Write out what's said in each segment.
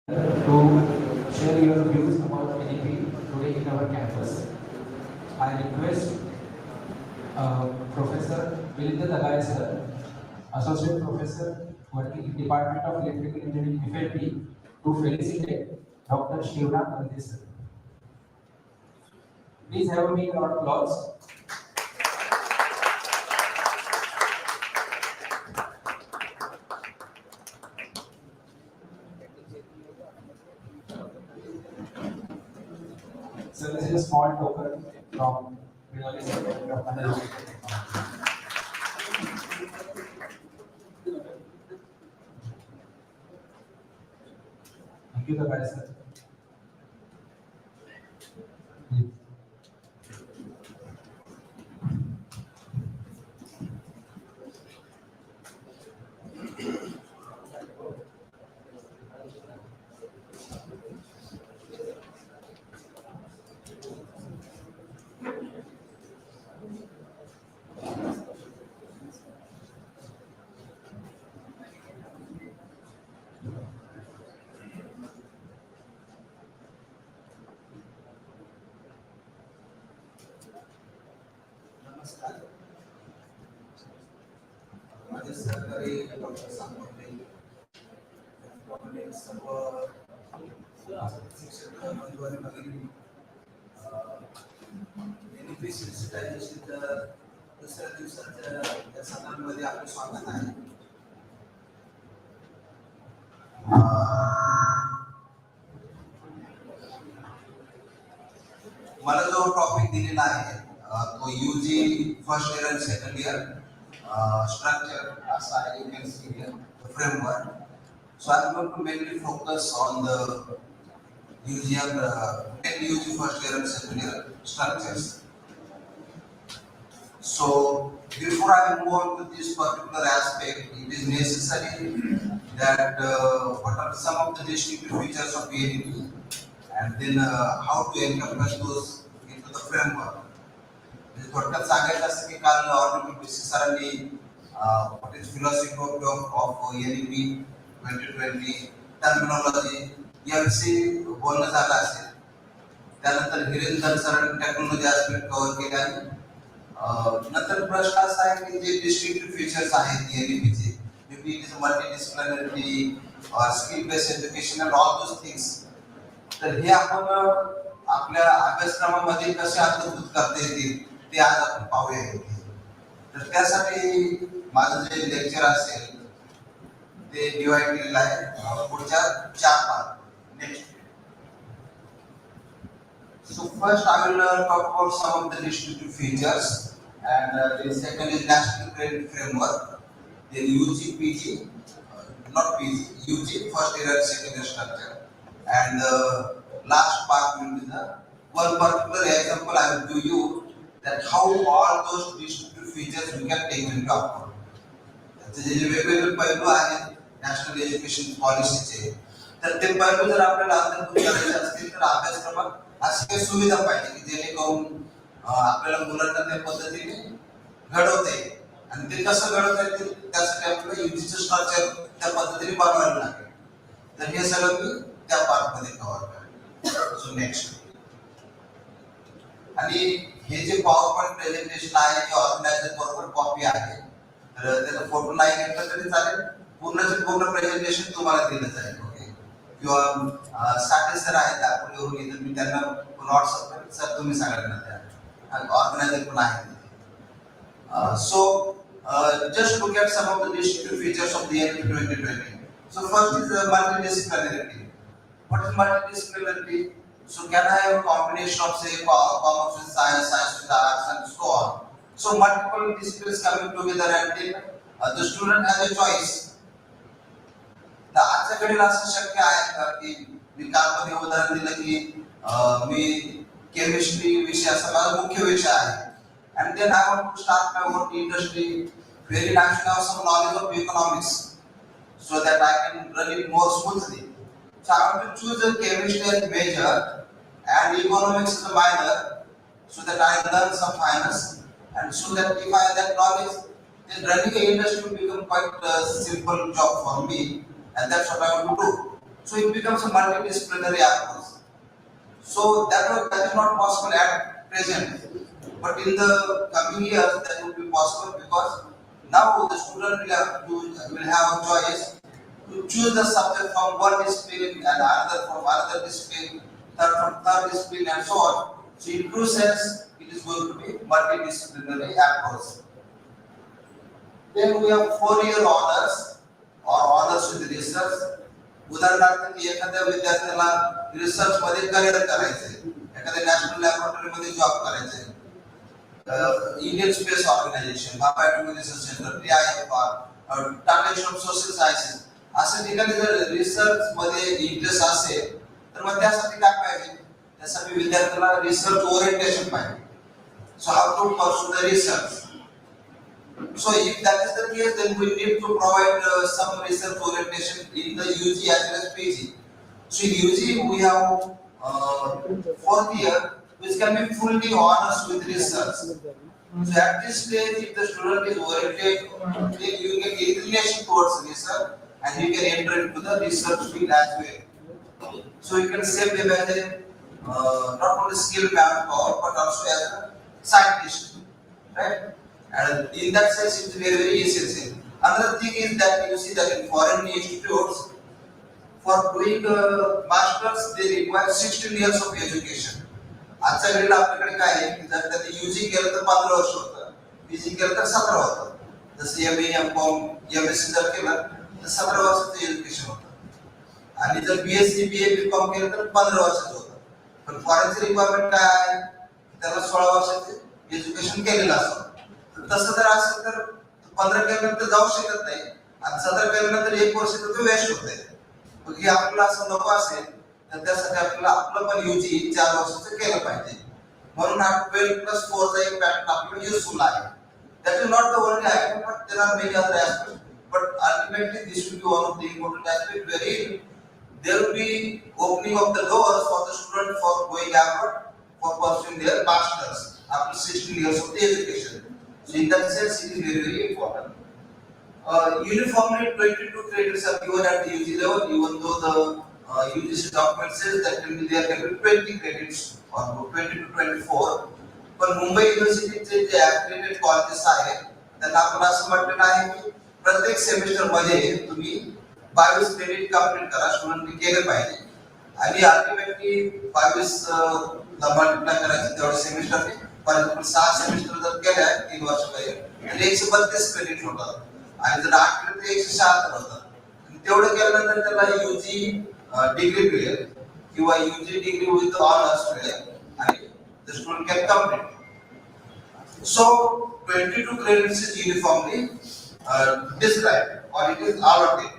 to share your views about NEP today in our campus. I request Professor Vilindra Dagaya sir, Associate Professor working in Department of Electrical Engineering FAMT, to felicitate Dr. Shivram Gandhi sir. Please have a big round of applause. So this is a small token from Bengali Secretary of Management. Thank you, Dagaya sir. Please. नमस्कार. माझे सहकारी doctor Sangole त्याचप्रमाणे सर्व शिक्षक बंधू आणि भगिनी, NEP सेन्सिटायझेशनच्या दुसऱ्या दिवसाच्या या सत्रामध्ये आपलं स्वागत आहे. मला जो टॉपिक दिलेला आहे तो UG first year and second year structure as you can see here, the framework. So I'm going to mainly focus on the UG and UG first year and second year structures. So before I move on to this particular aspect, it is necessary that what are some of the distinctive features of NEP, and then how to encompass those into the framework. थोडक्यात सांगायचं असं की काल ordinary सरांनी what is philosophy of NEP 2020 terminology याविषयी बोलणं झालं असेल. त्यानंतर हिरेंद्र सरांनी टेक्नॉलॉजी ऍस्पेक्ट कव्हर केले आहे. नंतर प्रश्न असा आहे की जे डिस्ट्रिक्टिव्ह फीचर्स आहेत NEP चे, मे इट इज मल्टीडिसिप्लिनरी और skill based education and all those things, तर हे आपण आपल्या अभ्यासक्रमामध्ये कसे अंतर्भूत करता येतील ते आज आपण पाहूया. तर त्यासाठी माझं जे लेक्चर असेल ते डिवाइड केलेलं आहे पुढच्या 4 part. Next, so first I will talk about some of the distinctive features, and the second is national credit framework, then UG PG, not PG, UG first year and second year structure, and last part will be the one particular example I will give you that how all those distinctive features we can take into account. त्याचे जे वेगवेगळे पैलू आहेत national education पॉलिसीचे, तर ते पैलू जर आपल्याला अंतर्भूत करायचे असतील तर अभ्यासक्रमात अशी काही सुविधा पाहिजे की जेणेकरून आपल्याला मुलांना त्या पद्धतीने घडवता येईल. आणि ते कसं घडवता येईल त्यासाठी आपल्याला युजीचं स्ट्रक्चर त्या पद्धतीने बनवायला लागेल. तर हे सगळं मी त्या पार्टमध्ये कव्हर करेन. सो नेक्स्ट, आणि हे जे पॉवर पॉइंट प्रेझेंटेशन आहे ते ऑर्गनायझर बरोबर कॉपी आहे, तर त्याचा फोटो नाही घेतला तरी चालेल. पूर्णचे पूर्ण प्रेझेंटेशन तुम्हाला दिलं जाईल. ओके, किंवा साठे सर आहेत दाखवल्यावर इथं मी त्यांना व्हॉट्सअप सर तुम्ही सगळ्यांना द्या, ऑर्गनायझर पण आहे. So just look at some of the distinctive features of the NEP 2020. So first is multidisciplinarity. What is multidisciplinarity? So can I have a combination of say commerce with science, science with arts, and so on. So multiple disciplines coming together and the student has a choice. तर आजच्या घडीला असं शक्य आहे का की मी कालमध्ये उदाहरण दिलं की मी केमिस्ट्री विषय असा माझा मुख्य विषय आहे, and then I want to start my own industry wherein I should have some knowledge of economics so that I can run it more smoothly. So I want to choose a chemistry as major and economics as a minor so that I learn some finance, and so that if I have that knowledge, then running an industry will become quite a simple job for me, and that's what I want to do. So it becomes a multidisciplinary approach. So that is not possible at present. But in the coming years, that will be possible because now the student will have a choice to choose the subject from one discipline and another from another discipline, third from third discipline, and so on. So in true sense, it is going to be multidisciplinary approach. Then we have 4-year honors or honors with research. उदाहरणार्थ की एखाद्या विद्यार्थ्याला research मध्ये career करायचंय, एखाद्या national laboratory मध्ये job करायचंय, Indian space organisation, biotechnology research centre, TIFR, Tata institute of social sciences, अशा ठिकाणी जर रिसर्च मध्ये इंटरेस्ट असेल तर मग त्यासाठी काय पाहिजे? त्यासाठी विद्यार्थ्याला रिसर्च ओरिएंटेशन पाहिजे. So how to pursue the research. So if that is the case, then we need to provide some research orientation in the UG as well as PG. So in UG we have 4th year, which can be fully honors with research. So at this stage, if the student is oriented, then you get inclination towards research, and you can enter into the research field as well. So you can say them as a not only skilled manpower but also as a scientist, right? And in that sense, it's very, very essential. Another thing is that you see that in foreign institutes, for doing masters, they require 16 years of education. आजच्या घडीला आपल्याकडे काय आहे की जर त्यांनी UG केलं तर 15 वर्ष होतं, PG केलं तर 17 होतं. जसं MA, MCOM, MSc जर केलं तर 17 वर्षाचं एज्युकेशन होतं. आणि जर BSc, BA, BCom केलं तर 15 वर्षाचं होतं. पण फॉरेनचे रिक्वायरमेंट काय आहे? त्याला 16 वर्षाचे एज्युकेशन केलेलं असतं. तसं जर असेल तर 15 केल्यानंतर जाऊ शकत नाही आणि 17 केल्यानंतर 1 वर्ष तर वेस्ट होते. मग हे आपल्याला असं नको असेल तर त्यासाठी आपल्याला आपलं पण UG 4 वर्षाचं केलं पाहिजे. म्हणून हा 12+4 चा एक पॅटर्न आपल्याला युजफुल आहे. That is not the only item, but there are many other aspects. But ultimately, this will be one of the important aspects wherein there will be opening of the doors for the student for going abroad for pursuing their masters after 16 years of the education. So in that sense, it is very, very important. Uniformly, 22 credits are given at the UG level, even though the UGC document says that there can be 20 credits or 20 to 24. पण मुंबई युनिव्हर्सिटीचे जे affiliated colleges आहेत त्यांना आपण असं म्हटलेलं आहे की प्रत्येक सेमिस्टर मध्ये तुम्ही 22 क्रेडिट कंप्लीट करा, स्टुडंटनी केले पाहिजे. आणि अल्टिमेटली 22 ला मल्टिप्लाय करायचं तेवढे सेमिस्टरने. फॉर एक्झाम्पल 6 सेमिस्टर जर केल्या 3 वर्ष काही तर 132 क्रेडिट होतात आणि जर 8 केले तर 176 होतात. तेवढं केल्यानंतर त्याला UG डिग्री मिळेल किंवा UG डिग्री विथ ऑनर्स मिळेल आणि the student can complete. So 22 credits is uniformly described or it is allotted.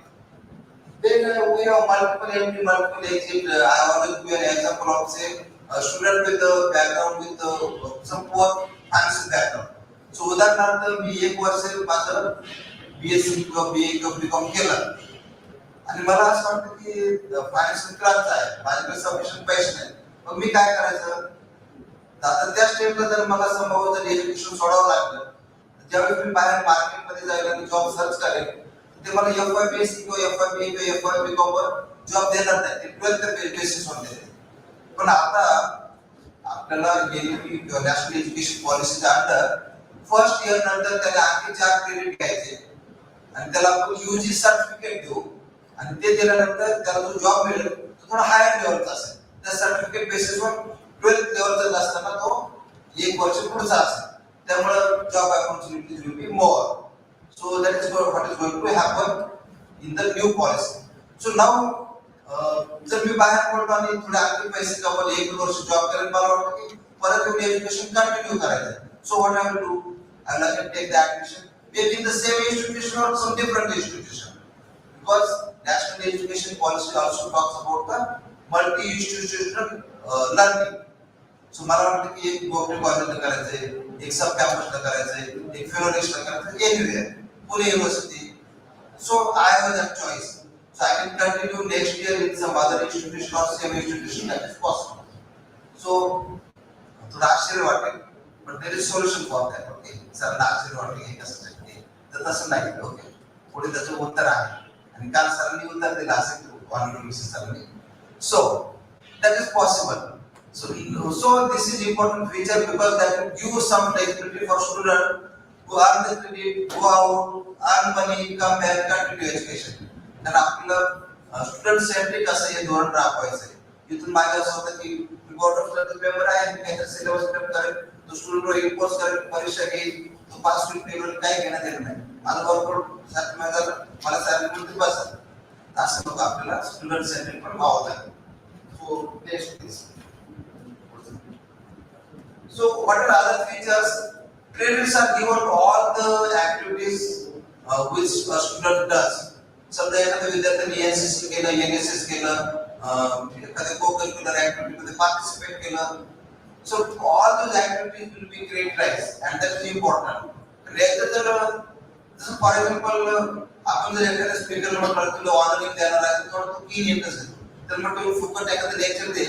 Then we have multiple entry, multiple exit. I always give an example of say a student with a background with some poor financial background. So उदाहरणार्थ मी 1 वर्ष माझं BSc किंवा BA किंवा BCom केलं आणि मला असं वाटतं की फायनान्शियल क्रंच आहे, माझ्याकडे सफिशियंट पैसे नाही, मग मी काय करायचं? आता त्या स्टेपला जर मला संभव जर एज्युकेशन सोडावं लागलं, ज्यावेळी मी बाहेर मार्केटमध्ये जायला आणि जॉब सर्च करेल ते मला FYBSc किंवा FYBA किंवा FYBCom वर जॉब देणार नाही, ते 12th बेसिसवर देते. पण आता आपल्याला NEP किंवा नॅशनल एज्युकेशन पॉलिसीच्या अंडर फर्स्ट इयर नंतर त्याला आणखी 4 क्रेडिट घ्यायचे आणि त्याला आपण UG सर्टिफिकेट देऊ आणि ते दिल्यानंतर त्याला जो जॉब मिळेल तो थोडा हायर लेवलचा असेल. त्या सर्टिफिकेट बेसिसवर 12th लेवलचा असताना तो 1 वर्ष पुढचा असेल, त्यामुळे job opportunities will be more. So that is what is going to happen in the new policy. So now जर मी बाहेर पडलो आणि थोडे आणखी पैसे कमवले, 1 वर्ष जॉब करेल, मला वाटतं की परत एवढी एज्युकेशन कंटिन्यू करायचं. So what I will do, I will again take the admission maybe in the same institution or some different institution, because national education policy also talks about the multi-institutional learning. So मला वाटतं की एक गोखले कॉलेजला करायचंय, एक सब कॅम्पसला करायचंय, एक फेलोशिपला करायचंय, anywhere, Pune university. So I have that choice. So I can continue next year in some other institution or same institution, that is possible. So थोडं आश्चर्य वाटेल, but there is solution for that. Okay, sir आश्चर्य वाटेल हे कसं आहे तर तसं नाही. ओके, पुढे त्याचं उत्तर आहे आणि काल सरांनी उत्तर दिलं असं Honorable Mrs. Salami. So that is possible. So this is important feature because that will give some flexibility for students who earn the credit, go out, earn money, come back, continue education. तर आपलं student centric असं हे धोरण राबवायचं आहे. इथून माझ्या असं होतं की बोर्ड ऑफ स्टडीज मेंबर आहे, काहीतरी सिलेबस करेल, तो स्टुडंट इम्पोज करेल, परीक्षा घेईल, तो पास होईल, पेपर काही घेण्यात येणार नाही. मला वर्कआउट साठी मला सॅलरी मिळते बस. असं नको, आपल्याला स्टुडंट सेंट्रिक पण व्हावं लागेल. So next please. So what are other features? Credits are given to all the activities which a student does. समजा एखाद्या विद्यार्थ्यांनी एनसीसी केलं, एनएसएस केलं, एखाद्या को-करिक्युलर ऍक्टिव्हिटी मध्ये पार्टिसिपेट केलं. So all those activities will be creditized and that is important. जसं for example आपण जर एखाद्या स्पीकरला म्हटलं तुला ऑनरिंग देणार आहे तर तो की इंटरेस्ट आहे, तर मग तुम्ही फुकट एखादं लेक्चर दे,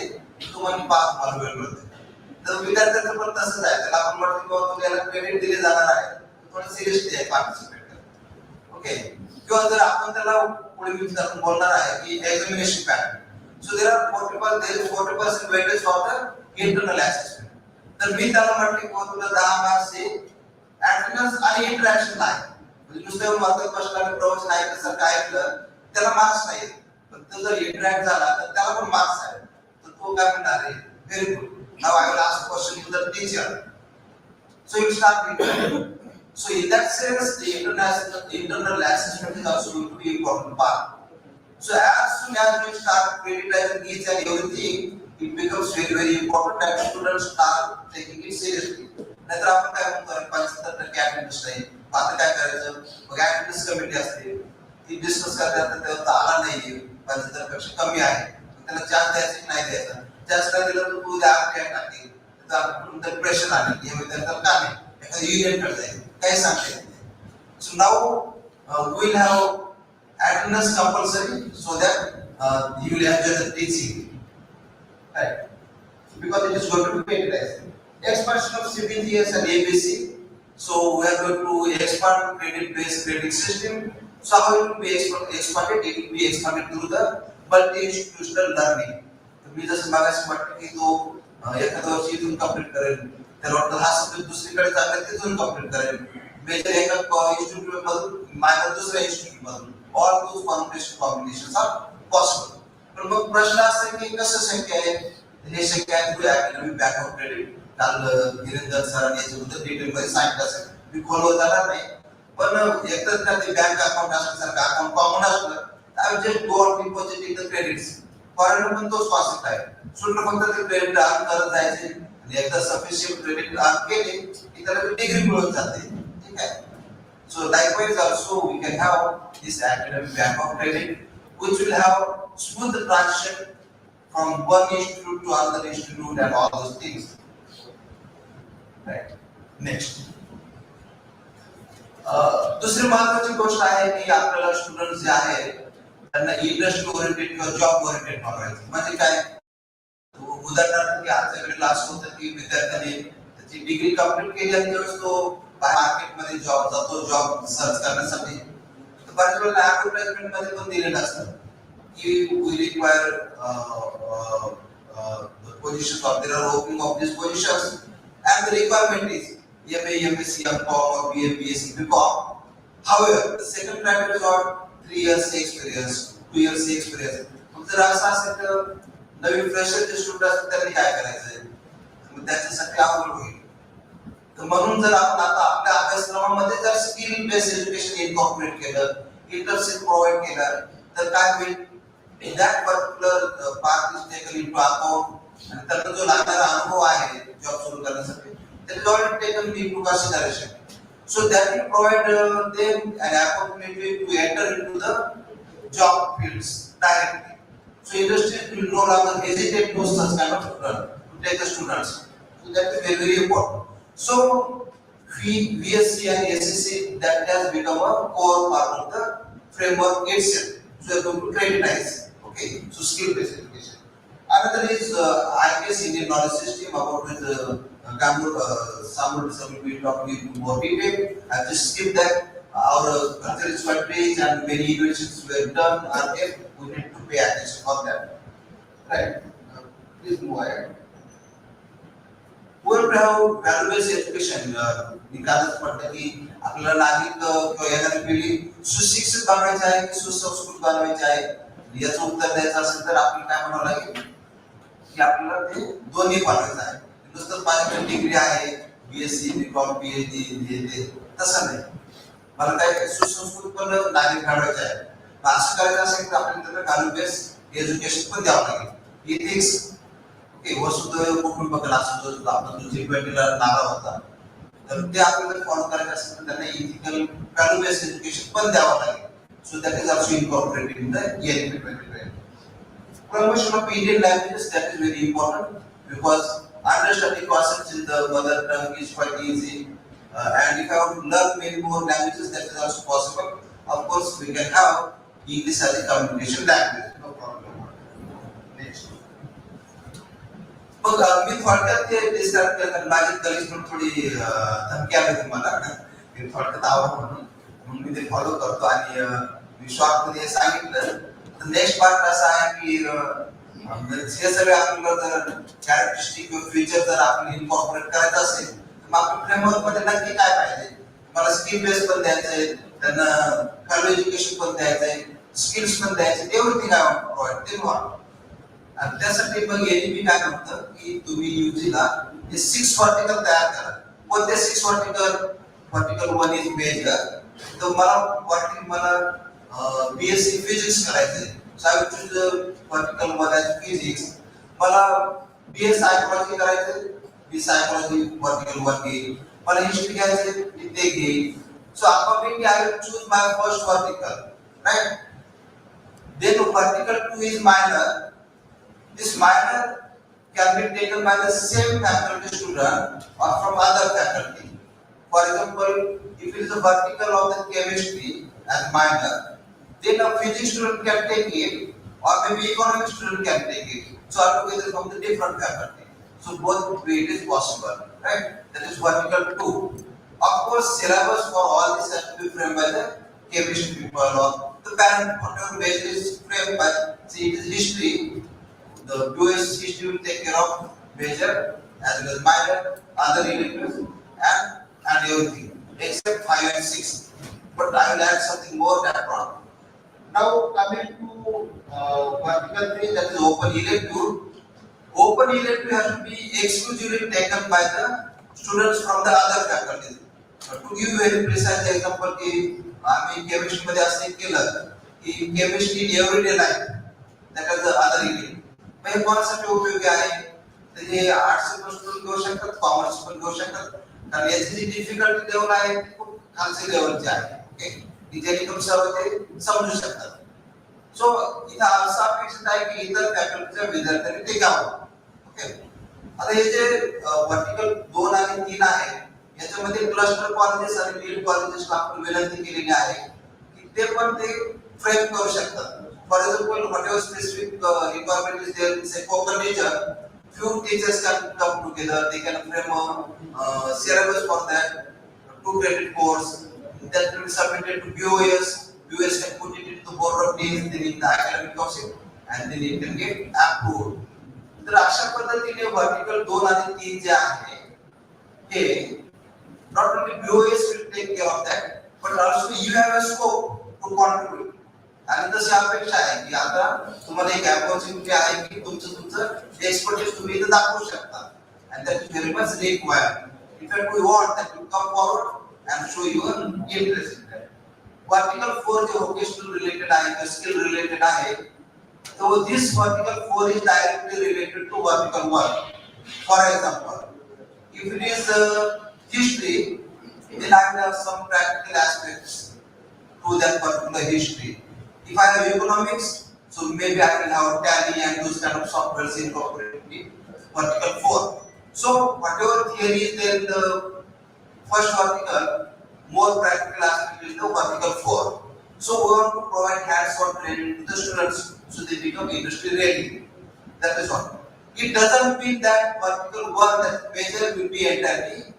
तुम्हाला पास मला वेळ मिळते. तर विद्यार्थ्यांचं पण तसंच आहे, त्याला आपण म्हटलं की बाबा तुम्हाला क्रेडिट दिले जाणार आहे, थोडं सिरियसली आहे पार्टिसिपेट करा. ओके. किंवा जर आपण त्याला पुढे विचारून बोलणार आहे की examination pattern, so there are 40% weightage for the internal assessment. तर मी त्याला म्हटलं की तुला 10 मार्क्स आहे अटेंडन्स आणि इंटरॅक्शन आहे, म्हणजे नुसतं वाचत बसला आणि प्रवचन ऐकलं काय ऐकलं त्याला मार्क्स नाही, पण तो जर इंटरॅक्ट झाला तर त्याला पण मार्क्स आहे. तर तो काय म्हणणार आहे, very good, now I will ask question to the teacher. So you start with. So in that sense, the internal assessment is also going to be an important part. So as soon as we start creditizing each and everything, it becomes very important that students start taking it seriously. नाहीतर आपण काय म्हणतो 75% attendance नाही, आता काय करायचं, मग attendance committee असते ती डिस्कस करतात, तेव्हा आला नाहीये 75 पेक्षा कमी आहे, त्याला चान्स द्यायचा की नाही द्यायचा. चान्स नाही दिला तर तू उद्या आपल्या टाकतील, तर प्रेशर आले हे विद्यार्थ्याला का नाही, एखादी युनियन कडे जाईल, काही सांगता येत नाही. So now we will have attendance compulsory so that you will enjoy the teaching, right, because it is going to be creditized. Expansion of CBGS and ABC. So we are going to expand credit-based credit system. So how it will be expanded? It will be expanded through the multi-institutional learning. मी जसं मागाशी म्हटलं की तो एखाद्या वर्षी इथून complete करेल, त्याला वाटतं हा सब्जेक्ट दुसरीकडे चालला तिथून कंप्लीट करेल, मेजर एका इन्स्टिट्यूट मधून मायनर दुसऱ्या इन्स्टिट्यूट मधून, all those combinations are possible. पण मग प्रश्न असा आहे की कसं शक्य आहे, हे शक्य आहे थ्रू अकॅडमिक बॅकअप क्रेडिट. काल गिरींदर सरांनी याच्याबद्दल डिटेल मध्ये सांगितलं असेल, मी खोलवर जाणार नाही, पण एकतर का ते बँक अकाउंट असल्यासारखं अकाउंट कॉमन असलं तर just go on depositing the credits. Foreigner पण तोच कॉन्सेप्ट आहे, स्टुडंट फक्त ते क्रेडिट अर्न करत जायचे आणि एकदा सफिशियंट क्रेडिट अर्न केले की त्याला डिग्री मिळून जाते. ठीक आहे. So likewise also we can have this academic bank of credit which will have smooth transition from one institute to another institute and all those things. Right. Next. दुसरी महत्त्वाची गोष्ट आहे की आपल्याला स्टुडंट जे आहेत त्यांना इंडस्ट्री ओरिएंटेड किंवा जॉब ओरिएंटेड बनवायचं. म्हणजे काय, उदाहरणार्थ की आजच्या क्लास होतं की विद्यार्थ्यांनी त्याची डिग्री कंप्लीट केली आणि त्यावेळेस तो मार्केटमध्ये जॉब जातो, जॉब सर्च करण्यासाठी. तर बऱ्याच वेळेला ऍडव्हर्टाइजमेंट मध्ये पण दिलेलं असतं की we require positions of there are opening of these positions and the requirement is MA, MSc, MCom or BA, BSc, BCom. However, the second criteria is what 3 years experience, 2 years experience. जर असं असेल तर नवीन fresher जे student असतात त्यांनी काय करायचंय, मग त्याच्यासाठी अवघड होईल. तर म्हणून जर आपण आता आपल्या अभ्यासक्रमामध्ये जर स्किल बेस्ड एज्युकेशन इनकॉर्पोरेट केलं, इंटर्नशिप प्रोव्हाइड केलं, तर काय होईल, that particular part is taken into account आणि त्याचा जो लागणारा अनुभव आहे जॉब सुरू करण्यासाठी that is already taken into consideration. So that will provide them an opportunity to enter into the job fields directly. So industries will no longer hesitate to such kind of to take the students. So that is very important. So VSc and SEC that has become a core part of the framework itself. So we are going to creditize. Okay. So skill based education. Another is IPS Indian knowledge system, about which Samur will be talking in more detail. I just skip that. Our culture is quite rich and many innovations were done. We need to pay attention for that. Right? Please move ahead. Poor value-based education निकालच पडतं की आपल्याला नागरिक किंवा येणारी पिढी सुशिक्षित बनवायची आहे की सुसंस्कृत बनवायची आहे याचं उत्तर द्यायचं असेल तर आपल्याला काय म्हणावं लागेल की आपल्याला ते दोन्ही बनवायचं आहे. नुसतं माझ्याकडे डिग्री आहे बीएससी बीकॉम पीएचडी तसं नाही. मला काय सुसंस्कृत पण नागरिक घडवायचे आहे. असं करायचं असेल तर आपल्याला व्हॅल्यू बेस्ड एज्युकेशन पण द्यावं लागेल. इथिक्स वसुधैव कुटुंबकम असं जो आपण जो G20ला नारा होता तर ते आपल्याला फॉलो करायचं असेल तर त्यांना इथिकल व्हॅल्यू बेस्ड एज्युकेशन पण द्यावं लागेल. So that is also incorporated in the NEP 2020. Promotion of Indian languages, that is very important because understanding concepts in the mother tongue is quite easy. And if I want to learn many more languages, that is also possible. Of course, we can have English as a communication language. No problem. Next. मग मी थोडक्यात ते discuss करताना माझी colleague पण थोडी धमकी आली तुम्हाला मी थोडक्यात आवड म्हणून मी ते फॉलो करतो आणि मी शॉर्ट मध्ये सांगितलं. नेक्स्ट पार्ट असा आहे की हे सगळे आपल्याला जर कॅरेक्टरिस्टिक किंवा फीचर जर आपण इनकॉर्पोरेट करायचं असेल तर मग आपण फ्रेमवर्क मध्ये नक्की काय पाहिजे. मला स्किल बेस पण द्यायचंय त्यांना व्हॅल्यू एज्युकेशन पण द्यायचंय स्किल्स पण द्यायचे everything I want to provide ते व्हा. आणि त्यासाठी मग एनईपी काय म्हणतं की तुम्ही यूजीला हे 6 व्हर्टिकल तयार करा. कोणते 6 व्हर्टिकल? Vertical 1 is major. तर मला बीएससी फिजिक्स करायचंय. So I choose vertical 1 as physics. मला बीएस सायकोलॉजी करायचंय. बी सायकोलॉजी व्हर्टिकल 1 घेईल. मला हिस्ट्री घ्यायचंय ते घेईल. So accordingly I will choose my first vertical. Right. Then vertical 2 is minor. This minor can be taken by the same faculty student or from other faculty. For example, if it is a vertical of the chemistry as minor, then a physics student can take it, or maybe economics student can take it. So altogether from the different faculty. So both way it is possible, right? That is vertical 2. Of course, syllabus for all this has to be framed by the chemistry people or the parent whatever base is framed by. See, it is history. The US history will take care of major as well as minor, other electives and everything except 5 and 6. But I will add something more that one. Now coming to vertical 3, that is open elective. Open elective has to be exclusively taken by the students from the other faculties. To give very precise example, की आम्ही chemistry मध्ये असं केलं की chemistry in everyday life, that is the other elective. हे कोणासाठी उपयोगी आहे तर हे आर्ट्स पण घेऊ शकतात कॉमर्स पण घेऊ शकतात कारण याची जी डिफिकल्टी लेवल आहे ती खूप खालची लेवलची आहे. ओके. की जेणेकरून सर्व ते समजू शकतात. सो इथं असं अपेक्षित आहे की इतर फॅकल्टीच्या विद्यार्थ्यांनी ते घ्यावं. ओके. आता हे जे व्हर्टिकल 2 आणि 3 आहे याच्यामध्ये क्लस्टर कॉलेजेस आणि लीड कॉलेजेसला आपण विनंती केलेली आहे की ते पण ते फ्रेम करू शकतात. For example, whatever specific requirement is there, say spoken nature, few teachers can come together. They can frame a syllabus for that, 2 credit course that will be submitted to BOS. BOS can put it into the board of deans, then in the academic council, and then it can get approved. तर अशा पद्धतीने vertical 2 आणि 3 जे आहे हे not only BOS will take care of that, but also you have a scope to contribute. आणि तशी अपेक्षा आहे की आता तुम्हाला एक अपॉर्च्युनिटी आहे की तुमचं एक्सपर्टीज तुम्ही इथे दाखवू शकता and that is very much required. In fact, we want that you come forward and show your interest in that. Vertical 4 जो vocational related आहे किंवा skill related आहे तो this vertical 4 is directly related to vertical 1. For example, if it is history, then I will have some practical aspects to that particular history. If I have economics, so maybe I will have tally and those kind of softwares incorporated in vertical 4. So whatever theory is there in the first vertical, more practical aspect is the vertical 4. So we want to provide hands-on training to the students so they become industry ready. That is all. It doesn't mean that vertical 1 that major will be entirely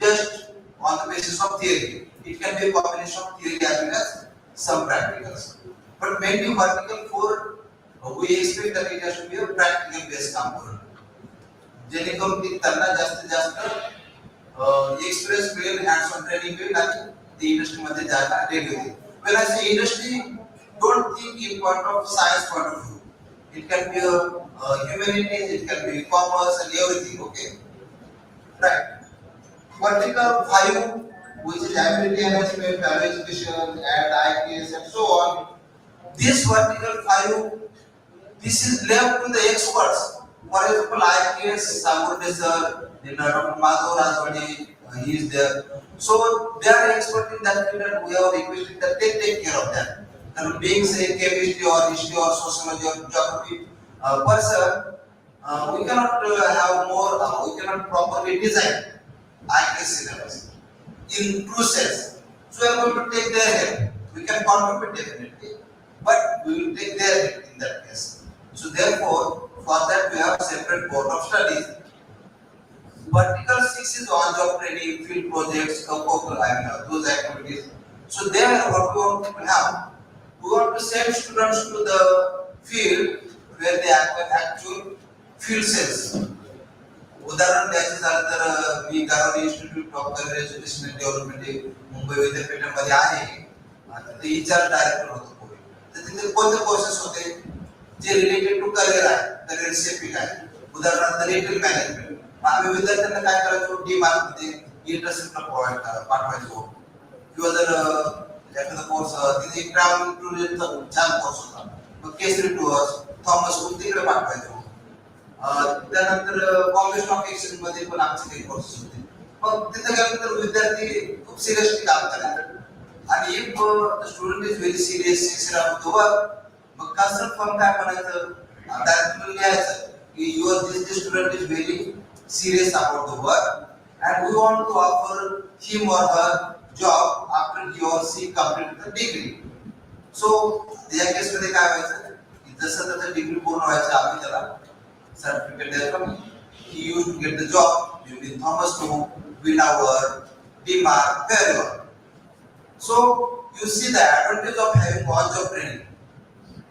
just on the basis of theory. It can be a combination of theory as well as some practicals. But mainly vertical 4 we expect that it has to be a practical based component. जेणेकरून ती त्यांना जास्तीत जास्त experience मिळेल, hands on training मिळेल आणि ती industry मध्ये जायला रेडी होईल. When I say industry, don't think in point of science point of view. It can be humanities, it can be commerce and everything. Okay, right. Vertical 5, which is ability, management, value education, and IPS and so on. This vertical 5, this is left to the experts. For example, IPS, Samurde sir, then Dr. Madhav Rajwani, he is there. So they are expert in that field and we are requesting that they take care of that. And being say chemistry or history or sociology or geography person, we cannot have more, we cannot properly design IPS syllabus in true sense. So we are going to take their help. We can contribute definitely, but we will take their help in that case. So therefore, for that we have separate board of studies. Vertical 6 is on-job training, field projects, those activities. So there, what we want to have, we want to send students to the field where they acquire actual field skills. उदाहरण द्यायचं झालं तर मी Garware institute of career education and development Mumbai विद्यापीठामध्ये आहे. तिथे HR director होतो कोणी. तर तिथे कोणते कोर्सेस होते जे रिलेटेड टू करियर आहे, करियर शेपिंग आहे. उदाहरणार्थ रिटेल मॅनेजमेंट. आम्ही विद्यार्थ्यांना काय करायचो, डी मार्क मध्ये इंटर्नशिपला प्रोव्हाइड पाठवायचो. किंवा जर एखादा कोर्स तिथे ट्रॅव्हल टुरिझमचा छान कोर्स होता, मग केसरी टूर्स, थॉमस कुक तिकडे पाठवायचो. त्यानंतर बॉम्बे स्टॉक एक्सचेंज मध्ये पण आमचे काही कोर्सेस होते. मग तिथे गेल्यानंतर विद्यार्थी खूप सिरियसली काम करतात आणि if the student is very serious sincere about the work, मग कन्सल्ट फॉर्म काय म्हणायचं, डायरेक्टली लिहायचं की your this student is very serious about the work and we want to offer him or her job after he or she completed the degree. So या केस मध्ये काय व्हायचं, जसं त्याचं डिग्री पूर्ण व्हायचं आम्ही त्याला सर्टिफिकेट द्यायचो. he used to get the job during Thomas Cook, Winower, D-Mark, very well. So you see the advantage of having on-job training.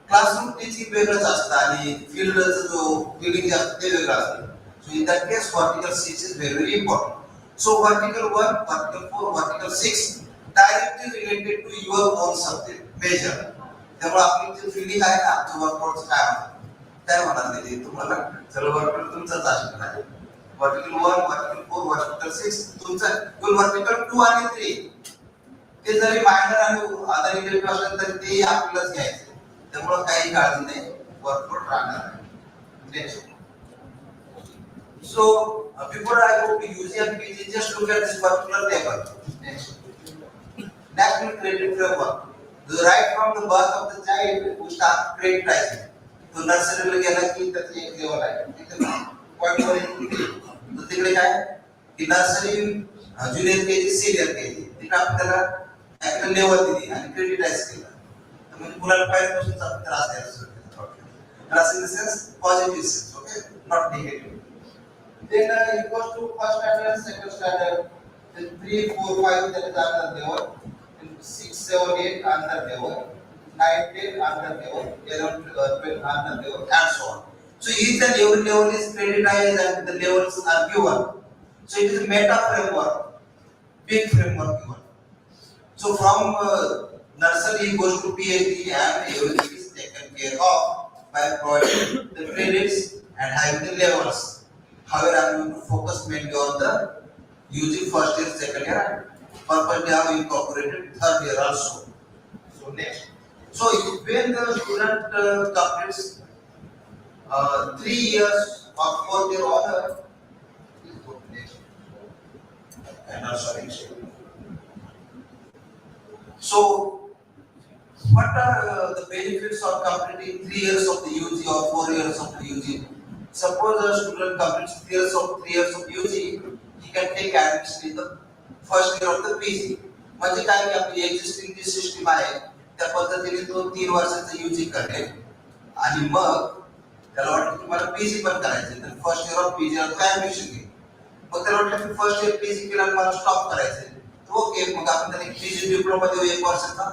Classroom teaching वेगळंच असतं आणि फील्डचं जो फील्डिंग असतं ते वेगळं असतं. So in that case, vertical 6 is very, very important. So vertical 1, vertical 4, vertical 6 directly related to your own subject, major. त्यामुळे आपली जे फील्डिंग आहे ना, तो वर्कआउट काय होणार नाही तुम्हाला, चलो वर्कआउट तुमचाच असणार आहे. वर्टिकल 1, वर्टिकल 4, वर्टिकल 6 तुमचा, पण वर्टिकल 2 आणि 3 ते जरी मायनर आणि अदर इलेक्टिव्ह असेल तरी ते आपल्यालाच घ्यायचे. त्यामुळे काही काळजी नाही, वर्कआउट राहणार आहे. Next. So before I go to UG and PG, just look at this particular table. Next. National Credit Framework. Right from the birth of the child, we start credit pricing. So nursery ला गेला की त्याची एक level आहे. Point 1 तर तिकडे काय की nursery, junior KG, senior KG तिकडे आपल्याला एक लेवल दिली आणि क्रेडिटाइज केलं. तर म्हणजे मुलाला पहिल्या पासून त्रास द्यायला सुरू केला. त्रास in the sense positive sense, okay, not negative. Then it goes to first standard, second standard, then 3, 4, 5 that is under level, then 6, 7, 8 under level, 9, 10 under level, 11, 12 under level, and so on. So each and every level is creditized and the levels are given. So it is a meta framework, big framework given. So from nursery goes to PhD and everything is taken care of by providing the credits and having the levels. However, I am going to focus mainly on the UG first year, second year, and purposely I have incorporated third year also. So next. So when the student completes 3 years or 4th year honor, please go to next. And sorry. So what are the benefits of completing 3 years of the UG or 4 years of the UG? Suppose a student completes 3 years of UG, he can take admission in the first year of the PG. म्हणजे काय की आपली existing जी system आहे त्या पद्धतीने तो 3 वर्षाचा UG करेल आणि मग त्याला वाटतं की मला PG पण करायचं, तर फर्स्ट इयर ऑफ PG ला ऍडमिशन घेईल. मग त्याला वाटतं की फर्स्ट इयर PG केला आणि मला स्टॉप करायचं, तर ओके, मग आपण त्याला PG डिप्लोमा देऊ 1 वर्षाचा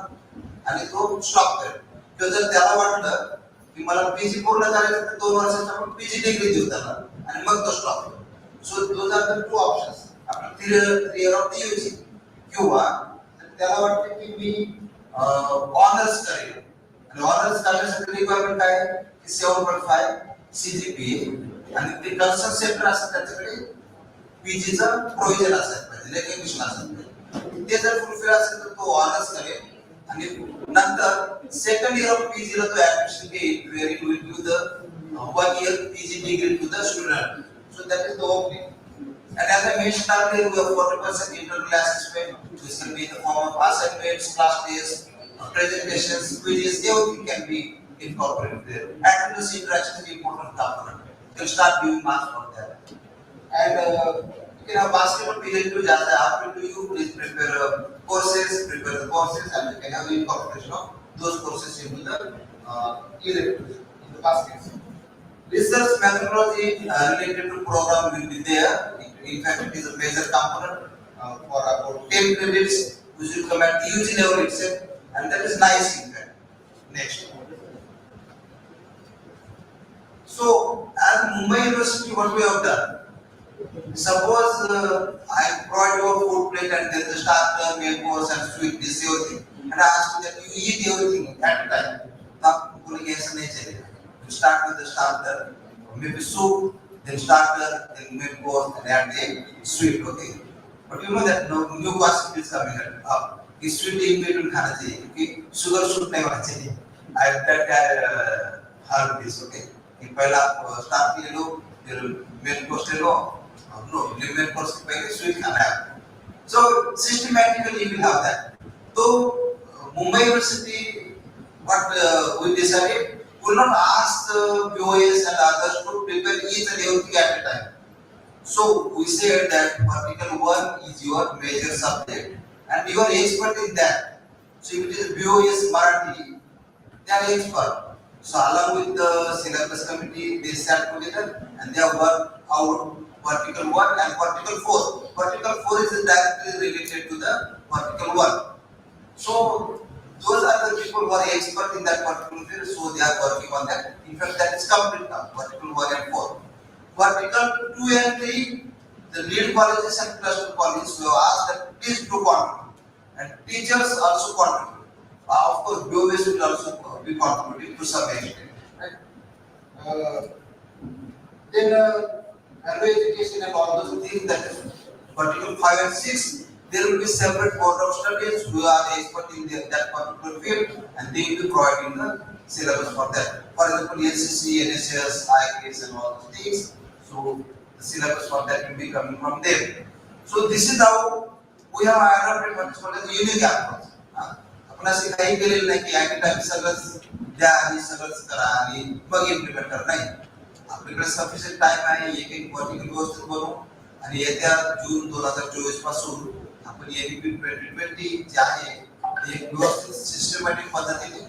आणि तो स्टॉप करेल. किंवा जर त्याला वाटलं की मला पीजी पूर्ण करायचं तर 2 वर्षाचा आपण पीजी डिग्री देऊ त्याला आणि मग तो stop. So those are the two options. आपण थिअर ऑफ द यूजी किंवा त्याला वाटतं की मी ऑनर्स करेल आणि ऑनर्स करण्यासाठी रिक्वायरमेंट काय आहे की 7.5 CGPA आणि ते कन्सर्न सेंटर असतं त्याच्याकडे पीजीचा प्रोव्हिजन असायला पाहिजे, रेकग्निशन असायला पाहिजे. ते जर फुलफिल असेल तर तो ऑनर्स करेल आणि नंतर सेकंड इयर ऑफ पीजी ला तो ऍडमिशन घेईल where it will give the 1 year PG degree to the student. So that is the opening. And as I mentioned earlier, we have 40% internal assessment. This can be in the form of assignments, class tests, presentations, quizzes. Everything can be incorporated there. Attendance interaction is an important component. You can start giving marks for that. And you can have basketball period to just after to you. Please prepare prepare the courses, and you can have incorporation of those courses into the in the baskets. Research methodology related to program will be there. In fact, it is a major component for about 10 credits, which will come at UG level itself, and that is nice in fact. Next. So, at Mumbai University, what we have done? Suppose I provide you a food plate and then the starter, main course, and sweet dish everything, and I ask you that you eat everything at a time. Now, you start with the starter, maybe soup, then starter, then main course, and at the end, sweet. Okay, but you know that new concept is coming up. Is sweet in between khana chahiye, okay? Sugar should never chahiye. I heard this. Okay, कि पहला start ले low, फिर main course ले low. No, main course के पहले sweet खाना है. So systematically you will have that. So Mumbai University, what we decided, will not ask the BOS and others to prepare each and everything at a time. So we said that particle 1 is your major subject and you are expert in that. So if it is BOS Marathi, they are expert. So along with the syllabus committee, they sat together and they have worked out particle 1 and particle 4. Particle 4 is directly related to the particle 1. So those are the people who are expert in that particular field, so they are working on that. In fact, that is complete now, particle 1 and 4. Particle 2 and 3, the lead colleges and cluster colleges, we have asked that please do contribute. And teachers also contribute. Of course, BOS will also be contributing to some extent. Right? Then early education and all those things, that is particle 5 and 6, there will be separate board of studies who are expert in that particular field and they will be providing the syllabus for that. For example, NCC, NSS, IKS and all those things. So the syllabus for that will be coming from them. So this is how we have adopted what is called as unique approach. आपण असे काही केलेलं नाही की at time सगळंच द्या आणि सगळंच करा आणि मग इम्प्लिमेंट करा. नाही, आपल्याकडे सफिशियंट टाइम आहे एक एक पर्टिक्युलर गोष्ट बनवू आणि येत्या जून 2024 पासून आपण NEP 2020 जे आहे ते व्यवस्थित सिस्टमॅटिक पद्धतीने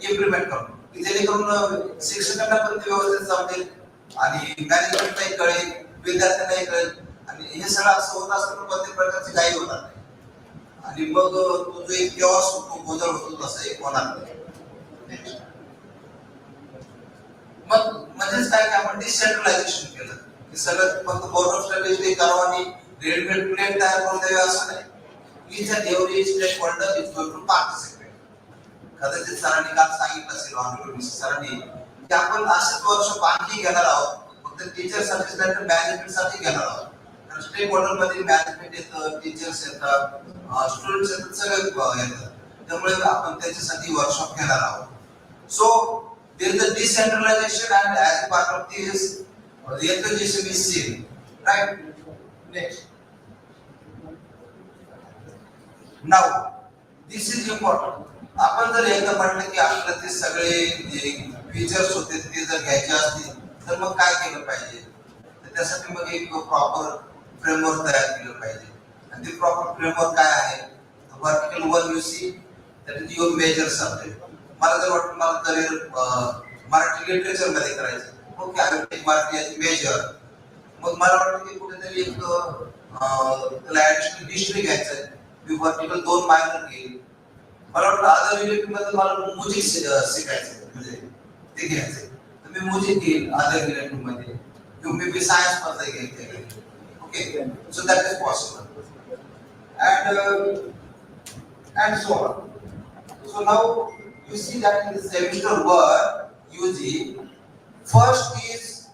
इम्प्लिमेंट करू की जेणेकरून शिक्षकांना पण ते व्यवस्थित समजेल आणि मॅनेजमेंटलाही कळेल, विद्यार्थ्यांनाही कळेल आणि हे सगळं असं होत असताना प्रत्येक प्रकारची काही होणार नाही आणि मग तो जो एक केव्हा गोंधळ होतो तसं एक होणार नाही. मग म्हणजेच काय की आपण डिसेंट्रलायझेशन केलं की सगळं फक्त बोर्ड ऑफ स्टडीज ते करावं आणि रेडीमेड प्लेन तयार करून द्यावे असं नाही. Each and every stakeholder is going to participate. कदाचित सरांनी काल सांगितलं असेल ऑनरेबल सरांनी की आपण असेच वर्कशॉप आणखी घेणार आहोत, फक्त टीचर साठी नाही तर मॅनेजमेंट साठी घेणार आहोत. कारण स्टेक होल्डर मध्ये मॅनेजमेंट येतं, टीचर्स येतात, स्टुडंट्स येतात, सगळे येतात. त्यामुळे आपण त्याच्यासाठी वर्कशॉप घेणार आहोत. So there is a decentralization and as part of this the education is seen. Right? Next. Now this is important. आपण जर एकदा म्हटलं की आपल्याला ते सगळे फीचर्स होते ते जर घ्यायचे असतील तर मग काय केलं पाहिजे, तर त्यासाठी मग एक प्रॉपर फ्रेमवर्क तयार केलं पाहिजे. आणि ते प्रॉपर फ्रेमवर्क काय आहे, vertical 1 you see that is your major subject. मला जर वाटतं मला करिअर मराठी लिटरेचर मध्ये करायचं, okay, I will take Marathi as major. मग मला वाटतं की कुठेतरी एक त्याला ऍडिशनल हिस्ट्री घ्यायचं, मी वर्टिकल 2 मायनर घेईल. मला वाटतं अदर रिलेटिव्ह मध्ये मला म्युझिक शिकायचं, म्हणजे ते घ्यायचे. तर मी म्युझिक घेईल अदर रिलेटिव्ह मध्ये किंवा मी सायन्स मध्ये घेईल. Okay, so that is possible and so on. So now you see that in the semester work, UG, first is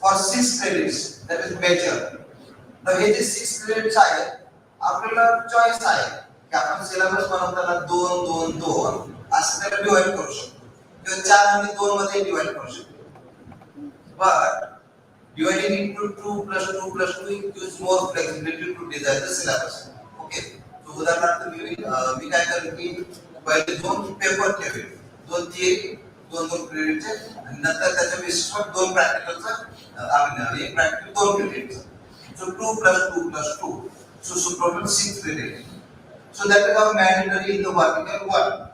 for 6 credits, that is major. Now हे जे 6 credits आहेत, आपल्याला choice आहे की आपण सिलेबस बनवताना 2 2 2 असं त्याला डिवाइड करू शकतो किंवा 4 आणि 2 मध्ये डिवाइड करू शकतो. But dividing into 2 plus 2 plus 2 gives more flexibility to design the syllabus. Okay. So उदाहरणार्थ मी काय करेन की पहिले 2 पेपर ठेवेल, 2 थिअरी 2 क्रेडिटचे आणि नंतर त्याच्या बेसिसवर 2 प्रॅक्टिकलचा एक प्रॅक्टिकल 2 क्रेडिटचा. So 2 plus 2 plus 2, so total 6 credits. So that is our mandatory in the vertical 1.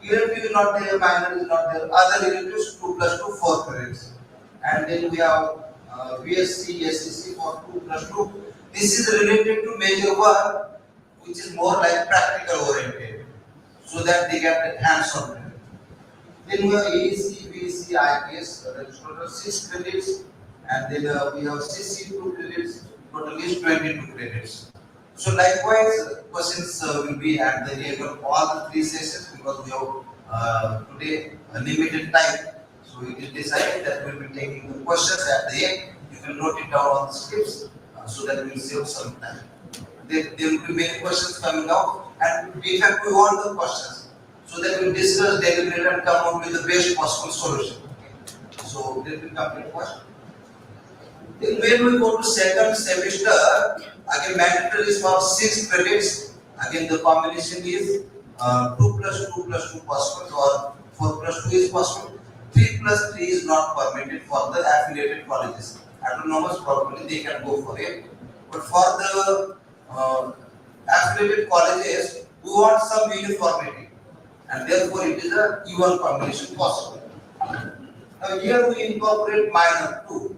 Elective is not there, minor is not there. Other electives 2 plus 2 4 credits. And then we have VSC, SEC for 2 plus 2. This is related to major work, which is more like practical oriented, so that they get hands-on. Then we have AEC, BEC, IPS, that is total 6 credits, and then we have CC 2 credits, total is 22 credits. So likewise, questions will be at the end of all the 3 sessions because we have today a limited time. So it is decided that we will be taking the questions at the end. You can note it down on the scripts so that we will save some time. There will be many questions coming out, and in fact we want the questions so that we discuss, deliberate, and come up with the best possible solution. So there will be complete question. Then when we go to second semester, again mandatory is for 6 credits. Again the combination is 2 plus 2 plus 2 possible, or 4 plus 2 is possible. 3 plus 3 is not permitted for the affiliated colleges. Autonomous probably they can go for it, but for the affiliated colleges we want some uniformity, and therefore it is a even combination possible. Now here we incorporate minor 2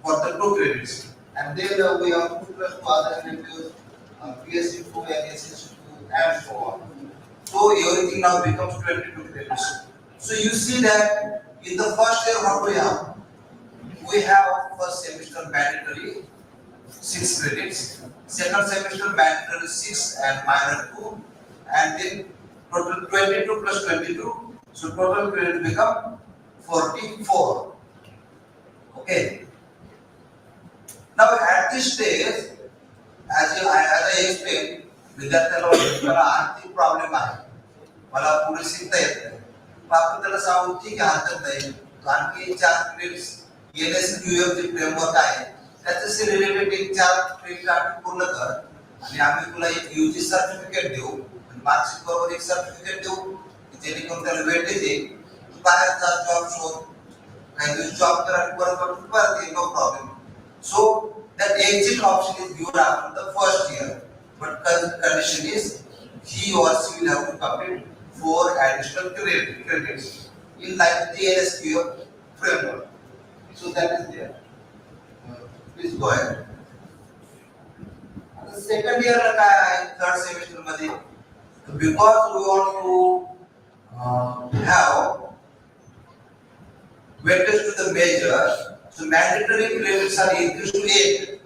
for the 2 credits, and then we have 2 plus 2 other electives, PSC 2 and SSC 2 and so on. So everything now becomes 22 credits. So you see that in the first year what we have? We have first semester mandatory 6 credits, second semester mandatory 6 and minor 2, and then total 22 plus 22. So total credit become 44. Okay. Now at this stage, as I explained, विद्यार्थ्याला आर्थिक problem आहे, मला पुढे शिकता येत नाही, आपण त्याला सांगू ठीक आहे हरकत नाही, आणखी 4 क्रेडिट्स NSQF जे फ्रेमवर्क आहे त्याच्याशी रिलेटेड एक 4 क्रेडिट आपण पूर्ण कर आणि आम्ही तुला एक UG सर्टिफिकेट देऊ, मार्कशीट बरोबर एक सर्टिफिकेट देऊ जेणेकरून त्याला वेटेज येईल, तू बाहेरचा जॉब शोध, काही दिवस जॉब कर आणि परत ये, no problem. So that exit option is given after the first year, but condition is he or she will have to complete 4 additional credits in line with the NSQF framework. So that is there. Please go ahead. The second year काय आहे, third semester मध्ये, because we want to have weightage to the major, so mandatory credits are increased to 8.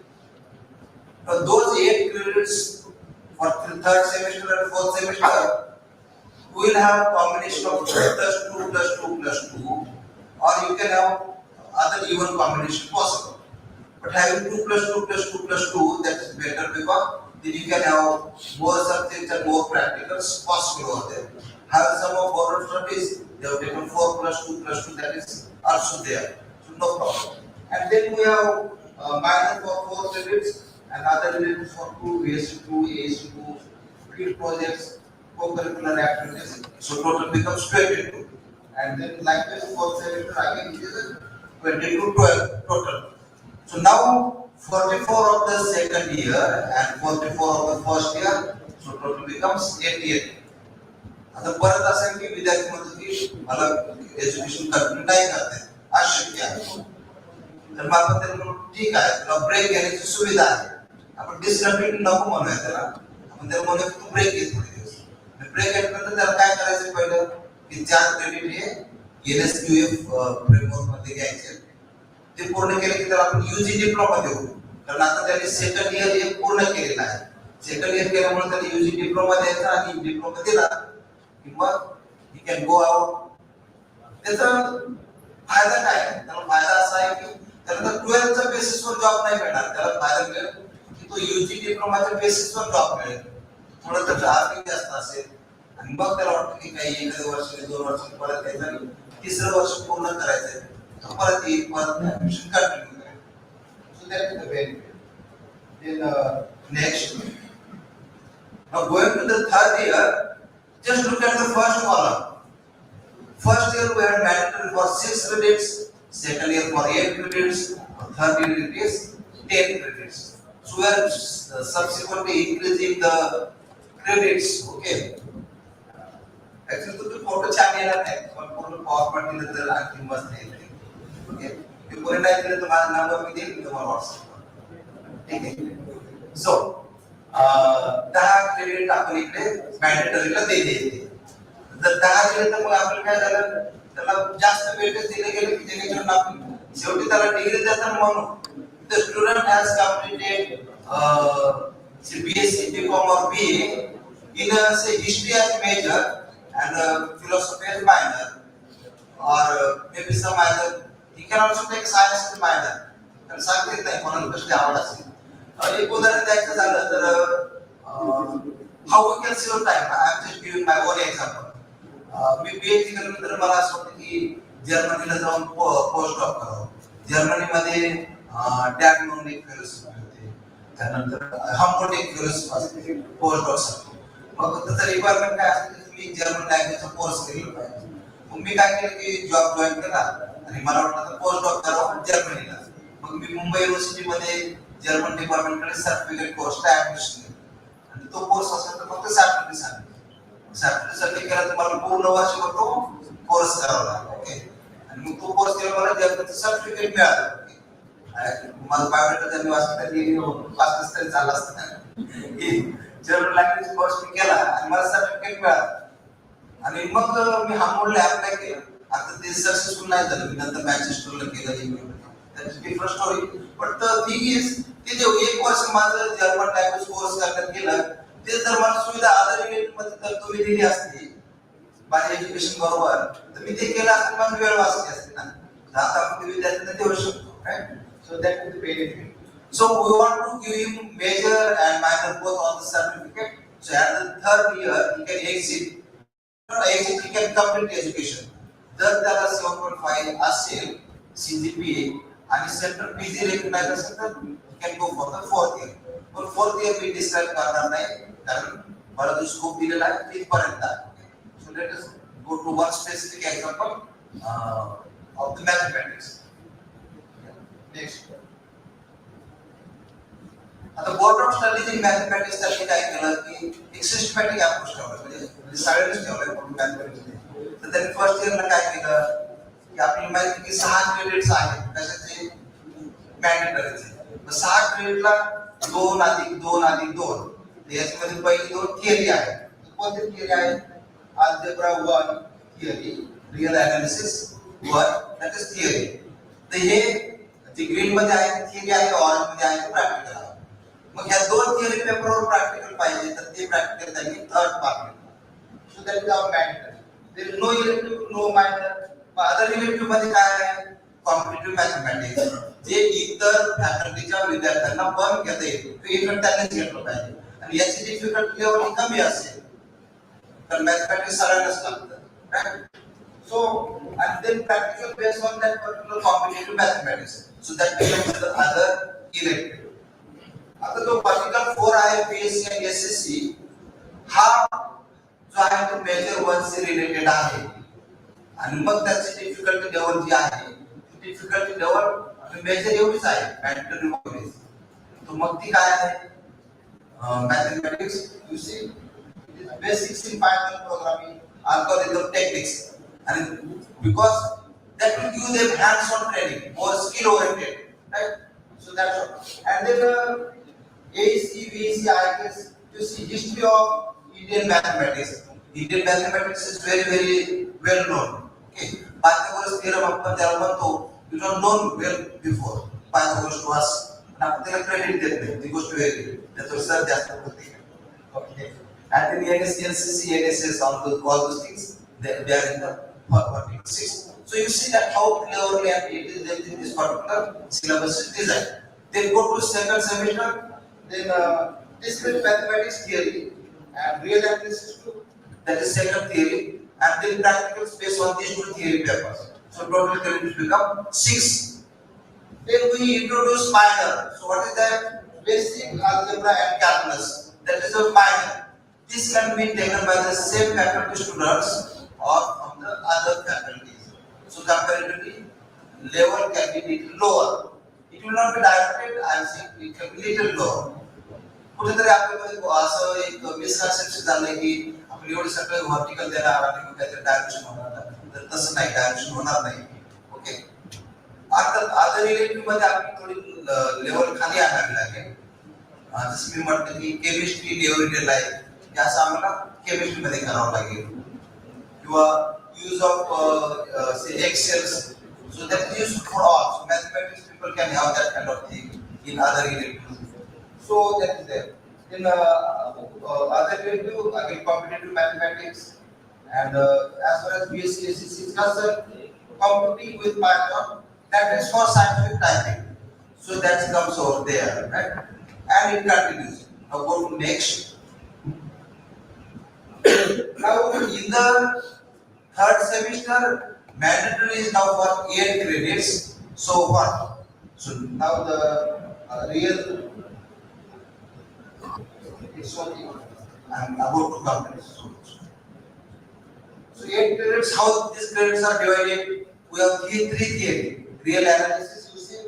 Now those 8 credits for the third semester and fourth semester, we will have combination of 2 plus 2 plus 2 plus 2, or you can have other even combination possible. But having 2 plus 2 plus 2 plus 2, that is better because then you can have more subjects and more practicals possible over there. Having some of borrowed studies, they have taken 4 plus 2 plus 2, that is also there. So no problem. And then we have minor for 4 credits and other credits for 2, VSC2, AEC2, field projects, co-curricular activities. So total becomes 22. And then likewise 4th semester again it is 22 12 total. So now 44 of the second year and 44 of the first year, so total becomes 88. आता परत असेल की विद्यार्थी म्हणतो की मला education continue नाही करता येत, अशक्य आहे, तर मग आपण त्याला म्हणू ठीक आहे तुला ब्रेक घेण्याची सुविधा आहे, आपण डिसकंटिन्यू नको म्हणूया त्याला, आपण त्याला म्हणूया की तू ब्रेक घे थोडे दिवस. ब्रेक घेतल्यानंतर त्याला काय करायचं पहिलं की 4 क्रेडिट हे NSQF फ्रेमवर्क मध्ये घ्यायचे. ते पूर्ण केले की त्याला आपण UG डिप्लोमा देऊ, कारण आता त्यांनी सेकंड इयर हे पूर्ण केलेलं आहे. सेकंड इयर केल्यामुळे त्यांनी UG डिप्लोमा द्यायचा आणि डिप्लोमा दिला किंवा ही कॅन गो आउट. त्याचा फायदा काय आहे? त्याला फायदा असा आहे की त्याला 12th बेसिसवर जॉब नाही मिळणार, त्याला फायदा मिळेल की तो UG डिप्लोमाच्या बेसिसवर जॉब मिळेल. थोडं त्याचं आर्थिक जास्त असेल आणि मग त्याला वाटतं की काही एखाद्या वर्षाने 2 वर्षांनी परत यायचं आणि तिसरं वर्ष पूर्ण करायचंय, तो परत येईल, परत ऍडमिशन कंटिन्यू करेल. So that is the benefit. Then next, now going to the third year, just look at the first column. First year we had mandatory for 6 credits, second year for 8 credits, third year it is 10 credits. So we are subsequently increasing the credits. Okay. Actually तुम्ही photo छान येणार नाही, पण पूर्ण PowerPoint दिलं तर आणखी मस्त येईल. ओके, मी पूर्ण नाही दिलं तर माझा नंबर मी देईन तुम्हाला व्हॉट्सअप. ठीक आहे. सो 10 क्रेडिट आपण इकडे मॅन्डेटरीला दिले. जर 10 दिले तर मग आपल्याला काय झालं, त्याला जास्त वेटेज दिले गेले की जेणेकरून आपण शेवटी त्याला डिग्री देतात म्हणून the student has completed BSc, BCom or BA in say history as major and philosophy as minor, or maybe some either he can also take science as minor. तर सांगते नाही कोणाला कसली आवड असेल. एक उदाहरण द्यायचं झालं तर how we can save time. I am just giving my own example. मी PhD केल्यानंतर मला असं वाटतं की जर्मनीला जाऊन पोस्ट डॉक करावं. जर्मनीमध्ये डॅक म्हणून एक फेलोशिप होते, त्यानंतर हम्बोल्ट एक फेलोशिप असते पोस्ट डॉकसाठी. मग त्याचं रिक्वायरमेंट काय असतं की तुम्ही जर्मन लँग्वेजचा कोर्स केला पाहिजे. मग मी काय केलं की जॉब जॉईन केला आणि मला वाटतं पोस्ट डॉक करावं जर्मनीला. मग मी मुंबई युनिव्हर्सिटीमध्ये जर्मन डिपार्टमेंटकडे सर्टिफिकेट कोर्सला ऍडमिशन केलं आणि तो कोर्स असेल तर फक्त सर्टिफिकेट केला तर मला पूर्ण वर्षभर तो कोर्स करावा लागला. ओके, आणि मग तो कोर्स केला मला जर्मनचं सर्टिफिकेट मिळालं. माझं बायोडेटा त्यांनी वाचलं तरी चाललं असतं की जर्मन लँग्वेज कोर्स मी केला आणि मला सर्टिफिकेट मिळालं. आणि मग मी हम्बोल्टला अप्लाय केलं. आता ते सक्सेसफुल नाही झालं, मी नंतर मँचेस्टरला केलं. That's different story. But the thing is, ते जे 1 वर्ष माझं जर्मन लँग्वेज कोर्स करण्यात गेलं, ते जर मला सुविधा अदर युनिट मध्ये जर तुम्ही दिली असती माझ्या एज्युकेशन बरोबर, तर मी ते केलं असतं, माझी वेळ वाचली असती ना. आता आपण विद्यार्थ्यांना देऊ शकतो, right? So that is the benefit. So we want to give him major and minor both on the certificate. So at the third year he can exit. Not exit, he can complete education. जर त्याला 7.5 असेल CGPA आणि central PG recognise असेल तर can go for the 4th year. पण 4th year मी describe करणार नाही, कारण मला जो स्कोप दिलेला आहे तिथपर्यंत आहे. So let us go to one specific example of the mathematics. Next, आता board of studies in mathematics त्यांनी काय केलं की एक सिस्टमॅटिक अप्रोच ठेवला, म्हणजे सायन्स ठेवलं म्हणून मॅथमॅटिक्स. तर त्यांनी फर्स्ट इयरला काय केलं की आपल्याला माहिती की 6 क्रेडिट्स आहेत कशाचे, मॅन्डेटरीचे. 6 क्रेडिटला 2+2+2. याच्यामध्ये पहिली 2 थिअरी आहे. कोणती थिअरी आहे? Algebra 1 theory, real analysis 1 that is theory. तर हे जे ग्रीन मध्ये आहे थिअरी आहे, ऑरेंज मध्ये आहे प्रॅक्टिकल आहे. मग ह्या 2 थिअरी पेपरवर प्रॅक्टिकल पाहिजे तर ते प्रॅक्टिकल त्यांनी third part. So that is our mandatory. There is no elective, no minor. Other elective मध्ये काय आहे? कॉम्पिटिटिव्ह मॅथमॅटिक्स, जे इतर फॅकल्टीच्या विद्यार्थ्यांना पण घेता येईल, ते इव्हन त्यांनीच घेतलं पाहिजे. आणि याची डिफिकल्टी लेवल कमी असेल तर मॅथमॅटिक्स सगळ्यांनाच लागतं, right? So and then practical based on that particular competitive mathematics. So that becomes the other elective. आता जो particular 4 आहे PSC आणि SSC, हा जो आहे तो मेजर 1 से रिलेटेड आहे. आणि मग त्याची डिफिकल्टी लेवल जी आहे, डिफिकल्टी लेवल मेजर एवढीच आहे, मॅन्डेटरी वगैरे. तर मग ती काय आहे? Mathematics you see basics in Python programming, algorithm techniques. And because that will give them hands-on training, more skill-oriented, right? So that's all. And then AEC, VEC, IQS, you see history of Indian mathematics. Indian mathematics is very, very well known. Okay. Pythagoras theorem आपण त्याला म्हणतो, you don't know well before Pythagoras was, आणि आपण त्याला credit देत नाही, ती गोष्ट वेगळी, त्याचं रिसर्च जास्त होते. Okay. And then NCC, NSS, all those things, they are in the particular 6. So you see that how cleverly and it is in this particular syllabus is designed. Then go to second semester, then discrete mathematics theory and real analysis too. That is second theory, and then practical based on these two theory papers. So total credits become 6. Then we introduce minor. So what is that? Basic algebra and calculus. That is a minor. This can be taken by the same faculty students or from the other faculties. So comparatively, level can be little lower. It will not be directed. I am saying it can be little lower. कुठेतरी आपल्यामध्ये असं एक misconception झालंय की आपण एवढे सगळे vertical देणार आणि काहीतरी डायमेन्शन होणार, तर तसं नाही, डायमेन्शन होणार नाही. ओके. आता अदर इलेक्टिव्ह मध्ये आपली थोडी लेवल खाली आणावी लागेल. जसं मी म्हटलं की केमिस्ट्री लेव्हल आहे, हे असं आम्हाला केमिस्ट्री मध्ये करावं लागेल, किंवा use of Excels. So that is use for all. So mathematics people can have that kind of thing in other elective. So that is there. In other elective, again competitive mathematics, and as far as BSc is concerned, competing with Python, that is for scientific typing. So that comes over there, right? And it continues. Now go to next. Now in the third semester, mandatory is now for 8 credits. So what? So now the real. It's okay. I'm about to come to this. So 8 credits, how these credits are divided? We have three theory. Real analysis, you see,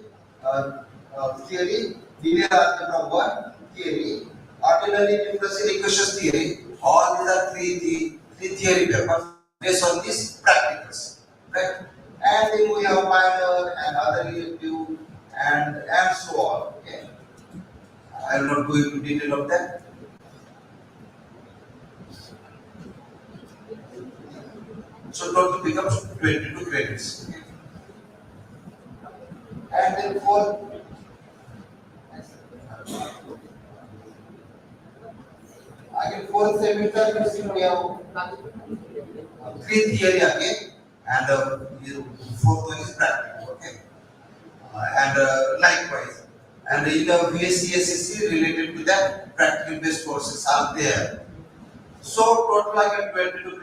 theory, linear algebra 1 theory, ordinary differential equations theory. All these are three theory papers based on these practicals, right? And then we have minor and other elective and so on. Okay. I will not go into detail of that. So total becomes 22 credits. And then fourth semester, you see we have 3 theory again, and fourth one is practical. Okay. And likewise, and in the VSC related to that, practical based courses are there. So total I get 22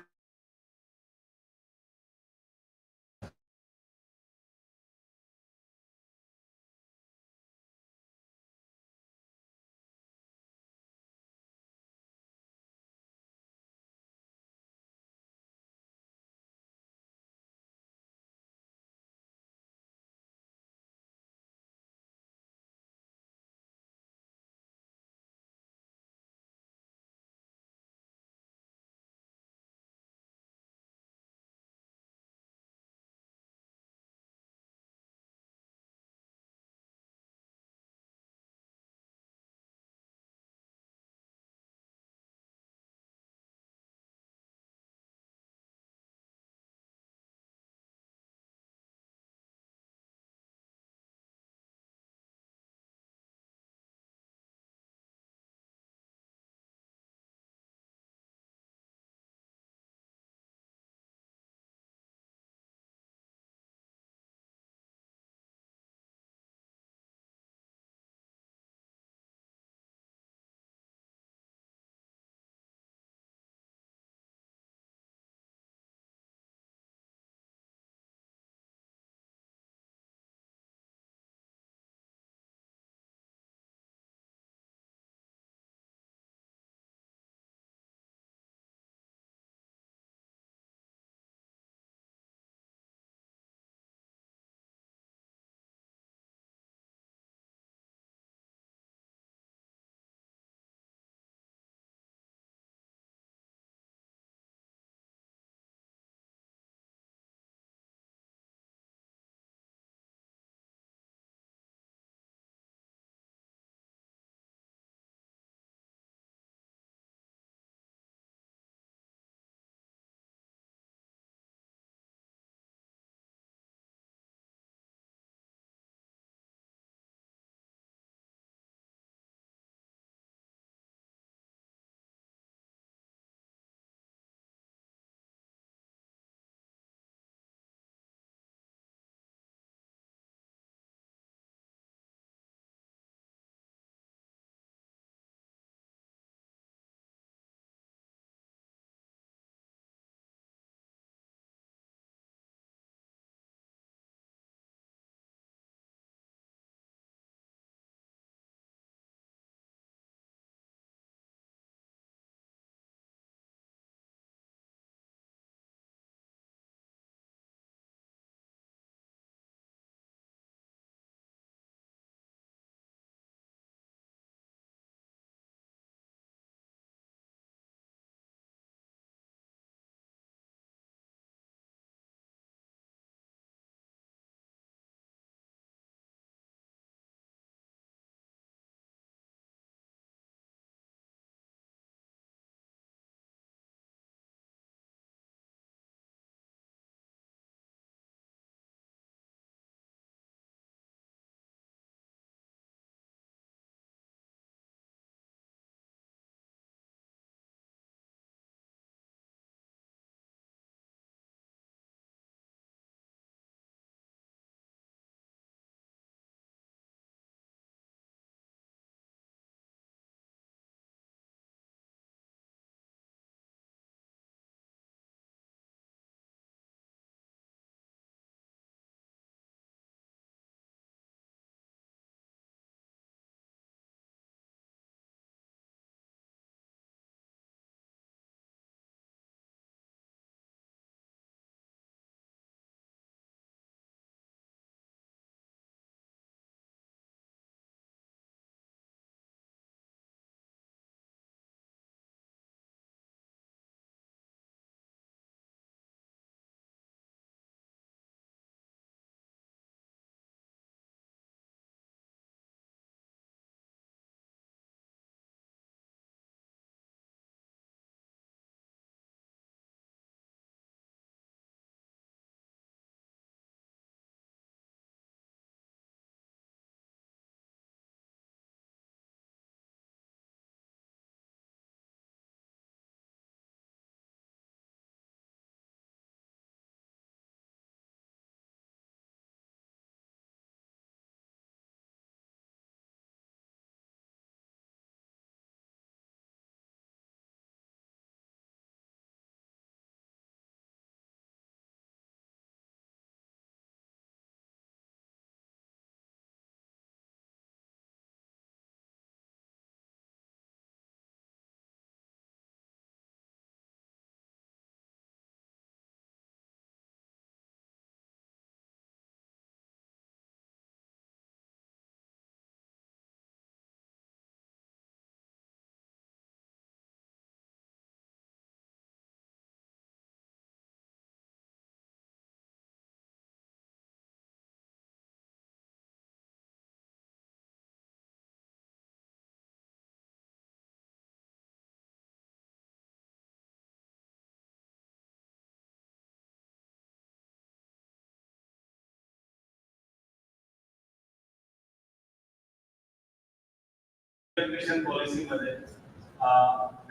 education policy मध्ये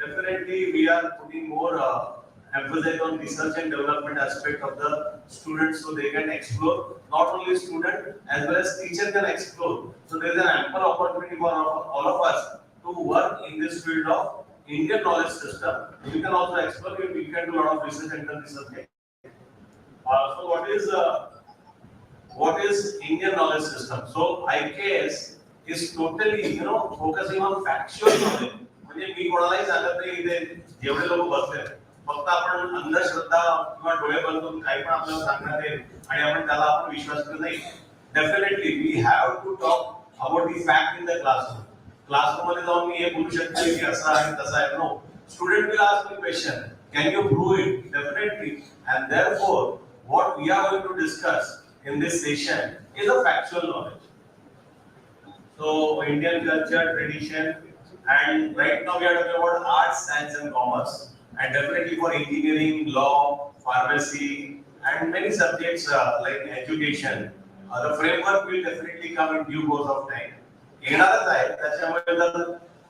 definitely we are putting more emphasis on research and development aspect of the students so they can explore. Not only student as well as teacher can explore. So there is an ample opportunity for all of us to work in this field of Indian knowledge system. We can also explore. We can do a lot of research and research. So what is Indian knowledge system? So IKS is totally focusing on factual knowledge. म्हणजे मी कोणालाही सांगत नाही इथे जेवढे लोक बसले फक्त आपण अंधश्रद्धा किंवा डोळे बंद करून काही पण आपल्याला सांगणार आहे आणि आपण त्याला आपण विश्वास करत नाही. Definitely we have to talk about the fact in the classroom. Classroom मध्ये जाऊन मी हे बोलू शकतो की असं आहे तसं आहे. No, student will ask me question, can you prove it? Definitely. And therefore what we are going to discuss in this session is a factual knowledge. So Indian culture, tradition, and right now we are talking about arts, science and commerce, and definitely for engineering, law, pharmacy and many subjects like education. The framework will definitely come in due course of time. येणारच आहे. त्याच्यामुळे जर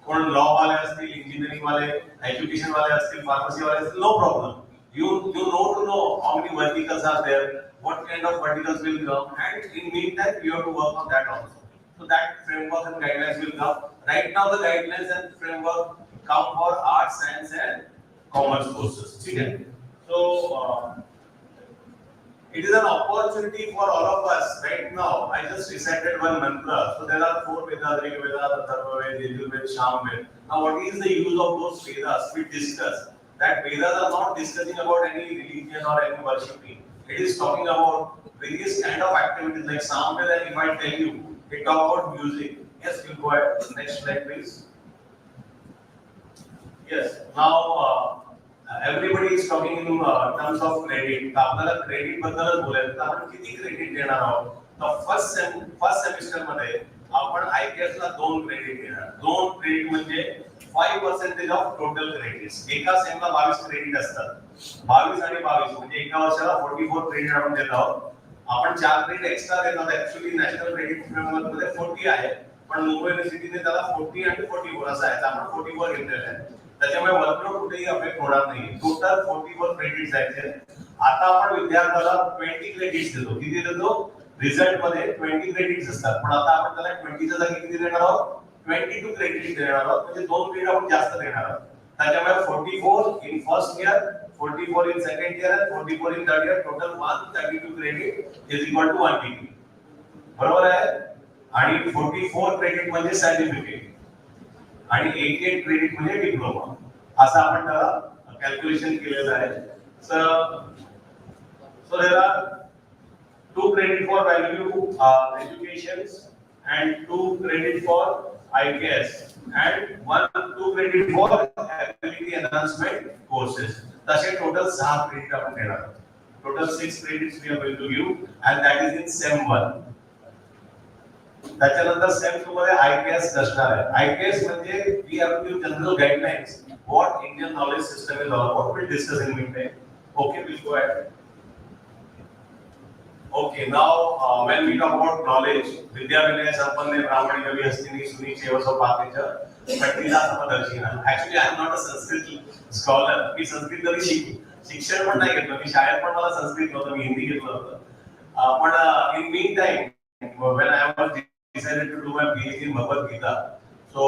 कोण law वाले असतील, engineering वाले, education वाले असतील, फार्मसी वाले असतील, no problem. You know to know how many verticals are there, what kind of verticals will come, and in meantime you have to work on that also. So that framework and guidelines will come. Right now the guidelines and framework come for arts, science and commerce courses. Okay? So it is an opportunity for all of us right now. I just recited one mantra. So there are 4 Vedas: Rig Veda, Atharva Veda, Yajurveda, Samveda. Now what is the use of those Vedas? We discuss. That Vedas are not discussing about any religion or any worshipping. It is talking about various kind of activities like Samveda. If I tell you, it talk about music. Yes, we'll go ahead. Next slide, please. Yes. Now everybody is talking in terms of credit. आपल्याला credit बद्दलच बोलायचं. तर आपण किती credit देणार आहोत? तर first semester मध्ये आपण IKS ला 2 क्रेडिट देणार. 2 क्रेडिट म्हणजे 5% ऑफ टोटल क्रेडिट्स. एका सेमला 22 क्रेडिट असतात. 22 आणि 22 म्हणजे एका वर्षाला 44 क्रेडिट आपण देत आहोत. आपण 4 क्रेडिट एक्स्ट्रा देत आहोत. ऍक्च्युअली नॅशनल क्रेडिट फ्रेमवर्क मध्ये 40 आहे, पण मुंबई युनिव्हर्सिटीने त्याला 40 आणि 44 असं आहे. आपण 44 घेतलेलं आहे. त्याच्यामुळे वर्कलोड कुठेही अफेक्ट होणार नाही. टोटल 44 क्रेडिट्स आहेत. आता आपण विद्यार्थ्याला 20 क्रेडिट्स देतो. किती देतो? रिझल्ट मध्ये 20 क्रेडिट्स असतात, पण आता आपण त्याला 20 च्या जागी किती देणार आहोत? 22 क्रेडिट्स देणार आहोत. म्हणजे 2 क्रेडिट आपण जास्त देणार आहोत. त्याच्यामुळे 44 in first year, 44 in second year आणि 44 in third year. Total 132 credit is equal to 1 degree. बरोबर आहे? आणि 44 क्रेडिट म्हणजे सर्टिफिकेट आणि 88 क्रेडिट म्हणजे डिप्लोमा. असं आपण त्याला कॅल्क्युलेशन केलेलं आहे. So there are 2 credit for value educations and 2 credit for IKS and 2 credit for ability enhancement courses. तसे total 6 credit आपण देणार आहोत. Total 6 credits we are going to give and that is in SEM 1. त्याच्यानंतर SEM 2 मध्ये IKS असणार आहे. IKS म्हणजे we have to give general guidelines what Indian knowledge system is all about. We'll discuss in meantime. Okay, we'll go ahead. Okay, now when we talk about knowledge, Vidya Vinay Sampanne Brahmani Kavi Hastini Suni Chevaso Patecha Patila Samadarshina. Actually, I am not a Sanskrit scholar. मी संस्कृत कधी शिक्षण पण नाही घेतलं. मी शाळेत पण मला संस्कृत नव्हतं, मी हिंदी घेतलं होतं. पण in meantime when I was decided to do my PhD in Bhagavad Gita, so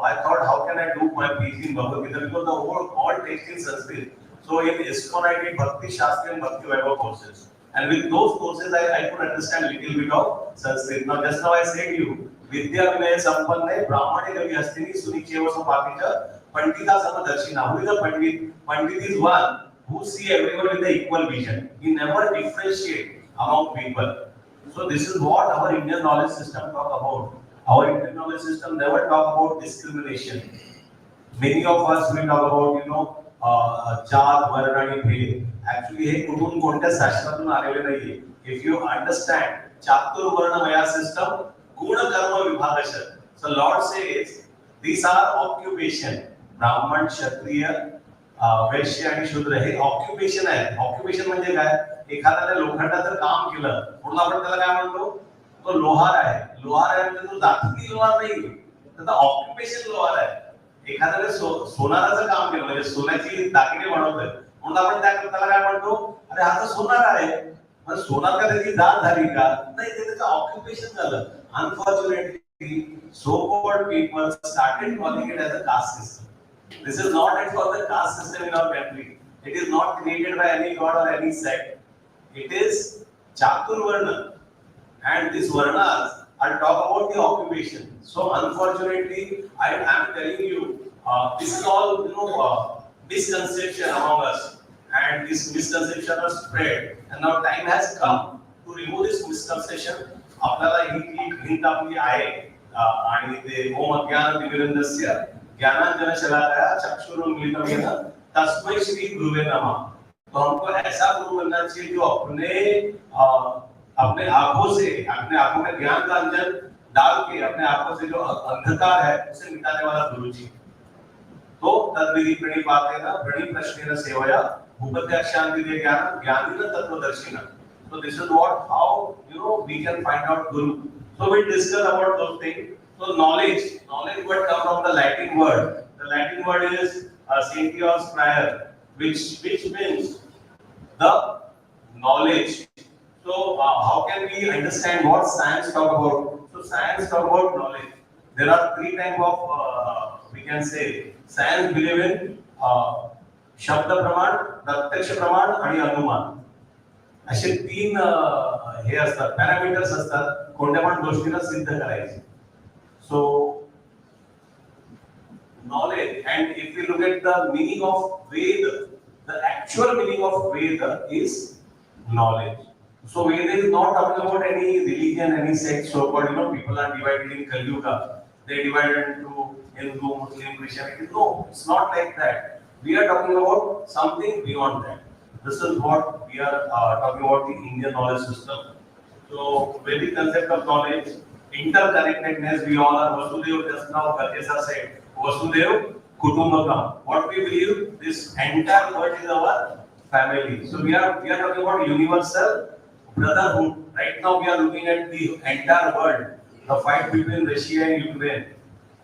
I thought how can I do my PhD in Bhagavad Gita because the all text in Sanskrit. So in ISKCON I did Bhakti Shastri and Bhakti Vaibhav courses. And with those courses, I could understand a little bit of Sanskrit. Now, just now I said you, Vidya Vinay Sampanne Brahmane Kavi Hastini Suni Chevaso Patecha Pandita Samadarshina. Who is a Pandit? Pandit is one who see everyone with the equal vision. He never differentiate among people. So this is what our Indian knowledge system talk about. Our Indian knowledge system never talk about discrimination. Many of us will talk about, जात वर्ण आणि भेद. Actually हे कुठून कोणत्या शास्त्रातून आलेले नाहीये. इफ यू अंडरस्टँड चातुर्वर्णमया सिस्टम गुण कर्म विभागश. So Lord says these are occupation. ब्राह्मण, क्षत्रिय, वैश्य आणि शूद्र हे ऑक्युपेशन आहे. ऑक्युपेशन म्हणजे काय? एखाद्याने लोखंडाचं काम केलं म्हणून आपण त्याला काय म्हणतो? तो लोहार आहे. लोहार आहे म्हणजे तो जातीय लोहार नाही, त्याचा ऑक्युपेशन लो आलाय. एखाद्याने सोनाराचं काम केलं म्हणजे सोन्याची दागिने बनवतोय म्हणून आपण त्याला काय म्हणतो, अरे हा तर सोनार आहे. पण सोनार का त्याची जात झाली का? नाही, ते त्याचं ऑक्युपेशन झालं. Unfortunately so called people started calling it as a caste system. This is not at all the caste system in our country. It is not created by any god or any sect. It is Chatur Varna, and these Varnas are talk about the occupation. So unfortunately, I am telling you, this is all misconception among us, and this misconception has spread, and now time has come to remove this misconception. आपल्याला ही hint आपली आहे आणि ते ओम अज्ञान तिमिरंधस्य ज्ञानांजन शलाकया चक्षुरुन्मीलितं येन तस्मै श्री गुरुवे नमः. तो हमको ऐसा गुरु बनना चाहिए जो अपने आंखों से, अपने आंखों में ज्ञान का अंजन डाल के अपने आंखों से जो अंधकार है उसे मिटाने वाला गुरु जी. तो तद्विधि प्रणिपातेन प्रणिप्रश्नेन सेवया भूपत्याक्षान्तिदे ज्ञानं ज्ञानिन तत्वदर्शिनः. So this is how we can find out Guru. So we discuss about those things. So knowledge word comes from the Latin word. The Latin word is sentios prior, which means the knowledge. So how can we understand what science talk about? So science talk about knowledge. There are three types of we can say science believe in शब्द प्रमाण, प्रत्यक्ष प्रमाण आणि अनुमान. असे तीन हे असतात, पॅरामीटर्स असतात कोणत्या पण गोष्टीला सिद्ध करायचे. So knowledge, and if you look at the meaning of Veda, the actual meaning of Veda is knowledge. So Veda is not talking about any religion, any sect. So called people are divided in Kalyuga. They divided into Hindu, Muslim, Christianity. No, it's not like that. We are talking about something beyond that. This is what we are talking about, the Indian knowledge system. So, with the concept of knowledge, interconnectedness, we all are Vasudev, just now Gatyasa said, Vasudev Kutumbakam. What we believe, this entire world is our family. So, we are talking about universal brotherhood. Right now, we are looking at the entire world. The fight between Russia and Ukraine,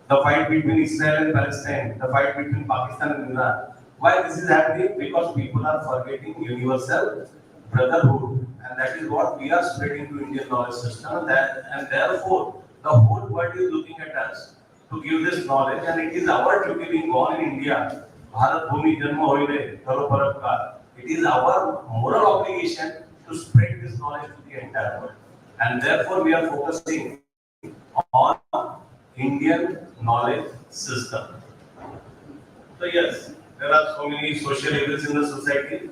the fight between Israel and Palestine, the fight between Pakistan and Iran. Why this is happening? Because people are forgetting universal brotherhood, and that is what we are spreading to Indian knowledge system. And therefore, the whole world is looking at us to give this knowledge, and it is our duty being born in India. Bharat Bhumi Janma Hoile Karo Parakar. It is our moral obligation to spread this knowledge to the entire world, and therefore we are focusing on Indian knowledge system. So yes, there are so many social evils in the society,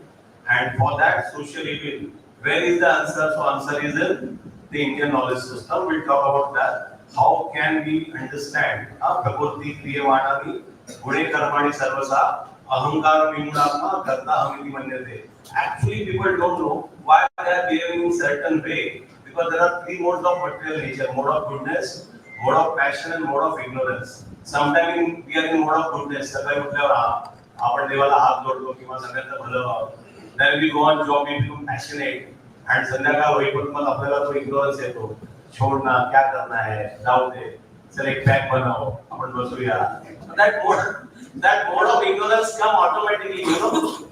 and for that social evil, where is the answer? So answer is in the Indian knowledge system. We'll talk about that. How can we understand Prakriti Kriyamanani Gune Karmani Sarvasa Ahankar Vimunatma Karta Hamiti Manyate. Actually, people don't know why they are behaving in certain way, because there are three modes of material nature: mode of goodness, mode of passion, and mode of ignorance. Sometimes we are in mode of goodness. सकाळी उठल्यावर आपण देवाला हात जोडतो किंवा सगळ्यांचं भलं व्हावं. Then we go on job, we become passionate, and संध्याकाळ होईपर्यंत मग आपल्याला तो ignorance येतो. छोड़ना, क्या करना है, जाऊ दे, चल एक पैक बनाओ, आपण बसूया. That mode of ignorance come automatically,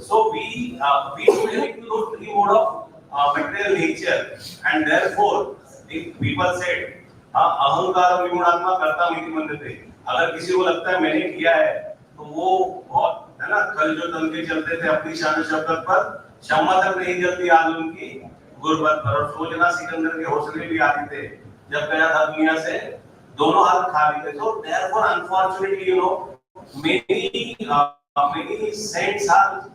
So we belong to those three mode of material nature, and therefore if people said अहंकार विमुणात्मा करता मिति मन्यते. अगर किसी को लगता है मैंने किया है तो वो बहुत है ना, कल जो तंके चलते थे अपनी शान शब्द पर, क्षमा तक नहीं जलती आज उनकी गुर्बत पर. और सोचना सिकंदर के हौसले भी आते थे, जब गया था दुनिया से दोनों हाथ खाली थे. So therefore unfortunately many saints are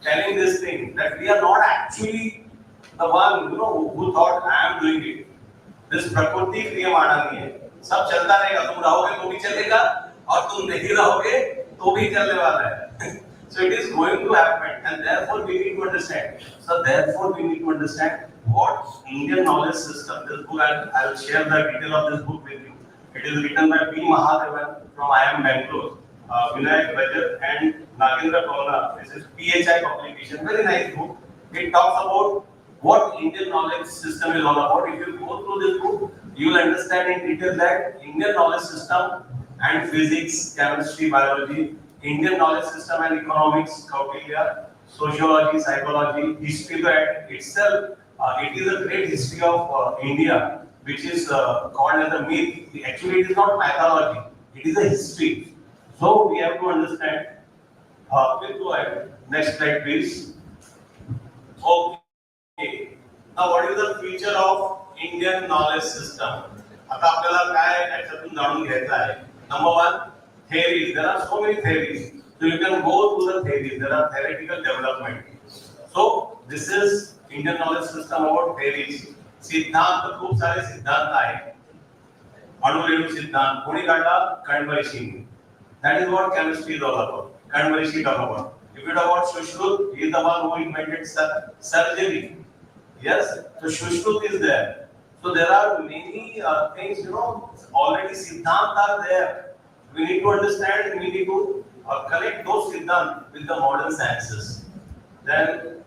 telling this thing, that we are not actually the one who thought I am doing it. This प्रकृति क्रियमाणानी है, सब चलता रहेगा. तुम रहोगे तो भी चलेगा, और तुम नहीं रहोगे तो भी चलने वाला है. So it is going to happen, and therefore we need to understand. So therefore we need to understand what Indian knowledge system. This book, I will share the detail of this book with you. It is written by P. Mahadevan from IIM Bangalore, Vinayak Rajat and Nagendra Kaula. This is PHI publication. Very nice book. It talks about what Indian knowledge system is all about. If you go through this book, you will understand in detail that Indian knowledge system and physics, chemistry, biology, Indian knowledge system and economics, Kautilya, sociology, psychology, history itself, it is a great history of India, which is called as a myth. Actually, it is not mythology, it is a history. So we have to understand. Please go ahead. Next slide, please. Okay. Now, what is the future of Indian knowledge system? आता आपल्याला काय याच्यातून जाणून घ्यायचं आहे. Number one, theories. There are so many theories. So you can go through the theories. There are theoretical development. So this is Indian knowledge system about theories. सिद्धांत, खूप सारे सिद्धांत आहेत. अणुरेणू सिद्धांत कोणी काढला? कणमरीशी. That is what chemistry is all about. Kणमरीशी talk about. If you talk about Shushruth, he is the one who invented surgery. Yes, so Shushruth is there. So there are many things, already Siddhant are there. We need to understand, we need to connect those Siddhant with the modern sciences. Then,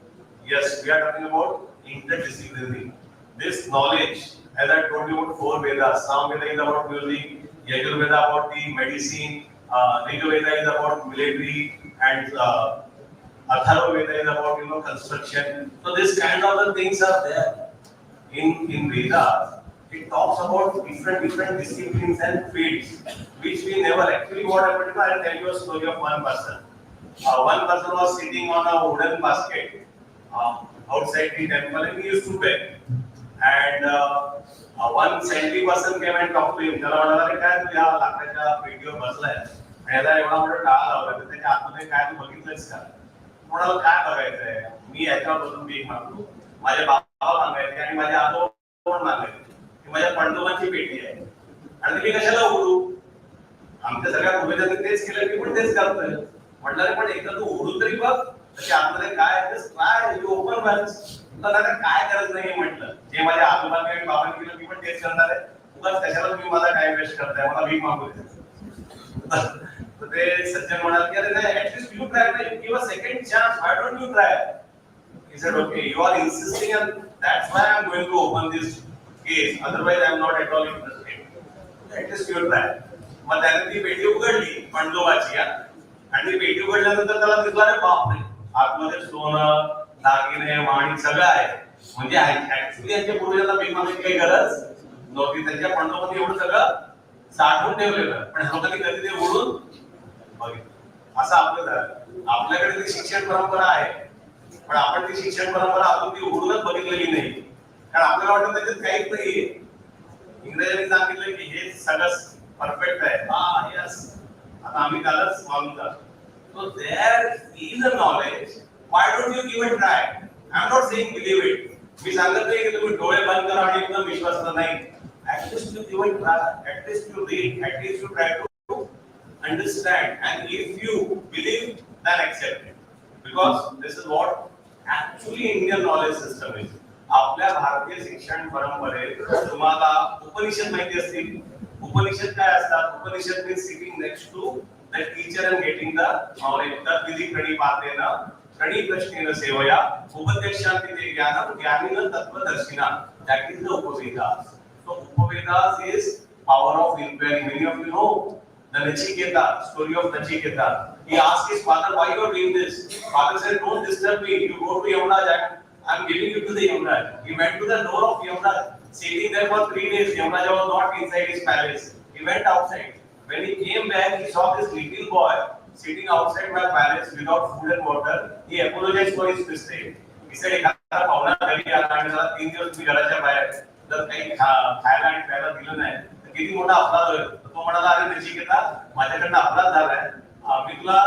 yes, we are talking about interdisciplinary. This knowledge, as I told you about 4 Vedas, Samveda is about music, Yajurveda about the medicine, Rigveda is about military, and Atharvaveda is about construction. So this kind of the things are there in Vedas. It talks about different disciplines and fields, which we never actually. What happened? I'll tell you a story of one person. One person was sitting on a wooden basket outside the temple, and he used to beg. And one saintly person came and talked to him. त्याला म्हणाला रे काय तू या लाकडाच्या पेटीवर बसलाय आणि याला एवढा मोठा टाळा लावला तर त्याच्या आतमध्ये काय तू बघितलंस का? कोणाला काय बघायचंय? मी याच्यावर बसून भीक मागतो. माझे बाबा मागायचे आणि माझे आजोबा मागायचे. ही माझ्या पंडोबांची पेटी आहे आणि तुम्ही कशाला उडू? आमच्या सगळ्या पूर्वजांनी तेच केलं, की पण तेच करतोय. म्हटलं रे पण एकदा तू उडून तरी बघ त्याच्या आतमध्ये काय आहे. Try you open once. तुला काय गरज नाही म्हटलं. जे माझ्या आजोबांनी आणि बाबांनी केलं मी पण तेच करणार आहे. उगाच कशाला तुम्ही माझा टाइम वेस्ट करताय, मला भीक मागू द्या. तर ते सज्जन म्हणाले की अरे नाही, at least you try, you give a second chance, why don't you try? He said, okay, you are insisting and that's why I am going to open this case. Otherwise, I am not at all interested. At least you try. मग त्याने ती पेटी उघडली पंडोबाची आणि ती पेटी उघडल्यानंतर त्याला दिसला रे बापरे, आतमध्ये सोनं, दागिने, माणिक सगळं आहे. म्हणजे ऍक्च्युली यांच्या पूर्वजांना भीक मागायची काही गरज नव्हती. त्यांच्या पंडोबाने एवढं सगळं साठवून ठेवलेलं, पण लोकांनी कधी ते उडून बघितलं. असं आपलं झालं. आपल्याकडे ती शिक्षण परंपरा आहे, पण आपण ती शिक्षण परंपरा अजून ती उडूनच बघितलेली नाही. कारण आपल्याला वाटतं त्याच्यात काहीच नाहीये. इंग्रजांनी सांगितलं की हे सगळं परफेक्ट आहे. हा यस, आता आम्ही कालच मागून जातो. So there is a knowledge. Why don't you give a try? I'm not saying believe it. मी सांगत नाही की तुम्ही डोळे बंद करा आणि एकदम विश्वास करा, नाही. At least you give a try. At least you read. At least you try to understand. And if you believe, then accept it. Because this is what actually Indian knowledge system is. आपल्या भारतीय शिक्षण परंपरेत तुम्हाला उपनिषद माहिती असतील. उपनिषद काय असतात? Upanishad means sitting next to the teacher and getting the knowledge. तत् विधि प्रणिपातेन प्रणिप्रश्नेन सेवया उपदेशान्ति ते ज्ञानं ज्ञानिनं तत्त्वदर्शिना. That is the Upavedas. So Upavedas is power of inquiry. Many of you know the Nachiketa, story of Nachiketa. He asked his father, why you are doing this? Father said, don't disturb me. You go to Yamaraj. I am giving you to the Yamaraj. He went to the door of Yamaraj. Sitting there for 3 days. Yamaraj was not inside his palace. He went outside. When he came back, he saw this little boy sitting outside my palace without food and water. He apologized for his mistake. He said, एखादा पाहुणा घरी आला आणि त्याला 3 दिवस मी घराच्या बाहेर जर काही खायला आणि प्यायला दिलं नाही तर किती मोठा अपराध होईल. तो म्हणाला, अरे नचिकेता, माझ्याकडनं अपराध झालाय. मी तुला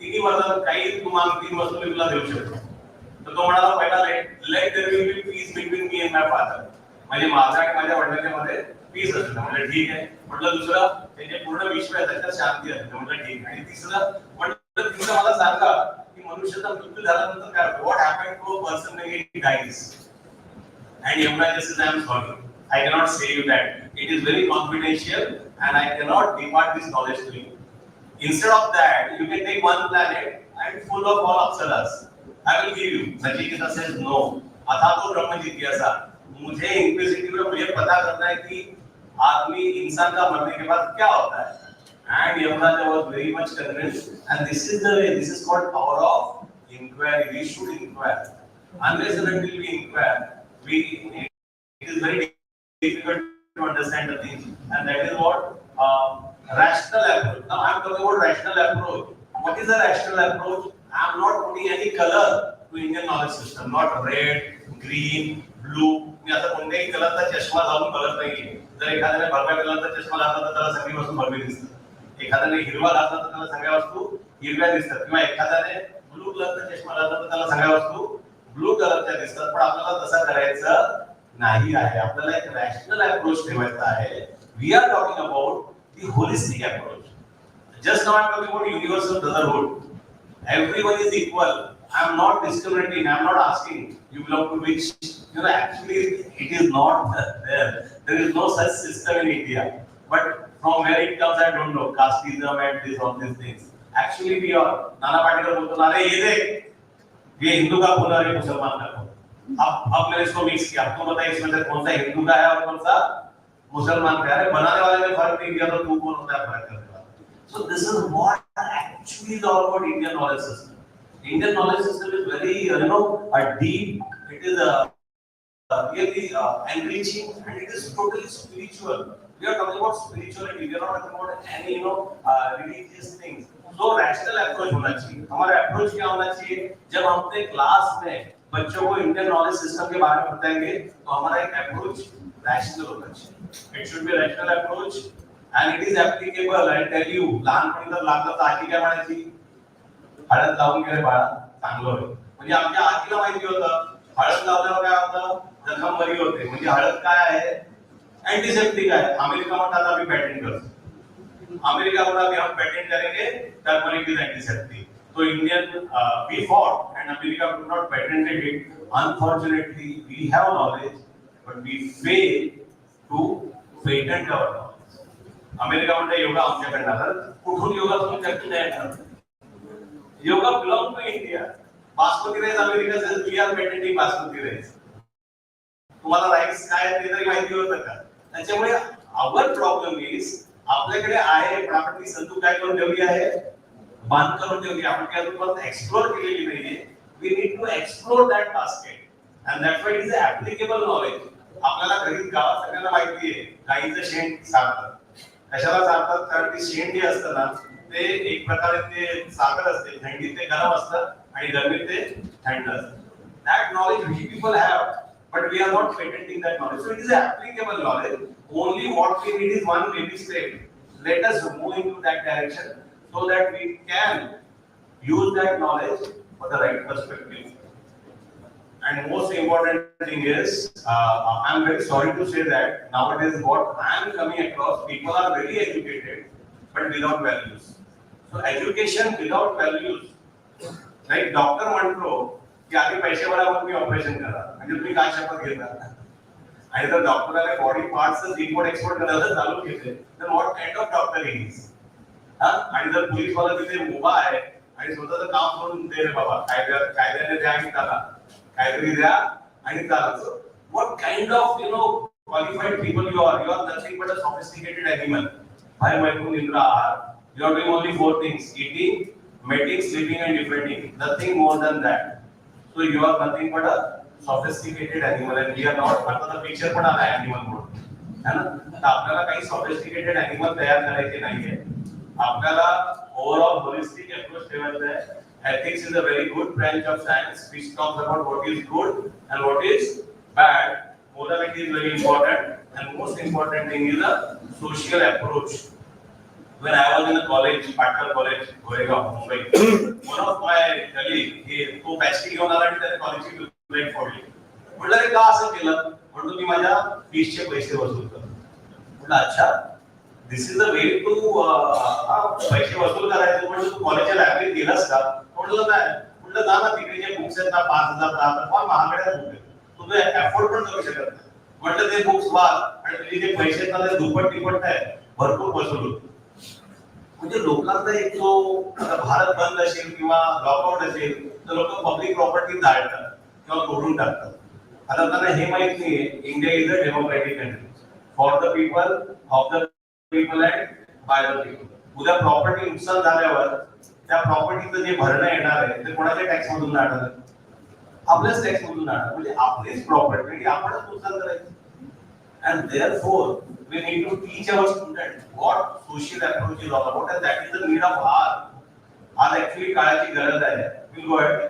3 वर्षात काही तू माग 3 वस्तू मी तुला देऊ शकतो. तर तो म्हणाला, पहिला let there will be peace between me and my father. म्हणजे माझा आणि माझ्या वडिलांच्या मध्ये पीस असेल. म्हणजे ठीक आहे. म्हटलं दुसरं, त्यांचे पूर्ण विश्व आहे त्याच्यात शांती आहे. म्हटलं ठीक आहे. आणि तिसरं म्हटलं, तिसरं मला सांगा की मनुष्याचा मृत्यू झाल्यानंतर काय होतं? What happened to a person when he dies? And Yamuna says, I am sorry. I cannot say you that. It is very confidential and I cannot depart this knowledge to you. Instead of that, you can take one planet and full of all apsaras. I will give you. Nachiketa says, no. अथा तो ब्रह्म जिज्ञासा. मुझे inquisitive में मुझे पता करना है कि आदमी इंसान का मरने के बाद क्या होता है? And Yamaraja was very much convinced, and this is the way. This is called power of inquiry. We should inquire. Unless and until we inquire, it is very difficult to understand the things, and that is what rational approach. Now I am talking about rational approach. What is a rational approach? I am not putting any color to Indian knowledge system. Not red, green, blue. मी आता कोणत्याही कलरचा चष्मा लावून बघत नाहीये. जर एखाद्याने भगव्या कलरचा चष्मा लावला तर त्याला सगळी वस्तू भगवी दिसतात. एखाद्याने हिरवा घातला तर त्याला सगळ्या वस्तू हिरव्या दिसतात, किंवा एखाद्याने ब्लू कलरचा चष्मा घातला तर त्याला सगळ्या वस्तू ब्लू कलरच्या दिसतात. पण आपल्याला तसं करायचं नाही आहे. आपल्याला एक रॅशनल अप्रोच ठेवायचा आहे. We are talking about the holistic approach. Just now I am talking about universal brotherhood. Everyone is equal. I am not discriminating. I am not asking you belong to which. Actually, it is not there. There is no such system in India. But from where it comes, I don't know. Casteism and this, all these things. Actually, we are. Nana Patekar बोलते हैं, अरे ये देख, ये हिंदू का खून और ये मुसलमान का खून. अब मैंने इसको मिक्स किया. अब तुम बताइए इसमें से कौन सा हिंदू का है और कौन सा मुसलमान का है? अरे बनाने वाले ने फर्क नहीं किया तो तू कौन होता है फर्क करने वाला? So this is what actually is all about Indian knowledge system. Indian knowledge system is very, a deep. It is really enriching, and it is totally spiritual. We are talking about spirituality. We are not talking about any, religious things. So rational approach होना चाहिए. हमारा approach क्या होना चाहिए? जब हम अपने class में बच्चों को Indian knowledge system के बारे में बताएंगे, तो हमारा एक approach rational होना चाहिए. It should be a rational approach. And it is applicable. I tell you, लहानपणी जर लागलं तर आजी काय म्हणायची? हळद लावून गेले बाळा, चांगलं होईल. म्हणजे आमच्या आजीला माहिती होतं, हळद लावल्यावर काय होतं? जखम बरी होते. म्हणजे हळद काय आहे? एंटीसेप्टिक आहे. अमेरिकामध्ये आता आम्ही पॅटेंट करतो. अमेरिकामध्ये आम्ही हम पेटेंट करेंगे, टर्मरिक इज एंटीसेप्टिक. तो Indian we fought and America could not patent it. Unfortunately, we have knowledge, but we fail to patent our knowledge. America म्हणते योगा आमच्याकडे आला, कुठून योगा तुमच्याकडे नाही येणार? Yoga belong to India. Basmati rice America says we are patenting basmati rice. तुम्हाला rice काय ते तरी माहिती होतं का? त्याच्यामुळे आवर प्रॉब्लेम इज आपल्याकडे आहे, पण आपण ती संतू काय करून ठेवली आहे? बांध करून ठेवली. आपण काय अजून एक्सप्लोर केलेली नाहीये. We need to explore that basket, and that's why it is applicable knowledge. आपल्याला घरी गावात सगळ्यांना माहिती आहे गाईचं शेण सारतात. कशाला सारतात? कारण ती शेण जे असतं ना, ते एक प्रकारे ते साखर असते. थंडीत ते गरम असतं आणि गरमीत ते थंड असतं. That knowledge we people have, but we are not patenting that knowledge. So it is applicable knowledge. Only what we need is one baby step. Let us move into that direction so that we can use that knowledge for the right perspective. And most important thing is, I am very sorry to say that nowadays what I am coming across, people are very educated but without values. So education without values, like doctor म्हणतो की आधी पैसे भरा मग मी operation करा, म्हणजे तुम्ही काय शपथ घेता? आणि जर डॉक्टरला बॉडी पार्ट्स इम्पोर्ट एक्सपोर्ट करायला चालू केले तर what kind of doctor is? आणि जर पोलीस वाला तिथे उभा आहे आणि स्वतःचं काम करून दे रे बाबा, कायद्याने द्या आणि त्याला काहीतरी द्या आणि त्याला. What kind of qualified people you are? You are nothing but a sophisticated animal. Bhai Maikun Indra are. You are doing only 4 things: eating, mating, sleeping, and defending. Nothing more than that. So you are nothing but a sophisticated animal, and we are not. आता तर picture पण आला animal mode, है ना? तर आपल्याला काही sophisticated animal तयार करायचे नाहीये. आपल्याला overall holistic approach ठेवायचा आहे. Ethics is a very good branch of science which talks about what is good and what is bad. Morality is very important, and most important thing is a social approach. When I was in a college, Patkar College, Goregaon, Mumbai, one of my colleague, he तो पैसे घेऊन आला आणि त्याने कॉलेजची break फोडली. म्हटलं रे का असं केलं? म्हणतो मी माझ्या फीसचे पैसे वसूल करतो. म्हटलं अच्छा, दिस इज द वे टू पैसे वसूल करायचे. म्हणजे तू कॉलेजच्या लायब्ररीत गेलास का? म्हटलं नाही. म्हटलं जा ना, तिकडे जे बुक्स आहेत ना 5,000 10,000 फार महागड्या बुक आहेत, तुम्ही अफोर्ड पण करू शकत नाही. म्हटलं ते बुक्स वाच आणि तुझे जे पैसे आहेत ना ते दुप्पट तिप्पट आहे, भरपूर वसूल होतो. म्हणजे लोकांचा एक जो भारत बंद असेल किंवा लॉकआउट असेल तर लोक पब्लिक प्रॉपर्टी जाळतात किंवा तोडून टाकतात. आता त्यांना हे माहित नाहीये India is a democratic country. For the people, of the people and by the people. उद्या प्रॉपर्टी नुकसान झाल्यावर त्या प्रॉपर्टीचं जे भरणं येणार आहे ते कोणाच्या टॅक्स मधून जाणार? आपल्याच टॅक्स मधून जाणार. म्हणजे आपलीच प्रॉपर्टी आपणच नुकसान करायचं. And therefore, we need to teach our students what social approach is all about, and that is the need of our. आज actually काळाची गरज आहे. We'll go ahead.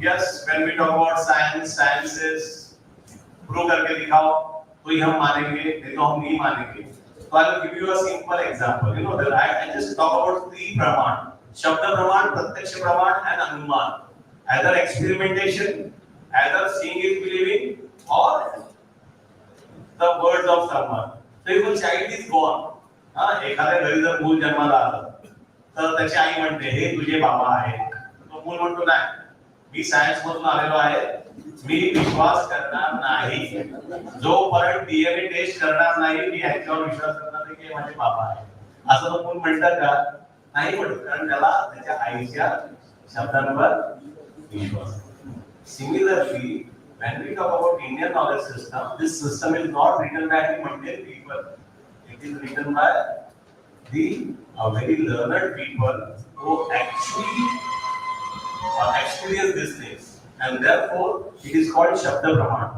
Yes, when we talk about science, science is prove करके दिखाओ, तो ही हम मानेंगे, नहीं तो हम नहीं मानेंगे. So I will give you a simple example. You know that I just talk about three praman: शब्द प्रमाण, प्रत्यक्ष प्रमाण, and अनुमान. Either experimentation, either seeing is believing, or the words of someone. So if a child is born, एखाद्या घरी जर मूल जन्माला आलं तर त्याची आई म्हणते हे तुझे बाबा आहे. तो मूल म्हणतो नाही, मी सायन्स मधून आलेलो आहे, मी विश्वास करणार नाही. जोपर्यंत डीएनए टेस्ट करणार नाही मी ह्याच्यावर विश्वास करणार नाही की माझे बाबा आहे. असं तो मूल म्हणतात का? नाही म्हणत, कारण त्याला त्याच्या आईच्या शब्दांवर विश्वास. Similarly, when we talk about Indian knowledge system, this system is not written by the mundane people. It is written by the very learned people who actually experience these things, and therefore it is called Shabda Praman.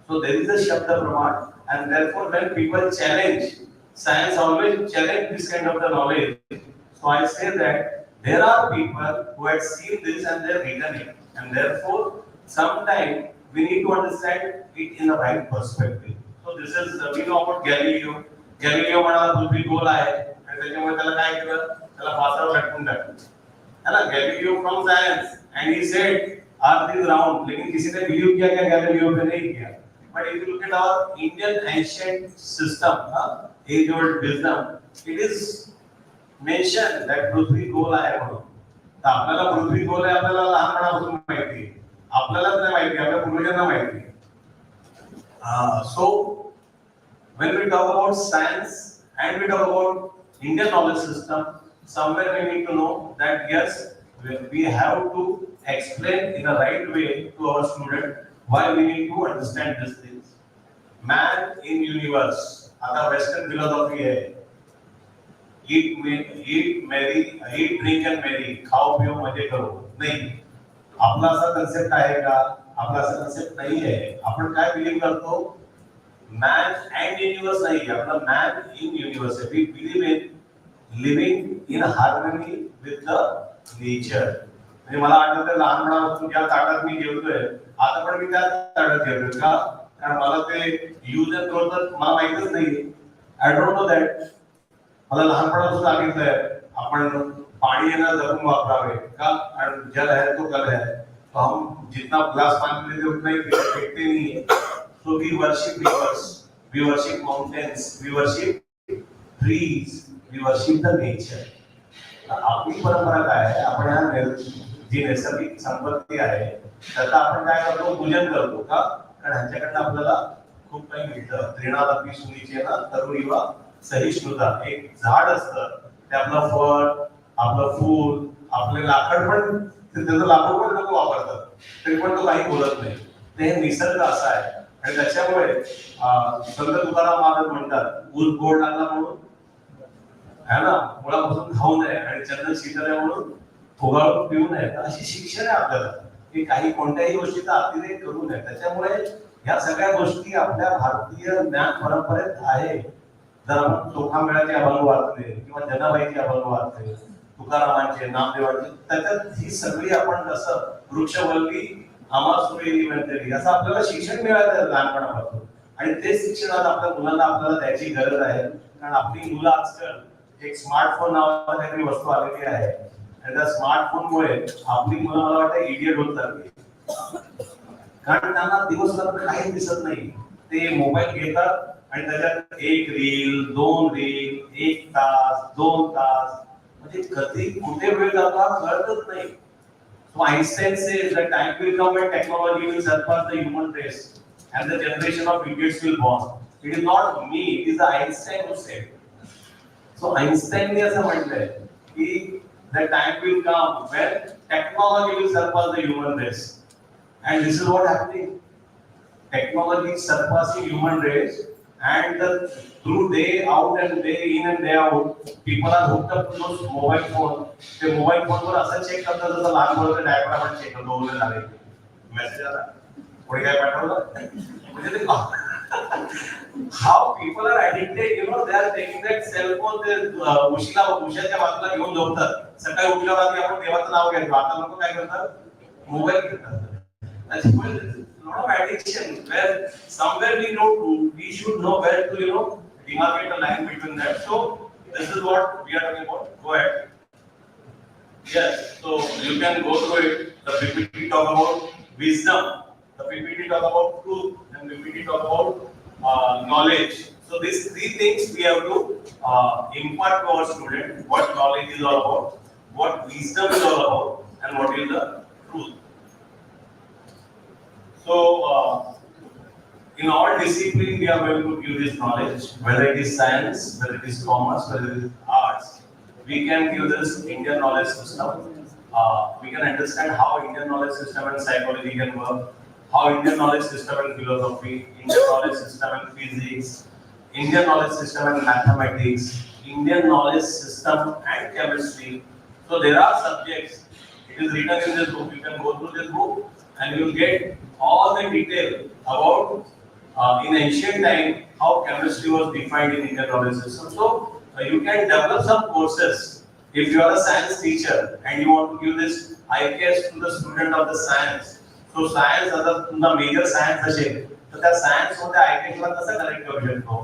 So there is a Shabda Praman, and therefore when people challenge, science always challenge this kind of the knowledge. So I say that there are people who had seen this and they have written it, and therefore sometimes we need to understand it in the right perspective. So this is we know about Galileo. Galileo म्हणाला पृथ्वी गोल आहे आणि त्याच्यामुळे त्याला काय केलं? त्याला फासावर लटकून टाकलं. है ना? Galileo from science, and he said earth is round. लेकिन किसी ने बिलीव किया क्या? Galileo पे नहीं KIA. But if you look at our Indian ancient system, age-old wisdom, it is mentioned that पृथ्वी गोल आहे म्हणून. तर आपल्याला पृथ्वी गोल आहे आपल्याला लहानपणापासून माहिती आहे. आपल्यालाच नाही माहिती, आपल्या पूर्वजांना माहिती. So when we talk about science and we talk about Indian knowledge system, somewhere we need to know that yes, we have to explain in a right way to our student why we need to understand these things. Man in universe, आता western philosophy है, eat drink and marry, खाओ पियो मजे करो. नहीं, आपला असा concept आहे का? आपला असा कन्सेप्ट नाही आहे. आपण काय बिलीव्ह करतो? मॅन अँड युनिव्हर्स नाही, आपला मॅन इन युनिव्हर्स आहे. We believe in living in harmony with the nature. म्हणजे मला आठवतं लहानपणापासून ज्या ताटात मी जेवतोय आता पण मी त्या ताटात जेवतोय का? कारण मला ते यूज अँड थ्रो तर मला माहितच नाहीये. I don't know that. मला लहानपणापासून सांगितलंय आपण पानी है ना जरूर वापरावे का? और जल है तो कल है, तो हम जितना ग्लास पानी लेते उतना ही फेंकते नहीं है. So we worship rivers, we worship mountains, we worship trees, we worship the nature. आपली परंपरा काय आहे? आपण ह्या जी नैसर्गिक संपत्ती आहे त्याचा आपण काय करतो? पूजन करतो का? कारण ह्यांच्याकडनं आपल्याला खूप काही मिळतं. त्रिणादपी सुनीचे ना तरुणीवा सहिष्णुता. एक झाड असतं, ते आपलं फळ, आपलं फूल, आपले लाकड पण, त्याचं लाकूड पण लोक वापरतात तरी पण तो काही बोलत नाही. ते निसर्ग असा आहे. आणि त्याच्यामुळे संत तुकाराम महाराज म्हणतात ऊस गोड लागला म्हणून है ना मुळापासून खाऊ नये आणि चंदन शीतल आहे म्हणून फुगाळून पिऊ नये. अशी शिक्षण आहे आपल्याला की काही कोणत्याही गोष्टीचा अतिरेक करू नये. त्याच्यामुळे ह्या सगळ्या गोष्टी आपल्या भारतीय ज्ञान परंपरेत आहे. जर आपण चोखामेळाचे अभंग वाचले किंवा जनाबाईचे अभंग वाचले, तुकारामांचे, नामदेवांचे, त्याच्यात ही सगळी आपण कसं वृक्षवल्ली आमासुरेली म्हणते असं आपल्याला शिक्षण मिळालं लहानपणापासून. आणि ते शिक्षण आज आपल्या मुलांना आपल्याला द्यायची गरज आहे. कारण आपली मुलं आजकाल एक स्मार्टफोन नावाची काहीतरी वस्तू आलेली आहे आणि त्या स्मार्टफोनमुळे आपली मुलं मला वाटतं इडियट होत चालली. कारण त्यांना दिवसभर काही दिसत नाही. ते मोबाईल घेतात आणि त्याच्यात एक रील, दोन रील, 1 तास 2 तास, म्हणजे कधी कुठे वेळ जातो कळतच नाही. So Einstein says that time will come when technology will surpass the human race and the generation of idiots will born. It is not me, it is the Einstein who said. So Einstein ने असं म्हटलंय की the time will come when technology will surpass the human race, and this is what happening. technology is surpassing human race, and through day out and day in and day out, people are hooked up to those mobile phone. The mobile phone वर असं check करतात जसं लहान मुलाचं diaper आपण check करतो वगैरे झाले. Message आला. कोणी काय पाठवलं? म्हणजे ते how people are addicted, you know, they are taking that cell phone, ते उशीच्या बाजूला घेऊन झोपतात. सकाळी उठल्यावर आधी आपण देवाचं नाव घ्यायचं. आता लोक काय करतात? मोबाईल घेतात. That's a lot of addiction where somewhere we should know where to, you know, demarcate a line between that. So this is what we are talking about. Go ahead. Yes, so you can go through it. The PPT talk about wisdom, the PPT talk about truth, and the PPT talk about knowledge. So these three things we have to impart to our student: what knowledge is all about, what wisdom is all about, and what is the truth. So in all disciplines we are going to give this knowledge, whether it is science, whether it is commerce, whether it is arts. We can give this Indian knowledge system. We can understand how Indian knowledge system and psychology can work, how Indian knowledge system and philosophy, Indian knowledge system and physics, Indian knowledge system and mathematics, Indian knowledge system and chemistry. So there are subjects. It is written in this book. You can go through this book and you will get all the detail about in ancient time how chemistry was defined in Indian knowledge system. So you can develop some courses. If you are a science teacher and you want to give this IKS to the student of the science, so science the major science असेल तर त्या science मध्ये IKS ला कसं connect करू शकतो,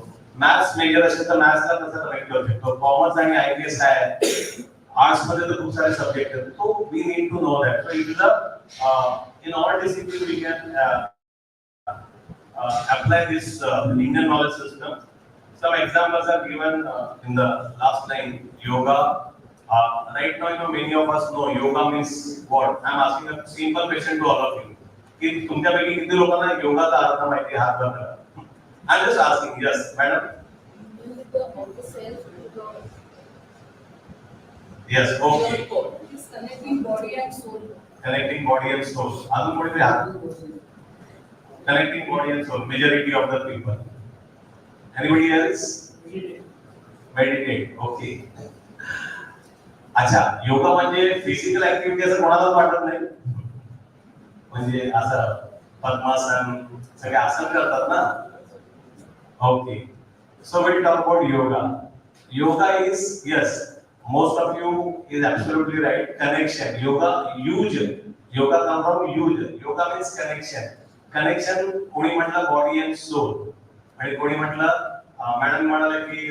maths major असेल तर maths ला कसं कनेक्ट करू शकतो, commerce आणि IKS काय आहे, arts मध्ये तर खूप सारे subject आहेत. So we need to know that. So it is a in all disciplines we can apply this Indian knowledge system. Some examples are given in the last line. Yoga. Right now, you know, many of us know yoga means what. I'm asking a simple question to all of you. कि तुमच्यापैकी किती लोकांना योगाचा अर्थ माहिती आहे? हात वर करा. I'm just asking. Yes, madam. Yes. Okay. It's connecting body and soul. Connecting body and soul. अजून कोणी तरी हात. Connecting body and soul. Majority of the people. Anybody else? Meditate. Okay. अच्छा, योगा म्हणजे फिजिकल ऍक्टिव्हिटी असं कोणालाच वाटत नाही. म्हणजे असं पद्मासन सगळे आसन करतात ना. Okay. So when we talk about yoga, yoga is, yes, most of you is absolutely right. Connection. Yoga, use. Yoga comes from use. Yoga means connection. Connection कोणी म्हटलं body and soul. आणि कोणी म्हटलं मॅडम म्हणाले की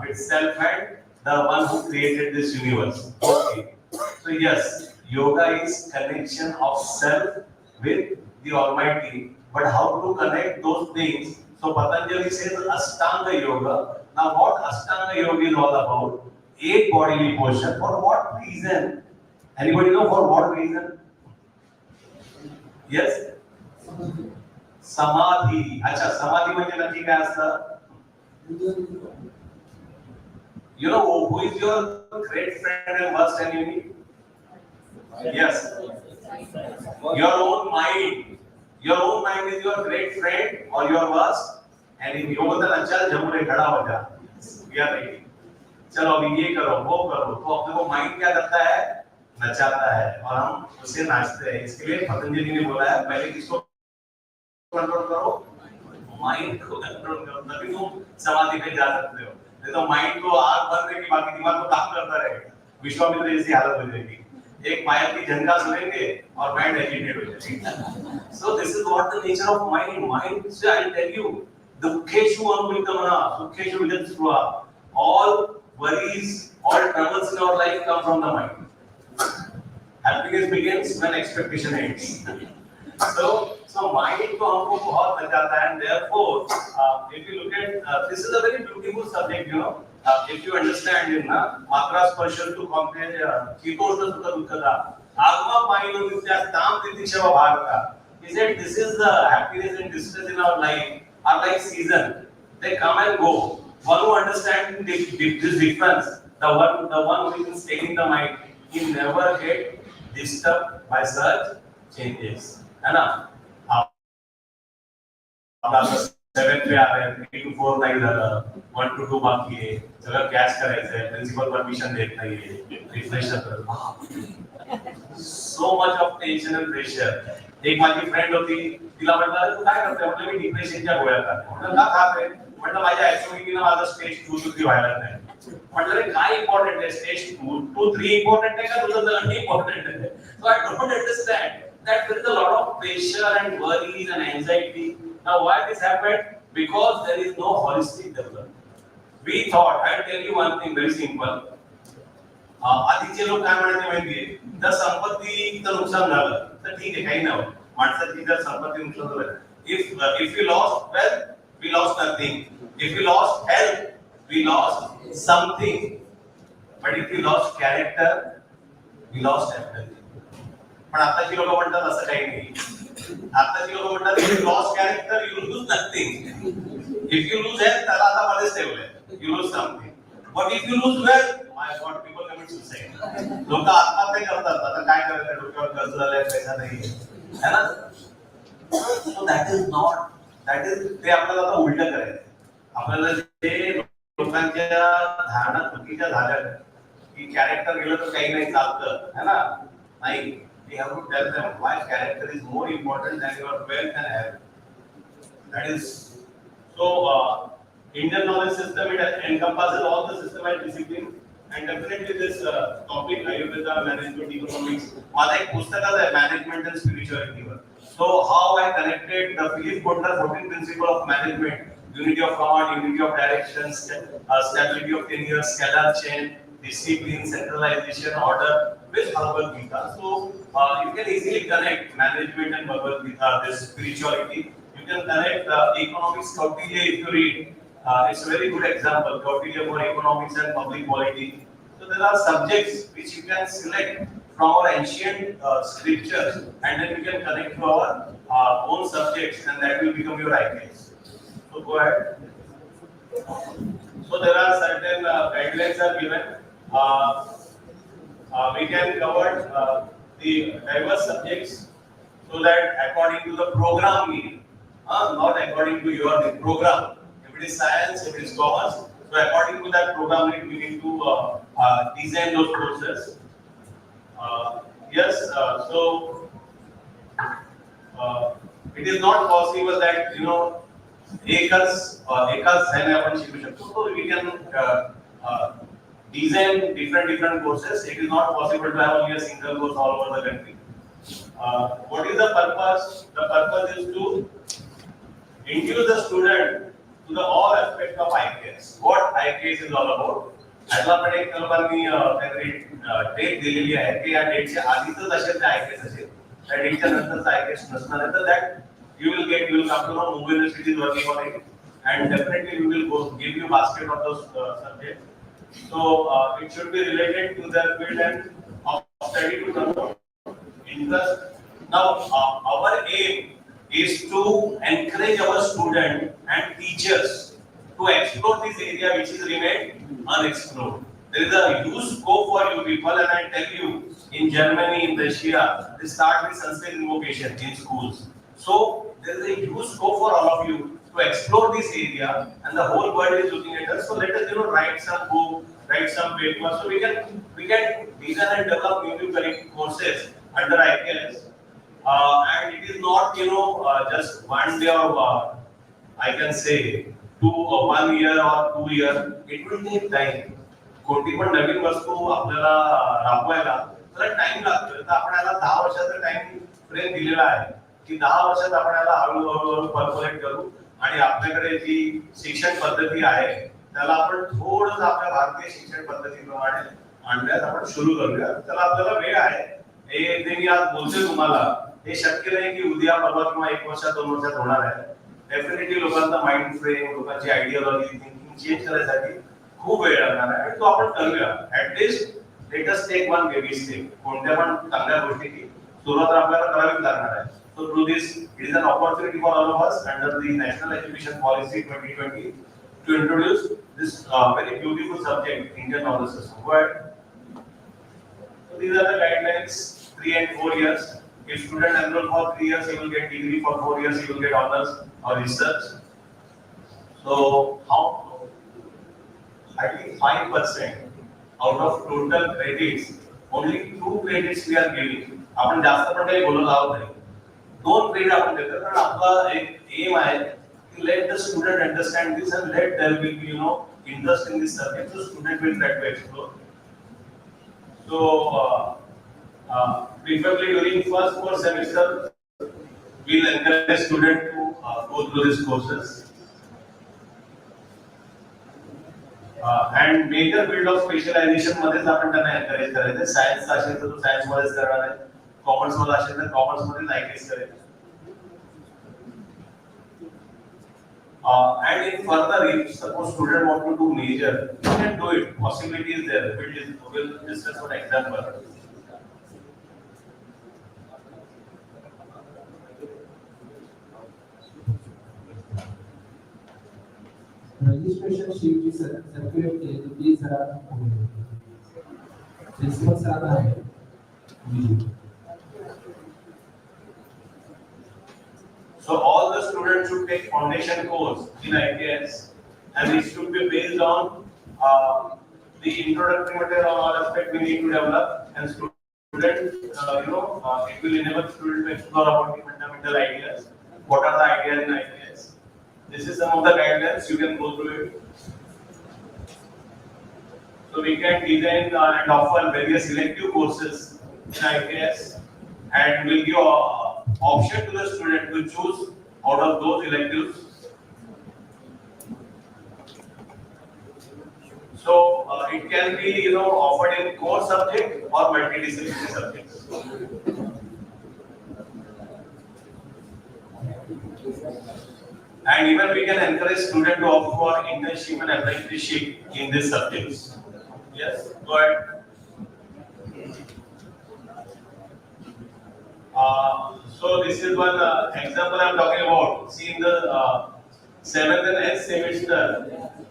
with self and the one who created this universe. Okay. So yes, yoga is connection of self with the Almighty. But how to connect those things? So Patanjali says Ashtanga Yoga. Now what Ashtanga Yoga is all about? 8 bodily posture. For what reason? Anybody know for what reason? Yes? Samadhi. अच्छा, समाधी म्हणजे नक्की काय असतं? You know who is your great friend and worst enemy? Yes. Your own mind. Your own mind is your great friend or your worst enemy. वो बोलता है चल जमुने खड़ा हो जा. We are ready. चलो अभी ये करो वो करो. तो अपने को माइंड क्या करता है? नचाता है और हम उसे नाचते हैं. इसके लिए पतंजलि ने बोला है पहले किसको कंट्रोल करो? माइंड को कंट्रोल करो. तभी तुम समाधि पे जा सकते हो. नहीं तो माइंड को आग बंद करके बाकी दिमाग को काम करता रहेगा. विश्वामित्र जैसी हालत हो जाएगी. एक पायल की झनका सुनेंगे और माइंड एजिटेट हो जाएगा. So this is what the nature of mind. Mind, so I'll tell you, दुखेषु अनुकूलतमः, सुखेषु विगतस्पृहा. All worries, all troubles in our life come from the mind. Happiness begins when expectation ends. So mind को हमको बहुत नचाता है, and therefore, if you look at this is a very beautiful subject, you know. If you understand it, na matra sparshan to compare शीतोष्ण सुख दुःखदा आगमा पायिनो नित्या ताम तितिक्षव भारता. He said this is the happiness and distress in our life are like season. They come and go. One who understands this difference, the one who is staying in the mind, he never get disturbed by such changes. है ना? आपला 7th वे आहे 3 to 4 नाही झालं 1 to 2 बाकी आहे सगळं cash करायचंय प्रिन्सिपल परमिशन देत नाहीये refresher so much of tension and pressure एक माझी फ्रेंड होती तिला म्हटलं तू काय करते म्हटलं मी डिप्रेशनच्या गोळ्या खाते म्हटलं का खाते म्हटलं माझ्या ऍक्टिव्हिटीनं माझं स्टेज 2 to 3 व्हायला नाही म्हटलं रे काय इम्पॉर्टंट आहे स्टेज 2 to 3 इम्पॉर्टंट आहे का तुझं जगणं इम्पॉर्टंट आहे so I don't understand that there is a lot of pressure and worries and anxiety. Now, why this happened? Because there is no holistic development. We thought, I'll tell you one thing very simple. आधीचे लोक काय म्हणायचे माहितीये जर संपत्तीचं नुकसान झालं तर ठीक आहे काही नाही माणसाची जर संपत्ती नुकसान झालं if we lost wealth we lost nothing if we lost health we lost something but if we lost character we lost everything. पण आताची लोक म्हणतात असं काही नाही आताची लोक म्हणतात if you loss character you lose nothing if you lose health त्याला आता मध्येच ठेवलंय you lose something but if you lose wealth my God people commit suicide लोक आत्महत्या करतात आता काय करायचं डोक्यावर कर्ज झालंय पैसा नाही है ना सो दॅट इज ते आपल्याला आता उलट करायचं आपल्याला जे लोकांच्या धारणा चुकीच्या झाल्या की कॅरेक्टर गेलं तर काही नाही चालतं है ना नाही we have to tell them why character is more important than your wealth and health. That is so. Indian knowledge system it encompasses all the systematic discipline and definitely this topic Ayurveda, management, economics. माझा एक पुस्तक आहे management and spirituality वर. So how I connected the Philip Kotler 14 principle of management, unity of command, unity of direction, stability of tenure, scalar chain, discipline, centralization, order with Bhagavad Gita. So you can easily connect management and Bhagavad Gita, this spirituality. You can connect economics, Kautilya if you read. It's a very good example, Kautilya for economics and public polity. So there are subjects which you can select from our ancient scriptures and then you can connect to our own subjects and that will become your IKS. So go ahead. So there are certain guidelines are given. We can cover the diverse subjects so that according to the program need, not according to your program. If it is science, if it is commerce, so according to that program need, we need to design those courses. Yes, so it is not possible that एकाच ह्याने आपण शिकू शकतो. So we can design different courses. It is not possible to have only a single course all over the country. What is the purpose? The purpose is to introduce the student to the all aspect of IKS. What IKS is all about? ह्याला पण एक कल्पनी काहीतरी date दिलेली आहे की या डेटच्या आधीच असेल ते IKS असेल त्या डेटच्या नंतरचा IKS नसणार आहे तर that you will come to know Mumbai University is working on it and definitely we will go give you basket of those subjects. So it should be related to their field and of study to develop interest. Now our aim is to encourage our student and teachers to explore this area which is remained unexplored. There is a huge scope for you people and I tell you in Germany, in Russia, they start with Sanskrit invocation in schools. So there is a huge scope for all of you to explore this area and the whole world is looking at us. So let us write some book, write some paper so we can design and develop new courses under IKS. And it is not just one day or I can say 1 year or 2 years. It will take time. कोणती पण नवीन वस्तू आपल्याला राबवायला त्याला time लागतो. तर आपण याला 10 वर्षाचा टाइम फ्रेम दिलेला आहे की 10 वर्षात आपण याला हळूहळू परफॉर्मेट करू आणि आपल्याकडे जी शिक्षण पद्धती आहे त्याला आपण थोडंसं आपल्या भारतीय शिक्षण पद्धतीप्रमाणे आणण्यास आपण सुरू करूया. त्याला आपल्याला वेळ आहे हे जे मी आज बोलतोय तुम्हाला हे शक्य नाही की उद्या परवा किंवा 1 वर्षात 2 वर्षात होणार आहे. डेफिनेटली लोकांचा माइंड फ्रेम लोकांची आयडियोलॉजी थिंकिंग चेंज करण्यासाठी खूप वेळ लागणार आहे आणि तो आपण करूया. At least let us take one baby step. कोणत्या पण चांगल्या गोष्टीची सुरुवात आपल्याला करावीच लागणार आहे. So through this, it is an opportunity for all of us under the National Education Policy 2020 to introduce this very beautiful subject, Indian knowledge system. Go ahead. So these are the guidelines, 3 and 4 years. If student enroll for 3 years, he will get degree. For 4 years, he will get honors. or research. So how I think 5% out of total credits, only 2 credits we are giving. आपण जास्त पण काही बोलत आहोत नाही. 2 credit आपण देतो कारण आपला एक एम आहे की let the student understand this and let there will be interest in this subject, so student will try to explore. So preferably during first 4 semester we'll encourage student to go through these courses. And major field of specialization मध्येच आपण त्यांना encourage करायचं. Science असेल तर तो science मध्येच करणार आहे, कॉमर्स मध्ये असेल तर कॉमर्स मध्येच आयटीएस करेल. And in further, if suppose student want to do major, you can do it. Possibility is there. We'll discuss one example. Registration sheet जी सर्क्युलेट केली ती प्लीज जरा प्रिन्सिपल सरांना आहे. So all the students should take foundation course in IKS, and it should be based on the introductory material or aspect we need to develop, and student it will enable student to explore about the fundamental ideas. What are the ideas in IKS? This is some of the guidelines, you can go through it. So we can design and offer various elective courses in IKS, and we'll give option to the student to choose out of those electives. So it can be offered in core subject or multidisciplinary subjects. And even we can encourage student to opt for internship and apprenticeship in these subjects. Yes, go ahead. So this is one example I am talking about. See, in the 7th and 8th semester,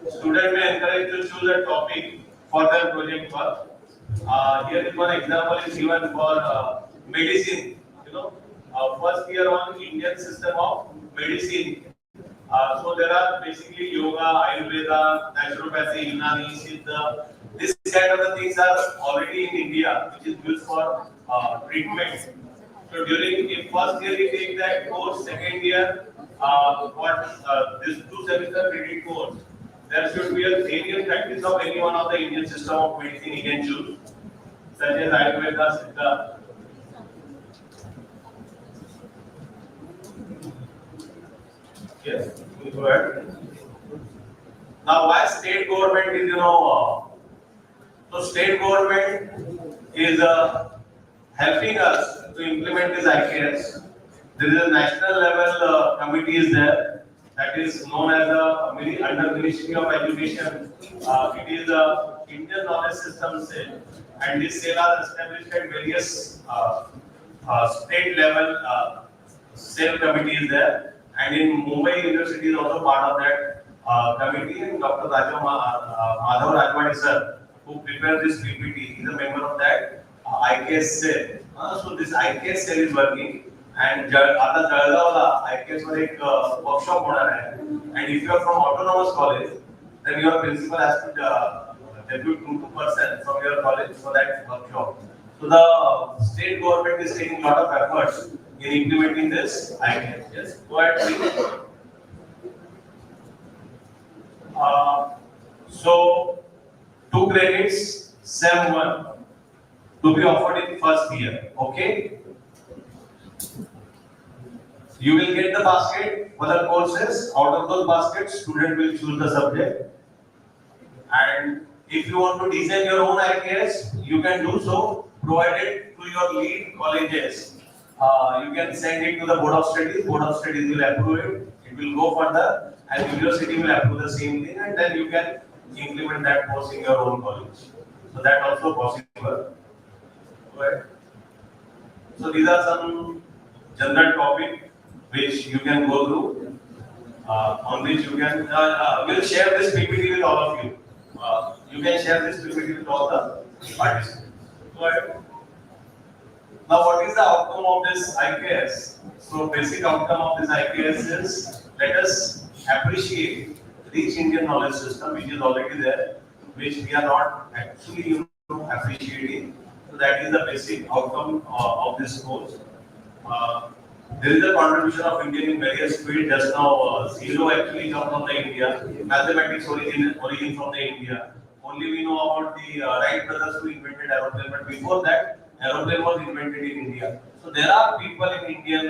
student may encourage to choose a topic for their project work. Here is one example is given for medicine. First year on Indian system of medicine. So there are basically yoga, Ayurveda, naturopathy, Unani, Siddha. This kind of the things are already in India, which is used for treatment. So during the first year we take that course, second year this 2 semester credit course, there should be a theory and practice of any one of the Indian system of medicine you can choose, such as Ayurveda, Siddha. Yes, go ahead. Now, why state government is so state government is helping us to implement this IKS. There is a national level committee is there that is known as the under Ministry of Education. It is the Indian Knowledge System Cell, and this cell are established at various state level cell committees there. And in Mumbai University is also part of that committee. And Dr. Madhav Rajwani sir, who prepared this PPT, is a member of that IKS cell. So this IKS cell is working, and आता जळगावला IKS मध्ये एक workshop होणार आहे. And if you are from autonomous college, then your principal has to depute 2% from your college for that workshop. So the state government is taking a lot of efforts in implementing this IKS. Yes, go ahead, please. So 2 credits, SEM 1 to be offered in first year. Okay. You will get the basket for the courses. Out of those baskets, student will choose the subject. And if you want to design your own IKS, you can do so, provided to your lead colleges. You can send it to the Board of Studies. Board of Studies will approve it. It will go further, and university will approve the same thing, and then you can implement that course in your own college. So that also possible. Right. So these are some general topic which you can go through, on which you can will share this PPT with all of you. You can share this PPT with all the participants. Right. Now, what is the outcome of this IKS? So, basic outcome of this IKS is let us appreciate rich Indian knowledge system which is already there, which we are not actually appreciating. So that is the basic outcome of this course. There is a contribution of Indian in various fields. Just now, zero actually comes from the India. Mathematics origin from the India. Only we know about the Wright brothers who invented aeroplane, but before that, aeroplane was invented in India. So there are people in India,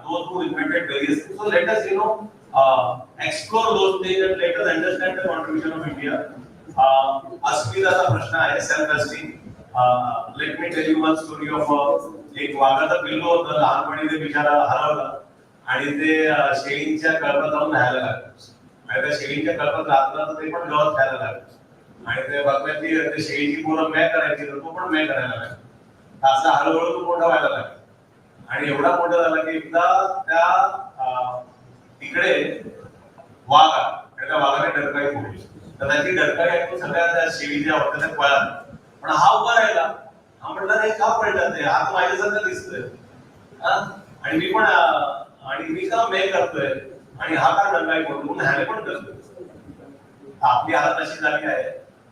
those who invented various things. So let us, explore those things and let us understand the contribution of India. अस्मिताचा प्रश्न आहे, self esteem. Let me tell you one story of एक वाघाचा पिल्लू होतं, लहानपणी ते बिचारा हरवलं आणि ते शेळींच्या कळपात जाऊन राहायला लागलं. आणि त्या शेळींच्या कळपात राहत तर ते पण गवत खायला लागलं आणि ते बघल्याची ते शेळीची पोरं मॅ करायची तर तो पण मॅ करायला लागला. असं हळूहळू तो मोठा व्हायला लागला आणि एवढा मोठा झाला की एकदा त्या तिकडे वाघ आणि त्या वाघाने डरकाळी फोडली. तर त्याची डरकाळी ऐकून सगळ्या त्या शेळीच्या होत्या पळाला. पण हा उभा राहिला. हा म्हटला नाही का पळतात ते, हा तर माझ्यासारखं दिसतोय आणि मी पण आणि मी का मे करतोय आणि हा का डरकाळी फोडतो म्हणून ह्याने पण करतोय. आपली हालत अशी झाली आहे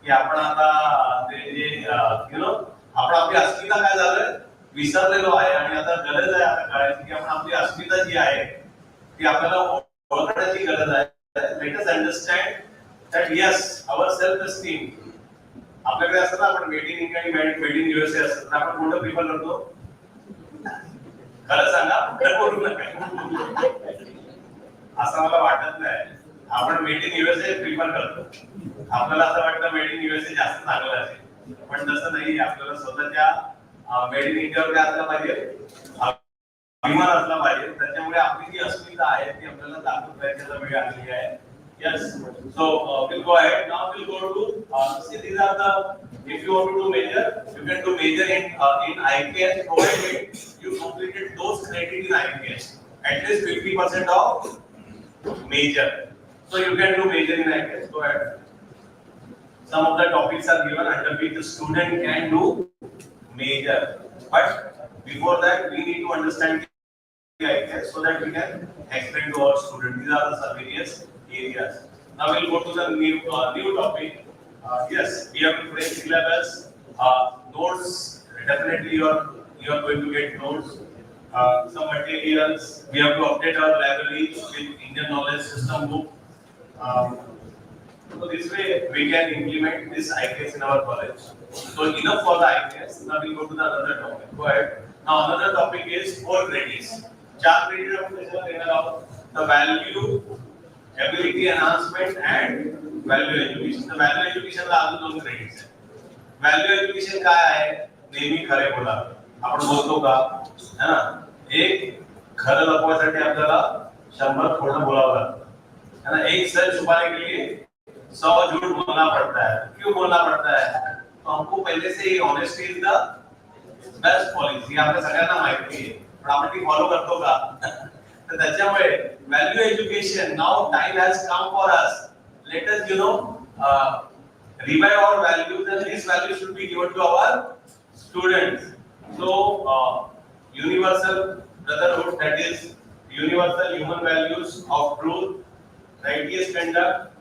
की आपण आता ते जे आपण आपली अस्मिता काय झालंय विसरलेलो आहे आणि आता गरज आहे आता कळायची की आपण आपली अस्मिता जी आहे ती आपल्याला ओळखण्याची गरज आहे. Let us understand that yes our self esteem. आपल्याकडे असतं ना, आपण मेड इन इंडिया आणि मेड इन युएसए असतं, आपण कोणतं प्रिफर करतो? खरं सांगा, बोलू नका. असं मला वाटत नाही. आपण मेड इन युएसए प्रिफर करतो. आपल्याला असं वाटतं मेड इन युएसए जास्त चांगलं असेल, पण तसं नाही. आपल्याला स्वतःच्या मेड इन इंडियावर काय असलं पाहिजे, अभिमान असला पाहिजे. त्याच्यामुळे आपली जी अस्मिता आहे ती आपल्याला दाखवून द्यायची वेळ आलेली आहे. Yes, so we'll go ahead. Now we'll go to see these are the, if you want to do major, you can do major in IPS provided you completed those credit in IPS at least 50% of major. So you can do major in IPS. Go ahead. Some of the topics are given under which the student can do major, but before that we need to understand the IPS so that we can explain to our students. These are the various areas. Now we'll go to the new topic. Yes, we have to frame syllabus. Notes, definitely you are going to get notes. Some materials. We have to update our library with Indian knowledge system book. So this way we can implement this IPS in our college. So enough for the IPS. Now we'll go to the another topic. Go ahead. Now another topic is 4 credits. 4 credits of the value, ability enhancement and value education. The value education ला अजून 2 credits आहेत. Value education काय आहे? नेहमी खरे बोला. आपण बोलतो का, है ना? एक खरं लपवायसाठी आपल्याला 100 खोटं बोलावं लागतं, है ना? एक सच छुपाने के लिए 100 झूठ बोलना पड़ता है. क्यों बोलना पड़ता है? तो हमको पहले से ही honesty is the best policy आपल्या सगळ्यांना माहिती आहे, पण आपण ती फॉलो करतो का? तर त्याच्यामुळे value education, now time has come for us. Let us revive our values, and these values should be given to our students. So universal brotherhood, that is universal human values of truth, righteous conduct,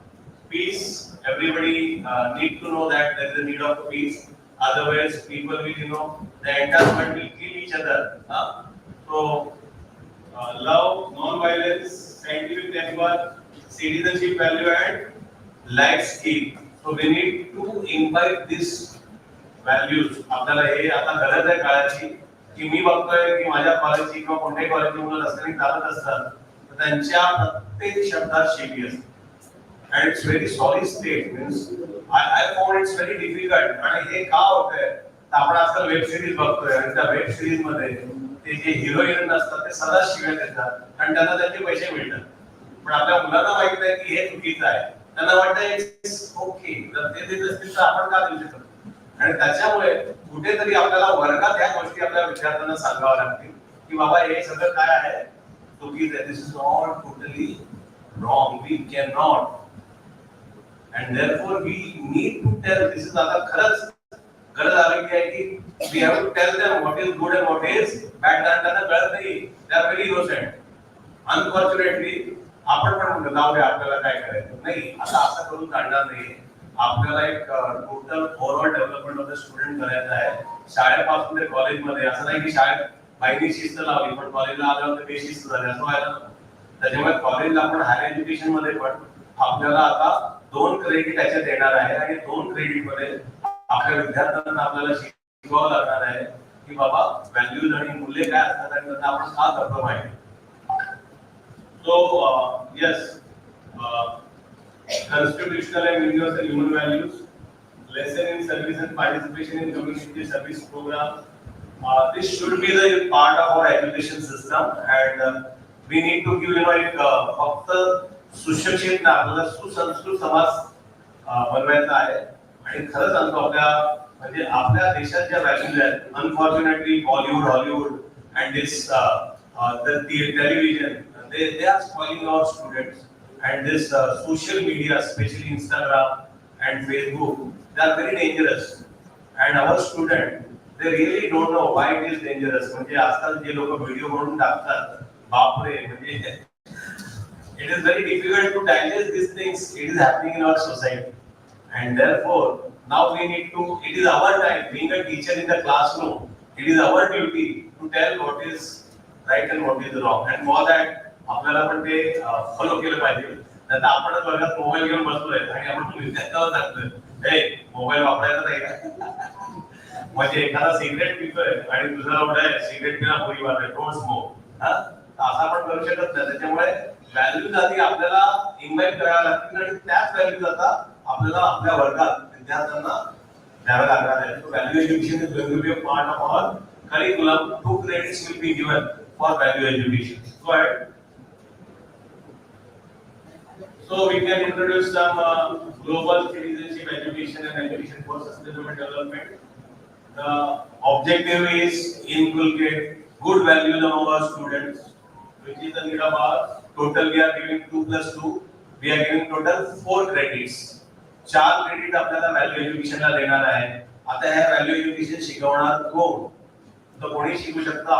peace. Everybody need to know that there is a need of peace, otherwise people will, the entire world will kill each other. So love, non-violence, scientific network, citizenship value and life skill. So we need to imbibe these values. आपल्याला हे आता गरज आहे काळाची की मी बघतोय की माझ्या कॉलेजची किंवा कोणत्याही कॉलेजची मुलं रस्त्याने चालत असतात तर त्यांच्या प्रत्येक शब्दात शेती असते. And it's very solid state, means I found it's very difficult. आणि हे का होतंय तर आपण आजकाल वेब सिरीज बघतोय आणि त्या वेब सिरीज मध्ये ते जे हिरो हिरोईन असतात ते सदा शिव्या देतात आणि त्यांना त्यांचे पैसे मिळतात. पण आपल्या मुलांना माहित आहे की हे चुकीचं आहे. त्यांना वाटतं इट्स ओके, जर ते देत असतील तर आपण का देऊ शकतो. आणि त्याच्यामुळे कुठेतरी आपल्याला वर्गात ह्या गोष्टी आपल्या विद्यार्थ्यांना सांगाव्या लागतील की बाबा हे सगळं काय आहे, चुकीचं आहे. This is all totally wrong. We can not, and therefore we need to tell this is आता खरंच गरज आलेली आहे की we have to tell them what is good and what is bad. त्यांना कळत नाही. They are very innocent. Unfortunately आपण पण जाऊ दे आपल्याला काय करायचं नाही, आता असं करून काढणार नाही. आपल्याला एक total overall development of the student करायचं आहे. शाळेपासून ते कॉलेजमध्ये. असं नाही की शाळेत बाईनी शिस्त लावली पण कॉलेजला आल्यावर ते बेशिस्त झाले, असं व्हायला नको. त्याच्यामुळे कॉलेजला आपण हायर एज्युकेशन मध्ये पण आपल्याला आता 2 क्रेडिट त्याच्यात देणार आहे आणि 2 क्रेडिट मध्ये आपल्या विद्यार्थ्यांना आपल्याला शिकवावं लागणार आहे की बाबा व्हॅल्यूज आणि मूल्य काय असतात आणि त्यांना आपण का करतो माहिती. So, yes, constitutional and universal human values, lesson in service and participation in community service program. This should be the part of our education system, and we need to give एक फक्त सुशिक्षित ना आपल्याला सुसंस्कृत समाज बनवायचा आहे. आणि खरंच सांगतो म्हणजे आपल्या देशात ज्या व्हॅल्यूज आहेत, unfortunately Bollywood, Hollywood and this television, they are spoiling our students, and this social media, especially Instagram and Facebook, they are very dangerous, and our student they really don't know why it is dangerous. म्हणजे आजकाल जे लोक video बनवून टाकतात, बापरे, म्हणजे it is very difficult to digest these things. It is happening in our society, and therefore now we need to, it is our time, being a teacher in the classroom, it is our duty to tell what is right and what is wrong, and for that आपल्याला पण ते follow केलं पाहिजे. नाही तर आपणच वर्गात mobile घेऊन बसलोय आणि आपण विद्यार्थ्यावर सांगतोय हे मोबाईल वापरायचा नाही का. म्हणजे एखादा सिगरेट पितोय आणि दुसरा म्हणतोय सिगरेट पिना पोरी वाटते, डोंट स्मोक. असं आपण करू शकत नाही. त्याच्यामुळे व्हॅल्यूज आधी आपल्याला इन्व्हाइट कराव्या लागतील आणि त्याच व्हॅल्यूज आता आपल्याला आपल्या वर्गात विद्यार्थ्यांना द्याव्या लागणार आहे. Value education is going to be a part of our curriculum. 2 credits will be given for value education. Go ahead. So we can introduce some global citizenship education and education for sustainable development. The objective is inculcate good values among our students, which is the need of our total. We are giving 2 plus 2. We are giving total 4 credits. 4 credit आपल्याला value एज्युकेशनला देणार आहे. आता हे value education शिकवणार कोण? तर कोणी शिकू शकतं.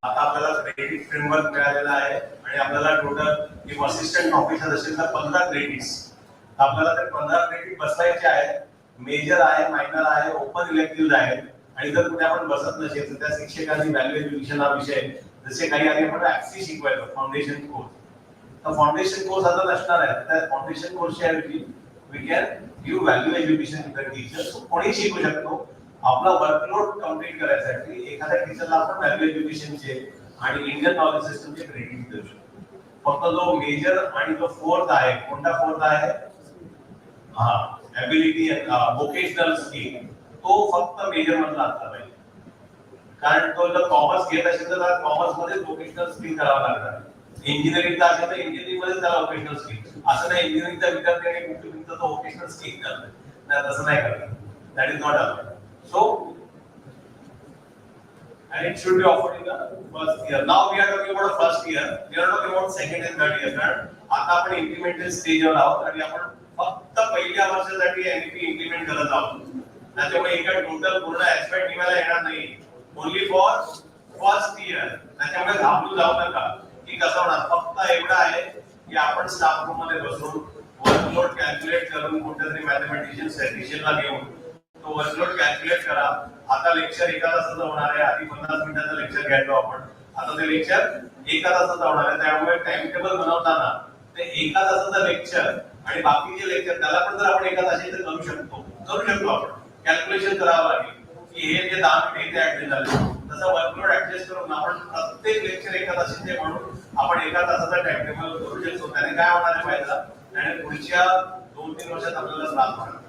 आता आपल्याला क्रेडिट फ्रेमवर्क मिळालेला आहे आणि आपल्याला टोटल असिस्टंट प्रोफेसर असेल तर 15 क्रेडिट्स. आपल्याला ते 15 क्रेडिट बसवायचे आहेत. मेजर आहे, मायनर आहे, ओपन इलेक्टिव्ह आहेत. आणि जर कुठे आपण बसत नसेल तर त्या शिक्षकांनी व्हॅल्यू एज्युकेशन हा विषय, जसे काही आधी आपण ऍक्सी शिकवायचो फाउंडेशन कोर्स, तर फाउंडेशन कोर्स आता नसणार आहे. त्या फाउंडेशन कोर्सच्या ऐवजी we can give value education to the teachers. कोणी शिकू शकतो. आपला वर्कलोड कम्प्लीट करायसाठी एखाद्या टीचरला आपण व्हॅल्यू एज्युकेशनचे आणि इंडियन नॉलेज सिस्टमचे क्रेडिट देऊ शकतो. फक्त जो मेजर आणि जो फोर्थ आहे, कोणता फोर्थ आहे, एबिलिटी वोकेशनल स्किल, तो फक्त मेजर मधला असला पाहिजे. कारण तो जर कॉमर्स घेत असेल तर कॉमर्स मध्ये वोकेशनल स्किल करावं लागणार. इंजिनिअरिंगचा असेल तर इंजिनिअरिंग मध्ये त्याला वोकेशनल स्किल. असं नाही इंजिनिअरिंगचा विद्यार्थी आणि कुठे तो वोकेशनल स्किल करतोय, तसं नाही करणार. That is not allowed. So, and it should be offered in the first year. Now we are talking about the first year. We are not talking about second and third year. कारण आता आपण implemented स्टेजवर आहोत आणि आपण फक्त पहिल्या वर्षासाठी NEP इम्प्लिमेंट करत आहोत. त्याच्यामुळे एका टोटल पूर्ण ऍस्पेक्ट निघायला येणार नाही. Only for first year. त्याच्यामुळे घाबरून जाऊ नका की कसं होणार. फक्त एवढं आहे की आपण स्टाफ रूम मध्ये बसून वर्कलोड कॅल्क्युलेट करून कोणत्यातरी मॅथमॅटिशियन स्टॅटिस्टिशियनला घेऊन तो वर्कलोड कॅल्क्युलेट करा. आता लेक्चर 1 तासाचं होणार आहे. आधी 50 मिनिटाचं लेक्चर घ्यायचो आपण. आता ते लेक्चर 1 तासाचं होणार आहे. त्यामुळे टाइम टेबल बनवताना ते 1 तासाचं लेक्चर आणि बाकीचे लेक्चर त्याला पण जर आपण 1 तासाचे तर करू शकतो आपण. कॅल्क्युलेशन करावं लागेल की हे जे 10 मिनिट ऍड झाले, तसं वर्कलोड ऍडजस्ट करून आपण प्रत्येक लेक्चर 1 तासाचे म्हणून आपण 1 तासाचा टाइम टेबल करू शकतो. त्याने काय होणार आहे माहिती आहे, आणि पुढच्या 2-3 वर्षात आपल्याला त्रास होणार.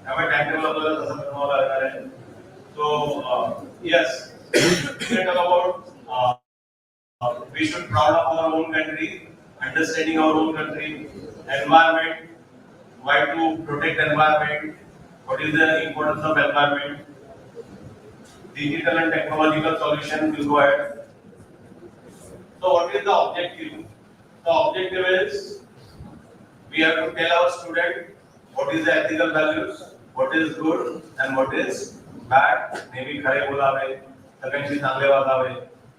त्यामुळे टाइम टेबल आपल्याला तसं बनवावं लागणार आहे. So yes, we talk about we should proud of our own country, understanding our own country, environment, why to protect environment, what is the importance of environment, digital and technological solution will go ahead. So what is the objective? The objective is we have to tell our student what is the ethical values, what is good and what is bad. नेहमी खरे बोलावे, सगळ्यांशी चांगले वागावे.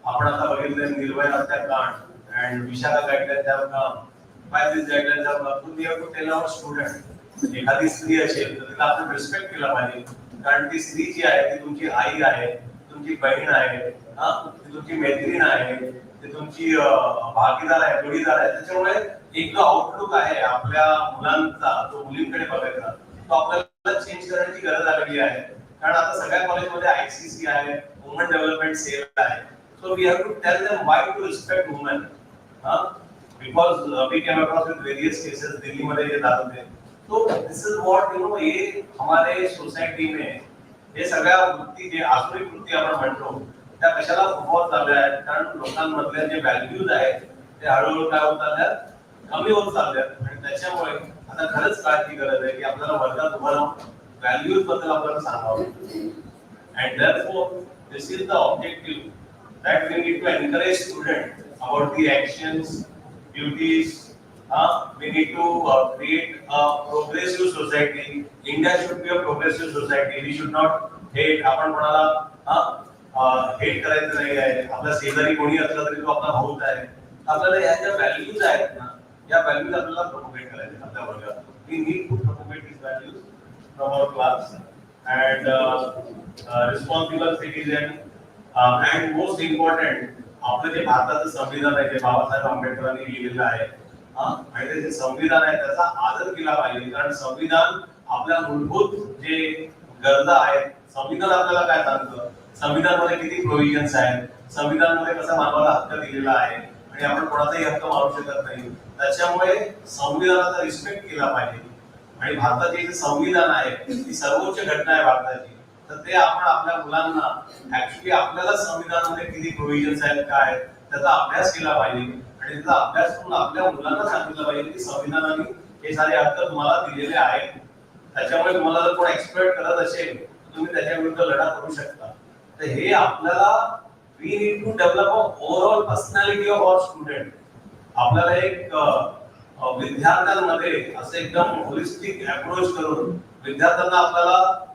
आपण आता बघितले निर्भयाच्या कांड and Vishakha guidelines have come. By these guidelines have come, we have to tell our student. एखादी स्त्री असेल तर तिला आपण रिस्पेक्ट केला पाहिजे, कारण ती स्त्री जी आहे ती तुमची आई आहे, तुमची बहीण आहे, ती तुमची मैत्रीण आहे, ती तुमची भागीदार आहे, जोडीदार आहे. त्याच्यामुळे एक जो आउटलुक आहे आपल्या मुलांचा, तो मुलींकडे बघायचा, तो आपल्याला चेंज करण्याची गरज आलेली आहे. कारण आता सगळ्या कॉलेजमध्ये आयसीसी आहे, वुमन डेव्हलपमेंट सेल आहे. So we have to tell them why to respect woman. Because we came across with various cases दिल्लीमध्ये जे जात होते. तो this is what you know, ये हमारे सोसायटी में हे सगळ्या वृत्ती, जे आसुरी वृत्ती आपण म्हणतो, त्या कशाला फुफवत चालल्या आहेत. कारण लोकांमधल्या जे व्हॅल्यूज आहेत ते हळूहळू काय होत चालल्यात, कमी होत चालल्यात. आणि त्याच्यामुळे आता खरंच काळाची गरज आहे की आपल्याला वर्गात उभं राहून व्हॅल्यूज बद्दल आपल्याला सांगावं. And therefore this is the objective that we need to encourage students about the actions, duties. We need to create a progressive society. India should be a progressive society. We should not hate. आपण कोणाला hate करायचं नाही आहे. आपला शेजारी कोणी असला तरी तो आपला भाऊच आहे. आपल्याला या ज्या व्हॅल्यूज आहेत ना, या व्हॅल्यूज आपल्याला प्रोपोगेट करायचे आपल्या वर्गात. We need to propagate these values from our class and responsible citizen. And most important, आपलं जे भारताचं संविधान आहे, जे बाबासाहेब आंबेडकरांनी लिहिलेलं आहे, आणि ते जे संविधान आहे त्याचा आदर केला पाहिजे. कारण संविधान आपल्या मूलभूत जे गरजा आहेत, संविधान आपल्याला काय सांगतं, संविधानामध्ये किती प्रोव्हिजन्स आहेत, संविधानामध्ये कसा मानवाला हक्क दिलेला आहे आणि आपण कोणाचाही हक्क मारू शकत नाही. त्याच्यामुळे संविधानाचा रिस्पेक्ट केला पाहिजे. आणि भारताचे जे संविधान आहे ती सर्वोच्च घटना आहे भारताची. तर ते आपण आपल्या मुलांना ऍक्च्युली आपल्याला संविधानामध्ये किती प्रोव्हिजन्स आहेत, काय, त्याचा अभ्यास केला पाहिजे. आणि त्याचा अभ्यास करून आपल्या मुलांना सांगितलं पाहिजे की संविधानाने हे सारे हक्क तुम्हाला दिलेले आहेत. त्याच्यामुळे तुम्हाला जर कोण एक्सप्लॉइट करत असेल तर तुम्ही त्याच्या विरुद्ध लढा करू शकता. तर हे आपल्याला we need to develop a overall personality of our student. आपल्याला एक विद्यार्थ्यांमध्ये असं एकदम होलिस्टिक अप्रोच करून विद्यार्थ्यांना आपल्याला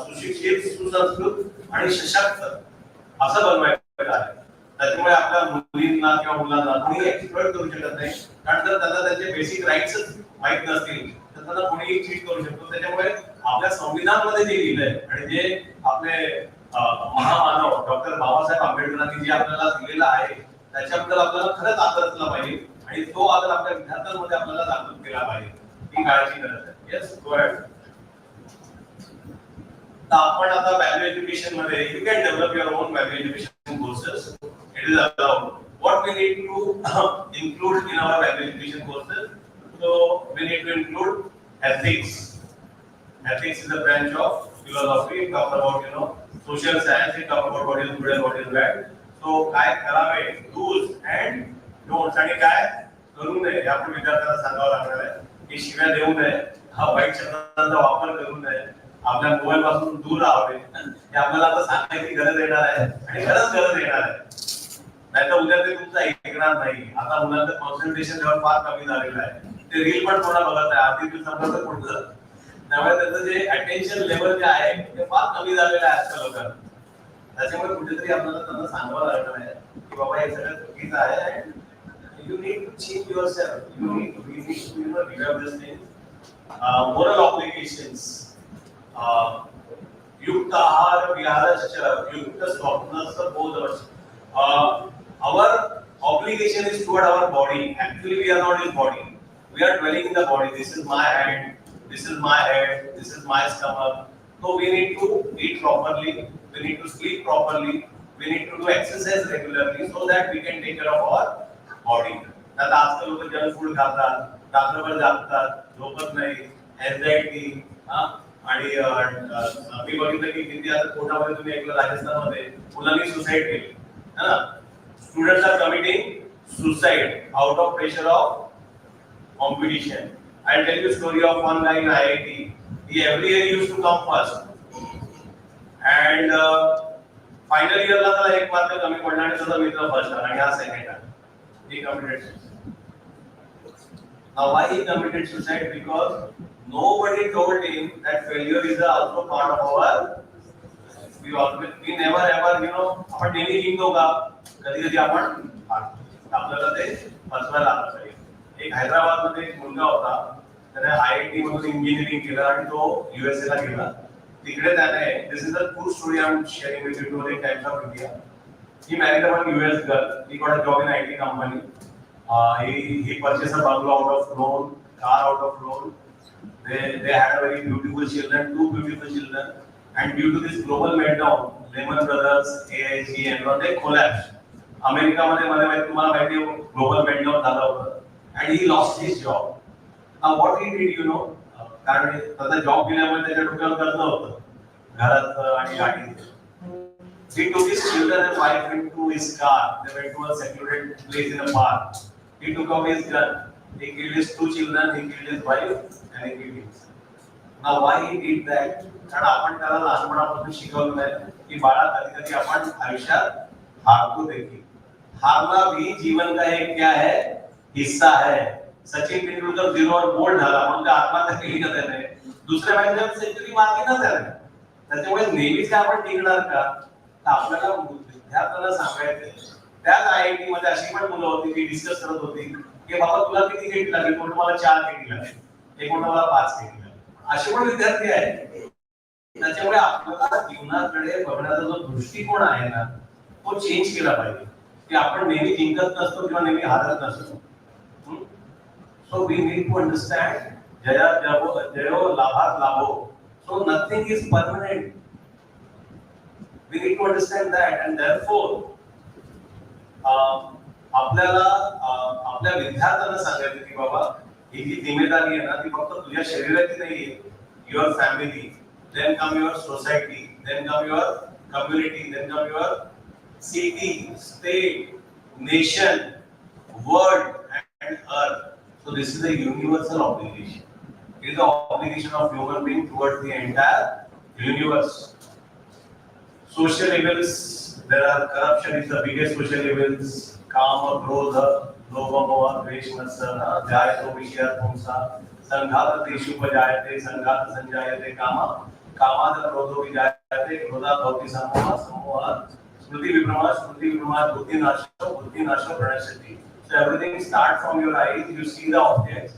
सुशिक्षित, सुसंस्कृत आणि सशक्त असं बनवायचं आहे. त्याच्यामुळे आपल्या मुलींना किंवा मुलांना कोणी एक्सप्लॉइट करू शकत नाही. कारण जर त्यांना त्यांचे बेसिक राईट्स माहित नसतील तर त्यांना कोणीही चीट करू शकतो. त्याच्यामुळे आपल्या संविधानामध्ये जे लिहिलंय आणि जे आपले महामानव डॉक्टर बाबासाहेब आंबेडकरांनी जे आपल्याला दिलेलं आहे त्याच्याबद्दल आपल्याला खरंच आदर केला पाहिजे. आणि तो आदर आपल्या विद्यार्थ्यांमध्ये आपल्याला जागृत केला पाहिजे. ही काळाची गरज आहे. Yes, go ahead. आपण आता व्हॅल्यू एज्युकेशन मध्ये you can develop your own value education courses. It is allowed. What we need to include in our value education courses? So we need to include ethics. Ethics is a branch of philosophy. It talks about social science. It talks about what is good and what is bad. So काय करावे, do's and don'ts, आणि काय करू नये हे आपण विद्यार्थ्यांना सांगावं लागणार आहे. की शिव्या देऊ नये, हा वाईट शब्दांचा वापर करू नये, आपल्या मोबाईल पासून दूर राहावे, हे आपल्याला आता सांगण्याची गरज येणार आहे. आणि खरंच गरज येणार आहे. नाहीतर उद्या ते तुमचं ऐकणार नाही. आता मुलांचं कॉन्सन्ट्रेशन लेवल फार कमी झालेलं आहे. ते रील पण कोणा बघत आहे, आधी दिवसापर्यंत पुढचं. त्यामुळे त्याचं जे अटेन्शन लेवल जे आहे ते फार कमी झालेलं आहे आजकाल लोकांना. त्याच्यामुळे कुठेतरी आपल्याला त्यांना सांगावं लागणार आहे की बाबा हे सगळं चुकीचं आहे. You need to change yourself. We need to develop this thing. Moral obligations. युक्त आहार विहारश्च युक्त स्वप्नस्य बोधश्च. Our obligation is toward our body. Actually, we are not his body. We are dwelling in the body. This is my hand. This is my head. This is my stomach. So we need to eat properly. We need to sleep properly. We need to do exercise regularly so that we can take care of our body. आता आजकाल लोक junk food खातात, रात्रभर जागतात, झोपत नाही, anxiety. आणि मी बघितलं की किती आता कोटामध्ये तुम्ही ऐकलं राजस्थानमध्ये मुलांनी सुसाईड केली. Students are committing suicide out of pressure of competition. I'll tell you a story of one guy in IIT. He every year used to come first. And final year ला त्याला एक मार्क कमी पडला आणि त्याचा मित्र first आला आणि हा सेकंड आला. He committed suicide. Now why he committed suicide? Because Nobody told him that failure is also part of our. We never ever, आपण नेहमी जिंकतो का? कधी कधी आपण हारतो. आपल्याला ते पचवायला आलं पाहिजे. एक हैदराबाद मध्ये एक मुलगा होता, त्याने IIT मधून इंजिनिअरिंग केलं आणि तो USA ला गेला. तिकडे त्याने, this is a true story I am sharing with you to Times of India. He married a US girl. He got a job in IT company. He purchased a bungalow out of loan, car out of loan. They had a very beautiful children, two beautiful children. And due to this global meltdown, Lehman Brothers, AIG, Enron, they collapsed. America मध्ये तुम्हाला माहिती आहे global मेल्टडाऊन झालं होतं. And he lost his job. Now what he did, कारण त्याचा job गेल्यामुळे त्याच्या डोक्यावर कर्ज होतं घरात आणि गाडीत. He took his children and wife into his car. They went to a secluded place in a park. He took out his gun. He killed his two children. He killed his wife and he killed himself. Now why he did that? कारण आपण त्याला लहानपणापासून शिकवलं आहे की बाळा कधी कधी आपण आयुष्यात हारतो देखील. हारना भी जीवन का एक क्या है हिस्सा है. सचिन तेंडुलकर 0 वर बोल्ड झाला म्हणजे आत्महत्या केली का त्याने? दुसऱ्या मॅचमध्ये सेंचुरी मारली ना त्याने. त्याच्यामुळे नेहमीच आपण टिकणार का? आपल्याला विद्यार्थ्यांना सांगायचं. त्याच IIT मध्ये अशी पण मुलं होती की डिस्कस करत होती की बाबा तुला किती क्रेडिट लागेल? कोण मला 4 क्रेडिट लागेल, एक कोण मला 5 क्रेडिट लागेल. असे पण विद्यार्थी आहेत. त्याच्यामुळे आपल्याला जीवनाकडे बघण्याचा जो दृष्टिकोन आहे ना तो चेंज केला पाहिजे की आपण नेहमी जिंकत नसतो किंवा नेहमी हारत नसतो. So we need to understand जयो लाभात लाभो. So nothing is permanent. We need to understand that, and therefore आपल्याला आपल्या विद्यार्थ्यांना सांगायचं की बाबा ही जी जिम्मेदारी आहे ना ती फक्त तुझ्या शरीराची नाहीये. Your family, then come your society, then come your community, then come your city, state, nation, world and earth. So this is a universal obligation. It is the obligation of human being towards the entire universe. Social evils, there are corruption is the biggest social evils. Kama, krodha, lobha, moha, dvesh, matsara, jayato, vishya, pumsa, sanghata, teshu, pajayate, sanghata, sanjayate, kama, kamada, krodho, vijayate, krodha, bhavti, samoha, samoha, smriti, vibrama, buddhi, nasha, pranashati. So everything starts from your eyes. You see the objects.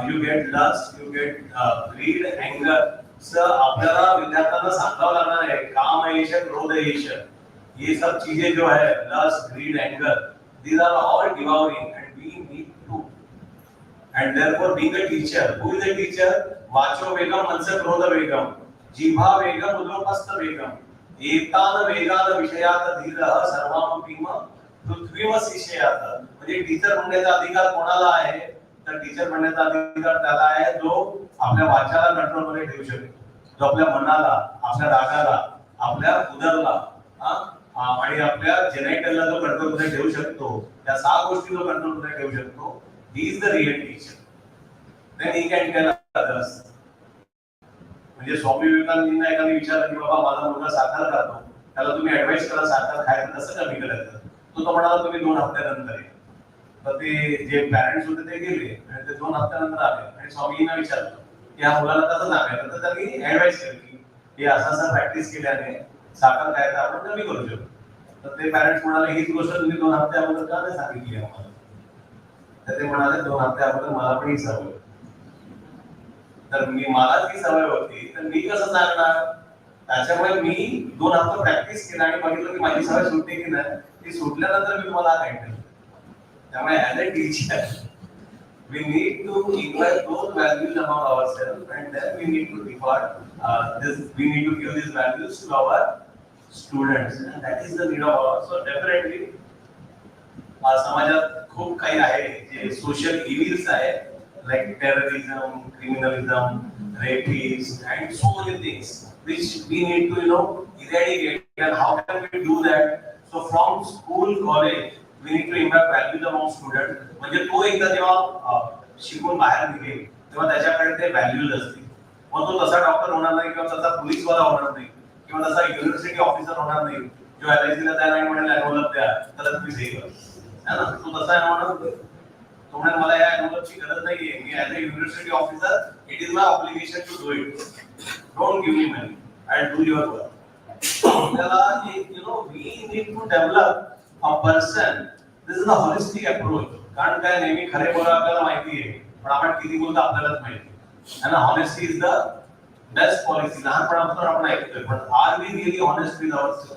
You get lust, you get greed, anger. आपल्याला विद्यार्थ्यांना सांगावं लागणार आहे काम S क्रोध S ये सब चीजें जो है lust greed anger these are all devouring and we need to and therefore being a teacher who is a teacher वाचो वेगम मनस क्रोध वेगम जिह्वा वेगम उद्रोपस्थ वेगम एतान वेगान विषयात धीरः सर्वामपीम पृथ्वीमशिषयात. म्हणजे टीचर म्हणण्याचा अधिकार कोणाला आहे? तर टीचर म्हणण्याचा अधिकार त्याला आहे जो आपल्या वाचाला कंट्रोल मध्ये ठेवू शकेल, जो आपल्या मनाला, आपल्या रागाला, आपल्या उदरला आणि आपल्या जेनेटलला जो कंट्रोल मध्ये ठेवू शकतो. त्या 6 गोष्टी जो कंट्रोल मध्ये ठेवू शकतो. He is the real teacher. Then he can tell others. म्हणजे स्वामी विवेकानंदांना एकाने विचारलं की बाबा माझा मुलगा साखर खातो, त्याला तुम्ही ऍडवाइस करा साखर खायचं कसं कमी करायचं. तो म्हणाला तुम्ही 2 हफ्त्यानंतर. तर ते जे पॅरेंट्स होते ते गेले आणि ते 2 हफ्त्यानंतर आले आणि स्वामींना विचारलं की हा मुलाला कसं सांगायचं. तर त्यांनी ऍडवाइस केली की असं प्रॅक्टिस केल्याने साखर खायचं आपण कमी करू शकतो. तर ते पॅरेंट्स म्हणाले हीच गोष्ट तुम्ही 2 हफ्त्या अगोदर का नाही सांगितली आम्हाला. तर ते म्हणाले 2 हफ्त्या अगोदर मला पण ही सवय, तर मलाच ही सवय होती तर मी कसं सांगणार. त्याच्यामुळे मी 2 हफ्ते प्रॅक्टिस केला आणि बघितलं की माझी सवय सुटते की नाही. ती सुटल्यानंतर मी तुम्हाला सांगितलं. त्यामुळे as a teacher we need to equate those values among ourselves and then we need to impart we need to give these values to our students and that is the need of ours. So definitely समाजात खूप काही आहे जे social इव्हिल्स आहे like terrorism, criminalism, rapists and so many things which we need to eradicate. And how can we do that? So from school, college we need to impact values among students. म्हणजे तो एकदा जेव्हा शिकून बाहेर निघेल तेव्हा त्याच्याकडे ते व्हॅल्यूज असतील. मग तो तसा डॉक्टर होणार नाही किंवा तसा पोलीसवाला होणार नाही किंवा तसा युनिव्हर्सिटी ऑफिसर होणार नाही जो LIC ला त्या नाही म्हणाले एनरोलअप द्या तर तुम्ही हे करा. है ना. तो तसा होणार नाही. तो मैंने मला या नॉलेजची गरज नाहीये, मी as a university officer it is my obligation to do it. Don't give me money, I do your work. आपल्याला एक we need to develop a person. This is a holistic approach. कारण काय नेहमी खरे बोलायला आपल्याला माहिती आहे, पण आपण किती बोलतो आपल्यालाच माहिती. आणि honesty is the best policy. लहानपणापासून आपण ऐकतोय, पण are we really honest with ourselves?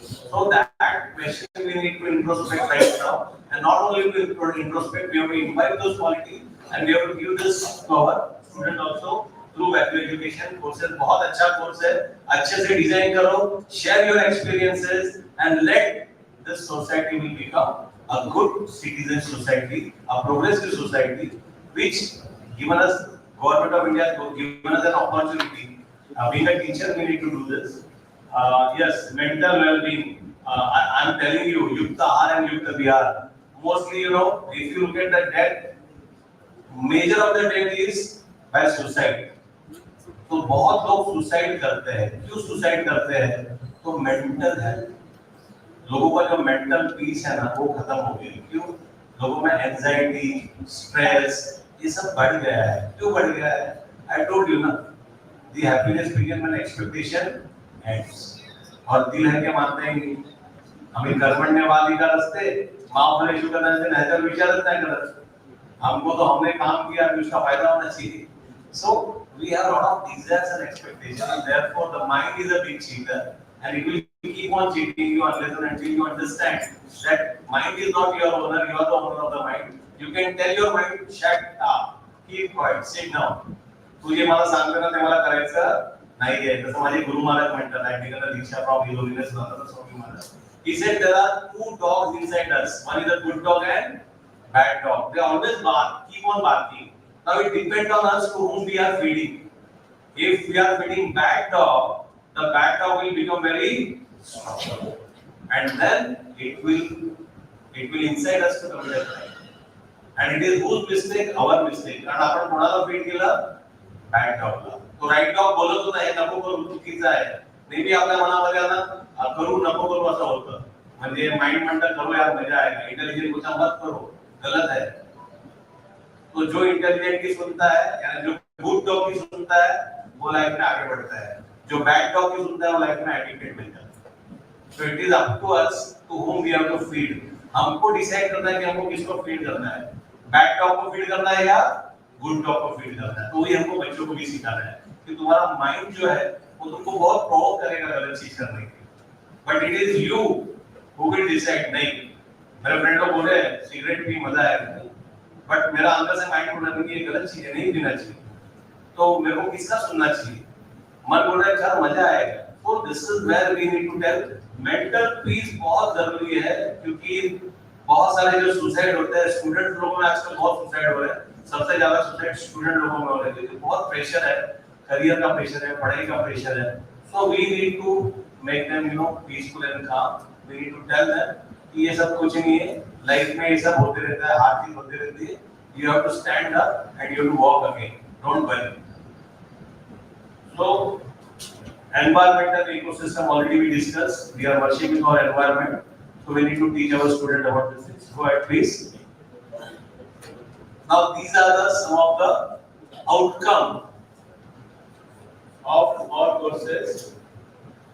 So that question we need to introspect right now, and not only to introspect, we have to invite those qualities, and we have to give this to our student also through value education courses. बहुत अच्छा course है, अच्छे से design करो, share your experiences, and let this society will become a good citizen society, a progressive society, which given us government of India has given us an opportunity. Being a teacher, we need to do this. Yes, mental well-being. I'm telling you, Yukta R and Yukta Bihar. Mostly, if you look at the death, major of the death is by suicide. तो बहुत लोग suicide करते हैं. क्यों suicide करते हैं? तो mental health, लोगों का जो मेंटल पीस है ना वो खत्म हो गया. क्यों? लोगों में एंजाइटी, स्ट्रेस ये सब बढ़ गया है. क्यों बढ़ गया है? आई टोल्ड यू ना, दी happiness begin when expectation ends. और दिल है क्या मानते हैं आम्ही कर्मण्यवादी का रस्ते माफ होने शुरू करना चाहिए, नहीं तो विचारच नाही करत. हमको तो हमने काम किया, उसका फायदा होना चाहिए. So we have a lot of desires and expectations, and therefore the mind is a big cheater, and it will keep on cheating you unless and until you understand that mind is not your owner, you are the owner of the mind. You can tell your mind, shut up, keep quiet, sit down. तुझे मला सांगतो ना ते मला करायचं नाही आहे. जसं माझे गुरु महाराज म्हणतात, ऍक्टिकल दीक्षा फ्रॉम हिरोलिनस Swami Maharaj. He said there are two dogs inside us. One is a good dog and bad dog. They always bark, keep on barking. Now it depends on us to whom we are feeding. If we are feeding bad dog, the bad dog will become very strong, and then it will incite us to commit a crime. And it is whose mistake? Our mistake. कारण आपण कोणाला feed केलं? Bad डॉगला. तो right dog बोलत होता हे नको करू, चुकीचं आहे. नेहमी आपल्या मनामध्ये आता करू नको करू असं होतं. म्हणजे माइंड म्हणतं करो यार मजा आएगा, इंटेलिजेंट कुछ मत करो, गलत है. तो जो इंटेलिजेंट की सुनता है, यानी जो गुड डॉग की सुनता है वो लाइफ में आगे बढ़ता है. जो बैड डॉग की सुनता है वो लाइफ में एडिक्टेड बन जाता है. So it is up to us to whom we have to feed. हमको डिसाइड करना है कि हमको किसको फीड करना है. बैड डॉग को फीड करना है या गुड डॉग को फीड करना है. तो ये हमको बच्चों को भी सिखाना है कि तुम्हारा माइंड जो है वो तुमको बहुत प्रोवोक करेगा गलत चीज करने के. But it is you who will decide. नहीं, मेरे फ्रेंड लोग बोले सिगरेट पी मजा आएगा, बट मेरा अंदर से माइंड बोल रहा है कि ये गलत चीज है, नहीं पीना चाहिए. तो मेरे को किसका सुनना चाहिए? मन बोल रहा है यार मजा आएगा. तो this is where we need to tell. Mental peace बहुत जरूरी है, क्योंकि बहुत सारे जो सुसाइड होते हैं स्टूडेंट लोगों में आजकल बहुत सुसाइड हो रहे हैं. सबसे ज्यादा सुसाइड स्टूडेंट लोगों में हो रहे हैं क्योंकि बहुत प्रेशर है, करियर का प्रेशर है, पढ़ाई का प्रेशर है. So we need to make them peaceful and calm. We need to tell them कि ये सब कुछ नहीं है, लाइफ में ये सब होते रहता है, हर चीज होती रहती है. You have to stand up and you have to walk again. Don't worry. So, environmental ecosystem already we discussed. We are working with our environment, so we need to teach our students about this things. Go ahead, please. Now, these are some of the outcome of our courses.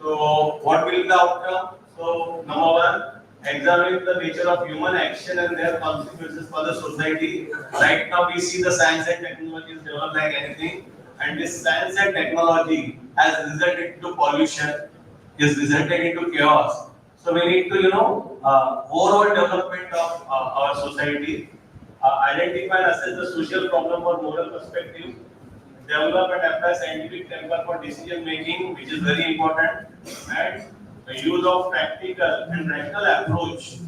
So, what will be the outcome? So, number one, examining the nature of human action and their consequences for the society. Right now we see the science and technology is developed like anything, and this science and technology has resulted into pollution, is resulted into chaos. So we need to overall development of our society, identify and assess the social problem for moral perspective, develop and apply scientific temper for decision making, which is very important, and the use of practical and rational approach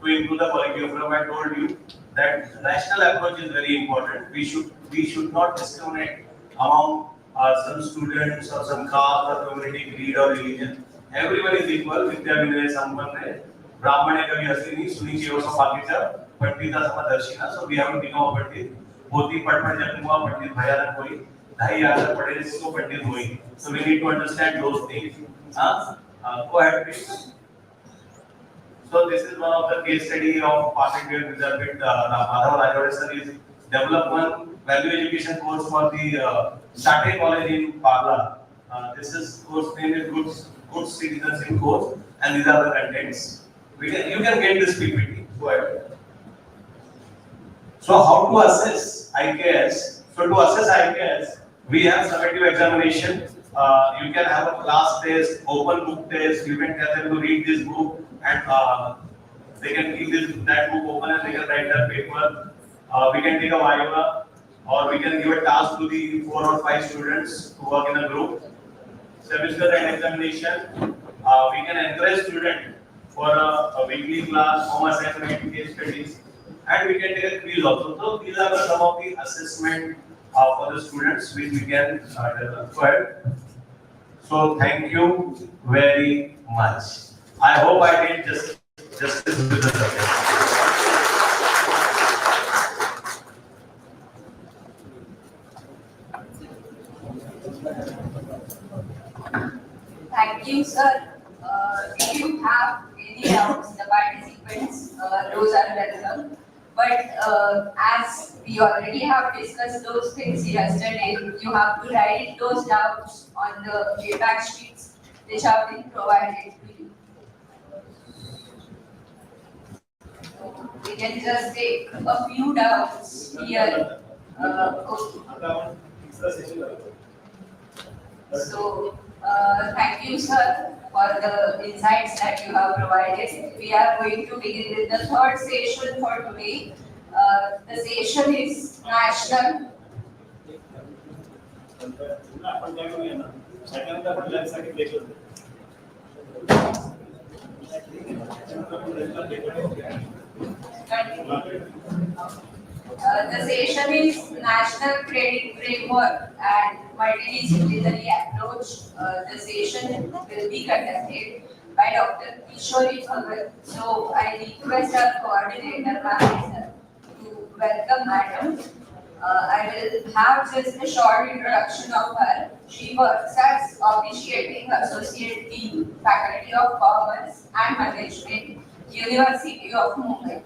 to improve the quality of life. I told you that rational approach is very important. We should not discriminate among some students or some caste or community, creed or religion. Everyone is equal. Vidya Vinay Sampanne, Brahmane Kavi Hasini, Suni Chevaso Pakita, Pandita Samadarshina. So we have to become a Pandit. Bhoti Patpat Jatumwa Pandit Bhayanan Koi, Dhahi Yadar Padel Isko Pandit Hui. So we need to understand those things. Go ahead, please. So this is one of the case study of partnership with Madhav Rajwade sir is develop one value education course for the starting college in Parla. This is course name is good citizenship course, and these are the contents. You can get this PPT. Go ahead. So how to assess IKS? So to assess IKS, we have summative examination. You can have a class test, open book test. You can tell them to read this book, and they can keep that book open and they can write their paper. We can take a viva, or we can give a task to the 4 or 5 students to work in a group. Semester and examination. We can encourage student for a weekly class, home assignment, case studies, and we can take a quiz also. So these are some of the assessment for the students which we can develop. Go ahead. So thank you very much. I hope I did justice with the subject. Thank you, sir. If you have any doubts, the participants, those are welcome. But as we already have discussed those things yesterday, you have to write those doubts on the feedback sheets which have been provided to you. So we can just take a few doubts here. Okay. So, thank you, sir, for the insights that you have provided. We are going to begin with the third session for today. The session is national. The session is National Credit Framework and Multidisciplinary Approach. The session will be conducted by Dr. Kishori Bhagat. So I request our coordinator, ma'am, to welcome madam. I will have just a short introduction of her. She works as Officiating Associate Dean, Faculty of Commerce and Management, University of Mumbai.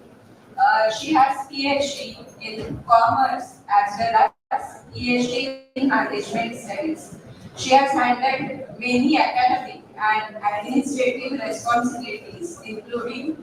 She has PhD in Commerce as well as PhD in Management Studies. She has handled many academic and administrative responsibilities, including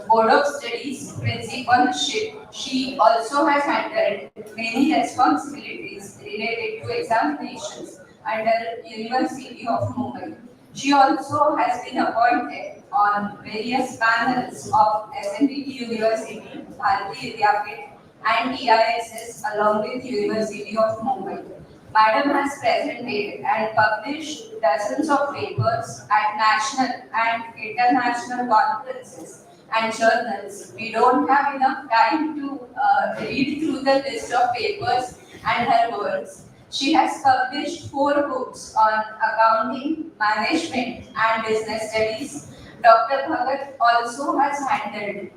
Board of Studies principalship. She also has handled many responsibilities related to examinations under University of Mumbai. She also has been appointed on various panels of SNDT University, Bharati Vidyapit, and TISS along with University of Mumbai. Madam has presented and published dozens of papers at national and international conferences and journals. We don't have enough time to read through the list of papers and her works. She has published 4 books on accounting, management, and business studies. Dr. Bhagat also has handled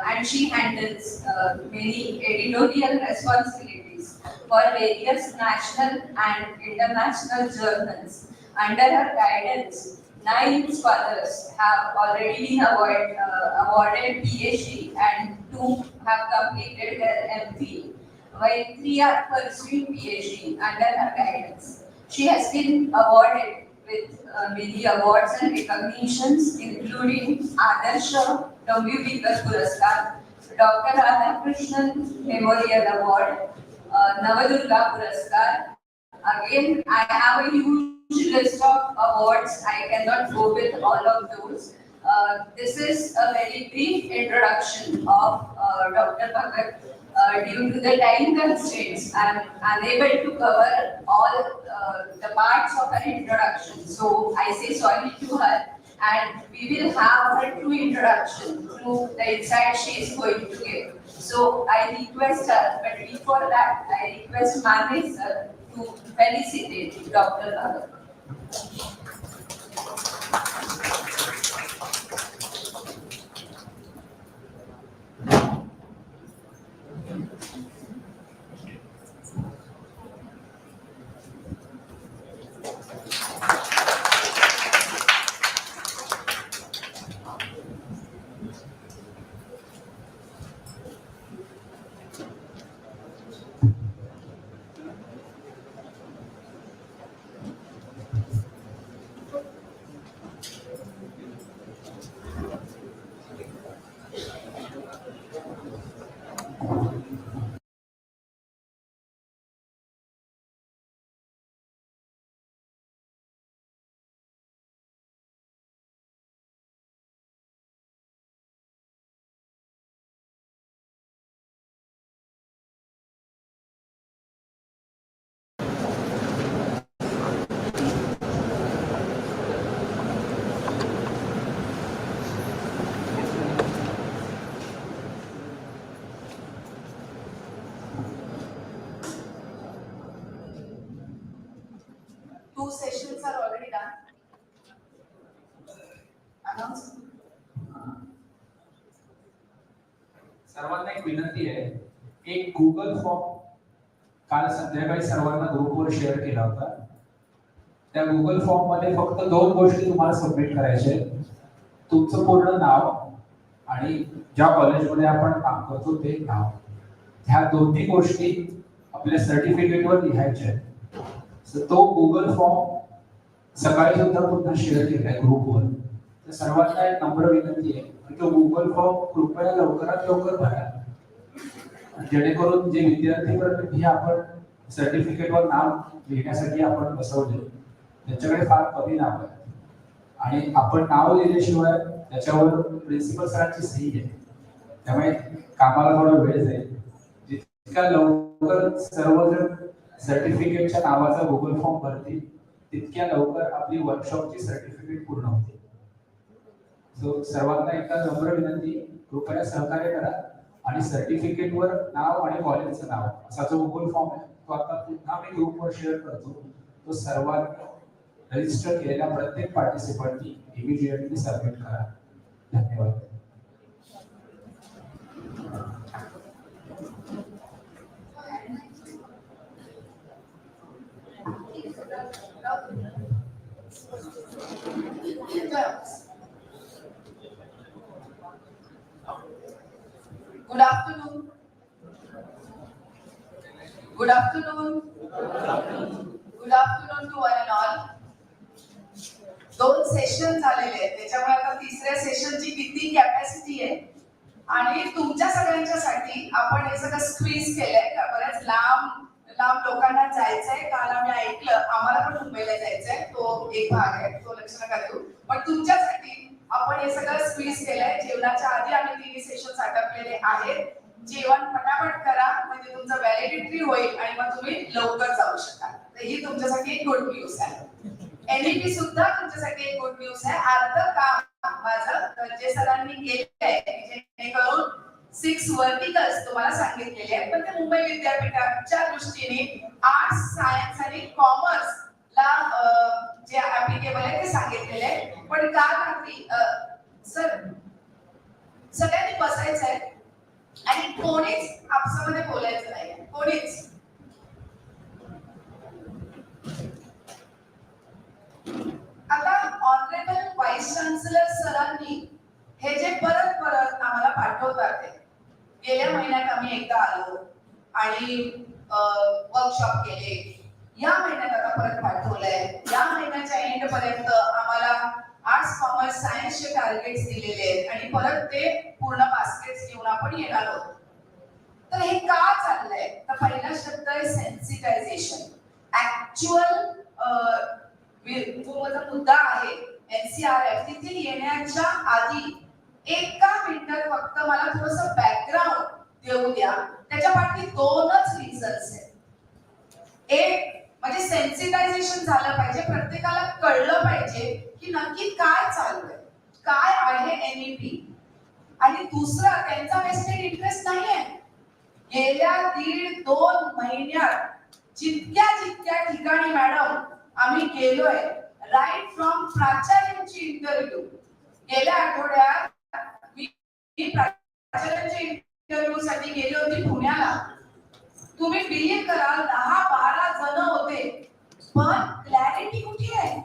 and she handles many editorial responsibilities for various national and international journals. Under her guidance, 9 scholars have already been awarded PhD and 2 have completed their MPhil, while 3 are pursuing PhD under her guidance. She has been awarded with many awards and recognitions, including Adarsha Dambivika Puraskar, Dr. Radhakrishnan Memorial Award, Navadurga Puraskar. Again, I have a huge list of awards. I cannot go with all of those. This is a very brief introduction of Dr. Bhagat. Due to the time constraints, I am unable to cover all the parts of her introduction. So I say sorry to her, and we will have her true introduction through the insights she is going to give. So I request her, but before that, I request Mane sir to felicitate Dr. Bhagat. sessions are already done. Announce. सर्वांना एक विनंती आहे, एक Google form काल संध्याकाळी सर्वांना ग्रुपवर share केला होता. त्या गुगल फॉर्म मध्ये फक्त 2 गोष्टी तुम्हाला सबमिट करायच्या आहेत. तुमचं पूर्ण नाव आणि ज्या कॉलेजमध्ये आपण काम करतो ते नाव. ह्या दोन्ही गोष्टी आपल्या सर्टिफिकेटवर लिहायच्या आहेत. तो गुगल फॉर्म सकाळी सुद्धा पुन्हा शेअर केलाय ग्रुपवर. तर सर्वांना एक नम्र विनंती आहे की तो गुगल फॉर्म कृपया लवकरात लवकर भरा, जेणेकरून जे विद्यार्थी प्रतिनिधी आपण सर्टिफिकेटवर नाव लिहिण्यासाठी आपण बसवले त्यांच्याकडे फार कमी नाव आहे आणि आपण नाव लिहिल्याशिवाय त्याच्यावर प्रिन्सिपल सरांची सही आहे. त्यामुळे कामाला थोडा वेळ जाईल. जितक्या लवकर सर्वजण सर्टिफिकेटच्या नावाचा गुगल फॉर्म भरतील तितक्या लवकर आपली वर्कशॉपची सर्टिफिकेट पूर्ण होते. सो सर्वांना एकदा नम्र विनंती, कृपया सहकार्य करा आणि सर्टिफिकेटवर नाव आणि कॉलेजचं नाव असा जो गुगल फॉर्म आहे तो आता पुन्हा मी ग्रुपवर शेअर करतो. तो सर्वांनी रजिस्टर केलेल्या प्रत्येक पार्टिसिपंटनी इमिडिएटली सबमिट करा. धन्यवाद. Good afternoon. Good afternoon. Good afternoon to one and all. 2 session झालेले आहेत, त्याच्यामुळे आता 3ऱ्या सेशनची किती कॅपॅसिटी आहे आणि तुमच्या सगळ्यांच्यासाठी आपण हे सगळं स्क्वीज केलंय. बऱ्याच लांब लोकांना जायचंय. काल आम्ही ऐकलं, आम्हाला पण मुंबईला जायचंय, तो एक भाग आहे, तो लक्ष नका देऊ. पण तुमच्यासाठी आपण हे सगळं स्क्वीज केलंय. जेवणाच्या आधी आम्ही 3 सेशन्स आटपलेले आहेत. जेवण पटापट करा म्हणजे तुमचं व्हॅलिडिटी होईल आणि मग तुम्ही लवकर जाऊ शकाल. तर ही तुमच्यासाठी एक गुड न्यूज आहे. NEP सुद्धा तुमच्यासाठी एक गुड न्यूज आहे. अर्ध काम माझं जे सरांनी केलंय जेणेकरून 6 वर्टिकल्स तुम्हाला सांगितलेले आहेत, पण ते मुंबई विद्यापीठाच्या दृष्टीने आर्ट्स, सायन्स आणि कॉमर्स ला जे ऍप्लिकेबल आहे ते सांगितलेले आहे. पण काल रात्री सर सगळ्यांनी बसायचं आहे आणि कोणीच आपसामध्ये बोलायचं नाही. कोणीच आता ऑनरेबल व्हाईस चान्सलर सरांनी हे जे परत आम्हाला पाठवतात, गेल्या महिन्यात आम्ही एकदा आलो आणि वर्कशॉप केले. या महिन्यात आता परत पाठवलंय. या महिन्याच्या एंड पर्यंत आम्हाला आर्ट्स, कॉमर्स, सायन्सचे टार्गेट्स दिलेले आहेत आणि परत ते पूर्ण बास्केट्स घेऊन आपण येणार आहोत. तर हे का चाललंय? तर पहिला शब्द आहे सेन्सिटायझेशन. ऍक्च्युअल जो माझा मुद्दा आहे NCRF, तिथे येण्याच्या आधी 1 मिनिटात फक्त मला थोडंसं बॅकग्राऊंड देऊ द्या. त्याच्या पाठी 2च रिझन्स आहेत. एक म्हणजे सेन्सिटायझेशन झालं पाहिजे, प्रत्येकाला कळलं पाहिजे की नक्की काय चाललंय, काय आहे NEP. आणि दुसरं, त्यांचा वेस्टेड इंटरेस्ट नाहीये. गेल्या 1.5-2 महिन्यात जितक्या ठिकाणी मॅडम आम्ही गेलोय, राईट फ्रॉम प्राचार्यांची इंटरव्ह्यू. गेल्या आठवड्यात मी प्राचार्यांच्या इंटरव्ह्यू साठी गेली होती पुण्याला. तुम्ही बिलीव्ह कराल 10-12 जण होते, पण क्लॅरिटी कुठे आहे?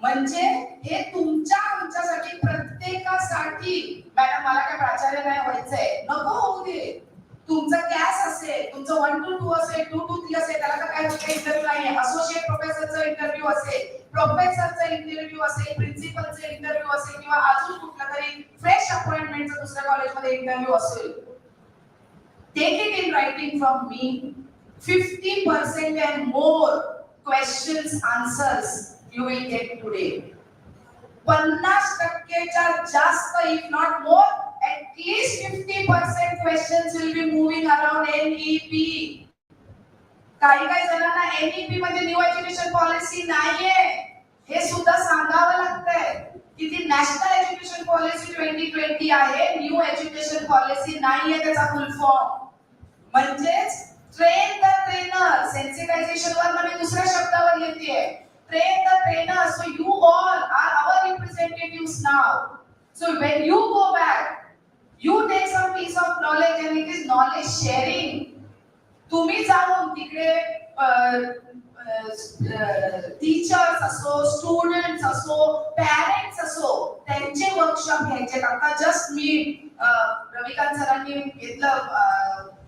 म्हणजे हे तुमच्यासाठी प्रत्येकासाठी. मॅडम मला काय प्राचार्य नाही व्हायचंय, नको होऊ दे. तुमचा गॅस असेल, तुमचं 1 to 2 असेल, 2 to 3 असेल, त्याला काय इंटरव्ह्यू नाहीये. असोसिएट प्रोफेसरचा इंटरव्ह्यू असेल, प्रोफेसरचा इंटरव्ह्यू असेल, प्रिन्सिपलचा इंटरव्ह्यू असेल किंवा अजून कुठला तरी फ्रेश अपॉइंटमेंटचा दुसऱ्या कॉलेजमध्ये इंटरव्ह्यू असेल. Take it in writing from me. 50% and more questions, answers you will get today. 50%च्या जास्त, if not more, at least 50% questions will be moving around NEP. काही जणांना NEP म्हणजे न्यू एज्युकेशन पॉलिसी नाहीये हे सुद्धा सांगावं लागतंय. की ती नॅशनल एज्युकेशन पॉलिसी 2020 आहे, न्यू एज्युकेशन पॉलिसी नाहीये त्याचा फुल फॉर्म. म्हणजेच ट्रेन द ट्रेनर. सेन्सिटायझेशन वर मी दुसऱ्या शब्दावर येतेय. train the trainer. So you all are our representatives now. So when you go back, you take some piece of knowledge and it is knowledge sharing. तुम्ही जाऊन तिकडे teachers असो, students असो, parents असो, त्यांचे वर्कशॉप घ्यायचे. आता जस्ट मी रविकांत सरांनी घेतलं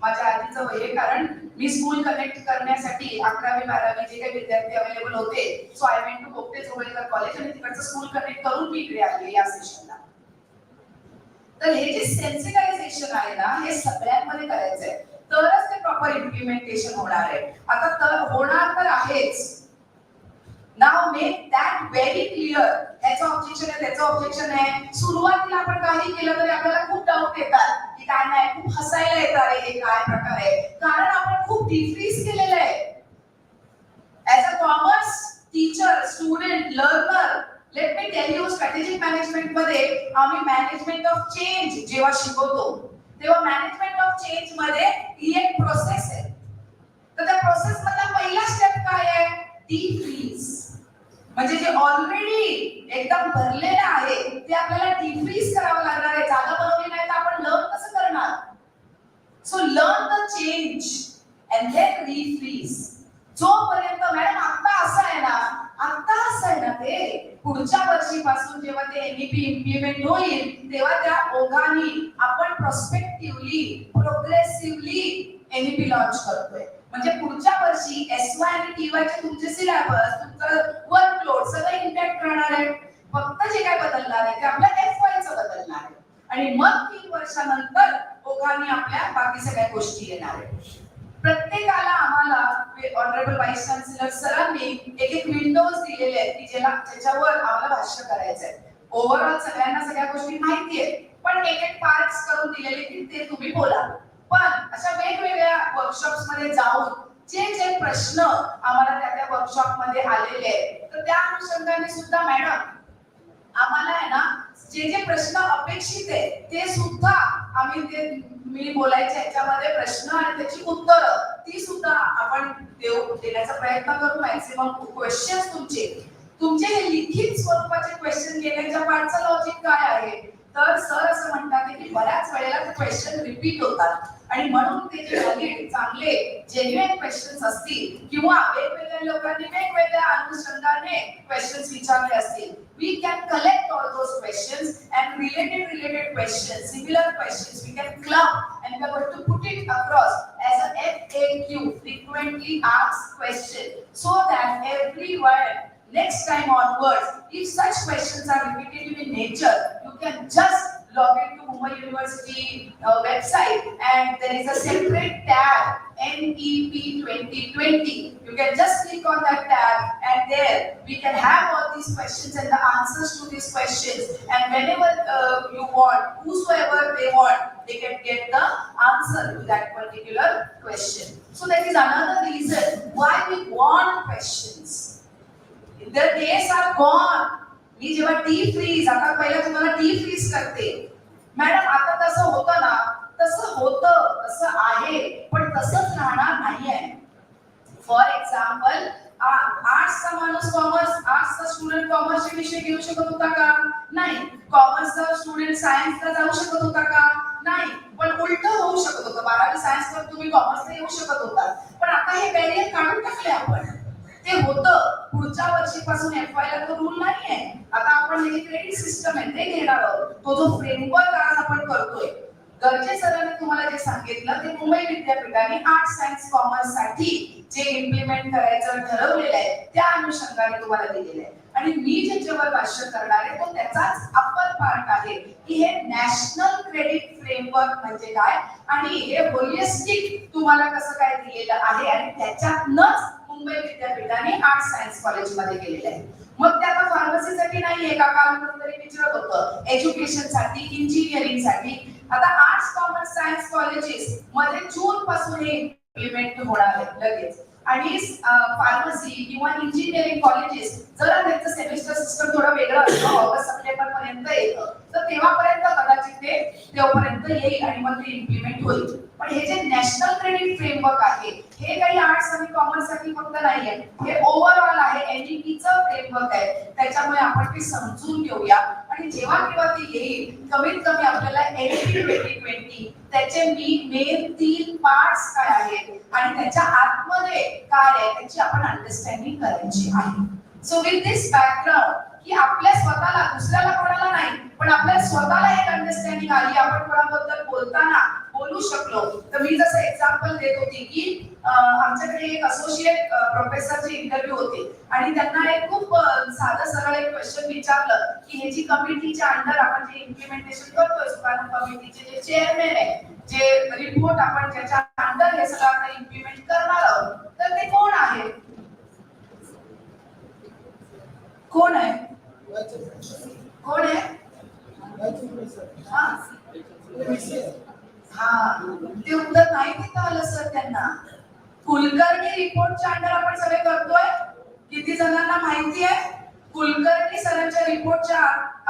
माझ्या आधीचं वय, कारण मी स्कूल कनेक्ट करण्यासाठी 11वी 12वी जे काही विद्यार्थी अवेलेबल होते, so I went to Gogate Joglekar college आणि तिकडचं स्कूल कनेक्ट करून मी इकडे आले या सेशनला. तर हे जे सेन्सिटायझेशन आहे ना, हे सगळ्यांमध्ये करायचं आहे, तरच ते प्रॉपर इम्प्लिमेंटेशन होणार आहे. आता तर होणार तर आहेच. Now make that very clear. याचं ऑब्जेक्शन आहे, त्याचं ऑब्जेक्शन आहे. सुरुवातीला आपण काही केलं तरी आपल्याला खूप डाऊट येतात की काय नाही, खूप हसायला येतात हे काय प्रकार आहे, कारण आपण खूप डिफ्रीज केलेलं आहे. As a commerce teacher, student, learner, let me tell you, strategic management मध्ये आम्ही मॅनेजमेंट ऑफ चेंज जेव्हा शिकवतो, तेव्हा मॅनेजमेंट ऑफ चेंज मध्ये ही एक प्रोसेस आहे. तर त्या प्रोसेस मधला पहिला स्टेप काय आहे? डिफ्रीज. म्हणजे जे ऑलरेडी एकदम भरलेलं आहे ते आपल्याला डिफ्रीज करावं लागणार आहे. जागा बनवली नाही तर आपण लर्न कसं करणार? So learn the change and then refreeze. जोपर्यंत मॅडम आता असं आहे ना, आता असं आहे ना, ते पुढच्या वर्षीपासून जेव्हा ते NEP इम्प्लिमेंट होईल तेव्हा त्या ओघाने आपण प्रोस्पेक्टिव्हली, प्रोग्रेसिव्हली NEP लॉन्च करतोय. म्हणजे पुढच्या वर्षी SY आणि TY चे तुमचे सिलेबस, तुमचं वर्कलोड सगळं इम्पॅक्ट करणार आहे. फक्त जे काय बदलणार आहे ते आपल्या FY चं बदलणार आहे आणि मग 3 वर्षानंतर ओघाने आपल्या बाकी सगळ्या गोष्टी येणार आहेत. प्रत्येकाला आम्हाला ऑनरेबल व्हाईस चान्सलर सरांनी एक विंडोज दिलेले आहेत की ज्याच्यावर आम्हाला भाष्य करायचंय. ओव्हरऑल सगळ्यांना सगळ्या गोष्टी माहिती आहेत, पण एक पार्ट्स करून दिलेले की ते तुम्ही बोला. पण अशा वेगवेगळ्या वर्कशॉप्स मध्ये जाऊन जे प्रश्न आम्हाला त्या वर्कशॉप मध्ये आलेले आहेत, तर त्या अनुषंगाने सुद्धा मॅडम आम्हाला आहे ना, जे प्रश्न अपेक्षित आहे ते सुद्धा आम्ही ते मी बोलायच्या याच्यामध्ये प्रश्न आणि त्याची उत्तरं ती सुद्धा आपण देण्याचा प्रयत्न करू. मॅक्सिमम क्वेश्चन्स तुमचे हे लिखित स्वरूपाचे क्वेश्चन घेण्याच्या पाठचं लॉजिक काय आहे? तर सर असं म्हणतात की बऱ्याच वेळेला ते क्वेश्चन रिपीट होतात आणि म्हणून ते जे व्हॅलिड, चांगले, जेन्युइन क्वेश्चन्स असतील किंवा वेगवेगळ्या लोकांनी वेगवेगळ्या अनुषंगाने क्वेश्चन्स विचारले असतील, we can collect all those questions and related questions, similar questions we can club and we are going to put it across as a FAQ, frequently asked question, so that everyone next time onwards, if such questions are repetitive in nature, you can just log into Mumbai University website and there is a separate tab, NEP 2020. You can just click on that tab and there we can have all these questions and the answers to these questions, and whenever you want, whosoever they want, they can get the answer to that particular question. So that is another reason why we want questions. The days are gone. मी जेव्हा defreeze, आता पहिला तुम्हाला defreeze करते madam, आता तसं होतं ना, तसं होतं, तसं आहे, पण तसंच राहणार नाहीये. फॉर एक्झाम्पल, आर्ट्सचा माणूस आर्ट्सचा स्टुडंट कॉमर्सचे विषय घेऊ शकत होता का? नाही. कॉमर्सचा स्टुडंट सायन्सला जाऊ शकत होता का? नाही. पण उलट होऊ शकत होतं. 12वी सायन्स वर तुम्ही कॉमर्सला येऊ शकत होता, पण आता हे बॅरियर काढून टाकले आपण. ते होतं. पुढच्या वर्षीपासून FY ला तो रूल नाहीये. आता आपण हे क्रेडिट सिस्टम आहे ते घेणार आहोत. तो जो फ्रेमवर्क आज आपण करतोय, गरजे सरांनी तुम्हाला जे सांगितलं ते मुंबई विद्यापीठाने आर्ट, सायन्स, कॉमर्स साठी जे इम्प्लिमेंट करायचं ठरवलेलं आहे त्या अनुषंगाने तुम्हाला दिलेलं आहे. आणि मी ज्याच्यावर भाष्य करणार आहे तो त्याचाच अप्पर पार्ट आहे की हे नॅशनल क्रेडिट फ्रेमवर्क म्हणजे काय आणि हे होलिस्टिक तुम्हाला कसं काय दिलेलं आहे आणि त्याच्यातनच मुंबई विद्यापीठाने आर्ट, सायन्स कॉलेजमध्ये केलेलं आहे. मग ते आता फार्मसीसाठी नाहीये का? काल कोणतरी विचारत होतं, एज्युकेशनसाठी, इंजिनिअरिंगसाठी. आता आर्ट्स, कॉमर्स, सायन्स कॉलेजेस मध्ये जून पासून हे इम्प्लिमेंट होणार आहे लगेच. आणि फार्मसी किंवा इंजिनिअरिंग कॉलेजेस जर त्यांचं सेमिस्टर सिस्टम थोडं वेगळं असतं, ऑगस्ट सप्टेंबर पर्यंत येतं, तर तेव्हापर्यंत कदाचित ते तेव्हापर्यंत येईल आणि मग ते इम्प्लिमेंट होईल. पण हे जे नॅशनल क्रेडिट फ्रेमवर्क आहे हे काही आर्ट्स आणि कॉमर्स साठी फक्त नाहीये, हे ओव्हरऑल आहे, एनईपीचं फ्रेमवर्क आहे. त्याच्यामुळे आपण ते समजून घेऊया आणि जेव्हा केव्हा ते येईल कमीत कमी आपल्याला एनईपी 2020 त्याचे मेन 3 पार्ट्स काय आहेत आणि त्याच्या आतमध्ये काय आहे त्याची आपण अंडरस्टँडिंग करायची आहे. सो विथ दिस बॅकग्राऊंड की आपल्या स्वतःला, दुसऱ्याला कोणाला नाही पण आपल्या स्वतःला एक अंडरस्टँडिंग आली, आपण कोणाबद्दल बोलताना बोलू शकलो. तर मी जसं एक्झाम्पल देत होती की आमच्याकडे एक असोसिएट प्रोफेसरचे इंटरव्ह्यू होते आणि त्यांना एक खूप साधं सरळ एक क्वेश्चन विचारलं की हे जी कमिटीच्या अंडर आपण जे इम्प्लिमेंटेशन करतोय, सुकारण कमिटीचे जे चेअरमॅन आहे, जे रिपोर्ट आपण ज्याच्या अंडर हे सगळं आपण इम्प्लिमेंट करणार आहोत, तर ते कोण आहे? कोण आहे? कोण आहे? हा ते उत्तर नाही देता आलं सर त्यांना. कुलकर्णी रिपोर्टच्या अंडर आपण सगळे करतोय. किती जणांना माहिती आहे? कुलकर्णी सरांच्या रिपोर्टच्या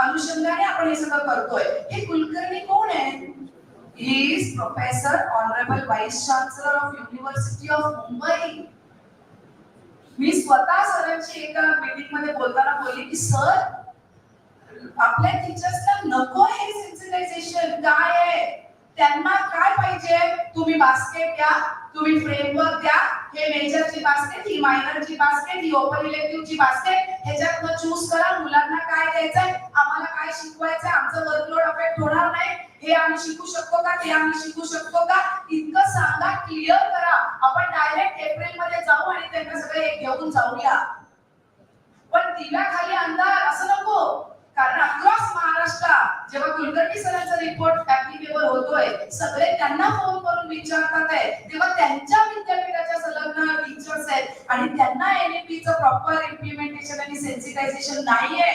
अनुषंगाने आपण हे सगळं करतोय. हे कुलकर्णी कोण आहे? He is professor honourable vice chancellor of university of Mumbai. मी स्वतः सरांची एका मीटिंग मध्ये बोलताना बोलली की सर आपल्या टीचर्सना नको हे सेन्सिटायझेशन. काय आहे त्यांना काय पाहिजे? तुम्ही बास्केट द्या, तुम्ही फ्रेमवर्क द्या, हे मेजरची बास्केट, ही मायनरची बास्केट, ही ओपन इलेक्टिव्हची बास्केट, ह्याच्यातनं चूज करा मुलांना काय द्यायचंय, आम्हाला काय शिकवायचंय, आमचं वर्कलोड अफेक्ट होणार नाही, हे आम्ही शिकू शकतो का, ते आम्ही शिकू शकतो का, इतकं सांगा, क्लिअर करा. आपण डायरेक्ट एप्रिल मध्ये जाऊ आणि त्यांना सगळे घेऊन जाऊया. पण दिव्याखाली अंधार असं नको. कारण अक्रॉस महाराष्ट्र जेव्हा कुलकर्णी सरांचा रिपोर्ट ऍप्लिकेबल होतोय, सगळे त्यांना फोन करून विचारतात आहे, तेव्हा त्यांच्या विद्यापीठाच्या संलग्न टीचर्स आहेत आणि त्यांना एनईपीचं प्रॉपर इम्प्लिमेंटेशन आणि सेन्सिटायझेशन नाहीये,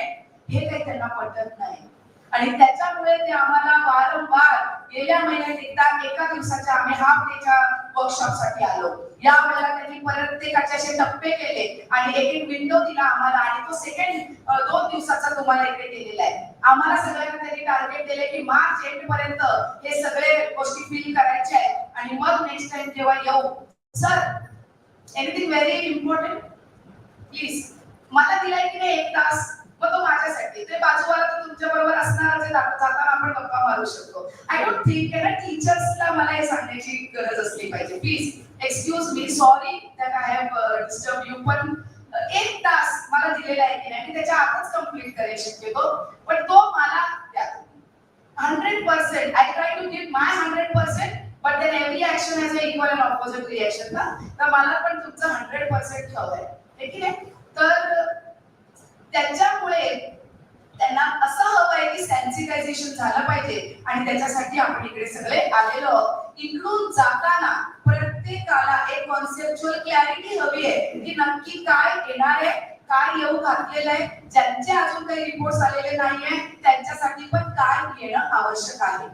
हे काही त्यांना पटत नाही. आणि त्याच्यामुळे ते आम्हाला वारंवार गेल्या महिन्यात एका दिवसाच्या आम्ही हाफ डेच्या वर्कशॉपसाठी आलो. या वेळेला त्यांनी प्रत्येकाचे असे टप्पे केले आणि एक विंडो दिला आम्हाला आणि तो सेकंड 2 दिवसाचा तुम्हाला इकडे केलेला आहे. आम्हाला सगळ्यांना त्यांनी टार्गेट दिले की मार्च एंड पर्यंत हे सगळे गोष्टी फिल करायचे आहेत आणि मग नेक्स्ट टाइम जेव्हा येऊ. Sir anything very important please. मला दिलाय की नाही 1 तास, मग तो माझ्यासाठी, ते बाजूवाला तर तुमच्या बरोबर असणार, जे जाताना आपण गप्पा मारू शकतो. आय डोंट थिंक ना टीचर्सला मला हे सांगण्याची गरज असली पाहिजे. Please excuse me, sorry that I have disturb you, पण 1 तास मला दिलेला आहे की नाही मी त्याच्या आतच कंप्लीट करेन शक्यतो, पण तो मला द्या 100%. I try to give my 100%, but then every action has an equal and opposite reaction ना. तर मला पण तुमचं 100% हवंय, आहे की नाही? तर त्याच्यामुळे त्यांना असं हवंय की सेन्सिटायझेशन झालं पाहिजे आणि त्याच्यासाठी आपण इकडे सगळे आलेलो. इकडून जाताना प्रत्येकाला एक कॉन्सेप्च्युअल क्लॅरिटी हवी आहे की नक्की काय येणार आहे, काय येऊ घातलेलं आहे, ज्यांचे अजून काही रिपोर्ट्स आलेले नाहीये त्यांच्यासाठी पण काय येणं आवश्यक आहे.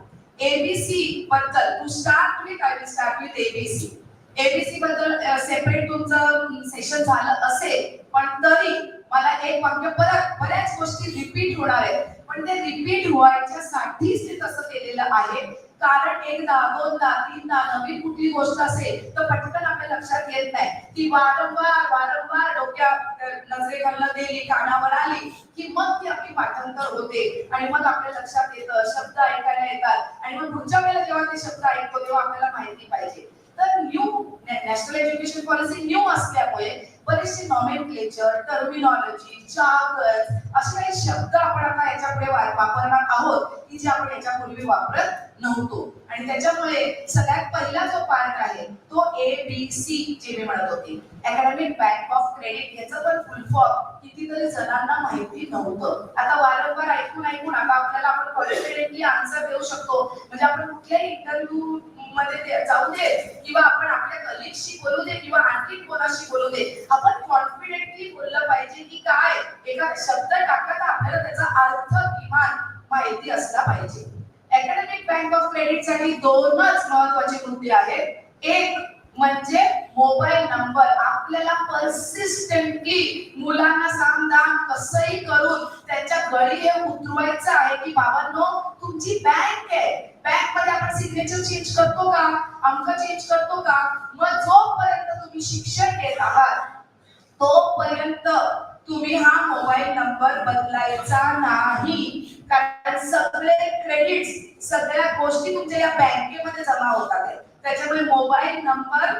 एबीसी बद्दल to start with, I will start with ABC. ABC बद्दल सेपरेट तुमचं सेशन झालं असेल, पण तरी मला एक वाक्य परत बऱ्याच गोष्टी रिपीट होणार आहेत, पण ते रिपीट व्हायच्यासाठीच ते तसं केलेलं आहे. कारण एकदा, दोनदा, तीनदा नवीन कुठली गोष्ट असेल तर पटकन आपल्या लक्षात येत नाही. ती वारंवार डोक्यात नजरेखालनं गेली, कानावर आली की मग ती आपली पाठांतर होते आणि मग आपल्या लक्षात येतं, शब्द ऐकायला येतात आणि मग पुढच्या वेळेला जेव्हा ते शब्द ऐकतो तेव्हा आपल्याला माहिती पाहिजे. तर new national education policy new असल्यामुळे बरेचसे नॉमेनक्लेचर, टर्मिनॉलॉजी, जार्गन असे काही शब्द आपण आता याच्यापुढे वापरणार आहोत की जे आपण याच्यापूर्वी वापरत नव्हतो. आणि त्याच्यामुळे सगळ्यात पहिला जो पार्ट आहे तो ABC जे मी म्हणत होते, अकॅडमिक बँक ऑफ क्रेडिट, याचं पण फुल फॉर्म कितीतरी जणांना माहिती नव्हतं. आता वारंवार ऐकून आता आपल्याला आपण कॉन्फिडेंटली आन्सर देऊ शकतो. म्हणजे आपण कुठल्याही इंटरव्ह्यू मध्ये जाऊ दे किंवा आपण आपल्या कलिगशी बोलू दे किंवा आणखी कोणाशी बोलू दे, आपण कॉन्फिडेंटली बोललं पाहिजे की काय एका शब्द टाकला तर आपल्याला त्याचा अर्थ किमान माहिती असला पाहिजे. अकॅडमिक बँक ऑफ क्रेडिट साठी 2च महत्त्वाचे मुद्दे आहेत. एक म्हणजे मोबाईल नंबर आपल्याला परसिस्टंटली मुलांना सांगताना कसंही करून त्यांच्या गळी हे उतरवायचं आहे की बाबांनो तुमची बँक आहे, बँक मध्ये आपण सिग्नेचर चेंज करतो का, अंक चेंज करतो का. मग जोपर्यंत तुम्ही शिक्षण घेत आहात तोपर्यंत तुम्ही हा मोबाईल नंबर बदलायचा नाही, कारण सगळे क्रेडिट सगळ्या गोष्टी तुमच्या या बँकेमध्ये जमा होतात. त्याच्यामुळे मोबाईल नंबर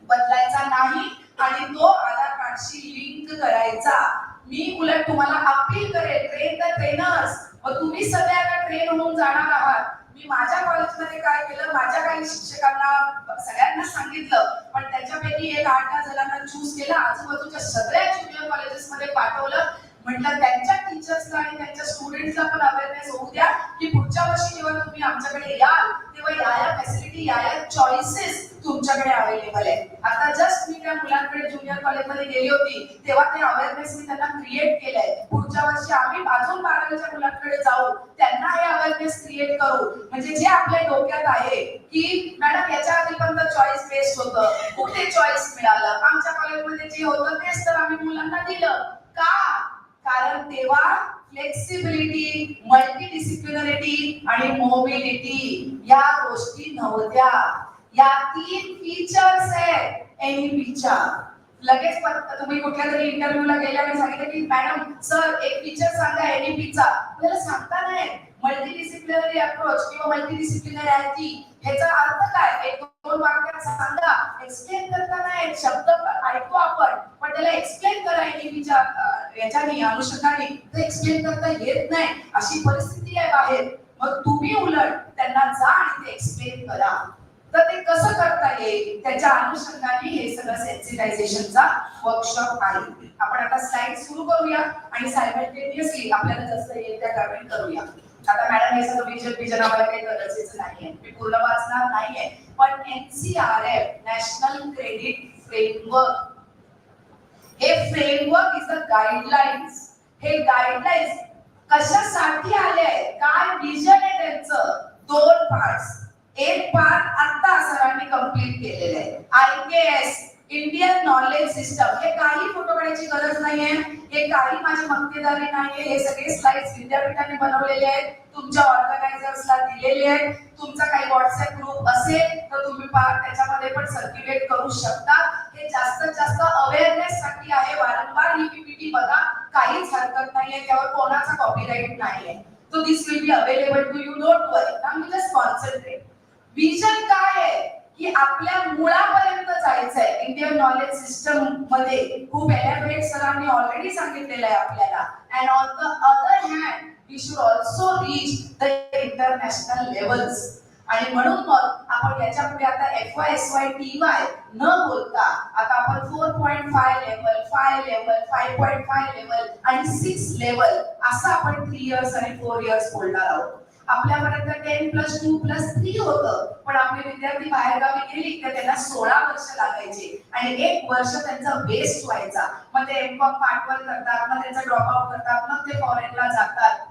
बदलायचा नाही आणि तो आधार कार्डशी लिंक करायचा. मी उलट तुम्हाला अपील करेल, ट्रेन द ट्रेनर्स, व तुम्ही सगळे आता ट्रेन होऊन जाणार आहात. मी माझ्या कॉलेजमध्ये काय केलं, माझ्या काही शिक्षकांना सगळ्यांना सांगितलं, पण त्याच्यापैकी एक 8-10 जणांना चूज केलं, आजूबाजूच्या सगळ्या ज्युनियर कॉलेजेस मध्ये पाठवलं. म्हटलं त्यांच्या टीचर्सला आणि त्यांच्या स्टुडंट्सला पण अवेअरनेस होऊ द्या की पुढच्या वर्षी जेव्हा तुम्ही आमच्याकडे याल तेव्हा या फॅसिलिटी या चॉईसेस तुमच्याकडे अवेलेबल आहे. आता जस्ट मी त्या मुलांकडे ज्युनियर कॉलेजमध्ये गेली होती तेव्हा ते अवेअरनेस मी त्यांना क्रिएट केलंय. पुढच्या वर्षी आम्ही अजून 12वीच्या मुलांकडे जाऊ, त्यांना हे अवेअरनेस क्रिएट करू, म्हणजे जे आपल्या डोक्यात आहे की मॅडम याच्या आधी पण चॉईस बेस्ड होतं, कुठे चॉईस मिळालं, आमच्या कॉलेजमध्ये जे होतं तेच तर आम्ही मुलांना दिलं का, कारण तेव्हा फ्लेक्सिबिलिटी, मल्टीडिसिप्लिनरिटी आणि मोबिलिटी या गोष्टी नव्हत्या. या 3 फीचर्स आहेत एनईपीच्या. लगेच तुम्ही कुठल्या तरी इंटरव्ह्यूला गेल्या आणि सांगितलं की मॅडम सर एक फीचर सांगा एनईपीचा, आपल्याला सांगता नाही. मल्टीडिसिप्लिनरी अप्रोच किंवा मल्टीडिसिप्लिनरिटी ह्याचा अर्थ काय, 1-2 वाक्यात सांगा. एक्सप्लेन करता नाही, शब्द ऐकतो आपण पण त्याला एक्सप्लेन करा एनईपीच्या याच्याने अनुषंगाने, तर एक्सप्लेन करता येत नाही अशी परिस्थिती आहे बाहेर. मग तुम्ही उलट त्यांना जा आणि ते एक्सप्लेन करा. तर ते कसं करता येईल त्याच्या अनुषंगाने हे सगळं सेन्सिटायझेशनचा वर्कशॉप आहे. आपण आता स्लाइड सुरू करूया आणि सायमल्टेनियसली आपल्याला जसं येईल त्या प्रमाणे करूया. आता मॅडम हे सगळं विजन आम्हाला काही गरजेचं नाहीये, मी पूर्ण वाचणार नाहीये, पण एनसीआरएफ नॅशनल क्रेडिट फ्रेमवर्क, हे फ्रेमवर्क इज द गाईडलाइन्स. हे गाईडलाइन्स कशासाठी आले आहेत, काय विजन आहे त्यांचं, 2 पार्ट्स. एक पार्ट आता सरांनी कंप्लीट केलेलं आहे, आयकेएस इंडियन नॉलेज सिस्टम. हे काही फोटो काढायची गरज नाहीये, हे काही माझी मक्तेदारी नाहीये, हे सगळे स्लाइड्स विद्यापीठाने बनवलेले आहेत, तुमच्या ऑर्गनायझर्सला दिलेले आहेत. तुमचा काही व्हॉट्सअप ग्रुप असेल तर तुम्ही त्याच्यामध्ये पण सर्क्युलेट करू शकता. हे जास्तीत जास्त अवेअरनेस साठी आहे. वारंवार ही पीपीटी बघा, काहीच हरकत नाहीये, त्यावर कोणाचा कॉपीराइट नाहीये. So this will be available to you, don't worry. Now you just concentrate. Vision काय आहे की आपल्या मुळापर्यंत जायचंय इंडियन नॉलेज सिस्टम मध्ये. खूप एलॅबोरेट सरांनी ऑलरेडी सांगितलेलं आहे आपल्याला. And on the other hand we should also reach the international levels. आणि म्हणून मग आपण याच्या पुढे आता FY TY न बोलता आता आपण 4.5 लेवल, 5 लेवल, 5.5 लेवल आणि 6 लेवल असं आपण 3 इयर्स आणि 4 इयर्स बोलणार आहोत. आपल्यापर्यंत 10+2+3 होतं, पण आपले विद्यार्थी बाहेरगावी गेली तर त्यांना 16 वर्ष लागायचे आणि 1 वर्ष त्यांचा वेस्ट व्हायचा. मग ते एमकॉम पार्टवर करतात, मग त्यांचा ड्रॉप आउट करतात, मग ते फॉरेनला जातात.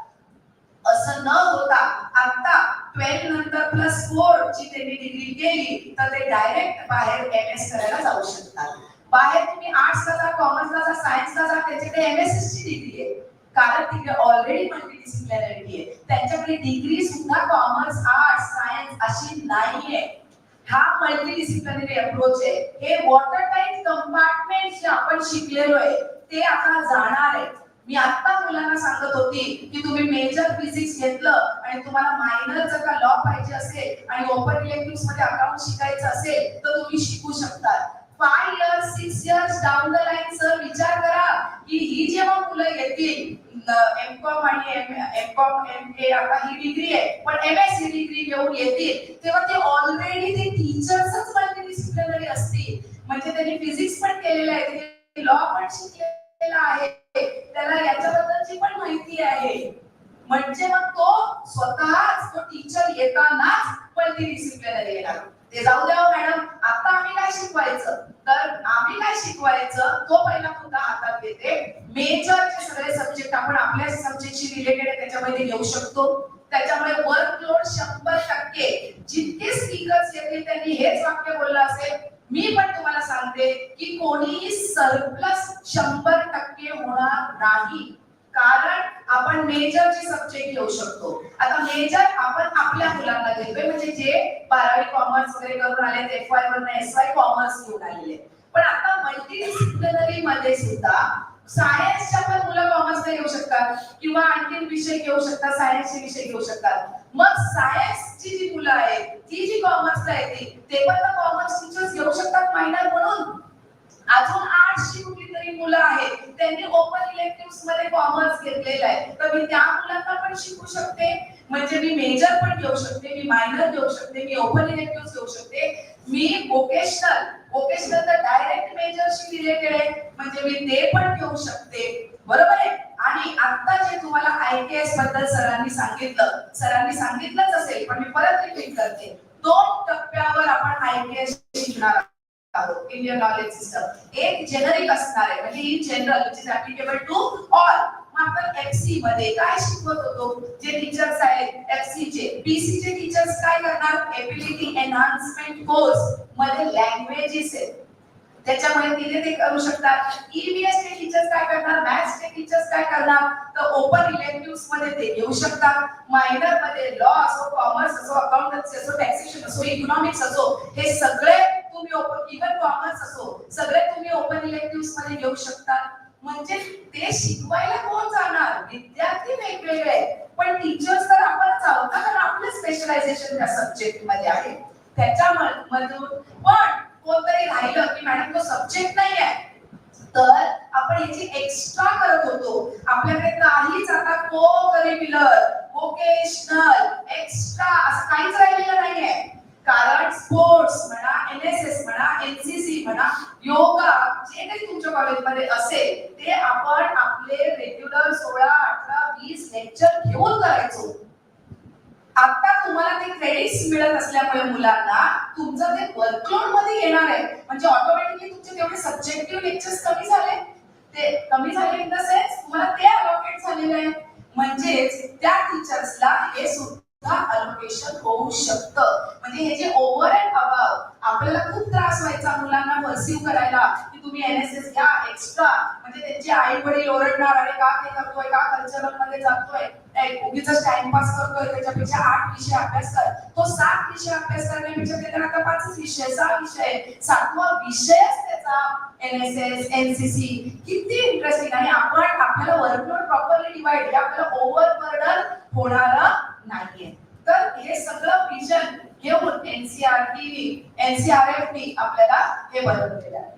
असं न होता आता 12 नंतर +4 ची त्यांनी डिग्री केली तर ते डायरेक्ट बाहेर MS करायला जाऊ शकतात. बाहेर तुम्ही आर्ट्सला जा, कॉमर्सला जा, सायन्सला जा, त्यांच्याकडे MSc ची डिग्री आहे, कारण तिकडे ऑलरेडी मल्टीडिसिप्लिनरिटी आहे. त्यांच्याकडे डिग्री सुद्धा कॉमर्स, आर्ट्स, सायन्स अशी नाहीये. हा मल्टीडिसिप्लिनरी अप्रोच आहे. हे वॉटर टाईप कंपार्टमेंट जे आपण शिकलेलो आहे ते आता जाणार आहे. मी आता मुलांना सांगत होती की तुम्ही मेजर फिजिक्स घेतलं आणि तुम्हाला मायनर जर का लॉ पाहिजे असेल आणि ओपन इलेक्टिव्ह मध्ये अकाउंट शिकायचं असेल तर तुम्ही शिकू शकता. 5 years 6 years down the line sir विचार करा की ही जेव्हा मुलं येतील एमकॉम आणि एमकॉम MA आता ही डिग्री आहे, पण MSc डिग्री घेऊन येतील तेव्हा ते ऑलरेडी ते टीचर्सच मल्टीडिसिप्लिनरी असतील. म्हणजे त्यांनी फिजिक्स पण केलेलं आहे, लॉ पण शिकलेला आहे, त्याला याच्याबद्दलची पण माहिती आहे. म्हणजे मग तो स्वतःच तो टीचर येतानाच मल्टीडिसिप्लिनरी येणार. ते जाऊ द्या मॅडम, आता आम्ही काय शिकवायचं, तर आम्ही काय शिकवायचं तो पहिला मुद्दा हातात घेते. मेजरचे सगळे सब्जेक्ट आपण आपल्या सब्जेक्टशी रिलेटेड आहे त्याच्यामध्ये घेऊ शकतो. त्याच्यामुळे वर्कलोड 100%. जितके स्पीकर्स येतील त्यांनी हेच वाक्य बोललं असेल, मी पण तुम्हाला सांगते की कोणीही सरप्लस 100% होणार नाही, कारण आपण मेजरचे सब्जेक्ट घेऊ शकतो. आता मेजर आपण आपल्या मुलांना घेतोय, म्हणजे जे 12वी कॉमर्स वगैरे करून आले, FY वरून SY कॉमर्स घेऊन आलेले. पण आता मल्टीडिसिप्लिनरी मध्ये सुद्धा सायन्सच्या पण मुलं कॉमर्सला घेऊ शकतात किंवा आणखी विषय घेऊ शकतात, सायन्सचे विषय घेऊ शकतात. मग सायन्सची जी मुलं आहेत, ती जी कॉमर्सला येते, ते पण कॉमर्स टीचर्स घेऊ शकतात मायनर म्हणून. अजून आर्ट्सची कुठली तरी मुलं आहेत, त्यांनी ओपन इलेक्टिव्ह मध्ये कॉमर्स घेतलेलं आहे, तर मी त्या मुलांना पण शिकू शकते. म्हणजे मी मेजर पण घेऊ शकते, मी मायनर घेऊ शकते, मी ओपन इलेक्टिव्ह घेऊ शकते, मी वोकेशनल तर डायरेक्ट मेजरशी रिलेटेड आहे, म्हणजे मी ते पण घेऊ शकते. बरोबर आहे. आणि आता जे तुम्हाला IKS बद्दल सरांनी सांगितलंच असेल, पण मी परत रिपीट करते. 2 टप्प्यावर आपण IKS शिकणार आहोत. इंडियन नॉलेज सिस्टम एक जेनरिक असणार आहे, म्हणजे in general which is applicable to all. आपण FC मध्ये काय शिकवत होतो, जे टीचर्स आहेत FC चे, PC चे टीचर्स काय करणार, एबिलिटी एनहान्समेंट कोर्स मध्ये लँग्वेजेस आहेत, त्याच्यामुळे तिथे ते करू शकतात. EVS चे टीचर्स काय करणार, मॅथ्स चे टीचर्स काय करणार, तर ओपन इलेक्टिव्ह मध्ये ते घेऊ शकतात. मायनर मध्ये लॉ असो, कॉमर्स असो, अकाउंटन्सी असो, टॅक्सेशन असो, इकॉनॉमिक्स असो, हे सगळे तुम्ही ओपन, इव्हन कॉमर्स असो, सगळे तुम्ही ओपन इलेक्टिव्ह मध्ये घेऊ शकता. म्हणजे ते शिकवायला कोण जाणार, विद्यार्थी वेगवेगळे, पण टीचर्स तर आपणच आहोत ना, कारण आपलं स्पेशलायझेशन त्या सब्जेक्ट मध्ये आहे. त्याच्यामधून पण कोणतरी राहिलं की मॅडम तो सब्जेक्ट नाही आहे, तर आपण याची एक्स्ट्रा करत होतो. आपल्याकडे काहीच आता को-करिक्युलर, वोकेशनल, एक्स्ट्रा असं काहीच राहिलेलं नाहीये. कारण स्पोर्ट्स म्हणा, NSS म्हणा, NCC म्हणा, योगा, जे काही तुमच्या कॉलेजमध्ये असेल ते आपण आपले रेग्युलर 16, 18, 20 लेक्चर घेऊन करायचो. आता तुम्हाला ते क्रेडिट्स मिळत असल्यामुळे मुलांना तुमचं ते वर्कलोड मध्ये येणार आहे, म्हणजे ऑटोमॅटिकली तुमचे तेवढे सब्जेक्टिव्ह लेक्चर्स कमी झाले इन द सेन्स तुम्हाला ते अलोकेट झालेले आहे. म्हणजेच त्या टीचर्सला हे सुद्धा अलोकेशन होऊ शकतं. म्हणजे हे जे ओव्हर अँड अबाव आपल्याला खूप त्रास व्हायचा मुलांना परसिव्ह करायला की तुम्ही NSS घ्या एक्स्ट्रा, म्हणजे त्यांचे आई वडील ओरडणार, अरे का ते करतोय, का कल्चरल मध्ये जातोय, उगीच टाइमपास करतोय, त्याच्यापेक्षा 8 विषय अभ्यास कर. तो 7 विषय अभ्यास करण्यापेक्षा त्याला आता 5 विषय, 6 विषय, 7वा विषयच त्याचा NSS, NCC. किती इंटरेस्टिंग. आणि आपण आपल्याला वर्कलोड प्रॉपरली डिवाइड, आपल्याला ओव्हर बर्डन होणार नाहीये. तर हे सगळं विजन घेऊन NCRF आपल्याला हे बनवलेलं आहे.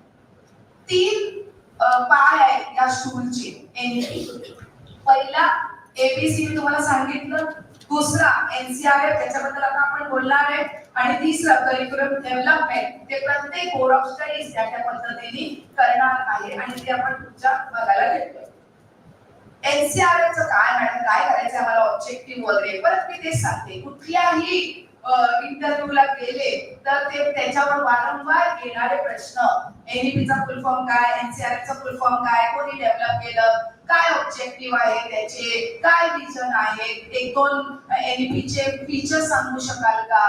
3 पाय आहेत या स्टूलचे. NEP पहिला ABCD तुम्हाला सांगितलं, दुसरा NCRF त्याच्याबद्दल आता आपण बोलणार आहे, आणि तिसरं करिक्युलम डेव्हलपमेंट, ते प्रत्येक बोर्ड ऑफ स्टडीज त्या पद्धतीने करणार आहे, आणि ते आपण पुढच्या बघायला घेतोय. NCRF चं काय मॅडम, काय करायचं आम्हाला ऑब्जेक्टिव्ह वगैरे, परत मी तेच सांगते, कुठल्याही इंटरव्ह्यूला गेले तर ते त्याच्यावर वारंवार येणारे प्रश्न, NEP चा फुल फॉर्म काय, NCRF चा फुल फॉर्म काय, कोणी डेव्हलप केलं, काय ऑब्जेक्टिव्ह आहे त्याचे, काय विजन आहे, 1-2 NEP चे फीचर सांगू शकाल का.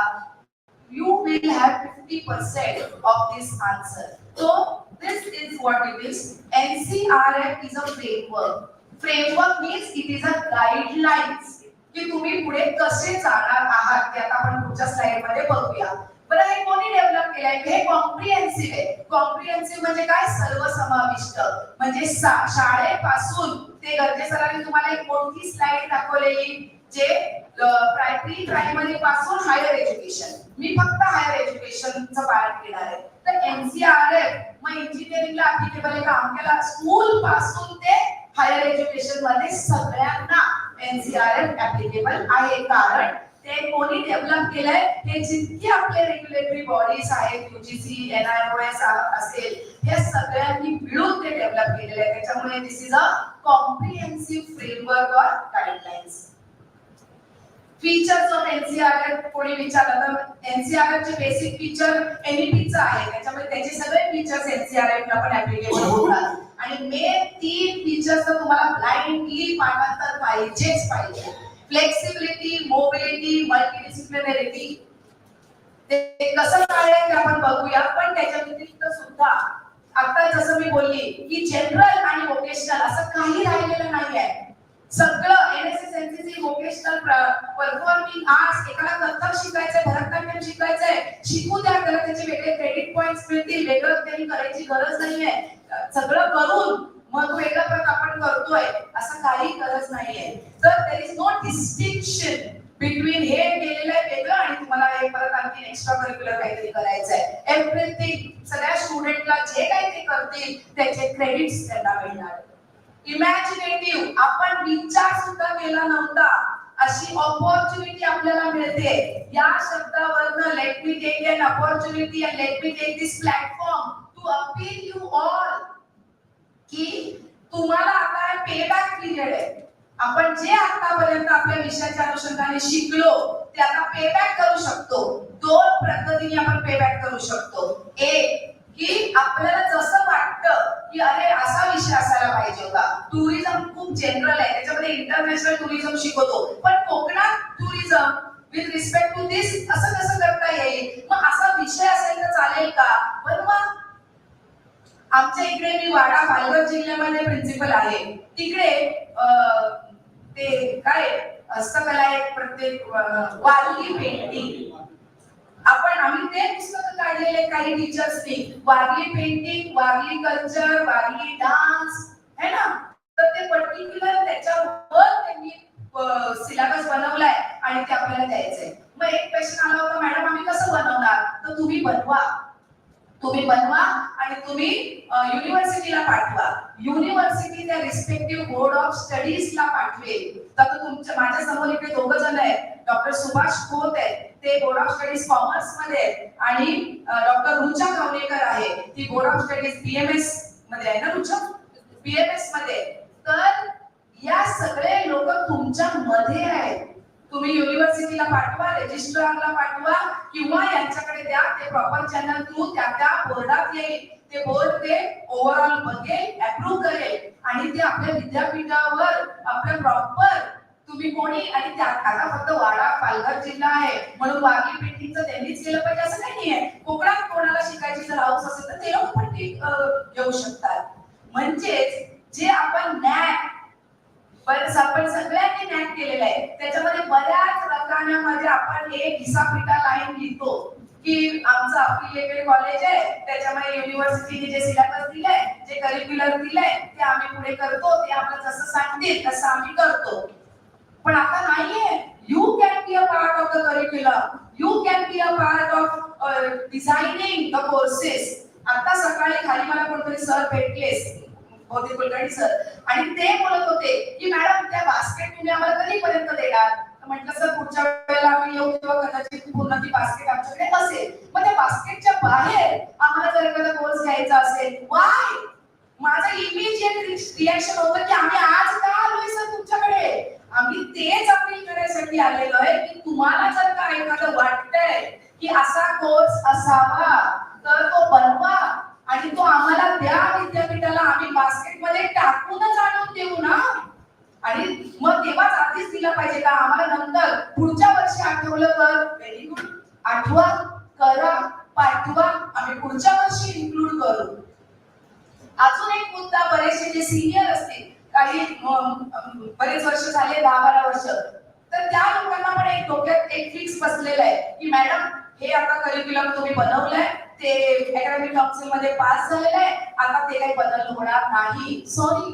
You will have 50% of this answer. So this is what it is. NCRF is a framework. Framework means it is a guidelines की तुम्ही पुढे कसे जाणार आहात, ते आता आपण पुढच्या स्लाइड मध्ये बघूया. बरं, हे कोणी डेव्हलप केलंय, हे कॉम्प्रिहेन्सिव्ह आहे. कॉम्प्रिहेन्सिव्ह म्हणजे काय, सर्वसमाविष्ट. म्हणजे शाळेपासून ते गरजे सरांनी तुम्हाला एक मोठी स्लाइड दाखवलेली, जे प्रायमरी पासून हायर एज्युकेशन. मी फक्त हायर एज्युकेशनचं पार्ट घेणार आहे. तर NCRF मग इंजिनिअरिंगला ऍप्लिकेबल आहे का, आमच्याला स्कूल पासून ते हायर एज्युकेशन मध्ये सगळ्यांना NCRF ऍप्लिकेबल आहे. कारण ते कोणी डेव्हलप केलंय, हे जितके आपले रेग्युलेटरी बॉडीज आहेत, UGC, NIOS असेल, हे सगळ्यांनी मिळून ते डेव्हलप केलेलं आहे. त्याच्यामुळे this is a comprehensive framework or guidelines. Features of NCRF कोणी विचारलं तर NCRF चे बेसिक फीचर NEP चं आहे, त्याच्यामुळे त्याचे सगळे फीचर्स NCRF ला पण ऍप्लिकेबल होतात. आणि मेन 3 फीचर्स तर तुम्हाला ब्लाइंडली पाठांतर पाहिजे. Flexibility, mobility, multidisciplinarity. ते कसं काढायचं ते आपण बघूया. पण त्याच्या व्यतिरिक्त सुद्धा आता जसं मी बोलली की जनरल आणि वोकेशनल असं काही राहिलेलं नाही आहे. सगळं NSS NCC vocational performing arts, एकाला कथ्थक शिकायचंय, भरतनाट्यम शिकायचंय, शिकू द्या. त्याला त्याचे वेगळे क्रेडिट पॉइंट्स मिळतील. वेगळं त्यांनी करायची गरज नाहीये. सगळं करून मग वेगळं प्रकार आपण करतोय असं काही गरज नाहीये. तर there is no distinction between हे केलेलं आहे वेगळं आणि तुम्हाला हे परत आणखी एक्स्ट्रा करिक्युलर काहीतरी करायचंय. एव्हरीथिंग सगळ्या स्टुडंटला जे काही ते करतील त्याचे क्रेडिट्स त्यांना मिळणार. इमॅजिनेटिव्ह आपण विचार सुद्धा केला नव्हता अशी ऑपॉर्च्युनिटी आपल्याला मिळते. या शब्दावरनं let me take an opportunity and let me take this platform to appeal you all की तुम्हाला आता पेबॅक पिरियड आहे. आपण जे आतापर्यंत आपल्या विषयाच्या अनुषंगाने शिकलो ते आता पेबॅक करू शकतो. दोन पद्धतीने आपण पेबॅक करू शकतो. एक की आपल्याला जसं वाटतं की अरे असा विषय असायला पाहिजे होता. टुरिझम खूप जनरल आहे, त्याच्यामध्ये इंटरनॅशनल टुरिझम शिकवतो, पण कोकणात टुरिझम विथ रिस्पेक्ट टू दिस असं कसं करता येईल. मग असा विषय असेल तर चालेल का. बनवा. आमच्या इकडे मी वाडा पालघर जिल्ह्यामध्ये प्रिन्सिपल आहे. तिकडे ते काय हस्तकला आहे, प्रत्येक वारली पेंटिंग आम्ही ते पुस्तक काढलेले काही टीचर्सनी. Warli painting, Warli culture, Warli dance है ना. तर ते पर्टिक्युलर त्याच्यावर त्यांनी सिलेबस बनवलाय आणि ते आपल्याला द्यायचंय. मग एक क्वेश्चन आला होता, मॅडम आम्ही कसं बनवणार. तर तुम्ही बनवा आणि तुम्ही युनिव्हर्सिटीला पाठवा. युनिव्हर्सिटी त्या रिस्पेक्टिव्ह बोर्ड ऑफ स्टडीजला पाठवेल. तर तुमच्या माझ्या समोर इकडे दोघं जण आहेत. डॉक्टर सुभाष खोत आहेत, ते बोर्ड ऑफ स्टडीज कॉमर्स मध्ये आहेत, आणि डॉक्टर रुचा कावलेकर आहे, ती बोर्ड ऑफ स्टडीज बीएमएस मध्ये आहे ना. रुचा बीएमएस मध्ये. तर या सगळे लोक तुमच्या मध्ये आहेत. तुम्ही युनिव्हर्सिटीला पाठवा, रजिस्ट्रारला पाठवा किंवा यांच्याकडे द्या. ते प्रॉपर चॅनल थ्रू त्या बोर्डात येईल. ते बोर्ड ते ओव्हरऑल बघेल, अप्रूव्ह करेल आणि ते आपल्या विद्यापीठावर आपल्या प्रॉपर तुम्ही कोणी. आणि त्यात आता फक्त वाडा पालघर जिल्हा आहे म्हणून वारली पेंटिंगचं त्यांनीच केलं पाहिजे असं काही नाहीये. कोकणात कोणाला शिकायची जर हाऊस असेल तर ते लोक पण घेऊ शकतात. म्हणजेच जे आपण नॅप आपण सगळ्यांनी नॅप केलेलं आहे त्याच्यामध्ये बऱ्याच रकान्यामध्ये आपण एक हिसाबीटा लाईन लिहितो की आमचं अफिलिएटेड कॉलेज आहे, त्याच्यामध्ये युनिव्हर्सिटीने जे सिलेबस दिलाय, जे करिक्युलर दिलंय ते आम्ही पुढे करतो. ते आपलं जसं सांगतील तसं आम्ही करतो. पण आता नाहीये. You can be a part of the curriculum. You can be a part of designing the courses. आता सकाळी खाली मला कोणतरी सर भेटलेस, बहुतेक कुलकर्णी सर, आणि ते बोलत होते की मॅडम त्या बास्केट तुम्ही आम्हाला कधीपर्यंत देणार. म्हटलं सर पुढच्या वेळेला आम्ही येऊ तेव्हा कदाचित पूर्ण ती बास्केट आमच्याकडे असेल. मग त्या बास्केटच्या बाहेर आम्हाला जर एखादा कोर्स घ्यायचा असेल, वाय. माझं इमिजिएट रिएक्शन होतं की आम्ही आज का आलोय सर तुमच्याकडे. आम्ही तेच अपील करण्यासाठी आलेलो आहे की तुम्हाला जर का एखादं वाटतंय की असा कोर्स असावा तर तो बनवा आणि तो आम्हाला द्या विद्यापीठाला. आम्ही बास्केटमध्ये टाकूनच आणून देऊ ना. आणि मग तेव्हाच आधीच दिला पाहिजे का. आम्हाला नंतर पुढच्या वर्षी आठवलं तर व्हेरी गुड, आठवा, करा, पाठवा, आम्ही पुढच्या वर्षी इन्क्लूड करू. अजून एक मुद्दा, बरेचसे जे सिनियर असतील, काही बरेच वर्ष झाले, 10-12 वर्ष, तर त्या लोकांना पण एक डोक्यात एक फिक्स बसलेलं आहे की मॅडम हे आता करिक्युलम तुम्ही बनवलंय, ते अकॅडमिक काउन्सिल मध्ये पास झालेलं आहे, आता ते काही बदल होणार नाही. सॉरी,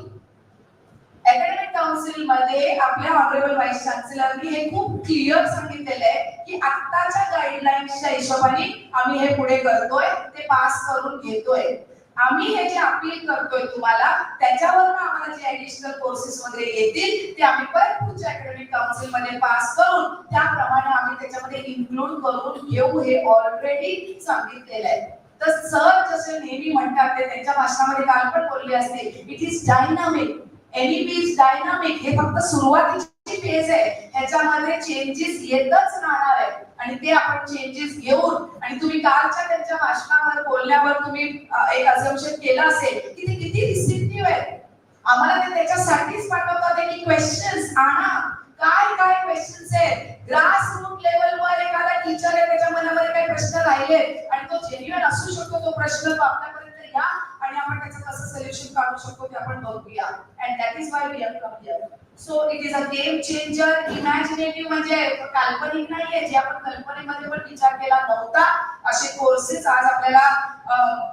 अकॅडमिक काउन्सिल मध्ये आपल्या ऑनरेबल व्हाईस चान्सलरनी हे खूप क्लिअर सांगितलेलं आहे की आत्ताच्या गाईडलाईन्सच्या हिशोबाने आम्ही हे पुढे करतोय, ते पास करून घेतोय. आम्ही हे जे अपील करतोय तुम्हाला त्याच्यावरून आम्हाला जे ऍडिशनल कोर्सेस वगैरे येतील ते आम्ही परत पुढच्या अकॅडमिक काउन्सिल मध्ये पास करून त्याप्रमाणे आम्ही त्याच्यामध्ये इन्क्लूड करून घेऊ, हे ऑलरेडी सांगितलेलं आहे. तर सर जसे नेहमी म्हणतात ते त्यांच्या भाषणामध्ये काल पण बोलले असते, it is dynamic. NEP is dynamic. हे फक्त सुरुवातीची फेज आहे, ह्याच्यामध्ये चेंजेस येतच राहणार आहे आणि ते आपण चेंजेस घेऊन. आणि तुम्ही कालच्या त्यांच्या भाषणावर बोलण्यावर तुम्ही एक अझम्पशन केलं असेल की ते किती रिसेप्टिव्ह आहे. आम्हाला ते त्याच्यासाठीच पाठवतात की क्वेश्चन्स आणा. काय काय क्वेश्चन्स आहेत. ग्रास रूट लेवलवर एखादा टीचर आहे त्याच्या मनामध्ये काही प्रश्न प्रश्न राहिले आणि तो जेन्युइन असू शकतो तो प्रश्न, तो आपल्यापर्यंत या आणि आपण त्याचं कसं सोल्युशन काढू शकतो ते आपण बघूया. And that is why we have come here. So it is a game changer. Imaginative म्हणजे काल्पनिक नाहीये, जे आपण कल्पनेमध्ये पण विचार केला नव्हता असे कोर्सेस आज आपल्याला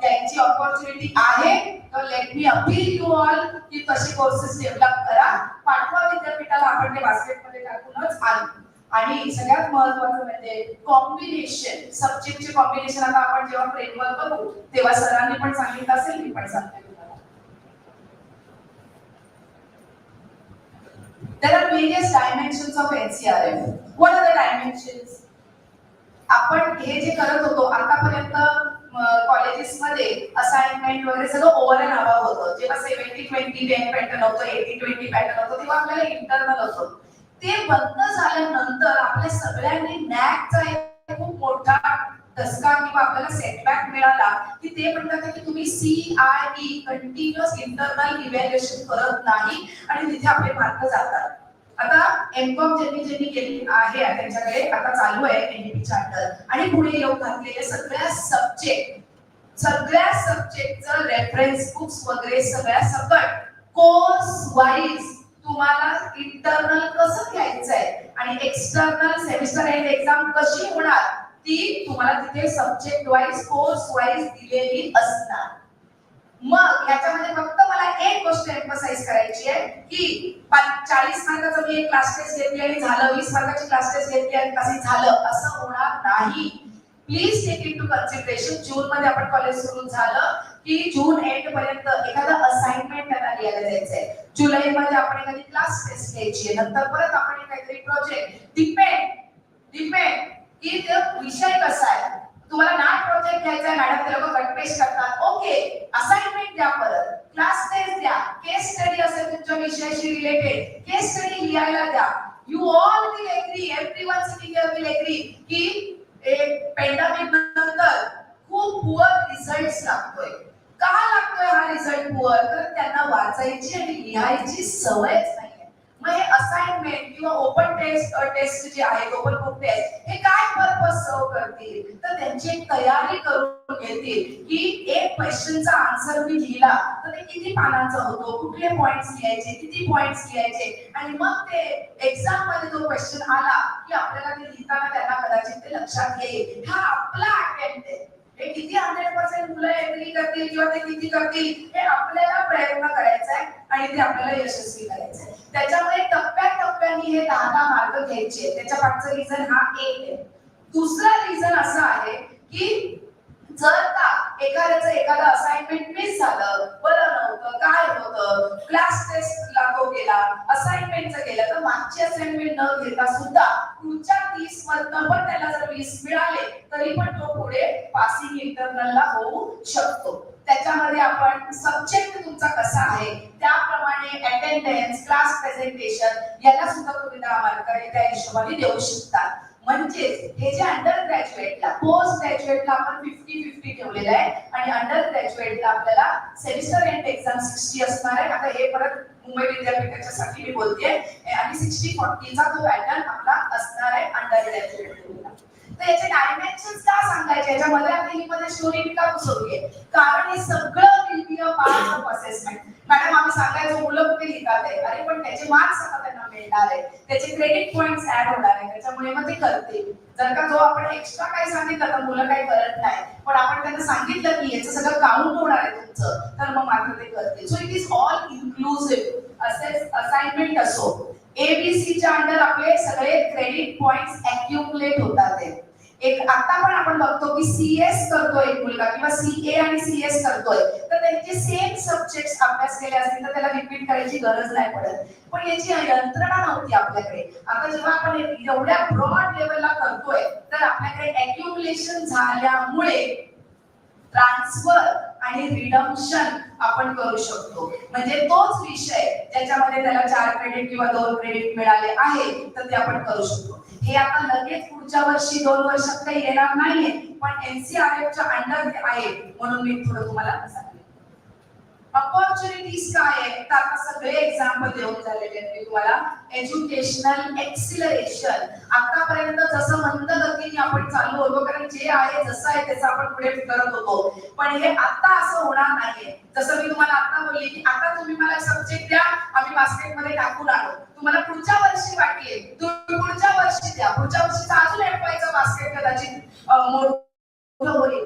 द्यायची ऑपॉर्च्युनिटी आहे. तर let me appeal you all की तसे कोर्सेस डेव्हलप करा, पाठवा विद्यापीठाला, आपण ते बास्केटमध्ये टाकूनच आणू. आणि सगळ्यात महत्त्वाचं म्हणजे कॉम्बिनेशन, सब्जेक्टचे कॉम्बिनेशन. आता आपण जेव्हा फ्रेमवर्क बघू तेव्हा सरांनी पण सांगितलं असेल, मी पण सांगते तुम्हाला. There are various dimensions of NCRF. What are the dimensions? आपण हे जे करत होतो आतापर्यंत कॉलेजेसमध्ये असाइनमेंट वगैरे सगळं ओव्हरऑल हवा होतं. जेव्हा 70-20-10 पॅटर्न होतं, 80-20 पॅटर्न होतं, तेव्हा आपल्याला इंटरनल होतं. ते बंद झाल्यानंतर आपल्या सगळ्यांनी नॅकचा एक खूप मोठा धसका किंवा आपल्याला सेटबॅक मिळाला की ते म्हणतात की तुम्ही CIE कंटिन्युअस इंटरनल इव्हॅल्युएशन करत नाही आणि तिथे आपले मार्क जातात. आता एमकॉम ज्यांनी केली आहे त्यांच्याकडे आता चालू आहे NEP चार्टर आणि पुढे येऊन घातलेले सगळ्या सब्जेक्टचं रेफरन्स बुक्स वगैरे सगळ्या सकट कोर्स वाईज तुम्हाला इंटरनल कसं घ्यायचंय आणि एक्सटर्नल सेमिस्टर एंड एक्झाम कशी होणार ती तुम्हाला तिथे सब्जेक्ट वाईज कोर्स वाईज दिलेली असणार. मग याच्यामध्ये फक्त मला एक गोष्ट एम्फसाइज करायची आहे की 40 मार्काचा मी एक क्लास टेस्ट घेतली आणि झालं, 20 मार्काची क्लास टेस्ट घेतली आणि कसं झालं, असं होणार नाही. Please take it to consideration. जून मध्ये आपण कॉलेज सुरू झालं की जून एंड पर्यंत एखादा असाइनमेंट त्यांना लिहायला द्यायचंय. जुलै मध्ये आपण एखादी क्लास टेस्ट घ्यायची, नंतर परत आपण काहीतरी प्रोजेक्ट डिपेंड की तो विषय कसा आहे. तुम्हाला नाट प्रोजेक्ट घ्यायचा आहे, मॅडम ते लोक कट पेस्ट करतात, ओके असाइनमेंट द्या, परत क्लास टेस्ट द्या, केस स्टडी असेल तुमच्या विषयाशी रिलेटेड केस स्टडी लिहायला द्या. You all will agree, everyone sitting here will agree की एक पॅन्डेमिक नंतर खूप पुअर रिझल्ट्स लागतोय. का लागतोय हा रिझल्ट पुअर? तर त्यांना वाचायची आणि लिहायची सवयच नाहीये. मग हे असाइनमेंट किंवा ओपन टेस्ट जे आहे, ओपन बुक टेस्ट, हे काय पर्पस सर्व करतील? तर त्यांची एक तयारी करून घेतील की एक क्वेश्चनचा आन्सर मी लिहिला तर ते किती पानांचा होतो, कुठले पॉइंट्स लिहायचे, किती पॉइंट्स लिहायचे, आणि मग ते एक्झाम मध्ये जो क्वेश्चन आला की आपल्याला ते लिहिताना त्यांना कदाचित ते लक्षात येईल. हा आपला अटेम्प्ट आहे. हे किती 100% मुलं एग्री करतील किंवा ते किती करतील हे आपल्याला प्रयत्न करायचा आहे आणि ते आपल्याला यशस्वी करायचं आहे. त्याच्यामुळे टप्प्याटप्प्याने हे 10 मार्क घ्यायचे. त्याच्या मागचं रिझन हा एक आहे. दुसरा रिझन असा आहे की जर का एखादं असाइनमेंट मिस झालं, बरं नव्हतं, काय होतं, क्लास टेस्ट लागू केला, असाइनमेंटचं केलं, तर मागची असाइनमेंट न घेता सुद्धा पुढच्या 30 मधनं पण त्याला जर 20 मिळाले तरी पण तो पुढे पासिंग इंटरनलला होऊ शकतो. त्याच्यामध्ये आपण सब्जेक्ट तुमचा कसा आहे त्याप्रमाणे अटेंडन्स, क्लास प्रेझेंटेशन याला सुद्धा तुम्ही 10 मार्क त्या हिशोबाने देऊ शकता. म्हणजे हे जे अंडर ग्रॅज्युएटला, पोस्ट ग्रॅज्युएटला आपण 50-50 ठेवलेलं आहे आणि अंडर ग्रॅज्युएटला आपल्याला सेमिस्टर एंड एक्झाम 60 असणार आहे. आता हे परत मुंबई विद्यापीठाच्या साठी मी बोलतेय आणि 60-40चा तो पॅटर्न आपला असणार आहे अंडर ग्रॅज्युएटला. तर याचे डायमेन्शन्स का सांगायचे, याच्यामध्ये आपली मध्ये स्टोरी मी का घुसवलीये? कारण हे सगळं will be a part of assessment. Madam आम्ही सांगायचो मुलं कुठे लिहितात आहे, अरे पण त्याचे मार्क्स आता त्यांना मिळणार आहे, त्याचे क्रेडिट पॉइंट्स ऍड होणार आहे, त्याच्यामुळे मग ते करतील. जर का जो आपण एक्स्ट्रा काही सांगितलं तर मुलं काही करत नाही, पण आपण त्यांना सांगितलं की याचं सगळं काउंट होणार आहे तुमचं, तर मग मात्र ते करतील. So it is all inclusive. Assignment असो, ABC च्या अंडर आपले सगळे क्रेडिट पॉइंट्स अॅक्युमुलेट होतात. एक आता पण आपण बघतो की CS करतोय एक मुलगा किंवा CA आणि CS करतोय, तर त्यांचे सेम सब्जेक्ट्स अभ्यास केले असतील तर त्याला रिपीट करायची गरज नाही पडत. पण याची यंत्रणा नव्हती आपल्याकडे. आता जेव्हा आपण एवढ्या ब्रॉड लेवलला करतोय तर आपल्याकडे अॅक्युमुलेशन झाल्यामुळे ट्रान्सफर आणि रिडम्पशन आपण करू शकतो. म्हणजे तोच विषय ज्याच्यामध्ये त्याला 4 क्रेडिट किंवा 2 क्रेडिट मिळाले आहे तर ते आपण करू शकतो. हे आता लगेच पुढच्या वर्षी 2 वर्षात काही येणार नाहीये, पण NCRF च्या अंडर आहे म्हणून मी थोडं तुम्हाला सांगितलं. अपॉर्च्युनिटीज काय आहे तर आता सगळे एक्झाम्पल देऊन झालेले आहेत मी तुम्हाला. एज्युकेशनल एक्सिलरेशन, आतापर्यंत जसं मंद गतीने आपण चालू होतो कारण जे आहे जसं आहे त्याचं आपण पुढे करत होतो, पण हे आता असं होणार नाहीये. जसं मी तुम्हाला आता बोलली की आता तुम्ही मला सब्जेक्ट द्या, आम्ही बास्केटमध्ये टाकून आणू, तुम्हाला पुढच्या वर्षी वाटले तुम्ही पुढच्या वर्षी द्या, पुढच्या वर्षीचा अजून एफवायचा बास्केट कदाचित मोठं होईल.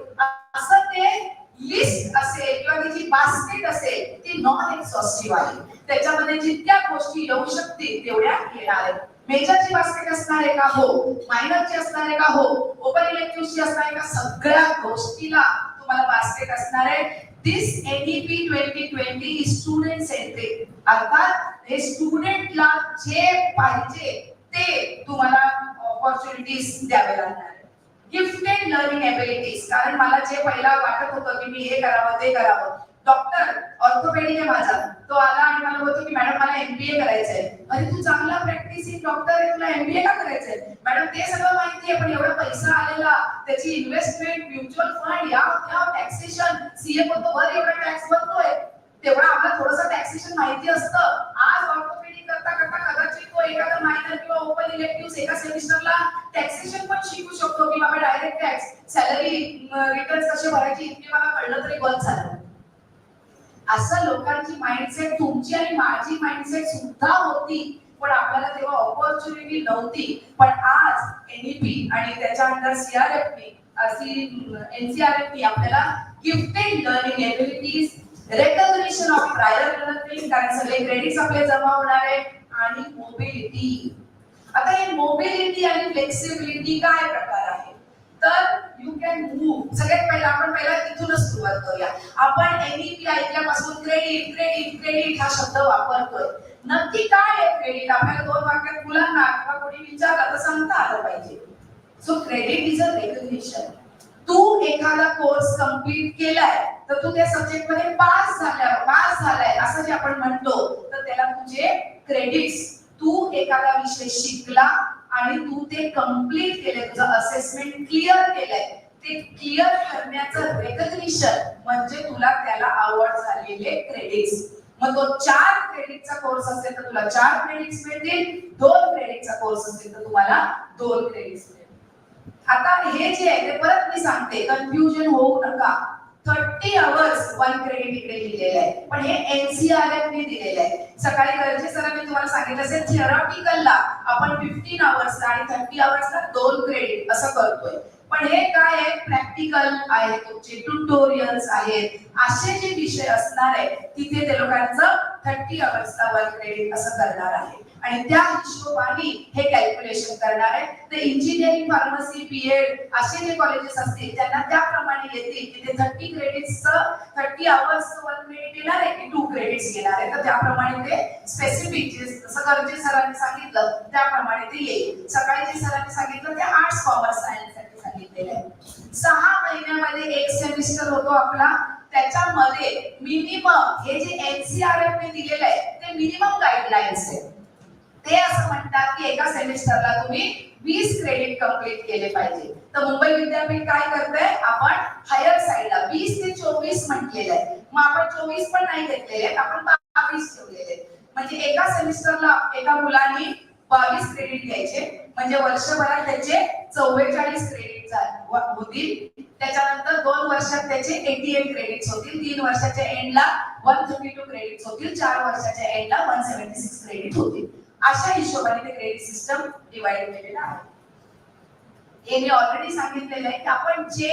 असं ते लिस्ट असेल किंवा त्याची बास्केट असेल ती नॉन एक्झॉस्टिव्ह आहे. त्याच्यामध्ये जितक्या गोष्टी येऊ शकतील तेवढ्या येणार आहेत. मेजरची बास्केट असणार आहे का? हो. मायनरची असणार आहे का? हो. ओपन इलेक्टिव्हची असणार आहे का? सगळ्या गोष्टीला तुम्हाला बास्केट असणार आहे. दिस NEP 2020 इज स्टुडंट सेंट्रिक, अर्थात हे स्टुडंटला जे पाहिजे ते तुम्हाला ऑपॉर्च्युनिटीज द्यावे लागणार. गिफ्टेड लर्निंग एबिलिटीज, कारण मला जे पहिला वाटत होतं की मी हे करावं ते करावं. डॉक्टर ऑर्थोपेडिक आहे माझा, तो आला आणि मला बोलतो की मॅडम मला MBA करायचंय. अरे तू चांगला प्रॅक्टिसिंग डॉक्टर आहे, तुला MBA का करायचंय? मॅडम ते सगळं माहिती आहे पण एवढा पैसा आलेला, त्याची इन्व्हेस्टमेंट, म्युच्युअल फंड, या टॅक्सेशन, CA बोलतो वर एवढा टॅक्स भरतोय, तेवढा आम्हाला थोडंसं टॅक्सेशन माहिती असतं. आज ऑर्थोपेडिक करता करता कदाचित तो एखादा मायनर किंवा ओपन इलेक्टिव्ह एका सेमिस्टरला टॅक्सेशन पण शिकू शकतो की बाबा डायरेक्ट टॅक्स, सॅलरी रिटर्न्स कसे भरायचे इतके मला कळलं तरी बस झालं. असं लोकांची माइंडसेट, तुमची आणि माझी माइंडसेट सुद्धा होती, पण आपल्याला तेव्हा ऑपॉर्च्युनिटी नव्हती. पण आज NEP आणि त्याच्या अंडर NCRFP आपल्याला gifted learning abilities, recognition of prior learning, कारण सगळे क्रेडिट्स आपले जमा होणार आहे, आणि मोबिलिटी. आता हे मोबिलिटी आणि फ्लेक्सिबिलिटी काय प्रकार आहे तर यू कॅन मूव्ह. सगळ्यात पहिला आपण इथूनच सुरुवात करूया. आपण NEP ऐकल्यापासून क्रेडिट क्रेडिट क्रेडिट हा शब्द वापरतोय. नक्की काय आहे क्रेडिट? आपल्याला दोन वाक्यात मुलांना किंवा कोणी विचारलं तर सांगता आलं पाहिजे. So credit is a recognition. तू एखादा कोर्स कंप्लीट केलाय तर तू त्या सब्जेक्ट मध्ये पास झालाय असं जे आपण म्हणतो, तर त्याला तुझे क्रेडिट्स. तू एखादा विषय शिकला आणि तू ते कंप्लीट केले, तुझं असेसमेंट क्लिअर केलंय, ते क्लिअर करण्याचं रेकग्निशन म्हणजे तुला त्याला आवड झालेले क्रेडिट्स. मग तो 4 क्रेडिटचा कोर्स असेल तर तुला 4 क्रेडिट्स मिळतील, 2 क्रेडिटचा कोर्स असेल तर तुम्हाला 2 क्रेडिट्स मिळतील. आता हे जे आहे ते परत मी सांगते, कन्फ्युजन होऊ नका. 30 आवर्स 1 क्रेडिट इकडे लिहिलेलं आहे, पण हे NCRF ने दिलेलं आहे. सकाळी गरजे सरांनी तुम्हाला सांगितलं असेल थिअरॉटिकलला आपण 15 आवर्स आणि 30 आवर्सला 2 क्रेडिट असं करतोय, पण हे काय आहे प्रॅक्टिकल आहे, तुमचे ट्युटोरियल्स आहेत, असे जे विषय असणार आहे तिथे ते लोकांचं 30 आवर्सला 1 क्रेडिट असं करणार आहे आणि त्या हिशोबाने हे कॅल्क्युलेशन करणार आहे. तर इंजिनिअरिंग, फार्मसी, BEd असे जे कॉलेजेस असतील त्यांना त्याप्रमाणे येतील की ते 30 क्रेडिट्सचं 30 आवर्सचं 1 क्रेडिट येणार आहे की 2 क्रेडिट्स येणार आहे. तर त्याप्रमाणे ते स्पेसिफिक जसं गरजे सरांनी सांगितलं त्याप्रमाणे ते येईल. सकाळी जे सरांनी सांगितलं ते आर्ट्स, कॉमर्स, सायन्स साठी सांगितलेलं आहे. 6 महिन्यामध्ये एक सेमिस्टर होतो आपला. त्याच्यामध्ये मिनिमम हे जे NCRF ने दिलेलं आहे ते मिनिमम गाईडलाईन्स आहे. ते असं म्हणतात की एका सेमिस्टरला तुम्ही 20 क्रेडिट कंप्लीट केले पाहिजे. तर मुंबई विद्यापीठ काय करतंय, आपण हायर साइडला 20 ते 24 म्हटलेलं आहे. मग आपण 24 पण नाही घेतलेले आहेत, आपण 22 ठेवलेले आहेत. म्हणजे एका सेमिस्टरला एका मुलाने 22 क्रेडिट घ्यायचे, म्हणजे वर्षभरात त्याचे 44 क्रेडिट होतील. त्याच्यानंतर 2 वर्षात त्याचे 88 क्रेडिट्स होतील, 3 वर्षाच्या एंडला 132 क्रेडिट्स होतील, 4 वर्षाच्या एंडला 176 क्रेडिट होतील. अशा हिशोबाने ते क्रेडिट सिस्टम डिवाइड केलेलं आहे. हे मी ऑलरेडी सांगितलेलं आहे की आपण जे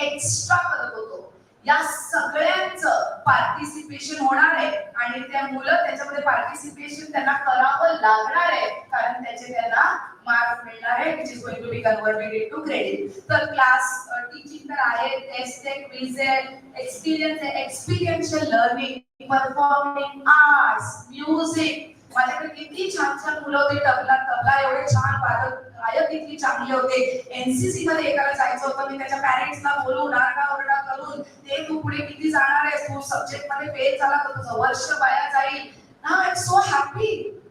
एक्स्ट्रा करत होतो या सगळ्यांचं पार्टिसिपेशन होणार आहे आणि त्या मुलं त्याच्यामध्ये पार्टिसिपेशन त्यांना करावं लागणार आहे, कारण त्याचे त्यांना मार्क मिळणार आहे, which is going to be converted into credit. तर क्लास टीचिंग तर आहे, टेस्ट आहे, क्विज आहे, एक्सपिरियन्स आहे, experiential learning, performing arts, music. माझ्याकडे किती छान छान मुलं होते, तबला एवढे छान गायक किती चांगले होते. NCC मध्ये एकाला जायचं होतं, मी त्याच्या पॅरेंट्सला बोलून आरडाओरडा करून ते तू पुढे किती जाणार आहेस, तू सब्जेक्ट मध्ये फेल झाला तर तुझं वर्ष वाया जाईल ना. आय एम सो हॅपी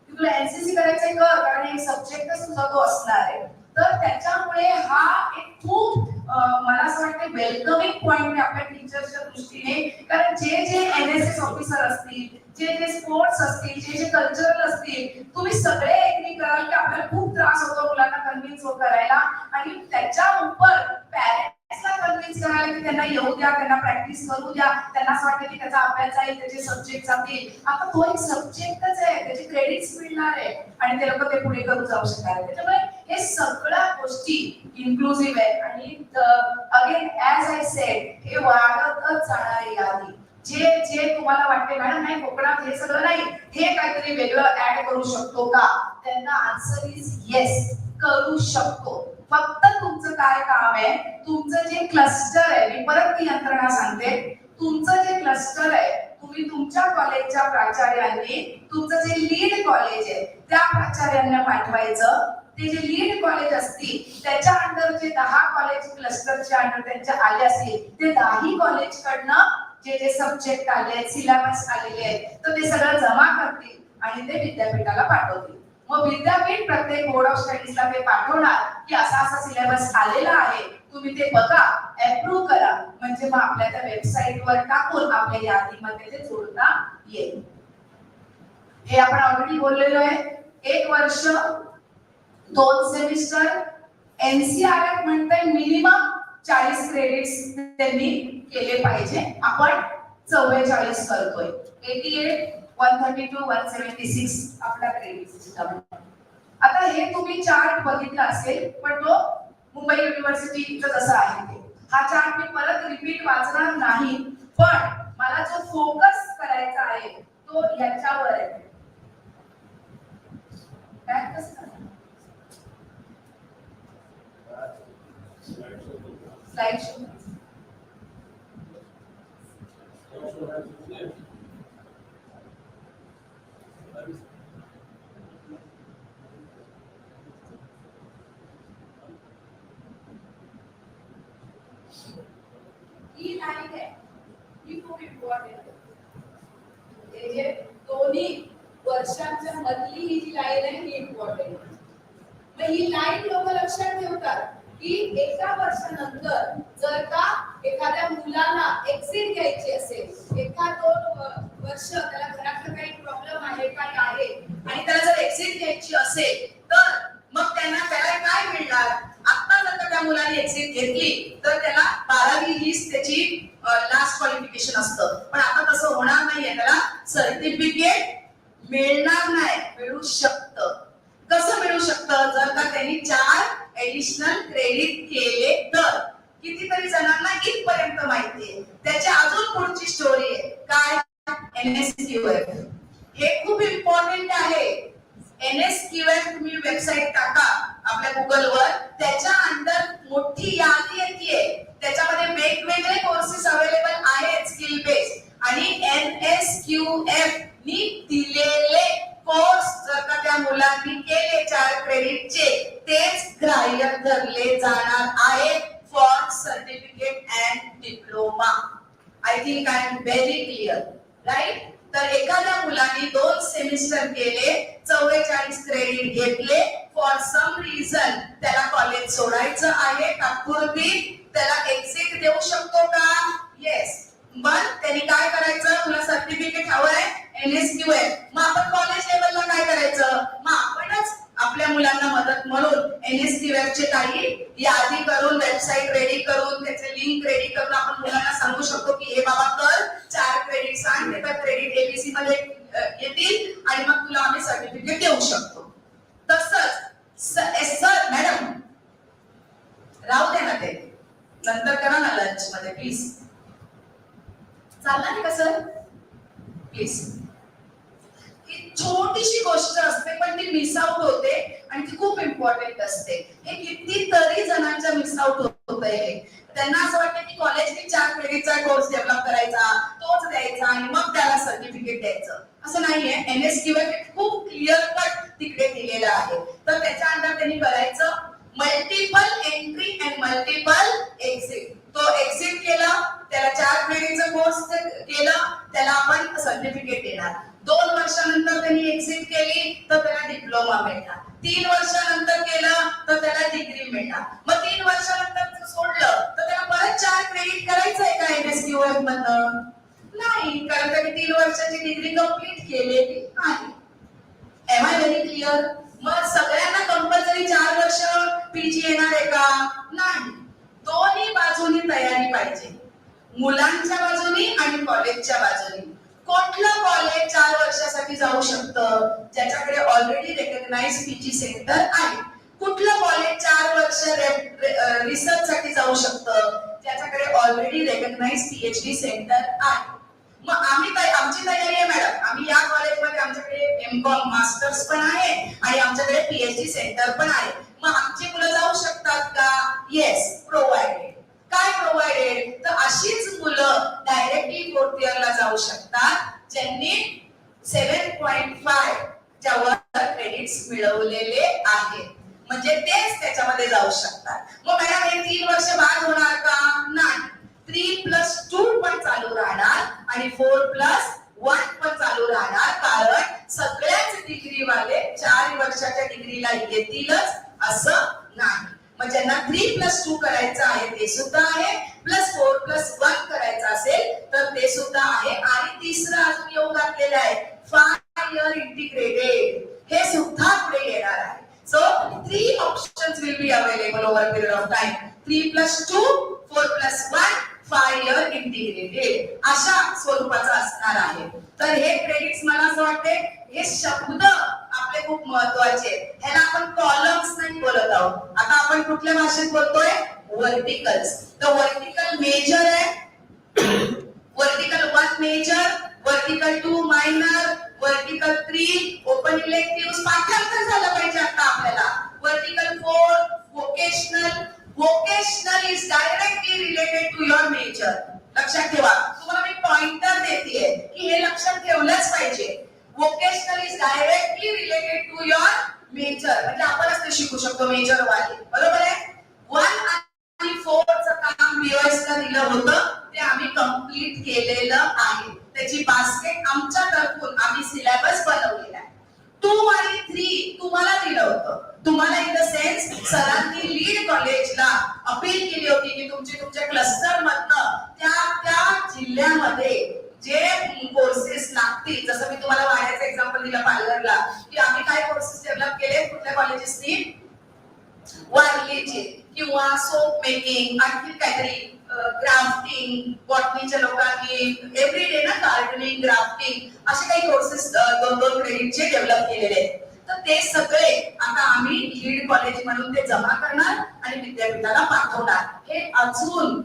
तुला NCC करायचंय कर, कारण एक सब्जेक्टच तुझा तो असणार आहे. तर त्याच्यामुळे हा एक खूप मला असं वाटतं वेलकमिंग पॉइंट आहे आपल्या टीचर्सच्या दृष्टीने, कारण जे NSS ऑफिसर असतील, जे स्पोर्ट्स असतील, जे कल्चरल असतील, तुम्ही सगळे एग्री कराल की आपल्याला खूप त्रास होतो मुलांना कन्व्हिन्स करायला, आणि त्याच्या उपर पॅरेंट्सला कन्व्हिन्स करायला की त्यांना येऊ द्या, त्यांना प्रॅक्टिस करू द्या, त्यांना असं वाटतं की त्याचा अभ्यास जाईल, त्याचे सब्जेक्ट जातील. आता तो एक सब्जेक्टच आहे, त्याचे क्रेडिट्स मिळणार आहे आणि ते लोक ते पुढे करू जाऊ शकणार. त्याच्यामुळे हे सगळ्या गोष्टी इन्क्लुसिव्ह आहे. आणि अगेन ऍज आय सेड, हे वाढतच जाणार आहे यादी. जे तुम्हाला वाटते मॅडम नाही कोकणात हे सगळं नाही, हे काहीतरी वेगळं ऍड करू शकतो का, त्यांना आन्सर इज येस, करू शकतो. फक्त तुमचं काय काम आहे, तुमचं जे क्लस्टर आहे, मी परत ती यंत्रणा सांगते, तुमचं जे क्लस्टर आहे, तुम्ही तुमच्या कॉलेजच्या प्राचार्यांनी तुमचं जे लीड कॉलेज आहे त्या प्राचार्यांना पाठवायचं. ते जे लीड कॉलेज असतील त्याच्या अंडर जे 10 कॉलेज क्लस्टरच्या अंडर त्यांच्या आले असतील, ते 10 कॉलेज कडनं जे सब्जेक्ट आले आहेत, सिलेबस आलेले आहेत, तर ते सगळं जमा करतील आणि ते विद्यापीठाला पाठवतील. मग विद्यापीठ प्रत्येक बोर्ड ऑफ स्टडीजला ते पाठवणार की असा असा सिलेबस आलेला आहे, तुम्ही ते बघा, अप्रूव्ह करा, म्हणजे मग आपल्या त्या वेबसाईटवर टाकून आपल्या यादीमध्ये ते जोडता येईल. हे आपण ऑलरेडी बोललेलो आहे. 1 वर्ष 2 सेमिस्टर, NCRF म्हणते मिनिमम 40 क्रेडिट्स त्यांनी केले पाहिजे. आपण 44 करतोय. 88, 132, 176 आपला क्रेडिट सिस्टम. आता हे तुम्ही चार्ट बघितला असेल, पण तो मुंबई युनिव्हर्सिटीचा जसा आहे ते, हा चार्ट मी परत रिपीट वाचणार नाही, पण मला जो फोकस करायचा आहे तो याच्यावर आहे. काय कसं स्लाइड शो ही लाईन आहे, ही खूप इम्पॉर्टंट आहे. हे जे दोन्ही वर्षांच्या मधली ही जी लाईन आहे ही इम्पॉर्टंट आहे. मग ही लाईन लोक लक्षात ठेवतात की एका वर्षानंतर जर का एखाद्या मुलाला एक्झिट घ्यायची असेल, एका 2 वर्ष त्याला घरातलं काही प्रॉब्लेम आहे, काय आहे, आणि त्याला जर एक्झिट घ्यायची असेल, तर मग त्याला काय मिळणार. आता जर का त्या मुलाने एक्झिट घेतली तर त्याला 12वी हीच त्याची लास्ट क्वालिफिकेशन असतं, पण आता तसं होणार नाहीये. त्याला सर्टिफिकेट मिळणार नाही, मिळू शकतं. कसं मिळू शकतं, जर का त्यांनी 4 एडिशनल क्रेडिट केले तर. कितीतरी जणांना इथपर्यंत माहितीये, त्याच्या अजून पुढची स्टोरी आहे. काय, NSQF. हे खूप इम्पॉर्टंट आहे. NSQF तुम्ही वेबसाईट टाका आपल्या गुगलवर, त्याच्या अंडर मोठी यादी येते, त्याच्यामध्ये वेगवेगळे कोर्सेस अवेलेबल आहेत स्किल बेस्ड, आणि NSQF नी दिलेले कोर्स जर का त्या मुलांनी केले 4 क्रेडिटचे, तेच ग्राह्य धरले जाणार आहेत for certificate and diploma. I think I am very clear, right. तर एखाद्या मुलांनी 2 सेमिस्टर केले, 44 क्रेडिट घेतले, फॉर सम रिझन त्याला कॉलेज सोडायचं आहे तात्पुरती, त्याला एक्झिट देऊ शकतो का, येस. पण त्यांनी काय करायचं, तुला सर्टिफिकेट हवंय NSQF, मग आपण कॉलेज लेवलला काय करायचं, मग आपणच आपल्या मुलांना मदत म्हणून NSQF चे काही यादी करून, वेबसाईट रेडी करून, त्याचे लिंक रेडी करून आपण मुलांना सांगू शकतो की हे बाबा कर, 4 क्रेडिट सांग, ते क्रेडिट ABC मध्ये येतील आणि मग तुला आम्ही सर्टिफिकेट देऊ शकतो. तसंच सर मॅडम राहू दे ना, ते नंतर करा ना लंच मध्ये प्लीज. चालणार नाही का सर, प्लीज. ही छोटीशी गोष्ट असते पण ती मिस आउट होते आणि ती खूप इम्पॉर्टंट असते. हे कितीतरी जणांच्या मिस आउट होत आहे. त्यांना असं वाटतं की कॉलेजने 4 क्रेडिटचा कोर्स डेव्हलप करायचा, तोच द्यायचा आणि मग त्याला सर्टिफिकेट द्यायचं, असं नाहीये. NSQF खूप क्लिअर कट तिकडे दिलेलं आहे. तर त्याच्या अंडर त्यांनी करायचं multiple entry and multiple exit. तो एक्झिट केला, त्याला 4 क्रेडिटचा कोर्स केला, त्याला आपण सर्टिफिकेट देणार. 2 वर्षानंतर त्यांनी एक्झिट केली तर त्याला डिप्लोमा मिळणार. 3 वर्षानंतर केलं तर त्याला डिग्री मिळणार. मग 3 वर्षानंतर सोडलं क्रेडिट करायचंय का NSQF मधनं? नाही, कारण त्यांनी 3 वर्षाची डिग्री कंप्लीट केलेली आहे. Am I very clear? मग सगळ्यांना कंपल्सरी 4 वर्ष पीजी येणार आहे का? नाही. दोन्ही बाजूनी तयारी पाहिजे, मुलांच्या बाजूनी आणि कॉलेजच्या बाजूनी. कुठलं कॉलेज 4 वर्षासाठी जाऊ शकतं? ज्याच्याकडे ऑलरेडी रेकग्नाइज पीजी सेंटर आहे. कुठलं कॉलेज 4 वर्ष रिसर्च साठी जाऊ शकतं? ज्याच्याकडे ऑलरेडी रेकग्नाइज PhD सेंटर आहे. मग आमची तयारी आहे मॅडम, आम्ही या कॉलेजमध्ये आमच्याकडे M.Com मास्टर्स पण आहे आणि आमच्याकडे PhD सेंटर पण आहे. मग आमची मुलं जाऊ शकतात का? Yes, provided. काय प्रोव्हाइडेड? तर अशीच मुलं डायरेक्टली 4th इयरला जाऊ शकतात ज्यांनी 7.5 च्या वर क्रेडिट्स मिळवलेले आहेत. म्हणजे तेच त्याच्यामध्ये जाऊ शकतात. मग मॅडम हे 3 वर्ष बाद होणार का? नाही. 3+2 पण चालू राहणार आणि 4+1 पण चालू राहणार, कारण सगळ्याच डिग्रीवाले 4 वर्षाच्या डिग्रीला येतीलच असं नाही. मग ज्यांना 3+2 करायचं आहे ते सुद्धा आहे, +4+1 करायचं असेल तर ते सुद्धा आहे, आणि तिसरं अजून येऊ घातलेलं आहे 5 इयर इंटिग्रेटेड, हे सुद्धा पुढे येणार आहे. So 3 options will be available over a period of time. 3+2, 4+1, 5 year integrated. अशा स्वरूपाचं असणार आहे. तर हे क्रेडिट्स मला असं वाटते हे शब्द आपले खूप महत्वाचे आहेत. ह्याला आपण कॉलम्स नाही बोलत आहोत. आता आपण कुठल्या भाषेत बोलतोय? वर्टिकल्स. तर वर्टिकल मेजर आहे, vertical 1 major, vertical 2 minor, vertical 3 open elective. पाठांतर झालं पाहिजे आता आपल्याला. Vertical 4 vocational. Vocational is directly related to your major. लक्षात ठेवा, तुम्हाला मी पॉइंटर देतेय की हे लक्षात ठेवलंच पाहिजे. Vocational is directly related to your major, म्हणजे आपणच ते शिकू शकतो मेजर वाले. बरोबर आहे? 1 आणि 4 चं काम बीओएस ला दिलं होतं ते आम्ही कंप्लीट केलेलं आहे. त्याची बास्केट आमच्या तर्फून आम्ही सिलेबस बनवलेला आहे. 2 आणि 3 तुम्हाला दिलं होतं. तुम्हाला इन द सेन्स सरांनी लीड कॉलेजला अपील केली होती की तुमच्या क्लस्टर मधनं त्या जिल्ह्यामध्ये जे कोर्सेस लागतील, जसं मी तुम्हाला वाड्याचं एक्झाम्पल दिलं पालघरला, की आम्ही काय कोर्सेस डेव्हलप केले कुठल्या कॉलेजेसनी, वारलीचे, किंवा सोप मेकिंग, आणखी काहीतरी ग्राफ्टिंग, बॉटनीच्या लोकांनी एव्हरीडे ना गार्डनिंग, ग्राफ्टिंग, असे काही कोर्सेस 2 क्रेडिटचे डेव्हलप केलेले आहेत. तर ते सगळे आता आम्ही लीड कॉलेज म्हणून ते जमा करणार आणि विद्यापीठाला पाठवणार. हे अजून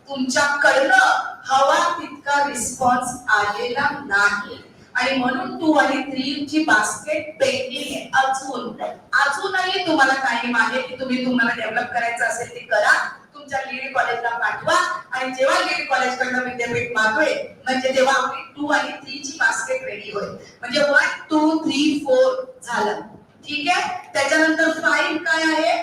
तुमच्याकडनं हवा तितका रिस्पॉन्स आलेला नाही, आणि म्हणून 2 आणि 3 ची बास्केट पेंडिंग आहे. अजूनही तुम्हाला टाइम आहे की तुम्हाला डेव्हलप करायचं असेल ते करा, तुमच्या लीड कॉलेजला पाठवा, आणि जेव्हा लीड कॉलेज कडनं विद्यापीठ मागवे म्हणजे तेव्हा आपली 2 आणि 3 ची बास्केट रेडी होईल. म्हणजे 1, 2, 3, 4 झालं. ठीक आहे. त्याच्यानंतर 5 काय आहे?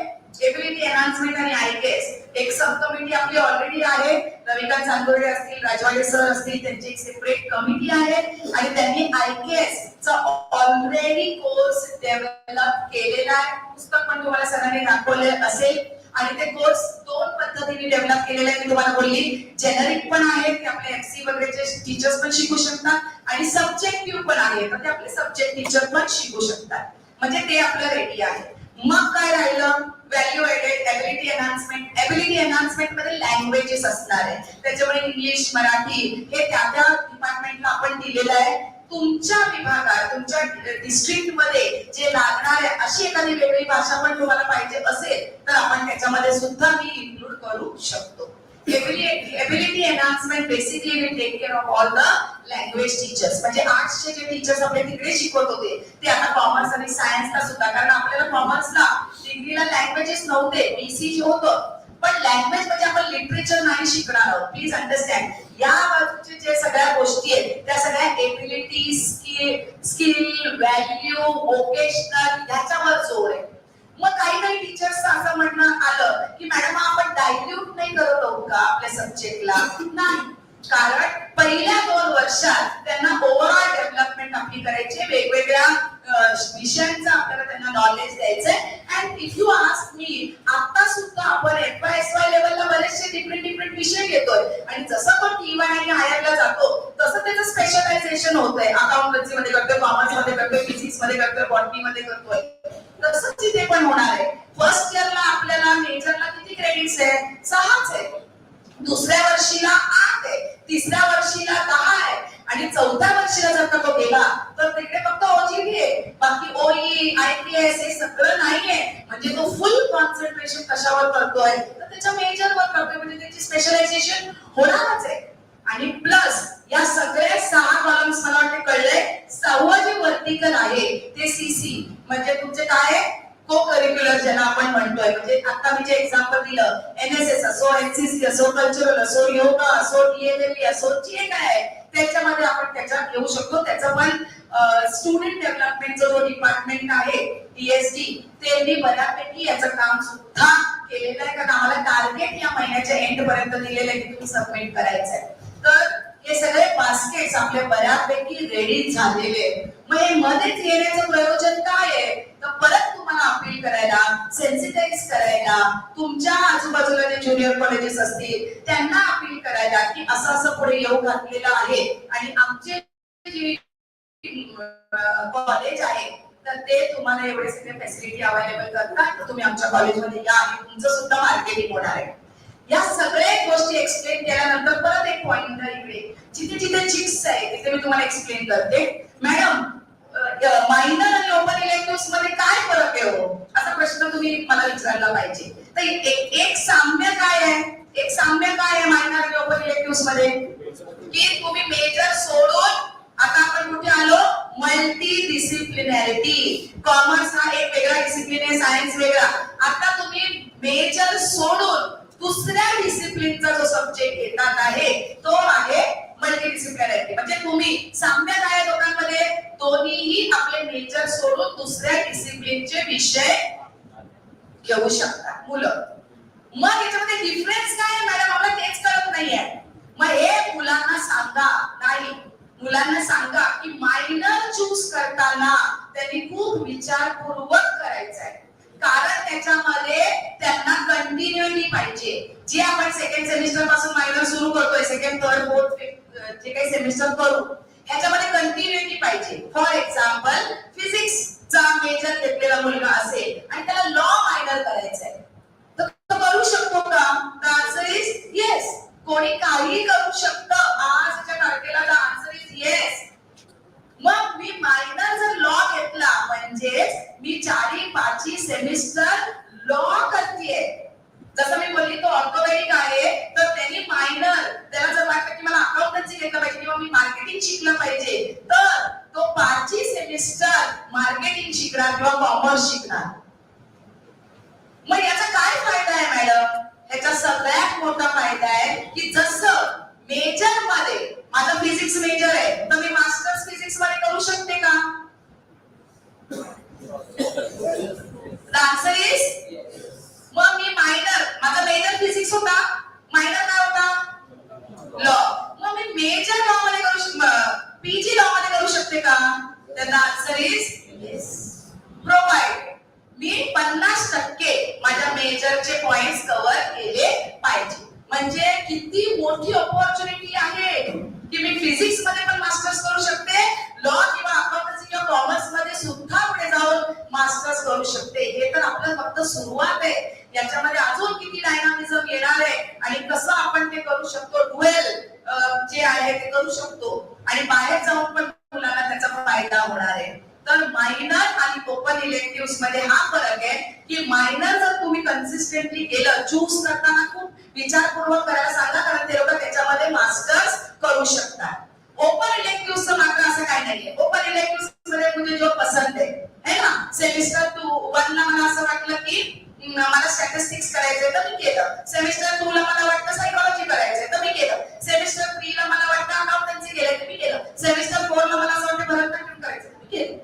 एबिलिटी एनहान्समेंट आणि आयकेएस. एक सब कमिटी आपली ऑलरेडी आहे. रविकांत चांदोर्डे असतील, राजवाडे सर असतील, त्यांची एक सेपरेट कमिटी आहे, आणि त्यांनी आयकेएस चा ऑलरेडी कोर्स डेव्हलप केलेला आहे. पुस्तक पण तुम्हाला सरांनी दाखवले असेल, आणि ते कोर्स 2 पद्धतीने डेव्हलप केलेले आहे. मी तुम्हाला बोलली जेनरिक पण आहे, ते आपले एफसी वगैरेचे टीचर्स पण शिकू शकतात, आणि सब्जेक्टिव्ह पण आहे, तर ते आपले सब्जेक्ट टीचर पण शिकू शकतात. म्हणजे ते आपलं रेडी आहे. मग काय राहिलं? Value added ability enhancement. Ability enhancement मध्ये लँग्वेजेस असणार आहे, त्याच्यामुळे इंग्लिश, मराठी हे त्या डिपार्टमेंटला आपण दिलेलं आहे. तुमच्या विभागात, तुमच्या डिस्ट्रिक्ट मध्ये जे लागणार आहे अशी एखादी वेगळी भाषा पण तुम्हाला पाहिजे असेल तर आपण त्याच्यामध्ये सुद्धा मी इन्क्लूड करू शकतो. Ability enhancement basically will take care of all the language teachers. म्हणजे आर्ट्सचे जे टीचर्स आपले तिकडे शिकवत होते ते आता कॉमर्स आणि सायन्सला सुद्धा, कारण आपल्याला कॉमर्सला डिग्रीला लँग्वेजेस नव्हते, बीसी जे होतं, पण लँग्वेज म्हणजे आपण लिटरेचर नाही शिकणार आहोत. Please understand. या बाजूचे जे सगळ्या गोष्टी आहेत त्या सगळ्या एबिलिटी, स्किल, व्हॅल्यू, वोकेशनल ह्याच्यावर जोर आहे. मग काही टीचर्स असं म्हणणं आलं की मॅडम आपण डायल्यूट नाही करत आहोत का आपल्या सब्जेक्टला? नाही, कारण पहिल्या 2 वर्षात त्यांना ओव्हरऑल डेव्हलपमेंट आपली करायची, वेगवेगळ्या विषयांचं आपल्याला त्यांना नॉलेज द्यायचंय. And if you ask me, आता सुद्धा आपण FY SY लेवलला बरेचसे डिफरंट आणि जसं तो T1 आणि हायरला जातो तसं त्याचं स्पेशलायझेशन होतंय. अकाउंटन्सी मध्ये करतोय, कॉमर्स मध्ये करतोय, फिजिक्स मध्ये करतोय, बॉटनी मध्ये करतोय. तसंच इथे पण होणार आहे. फर्स्ट इयरला आपल्याला मेजरला किती क्रेडिट्स आहे? 6च आहे. दुसऱ्या वर्षीला 8 आहे, तिसऱ्या वर्षीला 10 आहे आणि चौथ्या वर्षीला जर का तो गेला तर तिकडे फक्त OGP आहे. बाकी OE, IPS हे सगळं नाहीये. म्हणजे तो फुल कॉन्सन्ट्रेशन कशावर करतोय तर त्याच्या मेजरवर करतोय, म्हणजे त्याची स्पेशलायझेशन होणारच आहे. आणि प्लस या सगळ्या 6 कॉलम्स मला वाटते कळले. 6वं जे वर्टिकल आहे ते CC म्हणजे तुमचे काय आहे? को करिक्युलर ज्याला आपण म्हणतोय. म्हणजे आता मी जे एक्झाम्पल दिलं, NSS असो, NCC असो, कल्चरल असो, योगा असो, DLLE असो, जे काय आहे त्याच्यामध्ये आपण त्याच्यात घेऊ शकतो. त्याचं पण स्टुडंट डेव्हलपमेंटचा जो डिपार्टमेंट आहे DSD त्यांनी बऱ्यापैकी याचं काम सुद्धा केलेलं आहे. कारण आम्हाला टार्गेट या महिन्याच्या एंड पर्यंत दिलेलं आहे की तुम्ही सबमिट करायचं आहे. तर हे सगळे बास्केट्स आपले बऱ्यापैकी रेडी झालेले आहेत. मग हे मध्येच येण्याचं प्रयोजन काय आहे तर परत तुम्हाला अपील करायला, सेन्सिटाईज करायला, तुमच्या आजूबाजूला जे ज्युनियर कॉलेजेस असतील त्यांना अपील करायला की असं असं पुढे येऊ घातलेलं आहे आणि आमचे जे कॉलेज आहे तर ते तुम्हाला एवढे सगळे फॅसिलिटी अवेलेबल करतात. तर तुम्ही आमच्या कॉलेजमध्ये या आणि तुमचं सुद्धा मार्केटिंग होणार आहे. या सगळ्या गोष्टी एक्सप्लेन केल्यानंतर परत एक पॉइंट इकडे जिथे जिथे चिक्स आहे तिथे मी तुम्हाला एक्सप्लेन करते. मॅडम मायनर आणि ओपन इलेक्टिव्स मध्ये काय फरक आहे हो, असा प्रश्न तुम्ही मला विचारला पाहिजे. तर एक साम्य काय आहे? एक साम्य काय आहे मायनर आणि ओपन इलेक्टिव्स मध्ये की तुम्ही मेजर सोडून आता आपण कुठे आलो? मल्टी डिसिप्लिनॅरिटी. कॉमर्स हा एक वेगळा डिसिप्लिन आहे, सायन्स वेगळा. आता तुम्ही मेजर सोडून दुसऱ्या डिसिप्लिनचा जो सब्जेक्ट घेतात आहे तो आहे मल्टी डिसिप्लिनॅरिटी. म्हणजे तुम्ही साम्य काय दोघांमध्ये? दोन्हीही आपले मेजर सोडून दुसऱ्या डिसिप्लिनचे विषय घेऊ शकतात मुलं. मग याच्यामध्ये डिफरन्स काय आहे मॅडम? आम्हाला तेच कळत नाहीये. मग हे मुलांना सांगा. नाही, मुलांना सांगा की मायनर चूज करताना त्यांनी खूप विचारपूर्वक करायचं आहे. कारण त्याच्यामध्ये त्यांना कंटिन्युटी पाहिजे. जे आपण सेकंड सेमिस्टर पासून मायनर सुरू करतोय, सेकंड, थर्ड, फोर्थ जे काही सेमिस्टर करू ह्याच्यामध्ये कंटिन्युटी पाहिजे. फॉर एक्झाम्पल फिजिक्सचा मेजर घेतलेला मुलगा असेल आणि त्याला लॉ मायनर करायचा आहे तर तो करू शकतो का? The answer is yes. कोणी काही करू शकतं आजच्या तारखेला. The answer is yes. मग मी मायनर जर लॉ घेतला म्हणजे मी 4-5 सेमिस्टर लॉ करतेय. जसं मी बोलली तो ऑर्थोपेडिक आहे तर त्यांनी मायनर, त्याला जर वाटतं की मला अकाउंटन्सी घेतलं पाहिजे किंवा मी मार्केटिंग शिकलं पाहिजे तर तो 5 सेमिस्टर मार्केटिंग शिकणार किंवा कॉमर्स शिकणार. मग याचा काय फायदा आहे मॅडम? ह्याचा सगळ्यात मोठा फायदा आहे की जसं मेजर मध्ये माझं फिजिक्स मेजर आहे तर मी मास्टर्स फिजिक्स मध्ये करू शकते का? आन्सर इज मग मी मायनर, माझा मेजर फिजिक्स होता, मायनर काय होता? लॉ. मग मी मेजर लॉ मध्ये करू PG लॉ मध्ये करू शकते का? तर आन्सर इज येस. प्रोव्हाइड मी 50% माझ्या मेजरचे पॉइंट्स कव्हर केले पाहिजे. म्हणजे किती मोठी अपॉर्च्युनिटी आहे की मी फिजिक्स मध्ये पण मास्टर्स करू शकते, लॉ किंवा अकाउंटन्सी किंवा कॉमर्स मध्ये सुद्धा पुढे जाऊन मास्टर्स करू शकते. हे तर आपलं फक्त सुरुवात आहे. याच्यामध्ये अजून किती डायनामिझम येणार आहे आणि कसं आपण ते करू शकतो, डुएल जे आहे ते करू शकतो आणि बाहेर जाऊन पण मुलांना त्याचा फायदा होणार आहे. तर मायनर आणि ओपन इलेक्टिव्स मध्ये हा फरक आहे की मायनर जर तुम्ही कन्सिस्टंटली केलं, चूज करताना खूप विचारपूर्वक करायला सांगा कारण ते लोक त्याच्यामध्ये मास्टर्स करू शकतात. ओपन इलेक्टिव्हचं मात्र असं काही नाहीये. ओपन इलेक्टिव्स मध्ये मुझे जो पसंद है ना, सेमिस्टर 1 ला मला असं वाटलं की मला स्टॅटिस्टिक्स करायचंय तर मी केलं. सेमिस्टर 2 ला मला वाटतं सायकॉलॉजी करायचंय तर मी केलं. सेमिस्टर 3 ला मला वाटतं अकाउंटन्सी केलं तर मी केलं. सेमिस्टर 4 ला मला असं वाटतं भरतनाट्यम करायचं तर मी केलं.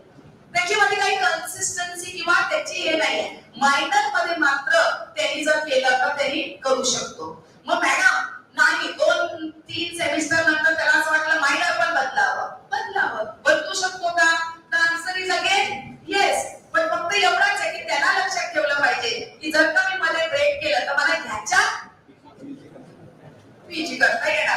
त्याच्यामध्ये काही कन्सिस्टन्सी किंवा त्याची हे नाहीये. मायनर मध्ये मात्र त्यांनी जर केलं तर त्यांनी करू शकतो. मग मॅडम नाही 2-3 सेमिस्टर नंतर त्याला असं वाटलं मायनर पण बदलावं, बदलू शकतो का? तर आन्सर इज अगेन येस. पण फक्त एवढंच आहे की त्याला लक्षात ठेवलं पाहिजे की जर का मी मध्ये ब्रेक केलं तर मला ह्याच्या PG करता येणार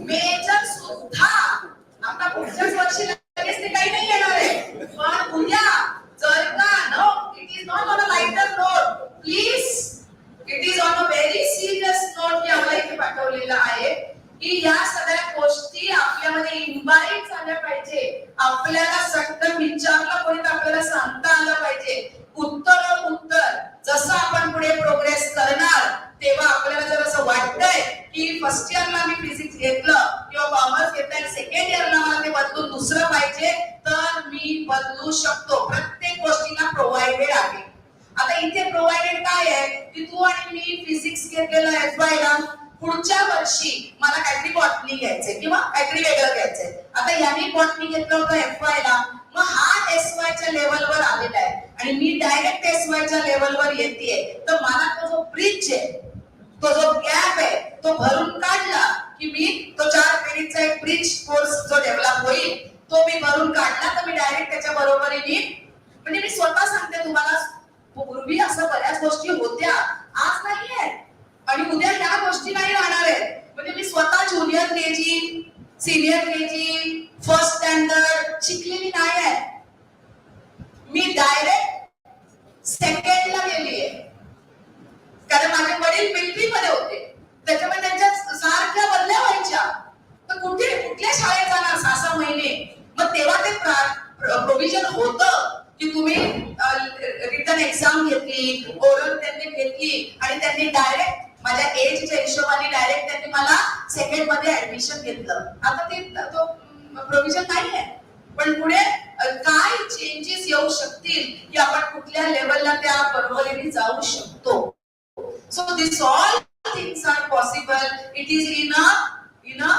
मेजर सुद्धा आता पुढच्याच वर्षी लगेच ते काही नाही येणार आहे. पण उद्या जर का no, it is not on a lighter note, please it is on a very serious note की आम्हाला इथे पाठवलेलं आहे की या सगळ्या गोष्टी आपल्यामध्ये इन्व्हाइट झाल्या पाहिजे. आपल्याला सटकन विचारलं कोणी तर आपल्याला सांगता आलं पाहिजे. उत्तर जसं आपण पुढे प्रोग्रेस करणार तेव्हा आपल्याला जर असं वाटतंय की फर्स्ट इयरला मी फिजिक्स घेतलं किंवा कॉमर्स घेतलं आणि सेकंड इयरला मला ते बदलून दुसरं पाहिजे तर मी बदलू शकतो. प्रत्येक गोष्टीला प्रोव्हाइडेड आहे. आता इथे प्रोव्हाइडेड काय आहे की तू आणि मी फिजिक्स घेतलेलं FY ला, पुढच्या वर्षी मला काहीतरी बॉटनी घ्यायचंय किंवा काहीतरी वेगळं घ्यायचंय. आता यांनी बॉटनी घेतलं होतं FY ला, मग हा SY च्या लेवलवर आलेला आहे आणि मी डायरेक्ट SY च्या लेवलवर येतेय. तर मला तो जो ब्रिज आहे, तो जो गॅप आहे तो भरून काढला की मी तो 4 क्रेडिटचा एक ब्रिज कोर्स जो डेव्हलप होईल तो मी भरून काढला तर मी डायरेक्ट त्याच्या बरोबरीने, म्हणजे मी स्वतः सांगते तुम्हाला, पूर्वी असं बऱ्याच गोष्टी होत्या, आज नाहीये आणि उद्या ह्या गोष्टी नाही राहणार आहेत. म्हणजे मी स्वतः junior KG, senior KG, first standard शिकलेली नाही आहे. मी डायरेक्ट सेकंडला गेलीये कारण माझे वडील मिलिटरी मध्ये होते, त्याच्यामुळे त्यांच्या सारख्या बदल्या व्हायच्या. तर कुठल्या शाळेत जाणार 6-6 महिने. मग तेव्हा ते प्रोव्हिजन होतं की तुम्ही रिटर्न एक्झाम घेतली, ओरल त्यांनी घेतली आणि त्यांनी डायरेक्ट माझ्या एजच्या हिशोबाने डायरेक्ट त्यांनी मला सेकंड मध्ये ऍडमिशन घेतलं. आता ते तो प्रोव्हिजन नाही आहे. पण पुढे काय चेंजेस येऊ शकतील की आपण कुठल्या लेवलला त्या बरोबरीने जाऊ शकतो. So this all things are possible. It is in a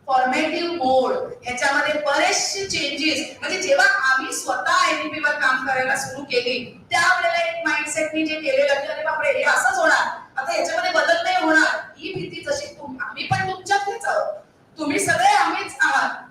formative mode. ह्याच्यामध्ये बरेचसे चेंजेस, म्हणजे जेव्हा आम्ही स्वतः NEP वर काम करायला सुरू केली त्यावेळेला एक माइंडसेटनी जे केलेलं की अरे बापरे हे असंच होणार, आता याच्यामध्ये बदल नाही होणार, ही भीती जशी आम्ही पण तुमच्यातच आहोत, तुम्ही सगळे आम्हीच आहात.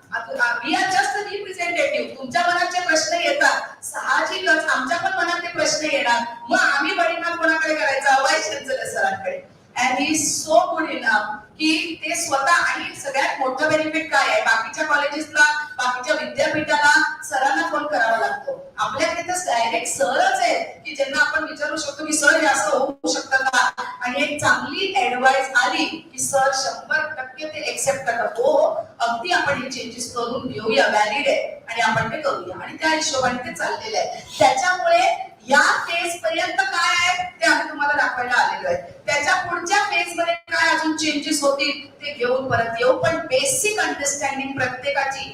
We are just representative. तुमच्या मनात जे प्रश्न येतात साहजिकच आमच्या पण मनात ते प्रश्न येणार. मग आम्ही परिणाम कोणाकडे करायचा? वाईस चान्सलर सरांकडे. And he is so good enough की ते स्वतः, आणि सगळ्यात मोठं बेनिफिट काय आहे, बाकीच्या कॉलेजेसला, बाकीच्या विद्यापीठाला सरांना फोन करावा लागतो. आपल्याकडे तर डायरेक्ट सरच आहे की ज्यांना आपण विचारू शकतो की सर हे असं होऊ शकतं का, आणि एक चांगली ऍडवाइस आली की सर 100% ते एक्सेप्ट करतात. हो अगदी आपण हे चेंजेस करून घेऊया, व्हॅलिड आहे आणि आपण ते करूया, आणि त्या हिशोबाने ते चाललेलं आहे. त्याच्यामुळे या फेज पर्यंत काय आहे ते आम्ही तुम्हाला दाखवायला आलेलो आहे. त्याच्या पुढच्या फेज मध्ये काय अजून चेंजेस होतील ते घेऊन परत येऊ. पण बेसिक अंडरस्टँडिंग प्रत्येकाची,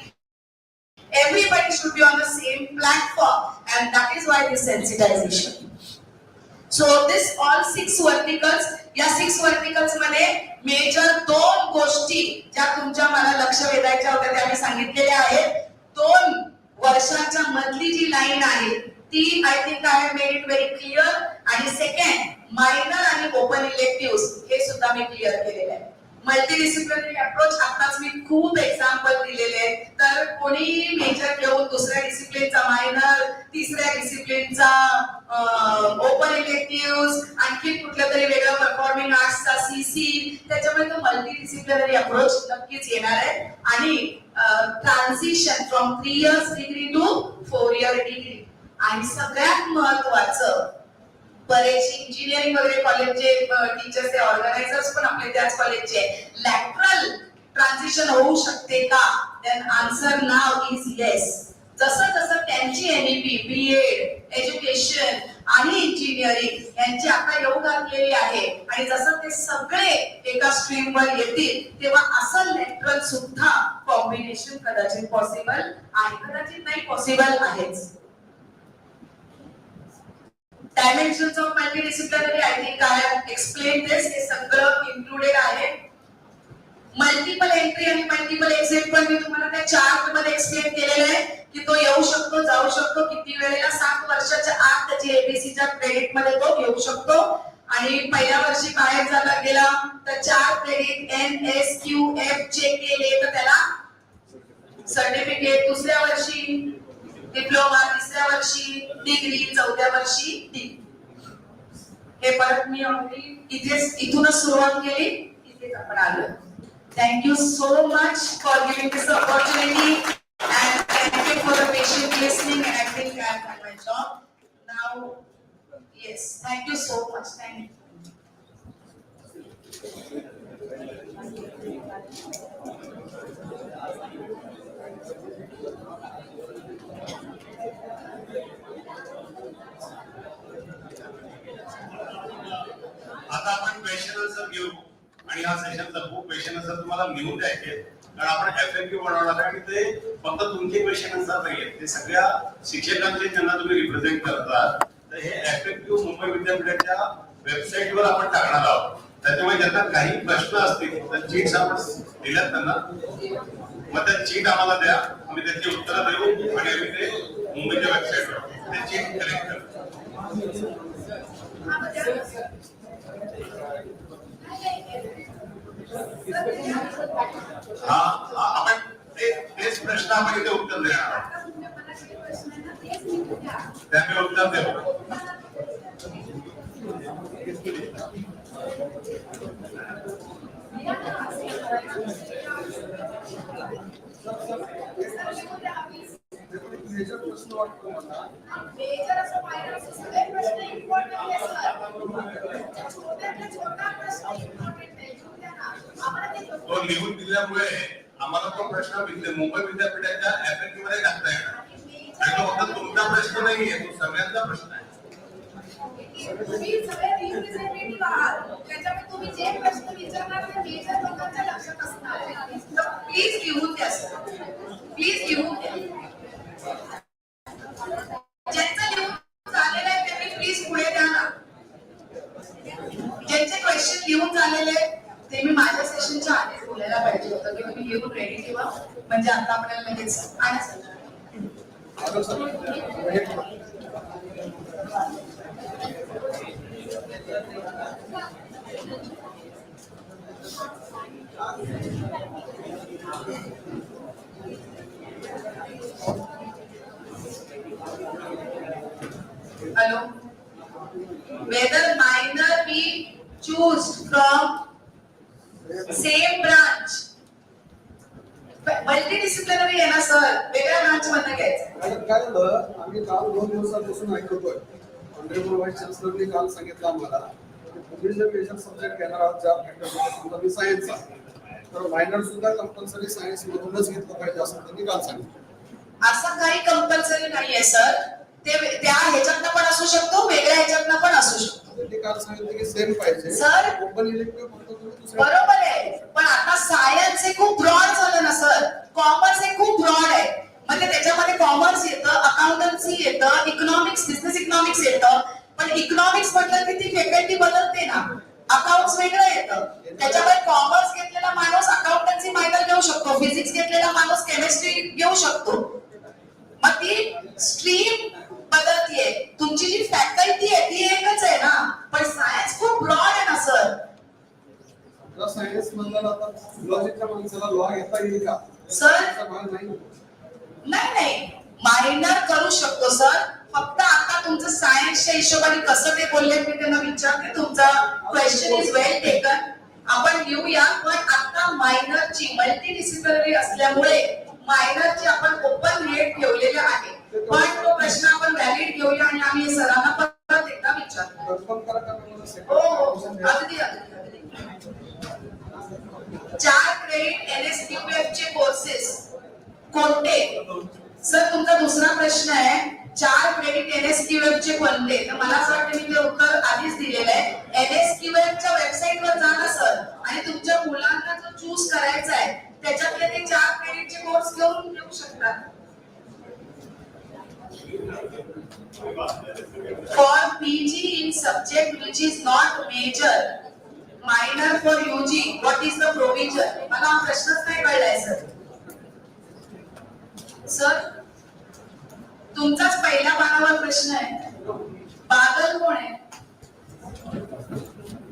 everybody should be on the same platform, and that is why this sensitization. So this all 6 verticals, या 6 verticals मध्ये मेजर 2 गोष्टी ज्या तुमच्या मला लक्ष वेधायच्या होत्या त्या मी सांगितलेल्या आहेत. 2 वर्षाच्या मधली जी लाईन आहे ती I think I have made it very clear. आणि सेकंड मायनर आणि ओपन इलेक्टिव्ह हे सुद्धा मी क्लिअर केलेले आहे. मल्टीडिसिप्लिनरी अप्रोच आताच मी खूप एक्झाम्पल दिलेले आहेत. तर कोणी मेजर घेऊन दुसऱ्या डिसिप्लिनचा मायनर, तिसऱ्या डिसिप्लिनचा ओपन इलेक्टिव्ह, आणखी कुठलं तरी वेगळं परफॉर्मिंग आर्ट्सचा CC, त्याच्यामुळे तो मल्टीडिसिप्लिनरी अप्रोच नक्कीच येणार आहे. आणि transition from 3 years degree to 4 year degree. आणि सगळ्यात महत्वाचं, बरेचसे इंजिनिअरिंग वगैरे कॉलेजचे टीचर्स, ऑर्गनायझर्स पण आपले त्याच कॉलेजचे, लॅटरल ट्रान्झिशन होऊ शकते का? Then answer now is yes. जसं जसं त्यांची NEP, BEd, एज्युकेशन आणि इंजिनिअरिंग यांची आता येऊ लागलेली आहे आणि जसं ते सगळे एका स्ट्रीमवर येतील तेव्हा असं लॅटरल सुद्धा कॉम्बिनेशन कदाचित पॉसिबल आहे, कदाचित नाही, पॉसिबल आहेच. Dimensions of multidisciplinary, I think I have explained this. हे सगळं included आहे. मल्टिपल एंट्री आणि मल्टिपल एक्झिट पण मी तुम्हाला त्या चार्ट मध्ये एक्सप्लेन केलेलं आहे की तो येऊ शकतो, जाऊ शकतो, किती वेळेला 7 वर्षाच्या आत त्याची ABCच्या क्रेडिट मध्ये तो घेऊ शकतो. आणि पहिल्या वर्षी बाहेर झाला गेला तर 4 क्रेडिट NSQF चे केले तर त्याला सर्टिफिकेट, दुसऱ्या वर्षी डिप्लोमा, तिसऱ्या वर्षी डिग्री, 4थ्या वर्षी डिग्री. हे परत मी इथेच इथूनच सुरुवात केली, इथेच आपण आलो. Thank you so much for giving this opportunity and thank you for the patient listening, and I think I have done my job. Now, yes, thank you so much. Thank you. आता आपण question answer घेऊ आणि हा सेशनचा खूप question answer तुम्हाला लिहून द्यायचे, कारण आपण FAQ बनवणार आहे आणि ते फक्त तुमचे क्वेश्चन आन्सर नाहीये, ते सगळ्या शिक्षकांचे ज्यांना तुम्ही रिप्रेझेंट करता. तर हे FAQ मुंबई विद्यापीठाच्या वेबसाईटवर आपण टाकणार आहोत. त्याच्यामुळे ज्यांना काही प्रश्न असतील तर चीट्स आपण दिल्यात त्यांना, मग त्या चीट आम्हाला द्या, आम्ही त्याची उत्तरं देऊ आणि आम्ही ते मुंबईच्या वेबसाईटवर ते चीट कलेक्ट करू. आपण तेच प्रश्न आपण इथे उत्तर देणार आहोत, त्यामुळे उत्तर देऊ. तो लिहून दिल्यामुळे आम्हाला तो प्रश्न मुंबई विद्यापीठाच्या FAQ मध्ये टाकता येणार, आणि तो फक्त तुमचा प्रश्न नाहीये, तो सगळ्यांचा प्रश्न आहे. तुम्ही सगळे रिप्रेझेंटेटिव्ह आहात, त्याच्यामुळे तुम्ही जे प्रश्न विचारणार ते मेजर लोकांच्या लक्षात असणार. प्लीज लिहून द्या सर, प्लीज लिहून द्या. ज्यांचं लिहून झालेलं आहे त्यांनी प्लीज पुढे द्या ना. ज्यांचे क्वेश्चन लिहून झालेले ते मी माझ्या सेशनच्या आधीच बोलायला पाहिजे होतं की तुम्ही लिहून रेडी ठेवा, म्हणजे आता आपल्याला लगेच आणि sir hello, whether minor we choose from same branch, multidisciplinary आहे ना सर, वेगळ्या ब्रांच मधनं घ्यायचं. काय झालं, आम्ही काल 2 दिवसापासून ऐकतोय, ऑनरेबल व्हाईस चान्सलरने काल सांगितलं आम्हाला तुम्ही जर मेजर सब्जेक्ट घेणार आहात ज्या फॅकल्टी मी सायन्सचा, तर मायनर सुद्धा कंपल्सरी सायन्स मधूनच घेतलं पाहिजे असं त्यांनी काल सांगितलं. असं काही कंपल्सरी नाहीये सर, ते त्या ह्याच्यातनं पण असू शकतो, वेगळ्या ह्याच्यातनं पण असू शकतो. त्यांनी काल सांगितलं की सेम पाहिजे सर. ओपन इलेक्टिव्ह फक्त तुम्ही दुसऱ्या बरोबर आहे, पण आता सायन्स हे खूप ब्रॉड झालं ना सर, कॉमर्स हे खूप ब्रॉड आहे. म्हणजे त्याच्यामध्ये कॉमर्स येतं, अकाउंटन्सी येतं, इकॉनॉमिक्स, बिझनेस इकॉनॉमिक्स येतं, पण इकॉनॉमिक्स म्हटलं की ती फॅकल्टी बदलते ना. अकाउंट्स वेगळं येतं, त्याच्यामुळे कॉमर्स घेतलेला माणूस अकाउंटन्सी मायनर घेऊ शकतो, फिजिक्स घेतलेला माणूस केमिस्ट्री घेऊ शकतो. मग ती स्ट्रीम बदलतीये, तुमची जी फॅकल्टी आहे ती एकच आहे ना, पण सायन्स खूप ब्रॉड आहे ना सर. सायन्स मधला आता लॉजिकच्या माणसाला लॉ घेता येईल का सर? नाही नाही, मायनर करू शकतो सर, फक्त आता तुमचं सायन्सच्या हिशोबाने कसं ते बोलले मी त्यांना विचारते. तुमचा क्वेश्चन इज वेल टेकन, आपण घेऊया, पण आता मायनरची मल्टीडिसिप्लिनरी असल्यामुळे मायनरची आपण ओपन रेट ठेवलेले आहे, पण तो प्रश्न आपण व्हॅलिड घेऊया आणि आम्ही सरांना परत एकदा विचारतो. हो, अगदी अगदी. 4 क्रेडिट NSQF चे कोर्सेस कोणते? सर तुमचा दुसरा प्रश्न आहे, 4 क्रेडिट NSQF चे कोणते? तर मला असं वाटतं मी ते उत्तर आधीच दिलेलं आहे. NSQF च्या वेबसाईटवर जा ना सर, आणि तुमच्या मुलांना जो चूज करायचा आहे त्याच्यातले ते 4 क्रेडिटचे कोर्स घेऊन घेऊ शकतात. For PG in subject which is not major, minor for UG, what is the provision? मला हा प्रश्नच नाही कळलाय सर. सर तुमचाच पहिल्या पानावर प्रश्न आहे, बादल कोण आहे?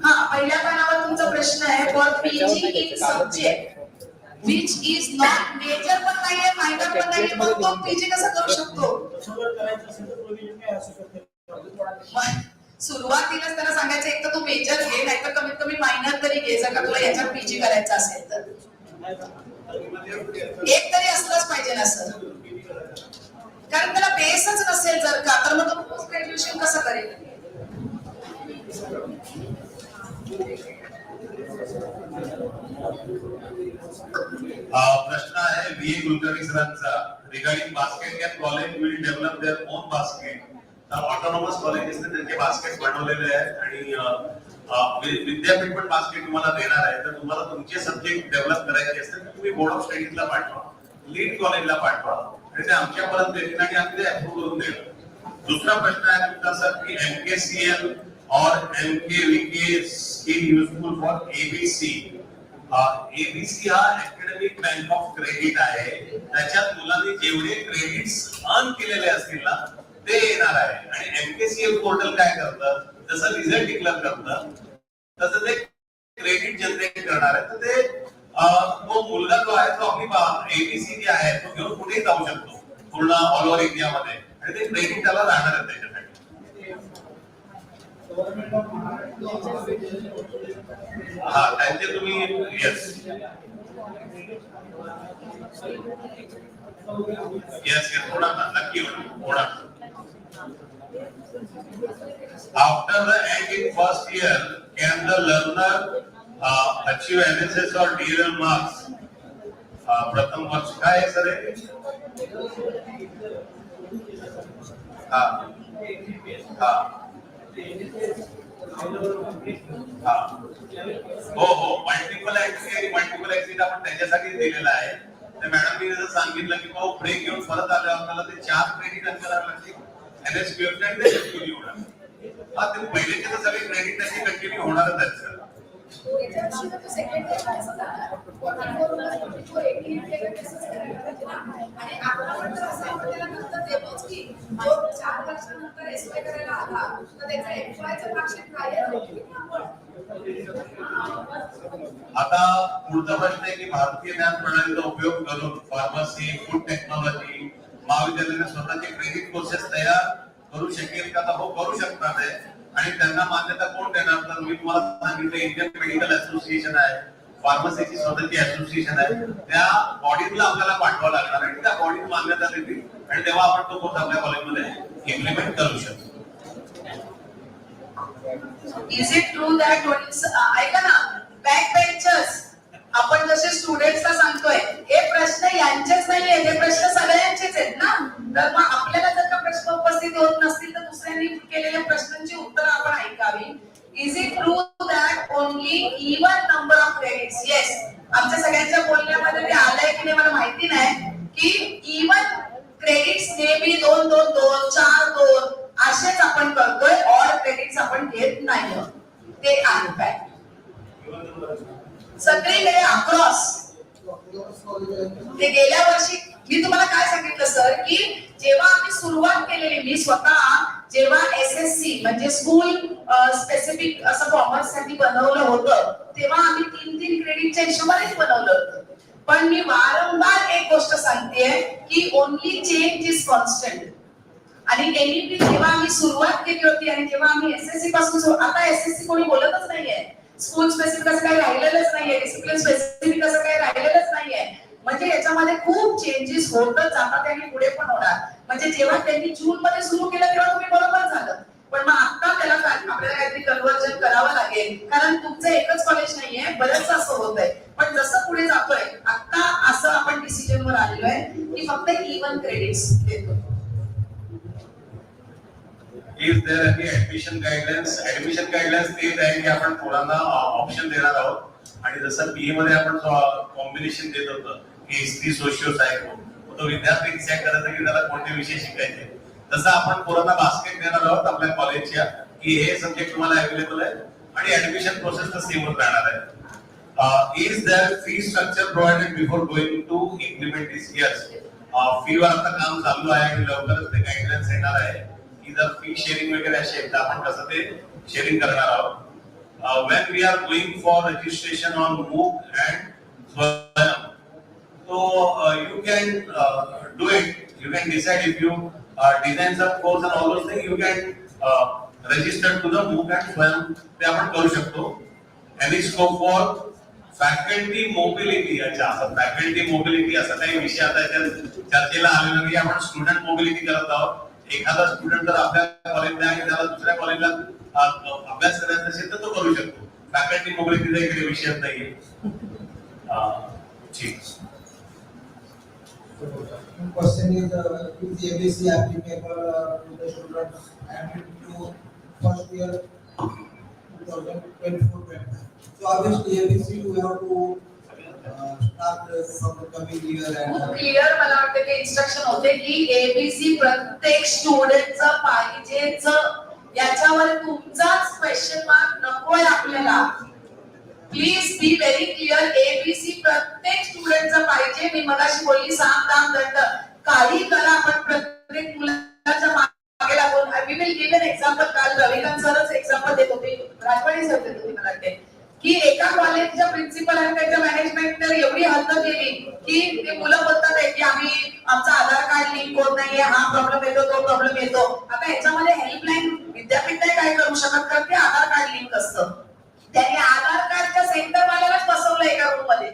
हा, पहिल्या पानावर तुमचा प्रश्न आहे, for PG in subject which is not major पण नाहीये, मायनर पण नाहीये, मग तो PG कसं करू शकतो? सुरुवातीलाच त्याला सांगायचं, एक तर तू मेजर घे, नाहीतर कमीत कमी मायनर तरी घे, जर का तुला याच्यात PG करायचं असेल तर. एक तरी असलाच पाहिजे ना सर, कारण त्याला बेसच नसेल जर का, तर मग तो पोस्ट ग्रॅज्युएशन कसं करेल? प्रश्न आहे व्ही कुलकर्णी सरांचा regarding basket can college will develop their own basket. तर ऑटोनॉमस कॉलेजेसने त्यांचे बास्केट बनवलेले आहेत आणि विद्यापीठ पण बास्केट तुम्हाला देणार आहे. तर तुम्हाला तुमचे सब्जेक्ट डेव्हलप करायचे असतील तर तुम्ही बोर्ड ऑफ स्टडीजला पाठवा, लीड कॉलेजला पाठवा आणि ते आमच्यापर्यंत येतील आणि आम्ही ते अप्रूव्ह करून देऊ. दुसरा प्रश्न आहे तुमचा सर की MKCL और MKVK scheme useful for ABC. ABC हा अकॅडमिक बँक ऑफ क्रेडिट आहे. त्याच्यात मुलांनी जेवढे क्रेडिट्स अर्न केलेले असतील ना ते येणार आहे. आणि MKCL पोर्टल काय करतं, जसं रिझल्ट डिक्लेअर करतं तसं ते क्रेडिट जनरेट करणार आहे. तर ते तो मुलगा जो आहे तो आपली ABC जी आहे तो घेऊन कुठेही जाऊ शकतो पूर्ण ऑल ओव्हर इंडियामध्ये आणि ते क्रेडिट त्याला राहणार आहे त्याच्यासाठी. हा त्यांचे तुम्ही येस येस होणार ना, नक्की होणार. After the end in first year, can the learner achieve NSS or DL marks? प्रथम वर्ष काय आहे सर? हा हा हा हो मल्टिपल ऍक्टिव्हिटी आणि मल्टिपल ऍक्टिव्हिटी आपण त्याच्यासाठी दिलेला आहे. तर मॅडमनी जसं सांगितलं की तो ब्रेक घेऊन परत आल्यावर आपल्याला ते 4 क्रेडिट करावे लागतील. NSP आणि ते कंटिन्यू होणार. हा ते पहिलेचे तर सगळे क्रेडिट त्याचे कंटिन्यू होणारच आहेत सर. आणि आपण जर असं आपल्याला नंतर देतोच की जो 4 वर्षानंतर एसवाय करायला आला तर त्याचा एफवायचं मार्कशीट काय आता पुढचा प्रश्न आहे की भारतीय ज्ञान प्रणालीचा उपयोग करून फार्मसी, फूड टेक्नॉलॉजी महाविद्यालयाने स्वतःचे क्रेडिट कोर्सेस तयार करू शकेल का? तर हो करू शकतात आहे. आणि त्यांना मान्यता कोण देणार? तर मी तुम्हाला सांगितलं इंडियन मेडिकल असोसिएशन आहे, फार्मसीची स्वतःची असोसिएशन आहे. त्या बॉडीला आपल्याला पाठवावं लागणार आणि त्या बॉडीत मान्यता देतील आणि तेव्हा आपण तो कोर्स आपल्या कॉलेजमध्ये इम्प्लिमेंट करू शकतो. इज इट ट्रू दॅट ऐका ना, बॅक बेंचर्स आपण जसे स्टुडंट्सला सांगतोय हे प्रश्न यांचेच नाहीये, हे प्रश्न सगळ्यांचेच आहेत ना. तर मग आपल्याला जर का प्रश्न उपस्थित होत नसतील तर दुसऱ्यांनी केलेल्या प्रश्नांची उत्तरं आपण ऐकावी. Is it true that only even number of credits? Yes, आमच्या सगळ्यांच्या बोलण्यामध्ये ते आलंय की नाही मला माहिती नाही की इवन क्रेडिट्स मे बी 2 2 2 4 2 असेच आपण करतोय, ऑल क्रेडिट्स आपण घेत नाही. ते आहे फॅक्ट सगळीकडे अक्रॉस. ते गेल्या वर्षी मी तुम्हाला काय सांगितलं सर की जेव्हा आम्ही सुरुवात केलेली, मी स्वतः जेव्हा SSC म्हणजे स्कूल स्पेसिफिक असं कॉमर्स साठी बनवलं होतं तेव्हा आम्ही 3 क्रेडिटच्या हिशोबानेच बनवलं होतं. पण मी वारंवार एक गोष्ट सांगतेय की ओनली चेंज इज कॉन्स्टंट. आणि NEP जेव्हा आम्ही सुरुवात केली होती आणि जेव्हा आम्ही SSC पासून, आता SSC कोणी बोलतच नाहीये, स्कूल स्पेसिफिक असं काही राहिलेलंच नाहीये, डिसिप्लिन स्पेसिफिक असं काही राहिलेलंच नाहीये. म्हणजे याच्यामध्ये खूप चेंजेस होतच जातात आणि पुढे पण होणार. म्हणजे जेव्हा त्यांनी जून मध्ये सुरू केलं तेव्हा तुम्ही बरोबर झालं, पण मग आता त्याला आपल्याला काहीतरी कन्व्हर्जन करावं लागेल, कारण तुमचं एकच कॉलेज नाहीये, बरंच असं होत आहे. पण जसं पुढे जातोय आता असं आपण डिसिजनवर आलेलो आहे की फक्त इवन क्रेडिट्स देतो. Is there any admission guidelines? Admission guidelines तेच आहे की आपण पोरांना ऑप्शन देणार आहोत आणि जसं BA मध्ये आपण कॉम्बिनेशन देत होतं की हिस्ट्री, सोशियो, सायको, तो विद्यार्थी डिसाइड करायचा की त्याला कोणते विषय शिकायचे. तसं आपण पोरांना बास्केट देणार आहोत आपल्या कॉलेजच्या की हे सब्जेक्ट तुम्हाला अवेलेबल आहे आणि ऍडमिशन प्रोसेस तर सेमच राहणार आहे. Is there fee structure provided before going to implement this? Yes. Fee वर आता काम चालू आहे आणि लवकरच ते गाईडलाईन्स येणार आहे. जर फी शेअरिंग वगैरे असेल तर आपण कसं ते शेअरिंग करणार आहोत. When we are going for registration on MOOC and Swayam, so you can do it. You can decide if you design some course and all those things. You can register to the MOOC and Swayam. ते आपण करू शकतो. Any scope for faculty mobility. अच्छा, faculty mobility असा काही विषय आता चर्चेला आलेला नाही. आपण स्टुडंट मोबिलिटी करत आहोत. एखादा स्टुडंट जर आपल्या कॉलेजला आणि त्याला दुसऱ्या कॉलेजला अभ्यास करायचा असेल तर तो करू शकतो. फॅकल्टी मोबिलिटीचा इकडे विषय नाहीये. ठीक. Question is, is ABC applicable to the students admitted to first year 2024-25? So obviously ABC we have to start from the coming year and. Clear मला वाटतं ते इन्स्ट्रक्शन होते की एबीसी प्रत्येक स्टुडंटचं पाहिजेच, याच्यावर तुमचाच क्वेश्चन मार्क नकोय आपल्याला. Please be very clear. ABC प्रत्येक स्टुडंटचं पाहिजे. मी मगाशी बोलली साम दाम दंड काही करा, पण प्रत्येक मुलाच्या मागे लागून. We will give an example. काल रविकांत सरच एक्झाम्पल देत होते, राजवाडी सर देत होते मला वाटते, की एका कॉलेजच्या प्रिन्सिपल आणि त्याच्या मॅनेजमेंटने एवढी हद्द केली की ते मुलं बोलतात की आम्ही आमचा आधार कार्ड लिंक होत नाहीये, हा प्रॉब्लेम येतो तो प्रॉब्लेम येतो. आता याच्यामध्ये हेल्पलाईन विद्यापीठ नाही काय करू शकत, कारण ते आधार कार्ड लिंक असतं. त्यांनी आधार कार्डच्या सेंटर वाल्यालाच बसवलं एका रूम मध्ये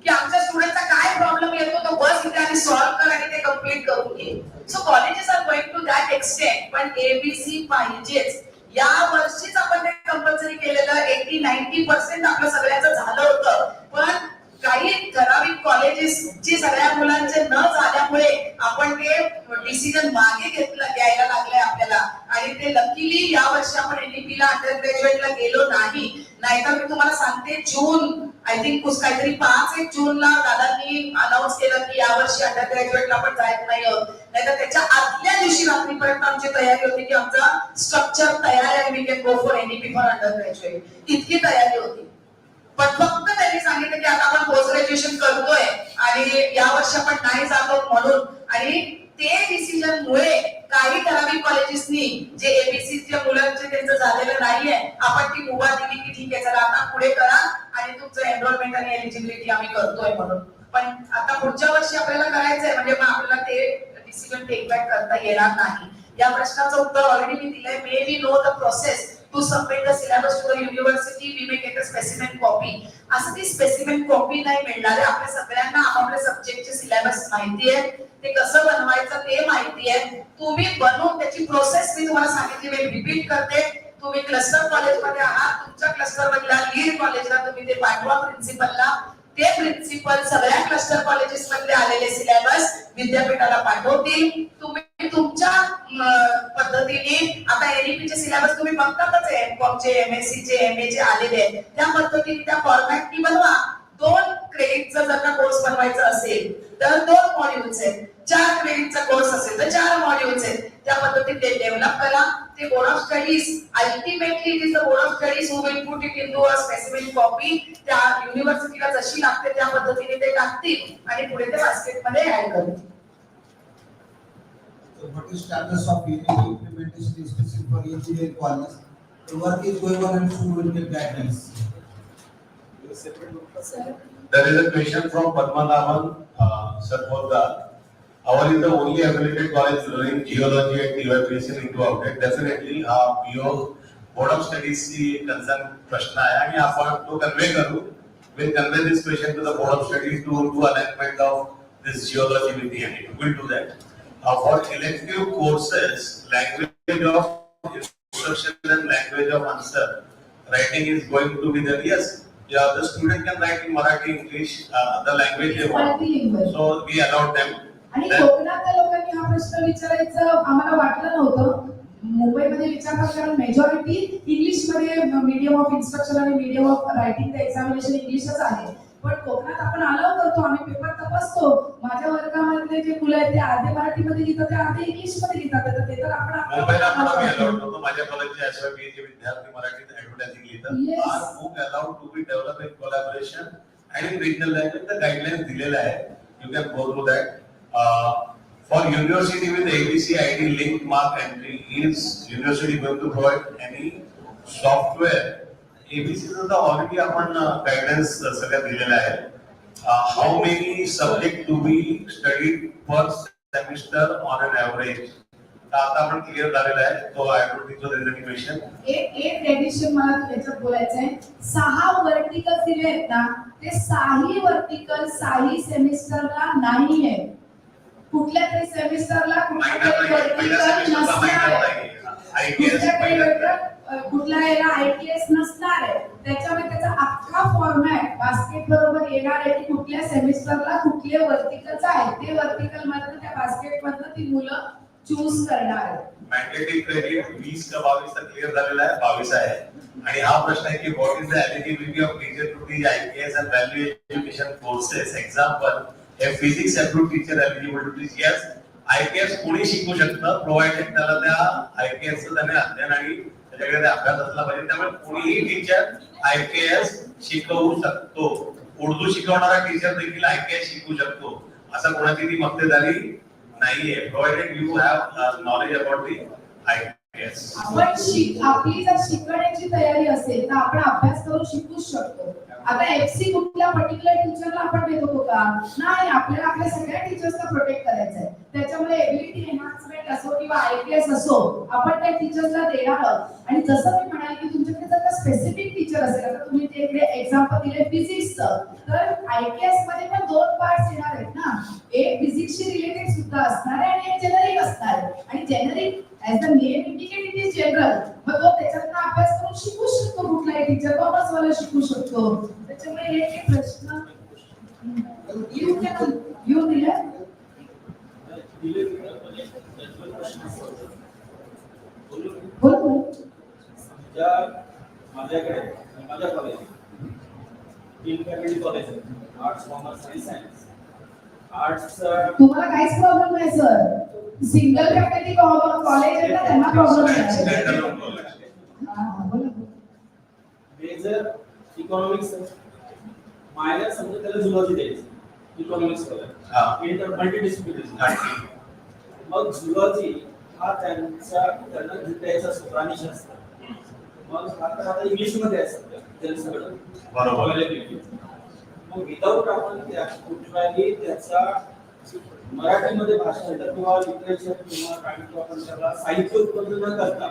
की आमच्या स्टुडंटचा काय प्रॉब्लेम येतो तो बस इथे आणि सॉल्व्ह कर आणि ते कम्प्लीट करून घे. So colleges are going to that extent. पण एबीसी पाहिजेच. या वर्षीच आपण ते कंपल्सरी केलेलं 80-90% आपलं सगळ्यांचं झालं होतं. पण काही ठराविक कॉलेजेसची सगळ्या मुलांचे न झाल्यामुळे आपण ते डिसिजन मागे घ्यायला लागलंय आपल्याला. आणि ते लकीली या वर्षी आपण एनईपीला अंडर ग्रॅज्युएटला गेलो नाही. नाहीतर मी तुम्हाला सांगते जून आय थिंक काहीतरी 5-1 जूनला दादांनी अनाऊन्स केलं की या वर्षी अंडर ग्रॅज्युएटला आपण जायचं नाही आहोत. नाहीतर त्याच्या आदल्या दिवशी रात्रीपर्यंत आमची तयारी होती की आमचा स्ट्रक्चर तयार आहे, we can go for NEP for undergraduate. इतकी तयारी होती. पण फक्त त्यांनी सांगितलं की आता आपण पोस्ट ग्रॅज्युएशन करतोय आणि या वर्षी आपण नाही जातो म्हणून. आणि ते डिसिजन मुळे काही ठराविक कॉलेजेसनी जे एबीसीच्या मुलांचे त्यांचं झालेलं नाहीये, आपण ती मुभा दिली की ठीक आहे चला आता पुढे करा आणि तुमचं एनरोलमेंट आणि एलिजिबिलिटी आम्ही करतोय म्हणून. पण आता पुढच्या वर्षी आपल्याला करायचंय म्हणजे मग आपल्याला ते डिसिजन टेक बॅक करता येणार नाही. या प्रश्नाचं उत्तर ऑलरेडी मी दिलंय. May we know the process to submit the syllabus to the university, we may get a specimen copy. असं ती स्पेसिमेन कॉपी नाही मिळणार आहे. आपल्या सगळ्यांना आपल्या सब्जेक्टचे सिलेबस माहिती आहे, ते कसं बनवायचं ते माहिती आहे. तुम्ही बनवून त्याची प्रोसेस मी तुम्हाला सांगितली, मी रिपीट करते. तुम्ही क्लस्टर कॉलेजमध्ये आहात, तुमच्या क्लस्टर मधल्या लीड कॉलेजला तुम्ही ते पाठवा प्रिन्सिपलला. ते प्रिन्सिपल सगळ्या क्लस्टर कॉलेजेस मध्ये आलेले सिलेबस विद्यापीठाला पाठवतील. तुम्ही तुमच्या पद्धतीने आता एनईपीचे सिलेबस तुम्ही बघतातच आहे, एमकॉमचे, एमएससीचे, एमएचे आलेले आहेत. त्या पद्धतीने त्या फॉर्मॅटनी बनवा. 2 क्रेडिटचा जर का कोर्स बनवायचा असेल तर 2 मॉड्यूल्स आहेत. 4 क्रेडिटचा कोर्स असेल तर 4 मॉड्यूल्स आहेत. त्या पद्धतीने ते डेव्हलप करा. ते board of studies ultimately it is the board of studies who will put it into a specific copy. त्या युनिव्हर्सिटीला जशी लागते त्या पद्धतीने ते टाकतील आणि पुढे ते बास्केटमध्ये ऍड करतील. So what is status of ENEP implementation especially for engineering colleges? The work is going on and soon will get guidelines. There is a question from Padmanabhan Sarpota. Our is the only affiliated college running geology and evaluation into outlet. Definitely, board of studies की concern प्रश्न आहे आणि आपण तो convey करू. We'll convey this question to the board of studies to do alignment of this geology with the NEP. We'll do that. For elective courses, language of instruction and language of answer writing is going to be there. Yes, yeah, the student can write in Marathi, English, the language they want. So we allowed them. आणि कोकणातल्या लोकांनी हा प्रश्न विचारायचं आम्हाला वाटलं नव्हतं. मुंबईमध्ये विचारतात कारण मेजॉरिटी इंग्लिशमध्ये मीडियम ऑफ इन्स्ट्रक्शन आणि मीडियम ऑफ रायटिंग एक्झामिनेशन इंग्लिशच आहे. पण कोकणात आपण अलाव करतो, आम्ही पेपर तपासतो. माझ्या वर्गामधले जे मुलं आहेत ते अर्धे मराठीमध्ये लिहितात, ते अर्धे इंग्लिशमध्ये लिहितात. तर ते तर आपण मुंबईला पण आम्ही अलाउड करतो. माझ्या कॉलेजचे एसवायपी चे विद्यार्थी मराठीत ऍडव्हर्टायझिंग लिहितात. Are book allowed to be develop in collaboration आणि in regional language. The guidelines दिलेले आहे. You can go through that. For university with ABC ID linked mark entry, is university going to provide any software? ABC चा already आपण guidance सगळ्या दिलेला आहे. How many subject to be studied per semester on an average? तर आता आपण clear झालेला आहे. तो I don't think so there is any question. एक एडिशन मला याच्यात बोलायचं आहे. 6 वर्टिकल दिले आहेत ना, ते 6ही वर्टिकल 6ही सेमिस्टरला नाही आहे. कुठल्या तरी सेमिस्टरला कुठल्या तरी वर्टिकल नसणार आहे. कुठल्या याला ITS नसणार आहे. त्याच्यामुळे त्याचा अख्खा फॉर्मॅट बास्केट बरोबर येणार आहे की कुठल्या सेमिस्टरला कुठले वर्टिकल्स आहेत. ते वर्टिकल मधनं त्या बास्केट मधनं ती मुलं चूज करणार आहेत. मॅन्डेटरी क्रेडिट 20 का 22 तक क्लिअर झालेला आहे. 22 आहे. आणि हा प्रश्न आहे की what is the eligibility of teacher to teach IKS and value education courses. Example, a physics approved teacher eligible to teach. Yes, IKS कोणी शिकू शकतं, प्रोव्हाइडेड त्याला त्या IKS चं त्याने अध्ययन आणि त्याच्याकडे ते अभ्यास असला पाहिजे. त्यामुळे कोणीही टीचर IKS शिकवू शकतो. उर्दू शिकवणारा टीचर देखील IKS शिकू शकतो. असं कोणाची ती मक्तेदारी नाहीये. Provided you have knowledge about the IKS. आपली जर शिकण्याची तयारी असेल तर आपण अभ्यास करून शिकूच शकतो. आता FC कुठल्या पर्टिक्युलर टीचरला आपण देत होतो का? नाही, आपल्याला आपल्या सगळ्या टीचर्सला प्रोटेक्ट करायचं आहे. त्याच्यामुळे एबिलिटी एनहान्समेंट असो किंवा IKS असो, आपण त्या टीचर्सला देणार आहोत. आणि जसं मी म्हणाले की तुमच्याकडे जर का स्पेसिफिक टीचर असेल, आता तुम्ही ते इकडे एक्झाम्पल दिले फिजिक्सचं, तर IKS मध्ये पण 2 पार्ट्स येणार आहेत ना. एक फिजिक्सशी रिलेटेड सुद्धा असणार आहे आणि एक जेनरिक असणार आहे. आणि generic as the name indicate it is general. मग तो त्याच्यातनं अभ्यास करून शिकू शकतो. कुठलाही टीचर कॉमर्स वाला शिकू शकतो. त्याच्यामुळे हे प्रश्न येऊ दिले. माझ्याकडे माझ्या कॉलेज 3 फॅकल्टी कॉलेज आहेत. आर्ट्स, कॉमर्स आणि सायन्स. आर्ट्स तुम्हाला काहीच प्रॉब्लेम नाही सर. सिंगल फॅकल्टी कॉलेज आहे ना, त्यांना प्रॉब्लेम नाही. मेजर इकॉनॉमिक्स, मायनर समजा त्याला झुलॉजी द्यायचं. इकॉनॉमिक्स वाला इंटर मल्टीडिसिप्लिनरी. मग झुलॉजी हा त्यांना द्यायचा असतो प्राणीशास्त्र. मग आता इंग्लिश मध्ये असतं त्याचं सगळं बरोबर. मग विदाऊट आपण त्या कुठलाही त्याचा मराठीमध्ये भाषांतर किंवा लिटरेचर किंवा काही आपण त्याला साहित्य उत्पन्न न करता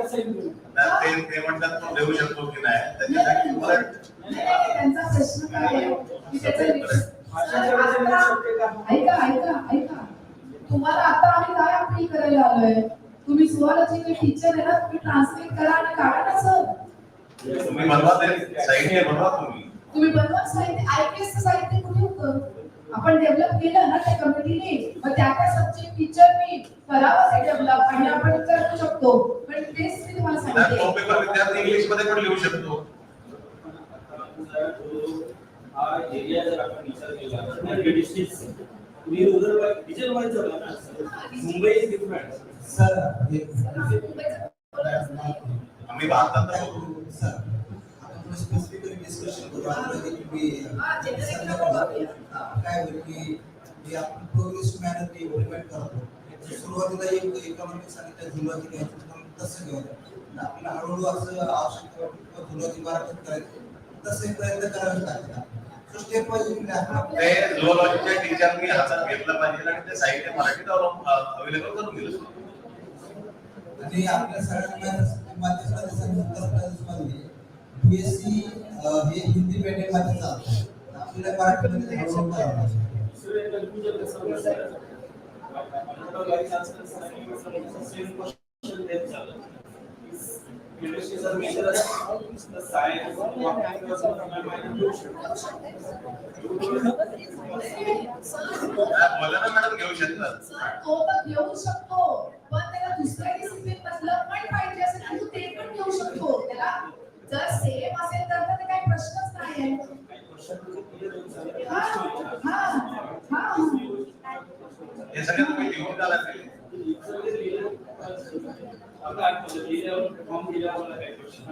कसं ते म्हणतात तो देऊ शकतो की नाही त्याच्यासाठी त्यांचा प्रश्न काय आहे की ऐका तुम्हाला आता आम्ही काय अपील करायला आलोय. तुम्ही सुवालाची जे टीचर आहे ना, तुम्ही ट्रान्सलेट करा आणि काढा ना सर. तुम्ही बनवा, ते साहित्य बनवा. तुम्ही बनवा साहित्य. IKS चं साहित्य कुठे होतं? आपण डेव्हलप केलं ना त्या कमिटीने. मग त्या सब्जेक्ट टीचरनी करावं ते डेव्हलप आणि आपण करू शकतो. पण तेच मी तुम्हाला सांगते, तो पेपर विद्यार्थी इंग्लिश मध्ये पण लिहू शकतो. हा एरिया जर आपण विचार केला तर डिस्ट्रिक्ट तुम्ही रुरल डिजिटल वाईज झाला ना. Mumbai is different sir. आम्ही भारतात सर आपण स्पेसिफिकली डिस्कशन करू. काय होईल की आपण प्रोग्रेस मॅनर इम्प्लिमेंट करतो. सुरुवातीला इकॉनॉमिक्स आणि त्या झुलॉजी तसं घेऊन आपल्याला हळूहळू असं आवश्यकता वाटतं झुलॉजी बाराखत करायचं तसे प्रयत्न करावे लागतात. स्टेप वाईज ते झुलॉजीच्या टीचरनी हातात घेतलं पाहिजे आणि ते साहित्य मराठीत अवेलेबल करून दिलं. आणि आपल्या सगळ्यांना माध्यमामध्ये BSc हे हिंदी मीडियम मध्ये चालतं. आपल्याला मराठीमध्ये हळूहळू करावं. बोला ना मॅडम, घेऊ शकतात. तो तर घेऊ शकतो, पण त्याला दुसऱ्या डिसिप्लिन मधलं पण पाहिजे असेल आणि ते पण घेऊ शकतो. त्याला जर सेम असेल तर ते काही प्रश्नच नाही. हे सगळं तुम्ही लिहून द्यायला पाहिजे. फॉर्म दिल्यावर काय क्वेश्चन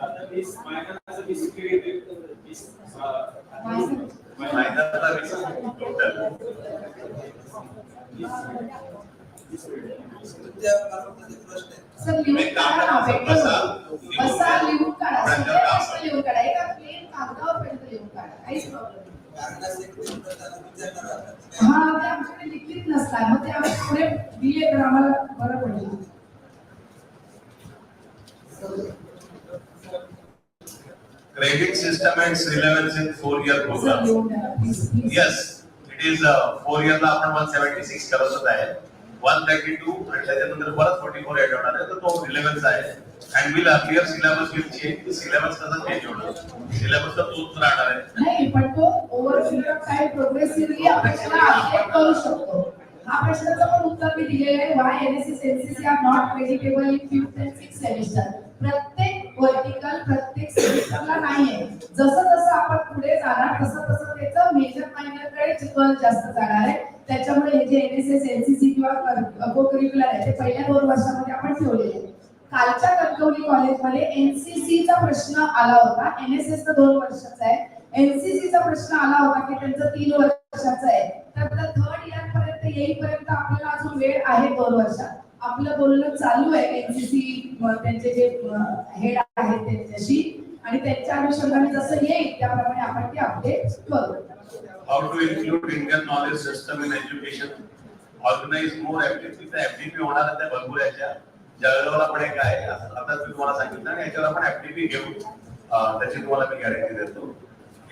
आता दिस मायनरचा डिस्क्रिप्टिव्ह दिस मायनरला टोटल सर लिहून काढा. बसा लिहून काढा. सगळं लिहून काढा. एका प्लेन कागदावर पर्यंत लिहून काढा. काहीच प्रॉब्लेम नाही. हा, ते आमच्याकडे लिखित नसतं. असणार, मग ते आम्ही पुढे दिले तर आम्हाला बरं पडेल. Credit system and relevance in 4-year program. Please. Yes, it is 4 year ला आपण 176 करतच आहे. 132 आणि त्याच्यानंतर परत 44 ऍड होणार आहे, तर तो रिलेव्हन्स आहे. And will clear syllabus will change. Syllabus कसा चेंज होणार, सिलेबस तर तोच राहणार आहे. नाही, पण तो ओव्हर पिरियड ऑफ टाइम प्रोग्रेसिव्हली आपण त्याला अपडेट करू शकतो. हा प्रश्नाचं पण उत्तर मी दिलेलं आहे. Why NSS NCC are not creditable in 5th and 6th semester. प्रत्येक वर्टिकल प्रत्येक सेमिस्टरला नाहीये. जसं जसं आपण पुढे जाणार तसं तसं त्याचं मेजर मायनरकडे कल जास्त जाणार आहे. त्याच्यामुळे हे जे एनएसएस एनसीसी किंवा को करिक्युलर आहे ते पहिल्या 2 वर्षामध्ये आपण ठेवलेले आहे. कालच्या कणकवली कॉलेजमध्ये एनसीसीचा प्रश्न आला होता. एनएसएस तर 2 वर्षाचा आहे. एनसीसीचा प्रश्न आला होता की त्यांचं 3 वर्षाचं आहे. तर 3rd इयर पर्यंत येईपर्यंत आपल्याला अजून वेळ आहे 2 वर्षात. आपलं बोलणं चालू आहे एनसीसी त्यांचे जे हेड आहेत त्यांच्याशी, आणि त्यांच्या अनुषंगाने जसं येईल त्याप्रमाणे आपण ते अपडेट करू. How to include Indian knowledge system in education? Organize more activities. FDP होणार आहे त्या भरपूर याच्या. जळगावला पण एक आहे, आता मी तुम्हाला सांगितलं, आणि याच्यावर आपण FDP घेऊ. त्याची तुम्हाला मी गॅरंटी देतो.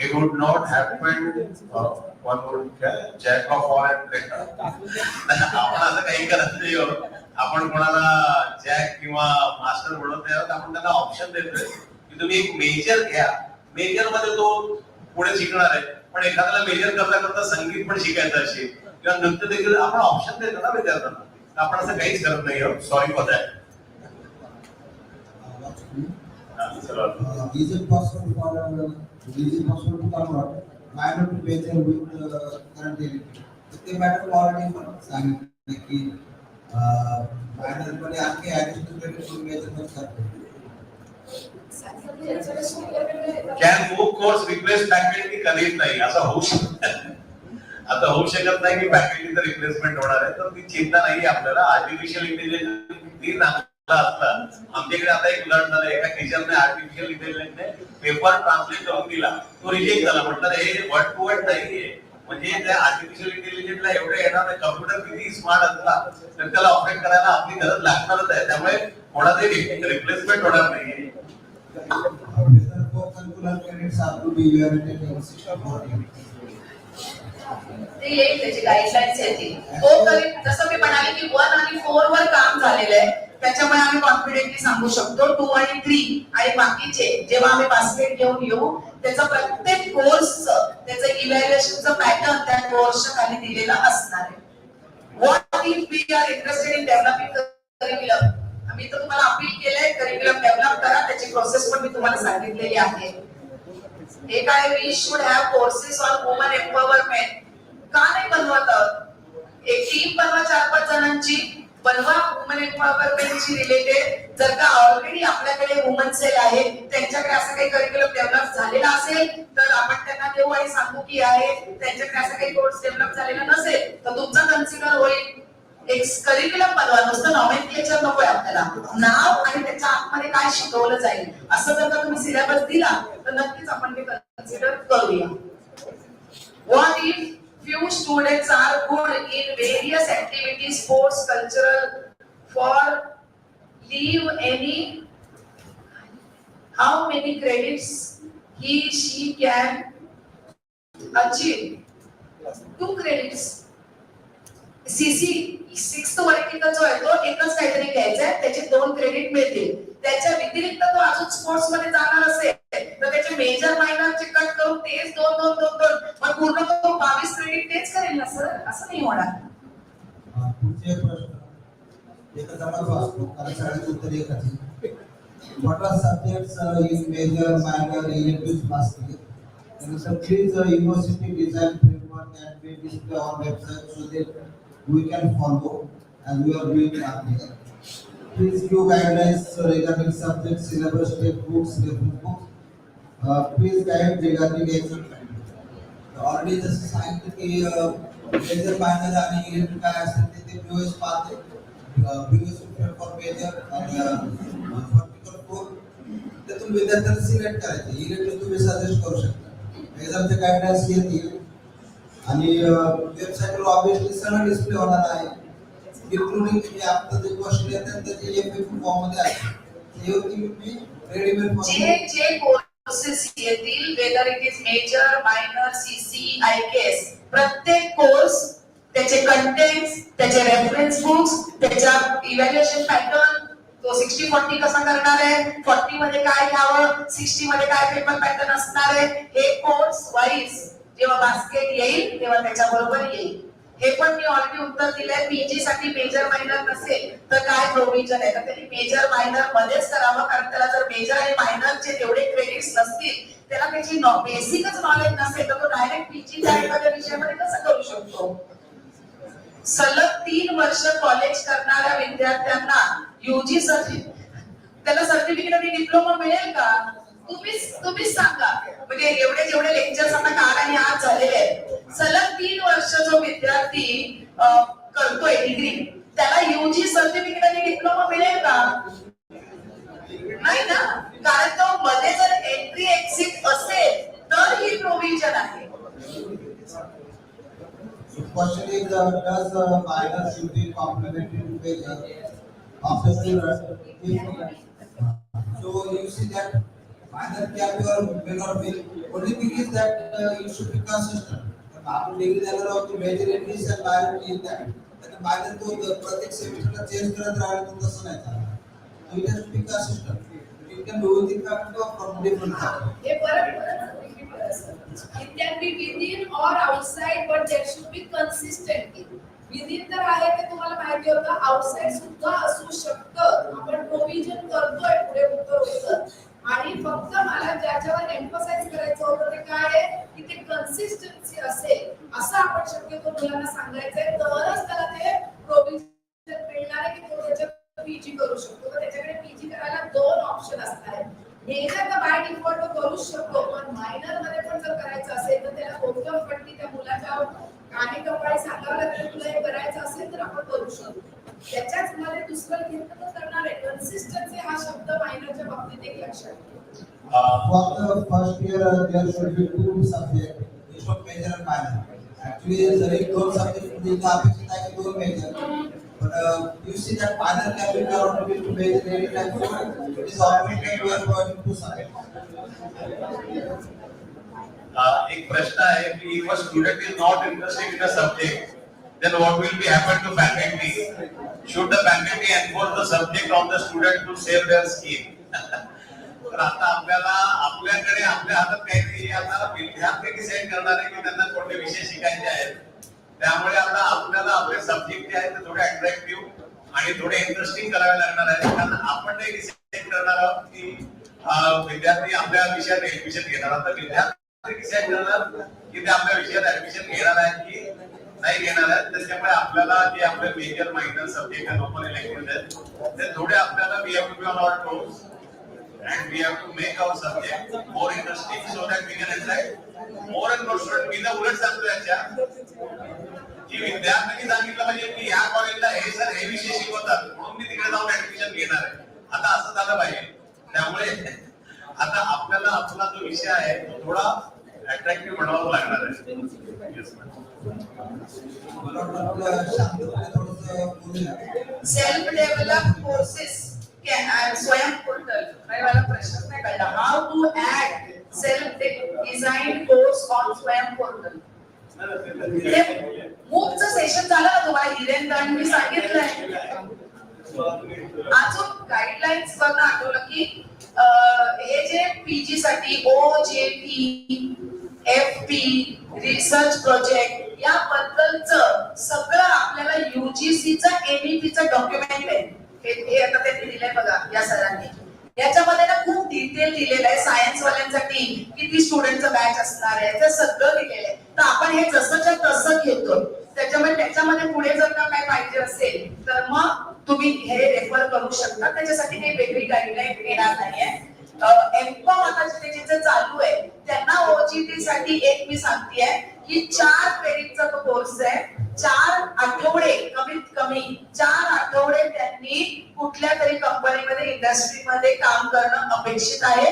It would not happen. One would jack of all and breaker. आपण असं काही करत नाही हो. आपण कोणाला जॅक किंवा मास्टर बोलवत नाही, आपण त्यांना ऑप्शन देतोय की तुम्ही एक मेजर घ्या. मेजर मध्ये तो पुढे शिकणार आहे, पण एखाद्याला मेजर करता करता संगीत पण शिकायचं असेल किंवा नृत्य देखील, आपण ऑप्शन देतो ना विद्यार्थ्यांना. आपण असं काहीच करत नाही. Sorry for that. Is it possible to convert minor to major with current NEP? ते मॅडम ऑलरेडी पण सांगितलं की minor मध्ये आणखी ऍडिशनल क्रेडिट मेजर मध्ये करतो. Can MOOC course replace faculty? कधीच नाही. असं होऊ शकत आता होऊ शकत नाही की फॅकल्टीचं रिप्लेसमेंट होणार आहे. तर ती चिंता नाही आपल्याला. आर्टिफिशियल इंटेलिजन्स किती नागला असला. आमच्याकडे आता एक उदाहरण झालं, एका टीचरने आर्टिफिशियल इंटेलिजन्सने पेपर ट्रान्सलेट करून दिला, तो रिजेक्ट झाला. म्हटलं हे वर्ड टू वर्ड नाहीये. म्हणजे त्या आर्टिफिशियल इंटेलिजन्सला एवढे येणार नाही. कम्प्युटर किती स्मार्ट असला तर त्याला ऑपरेट करायला आपली गरज लागणारच आहे. त्यामुळे कोणाचे रिप्लेसमेंट होणार नाहीये. ते येईल, त्याची गाईडलाईन्स येतील. तो करीत, जसं मी म्हणाले की 1 आणि 4 वर काम झालेलं आहे, त्याच्यामुळे आम्ही कॉन्फिडेंटली सांगू शकतो 2 आणि 3 आणि बाकीचे जेव्हा आम्ही बास्केट घेऊन येऊ, त्याचा प्रत्येक कोर्सचं त्याचं इव्हॅल्युएशनचं पॅटर्न त्या कोर्सच्या खाली दिलेला असणार आहे. What if we are interested in developing curriculum, आम्ही तर तुम्हाला अपील केलंय करिक्युलम डेव्हलप करा. त्याची प्रोसेस पण मी तुम्हाला सांगितलेली आहे. एक आहे we should have courses on woman empowerment. का नाही बनवत? एक टीम बनवा 4-5 जणांची, बनवा वुमन एम्पॉवरमेंटची रिलेटेड. जर का ऑलरेडी आपल्याकडे वुमन सेल आहे, त्यांच्याकडे असं काही करिक्युलम डेव्हलप झालेला असेल तर आपण त्यांना देऊ आणि सांगू की आहे. त्यांच्याकडे असं काही कोर्स डेव्हलप झालेला नसेल तर तुमचा कन्सिडर होईल. एक करिक्युलम बनवा, नुसतं नॉमेनक्लेचर नकोय आपल्याला. नाव आणि त्याच्या आतमध्ये काय शिकवलं जाईल असं जर का तुम्ही सिलेबस दिला तर नक्कीच आपण ते कन्सिडर करूया. What if few students are good in various activities, sports, cultural, for leave any, how many credits he she can achieve? 2 credits. CC 6th vertical जो आहे तो एकच काहीतरी घ्यायचा आहे, त्याचे 2 क्रेडिट मिळतील. त्याच्या व्यतिरिक्त तो अजून स्पोर्ट्स मध्ये जाणार असेल तर त्याचे मेजर मायनरचे कट करून तेच 2 मग पूर्ण तो 22 क्रेडिट तेच करेल ना सर? असं नाही होणार. पुढचे प्रश्न एकच आपण वाचतो कारण सगळ्यांचे उत्तर एकच आहे. What are subjects in major, minor, electives must be? And so please university design framework and be displayed on website so that we can follow and we are doing nothing. Please give guidelines regarding subject, syllabus, textbooks, reference books. Please guide regarding exam. Already जसं सांगितलं की major, minor आणि elective काय असेल ते POS पाहते. POS for major आणि vertical core त्यातून विद्यार्थ्यांना सिलेक्ट करायचे. इलेक्टिव्ह तुम्ही सजेस्ट करू शकता. एक्झामचे गाईडलाईन्स येतील आणि वेबसाईटवर ऑब्विसली सगळं डिस्प्ले होणार आहे, इन्क्लुडिंग जे आपलं जे क्वेश्चन येतात त्याचे FAQ फॉर्म मध्ये आहे. हे तुम्ही रेडीमेड जे कोर्सेस येतील, whether it is major, minor, CC, IKS, प्रत्येक कोर्स त्याचे कंटेंट्स, त्याचे रेफरन्स बुक्स, त्याच्या इव्हॅल्युएशन पॅटर्न, तो 60-40 कसा करणार आहे, 40 मध्ये काय घ्यावं, 60 मध्ये काय पेपर पॅटर्न असणार आहे, हे कोर्स वाईज जेव्हा बास्केट येईल तेव्हा त्याच्याबरोबर येईल. हे पण मी ऑलरेडी उत्तर दिलंय. PG साठी मेजर मायनर नसेल तर काय प्रोव्हिजन आहे, तर त्यांनी मेजर मायनर मध्येच करावं, कारण त्याला जर मेजर आणि मायनरचे तेवढे क्रेडिट्स नसतील, त्याला त्याची बेसिकच नॉलेज नसेल तर तो डायरेक्ट PG च्या एखाद्या विषयामध्ये कसं करू शकतो. सलग 3 वर्ष कॉलेज करणाऱ्या विद्यार्थ्यांना UG त्याला सर्टिफिकेट आणि डिप्लोमा मिळेल का? तुम्हीच सांगा. म्हणजे एवढे जेवढे लेक्चर्स आता काल आणि आज झालेले आहेत, सलग 3 वर्ष जो विद्यार्थी करतोय डिग्री, त्याला UG सर्टिफिकेट आणि डिप्लोमा मिळेल का? नाही ना, कारण तो मध्ये जर एंट्री एक्झिट असेल तर ही प्रोव्हिजन आहे. Question is, does minor should be complementary to major of the student? So you see that minor can be or may not be. Only thing is that it should be consistent. आपण degree देणार आहोत की major English आणि minor in that. तर minor तो प्रत्येक सेमिस्टरला change करत राहिला तर तसं नाही चालणार. So it has to be consistent. You can do it from different types. हे परत it can be within or outside, but there should be consistently. Within तर आहे ते तुम्हाला माहिती होतं, outside सुद्धा असू शकतं. आपण प्रोव्हिजन करतोय पुढे उत्तर. आणि फक्त मला ज्याच्यावर एम्फसाइज करायचं होतं ते काय आहे की ते कन्सिस्टन्सी असेल असं आपण शक्यतो मुलांना सांगायचंय, तरच त्याला ते प्रोव्हिजन मिळणार आहे की तो त्याच्यात PG करू शकतो. तर त्याच्याकडे PG करायला 2 ऑप्शन असणार आहेत. मेजर तर बाय डिफॉल्ट करूच शकतो, पण मायनर मध्ये पण जर करायचं असेल तर त्याला कोणत्यापट्टी त्या मुलाच्या आणि कपाळी सांगावं लागेल, तुला हे करायचं असेल तर आपण करू शकतो. त्याच्याच मध्ये दुसरं घेतलं तर करणार आहे. कन्सिस्टन्सी हा शब्द मायनरच्या बाबतीत एक लक्षात ठेवा. For the first year, there should be 2 subjects, instead of major and minor. Actually, जरी 2 subjects दिले अपेक्षित आहे की 2 major. But you see that minor can be converted to major anytime. It is automatic we are providing 2 subjects. एक प्रश्न आहे की if a student is not interested in a subject, then what will be happen to faculty? Should the faculty enforce the subject of the student to save their skin? तर आता आपल्याकडे आपल्या हातात काहीतरी आता विद्यार्थी डिसाईड करणार आहे की त्यांना कोणते विषय शिकायचे आहेत. त्यामुळे आता आपल्याला आपले सब्जेक्ट जे आहेत ते थोडे अट्रॅक्टिव्ह आणि थोडे इंटरेस्टिंग करावे लागणार आहे. कारण आपण ते डिसाईड करणार आहोत की विद्यार्थी आपल्या विषयात ऍडमिशन घेणार आहोत. तर विद्यार्थी डिसाईड करणार की ते आपल्या विषयात ऍडमिशन घेणार आहेत की नाही घेणार आहेत. त्याच्यामुळे आपल्याला जे आपले मेजर मायनर सब्जेक्ट आहेत, ओपन इलेक्टिव्ह आहेत, ते थोडे आपल्याला we have to be on our toes and we have to make our subject more interesting so that we can attract more and more students. मी तर उलट सांगतो याच्या की विद्यार्थ्यांनी सांगितलं पाहिजे की या कॉलेजला हे सर हे विषय शिकवतात म्हणून मी तिकडे जाऊन ऍडमिशन घेणार आहे. आता असं झालं पाहिजे. त्यामुळे आता आपल्याला आपला जो विषय आहे तो थोडा अट्रॅक्टिव्ह बनवावा लागणार आहे. Self develop courses Swayam portal मला प्रश्न नाही कळला. How to add self design course on Swayam portal. मूकचं सेशन झालं ना तुम्हाला हिरेन मी सांगितलंय. अजून गाईडलाईन्स बघा आठवलं की हे जे PG साठी OJT FP रिसर्च प्रोजेक्ट याबद्दलचं सगळं आपल्याला UGCचं NEPचं डॉक्युमेंट आहे. हे आता त्यांनी दिलंय बघा या सरांनी. याच्यामध्ये ना खूप डिटेल दिलेलं आहे. सायन्स वाल्यांसाठी किती स्टुडंटचं बॅच असणार आहे ते सगळं दिलेलं आहे. तर आपण हे जसंच्या तसं घेतो. त्याच्यामध्ये पुढे जर का काय पाहिजे असेल तर मग तुम्ही हे रेफर करू शकता. त्याच्यासाठी काही वेगळी गाईडलाईन येणार नाहीये. एमकॉम आता जे चालू आहे त्यांना OJT साठी एक मी सांगतेय की 4 क्रेडिटचा तो कोर्स आहे. 4 आठवडे कमीत कमी 4 आठवडे त्यांनी कुठल्या तरी कंपनीमध्ये इंडस्ट्रीमध्ये काम करणं अपेक्षित आहे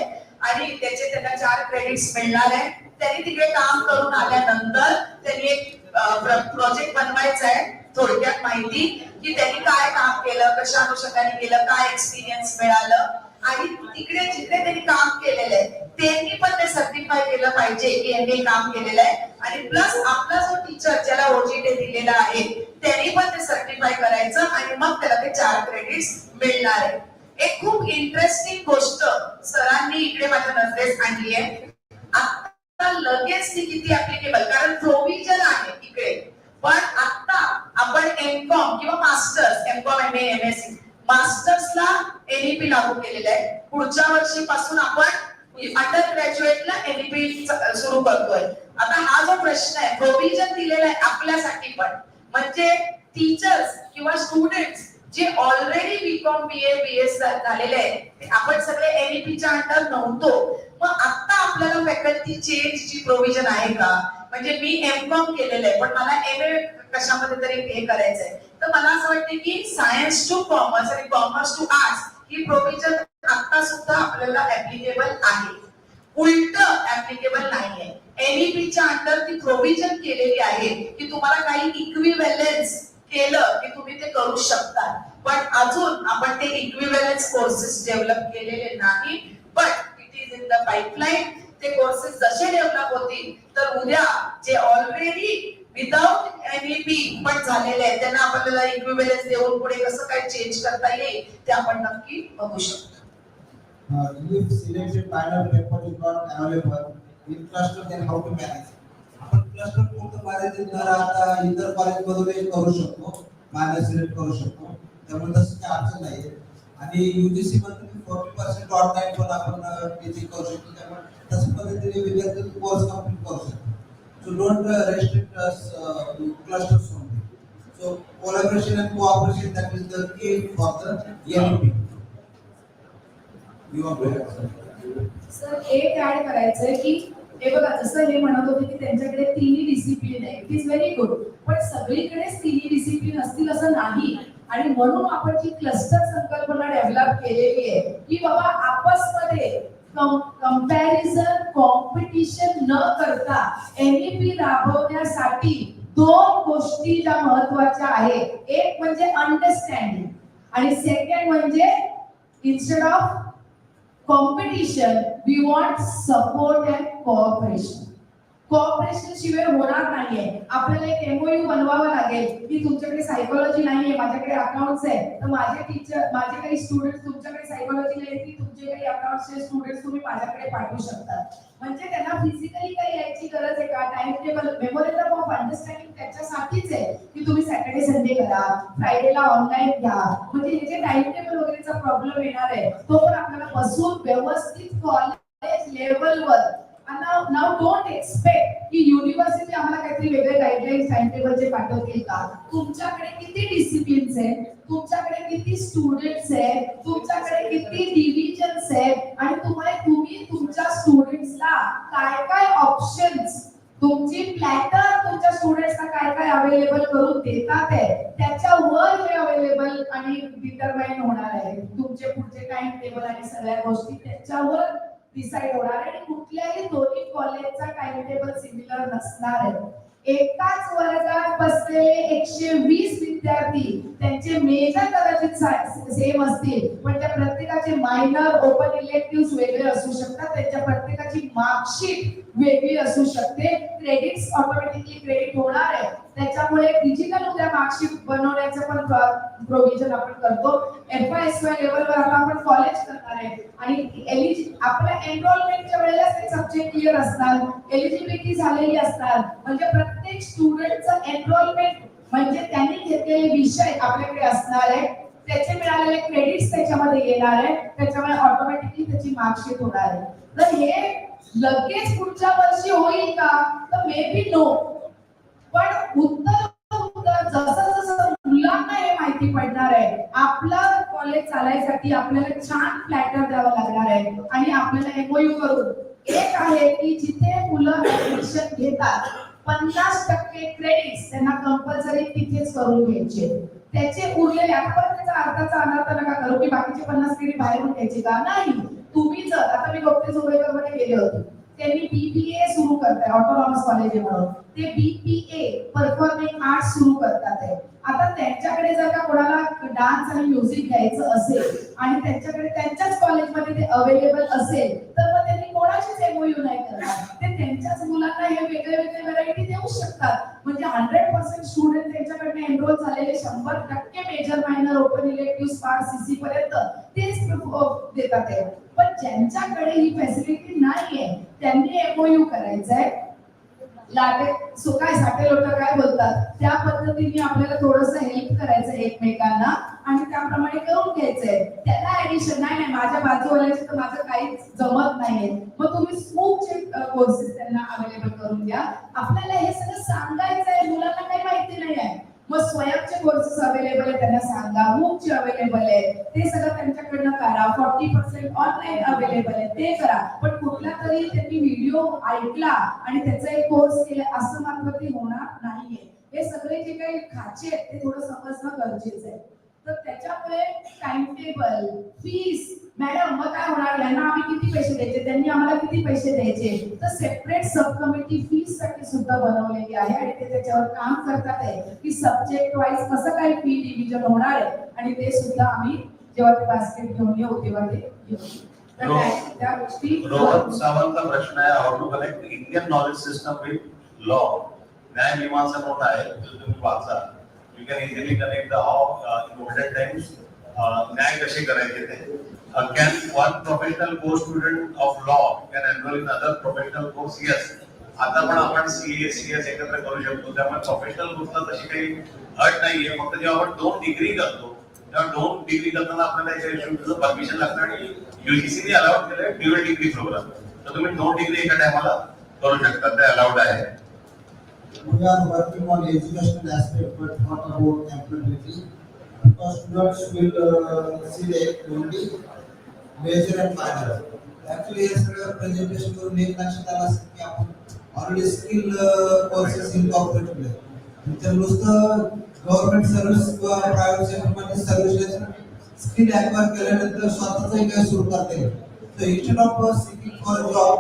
आणि त्याचे त्यांना 4 क्रेडिट्स मिळणार आहे. त्यांनी तिकडे काम करून आल्यानंतर त्यांनी एक प्रोजेक्ट बनवायचा आहे, थोडक्यात माहिती की त्यांनी काय काम केलं, कशा अनुषंगाने केलं, काय एक्सपिरियन्स मिळालं, आणि तिकडे जिथे त्यांनी काम केलेलं आहे त्यांनी पण ते सर्टिफाय केलं पाहिजे की यांनी काम केलेलं आहे, आणि प्लस आपला जो टीचर ज्याला ओजीटी दिलेला आहे त्यांनी पण ते सर्टिफाय करायचं, आणि मग त्याला ते 4 क्रेडिट्स मिळणार आहे. एक खूप इंटरेस्टिंग गोष्ट सरांनी इकडे माझ्या नजरेस आणली आहे. आता लगेच ती किती ऍप्लिकेबल, कारण प्रोव्हिजन आहे इकडे, पण आता आपण एमकॉम किंवा मास्टर्स, एमकॉम एमए एमएससी मास्टर्सला एनईपी लागू केलेला आहे. पुढच्या वर्षीपासून आपण अंडर ग्रॅज्युएटला एनईपी सुरू करतोय. आता हा जो प्रश्न आहे प्रोव्हिजन दिलेला आहे आपल्यासाठी पण, म्हणजे टीचर्स किंवा स्टुडंट्स जे ऑलरेडी बीकॉम बीए बीएस झालेले आहेत आपण सगळे एनईपीच्या अंडर नव्हतो, मग आता आपल्याला फॅकल्टी चेंजची प्रोव्हिजन आहे का? म्हणजे मी एमकॉम केलेलं आहे पण मला एमए कशामध्ये तरी हे करायचंय, तर मला असं वाटतं की सायन्स टू कॉमर्स आणि कॉमर्स टू आर्ट्स ही प्रोव्हिजन आता सुद्धा आपल्याला ऍप्लिकेबल आहे, उलट ऍप्लिकेबल नाहीये. एनईपीच्या अंडर ती प्रोव्हिजन केलेली आहे की तुम्हाला काही इक्विव्हॅलन्स केलं की तुम्ही ते करू शकता, पण अजून आपण ते इक्विव्हॅलन्स कोर्सेस डेव्हलप केलेले नाही, but it is in the pipeline. ते कोर्सेस जसे डेव्हलप होतील तर उद्या जे ऑलरेडी विदाउट एनईपी पण झालेले आहेत त्यांना आपल्याला इक्विव्हॅलन्स देऊन पुढे कसं काय चेंज करता येईल ते आपण नक्की बघू शकतो. If selected final paper is not available in cluster, then how to manage? आपण क्लस्टर कोणतं मॅनेज न राहता इतर कॉलेज मधून करू शकतो, मॅनेज सिलेक्ट करू शकतो, त्यामुळे तसं काही अडचण नाही. आणि युजीसी मध्ये 40% ऑनलाईन पण आपण टीचिंग करू शकतो, त्यामुळे तशा पद्धतीने विद्यार्थी कोर्स कंप्लीट करू शकतो. So don't restrict us to clusters only. So collaboration and cooperation, that is the key for the NEP. Sir एक ऍड करायचंय की हे बघा जसं हे म्हणत होते की त्यांच्याकडे तिन्ही डिसिप्लिन आहे, इट इज व्हेरी गुड, पण सगळीकडेच तिन्ही डिसिप्लिन असतील असं नाही, आणि म्हणून आपण जी क्लस्टर संकल्पना डेव्हलप केलेली आहे की बाबा आपसमध्ये कंपॅरिझन कॉम्पिटिशन न करता एनईपी राबवण्यासाठी 2 गोष्टी ज्या महत्वाच्या आहेत, एक म्हणजे अंडरस्टँडिंग आणि सेकंड म्हणजे instead of competition we want support and cooperation. Cooperation शिवाय होणार नाहीये. आपल्याला एक एमओयू बनवावा लागेल की तुमच्याकडे सायकोलॉजी नाहीये, माझ्याकडे अकाउंट्स आहे, तर माझे टीचर माझे काही स्टुडंट्स तुमच्याकडे सायकोलॉजीला येतील, तुमचे काही अकाउंट्सचे स्टुडंट्स तुम्ही माझ्याकडे पाठवू शकता. म्हणजे त्यांना फिजिकली काही यायची गरज आहे का? Time table memorandum of understanding त्याच्यासाठीच आहे की तुम्ही सॅटर्डे संडे करा, फ्रायडेला ऑनलाईन घ्या. म्हणजे हे जे टाइम टेबल वगैरेचा प्रॉब्लेम येणार आहे तो पण आपल्याला बसून व्यवस्थित कॉलेज लेवलवर. नाउ डोंट एक्सपेक्ट की युनिव्हर्सिटी आम्हाला काहीतरी वेगळे गाईडलाईन्स टाइम टेबलचे पाठवतील का? तुमच्याकडे किती डिसिप्लिन्स आहेत, तुमच्याकडे किती स्टुडंट्स आहेत, तुमच्याकडे किती डिव्हिजन्स आहेत, आणि तुम्ही तुमच्या स्टुडंट्सला काय काय ऑप्शन्स, तुमची प्लॅटर तुमच्या स्टुडंट्सला काय काय अवेलेबल करून देतात आहे त्याच्यावर हे अवेलेबल आणि डिटरमाइन होणार आहे. तुमचे पुढचे टाइम टेबल आणि सगळ्या गोष्टी त्याच्यावर डिसाइड होणार आहे. आणि कुठल्याही दोन्ही कॉलेजचा टाइम टेबल सिमिलर नसणार आहे. एकाच वर्गात बसलेले 120 विद्यार्थी त्यांचे मेजर कदाचित सेम असतील, पण त्या प्रत्येकाचे मायनर ओपन इलेक्टिव्ह वेगळे असू शकतात, त्यांच्या प्रत्येकाची मार्कशीट वेगळी असू शकते, क्रेडिट्स ऑटोमॅटिकली क्रेडिट होणार आहे. त्याच्यामुळे डिजिटल उद्या मार्कशीट बनवण्याचं पण प्रोव्हिजन आपण करतो. FYSY लेवलवर आता आपण कॉलेज करणार आहे आणि आपल्या एनरोलमेंटच्या वेळेला ते सब्जेक्ट क्लिअर असणार, एलिजिबिलिटी झालेली असणार, म्हणजे प्रत्येक स्टुडंटचं एनरोलमेंट म्हणजे त्यांनी घेतलेले विषय आपल्याकडे असणार आहे, त्याचे मिळालेले क्रेडिट्स त्याच्यामध्ये येणार आहे, त्याच्यामुळे ऑटोमॅटिकली त्याची मार्कशीट होणार आहे. तर हे लगेच पुढच्या वर्षी होईल का? तर मे बी नो, पण उत्तर जसं जसं मुलांना हे माहिती पडणार आहे आपलं कॉलेज चालायसाठी आपल्याला छान प्लॅटर द्यावं लागणार आहे. आणि आपल्याला एमओयू करून एक आहे की जिथे मुलं ऍडमिशन घेतात 50% क्रेडिट्स त्यांना कंपल्सरी तिथेच करून घ्यायचे, त्याचे उरलेले आपण त्याचा अर्थाचा अनर्थ नका करू की बाकीचे 50 क्रेडिट बाहेरून घ्यायचे का? नाही. तुम्ही जर आता मी डॉक्टर जोगेकर मध्ये गेले होते, त्यांनी BPA सुरू करताय ऑटोनॉमस कॉलेज म्हणून, ते BPA परफॉर्मिंग आर्ट्स सुरू करतात आहे. आता त्यांच्याकडे जर का कोणाला डान्स आणि म्युझिक घ्यायचं असेल आणि त्यांच्याकडे त्यांच्याच कॉलेजमध्ये ते अवेलेबल असेल तर मग त्यांनी कोणाचीच MOU नाही करणार, ते त्यांच्याच मुलांना हे वेगळे वेगळे व्हरायटी देऊ शकतात. म्हणजे 100% स्टुडंट त्यांच्याकडे एनरोल झालेले 100% major minor open elective spark CC पर्यंत तेच देतात आहे. पण ज्यांच्याकडे ही फॅसिलिटी नाहीये त्यांनी MOU करायचं आहे. काय साठे लोक काय बोलतात त्या पद्धतीने आपल्याला थोडंसं हेल्प करायचं एकमेकांना आणि त्याप्रमाणे करून घ्यायचंय. त्याला ऍडिशन नाही माझ्या बाजूवाल्याचे तर माझं काहीच जमत नाहीये, मग तुम्ही स्मूकचे कोर्सेस त्यांना अवेलेबल करून द्या. आपल्याला हे सगळं सांगायचं आहे, मुलांना काही माहिती नाही आहे. मग स्वयंचे कोर्सेस अवेलेबल आहे त्यांना सांगा, मूकचे अवेलेबल आहे ते सगळं त्यांच्याकडनं करा. 40% ऑनलाईन अवेलेबल आहे ते करा. पण कुठला तरी त्यांनी व्हिडिओ ऐकला आणि त्याचा एक कोर्स केला असं मात्र ते होणार नाहीये. हे सगळे जे काही खाचे आहेत ते थोडं समजणं गरजेचं आहे. तर त्याच्यामुळे टाइम टेबल, फीस, मॅडम मग काय होणार, यांना आम्ही किती पैसे द्यायचे, त्यांनी आम्हाला किती पैसे द्यायचे, तर सेपरेट सब कमिटी फीस साठी सुद्धा बनवलेली आहे आणि ते त्याच्यावर काम करतात आहे की सब्जेक्ट वाईज कसं काय फी डिव्हिजन होणार आहे आणि ते सुद्धा आम्ही जेव्हा ते बास्केट घेऊन येऊ तेव्हा ते घेऊ. तर त्या गोष्टी रोहन सावंतचा प्रश्न आहे, how to connect Indian knowledge system with law. Nyaya Mimamsa म्हणून आहे तुम्ही वाचा, you can easily connect the how in olden times न्याय कसे करायचे ते. Can one professional course student of law can enroll in other professional course? Yes. आता पण आपण CA CS एकत्र करू शकतो. त्यामुळे प्रोफेशनल कोर्सला तशी काही अट नाहीये. फक्त जेव्हा आपण 2 डिग्री करतो तेव्हा 2 डिग्री करताना आपल्याला एका इन्स्टिट्यूटचं परमिशन लागतं आणि UGC ने अलाउड केलंय ड्युअल डिग्री प्रोग्राम. तर तुम्ही 2 डिग्री एका टायमाला करू शकता, ते अलाउड आहे. We are working on educational aspect, but not about employability. Because students will select only major and minor. Actually, हे सगळं प्रेझेंटेशन करून एक लक्षात आलं असेल की आपण ऑलरेडी स्किल कोर्सेस इनकॉर्पोरेट केले. तर नुसतं गव्हर्नमेंट सर्व्हिस किंवा प्रायव्हेट सेक्टरमध्ये सर्व्हिसेस स्किल ॲक्वायर केल्यानंतर स्वतःचंही काही सुरू करता येईल. So instead of seeking for a job,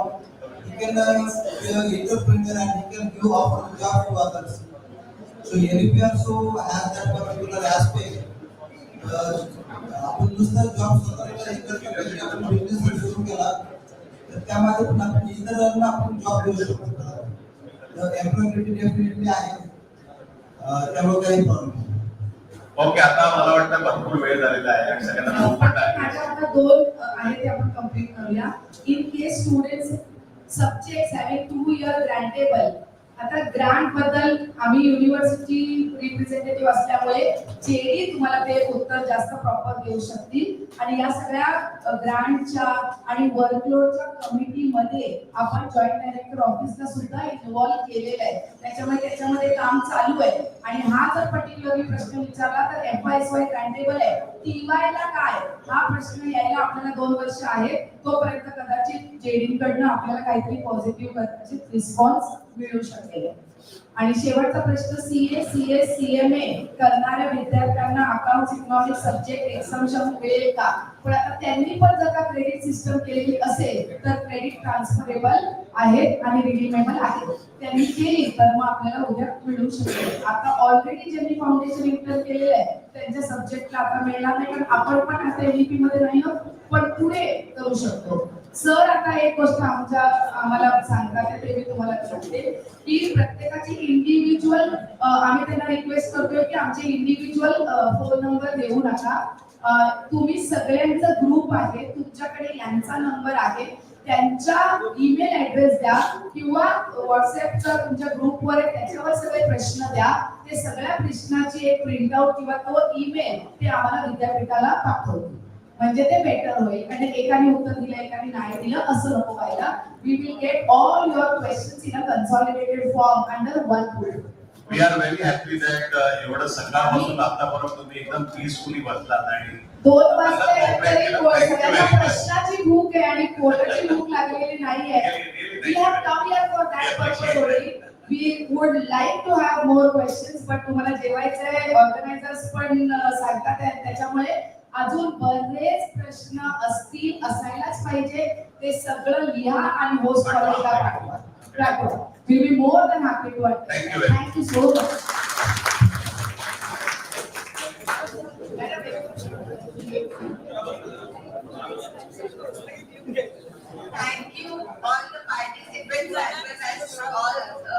he can be an entrepreneur and he can give offer a job to others. So NEP also has that particular aspect. आपण नुसतं job स्वतःला एकत्र आपण बिझनेस सुरू केला तर त्यामध्ये पण आपण इतरांना आपण जॉब देऊ शकतो. तर एम्प्लॉयबिलिटी डेफिनेटली आहे, त्यामुळे काही प्रॉब्लेम. ओके, आता मला वाटतं भरपूर वेळ झालेला आहे आणि सगळ्यांना मोकळं आहे. माझ्या आता 2 आहे ते आपण कंप्लीट करूया. In case students subjects having 2 year grantable. आता ग्रांट बद्दल आम्ही युनिव्हर्सिटी रिप्रेझेंटेटिव्ह असल्यामुळे जेडी तुम्हाला ते उत्तर जास्त प्रॉपर देऊ शकतील आणि या सगळ्या ग्रांटच्या आणि वर्कलोडच्या कमिटीमध्ये आपण जॉईंट डायरेक्टर ऑफिसला सुद्धा इन्व्हॉल्व केलेलं आहे. त्याच्यामध्ये काम चालू आहे आणि हा जर पर्टिक्युलरली प्रश्न विचारला तर FYSY ग्रँटेबल आहे, TY ला काय, हा प्रश्न यायला आपल्याला 2 वर्ष आहे. तोपर्यंत कदाचित जेडीकडनं आपल्याला काहीतरी पॉझिटिव्ह कदाचित रिस्पॉन्स मिळू शकेल. आणि शेवटचा प्रश्न CA, CS, CMA करणाऱ्या विद्यार्थ्यांना अकाउंट्स, इकॉनॉमिक्स सब्जेक्ट एक्झाम्शन मिळेल का? पण आता त्यांनी पण जर का क्रेडिट सिस्टम केलेली असेल तर क्रेडिट ट्रान्सफरेबल आहेत आणि रिडीमेबल आहेत. त्यांनी केली तर मग आपल्याला उद्या मिळू शकेल. आता ऑलरेडी ज्यांनी फाउंडेशन इंटर केलेलं आहे त्यांच्या सब्जेक्टला आता मिळणार नाही, कारण आपण पण आता NEP मध्ये नाही पण पुढे करू शकतो. सर आता एक गोष्ट आम्हाला सांगतात ते मी तुम्हाला सांगते की प्रत्येकाची इंडिव्हिज्युअल आम्ही त्यांना रिक्वेस्ट करतोय की आमचे इंडिव्हिज्युअल फोन नंबर देऊ नका. तुम्ही सगळ्यांचा ग्रुप आहे, तुमच्याकडे यांचा नंबर आहे, त्यांचा ईमेल ऍड्रेस द्या किंवा व्हॉट्सअपचा तुमच्या ग्रुपवर आहे त्याच्यावर सगळे प्रश्न द्या. ते सगळ्या प्रश्नाची एक प्रिंट आउट किंवा तो ईमेल ते आम्हाला विद्यापीठाला पाठवतो म्हणजे ते बेटर होईल. आणि एकाने उत्तर दिलं एकाने नाही दिलं असं नको व्हायला. We will get all your questions in a consolidated form under one group. We are very happy that एवढं सकाळपासून आतापर्यंत तुम्ही एकदम पीसफुली बसलात आणि 2 वाजता प्रश्नाची भूक आहे आणि पोटाची भूक लागलेली नाहीये. We have come here for that purpose only. We would like to have more questions, but तुम्हाला जेवायचं आहे, ऑर्गनायझर्स पण सांगतात त्याच्यामुळे अजून बरेच प्रश्न असतील, असायलाच पाहिजे. ते सगळं लिहा आणि होस्ट कॉलेजला पाठवा. We'll be more than happy to attend. Thank you very much. Thank you so much. Thank you all the participants as well as all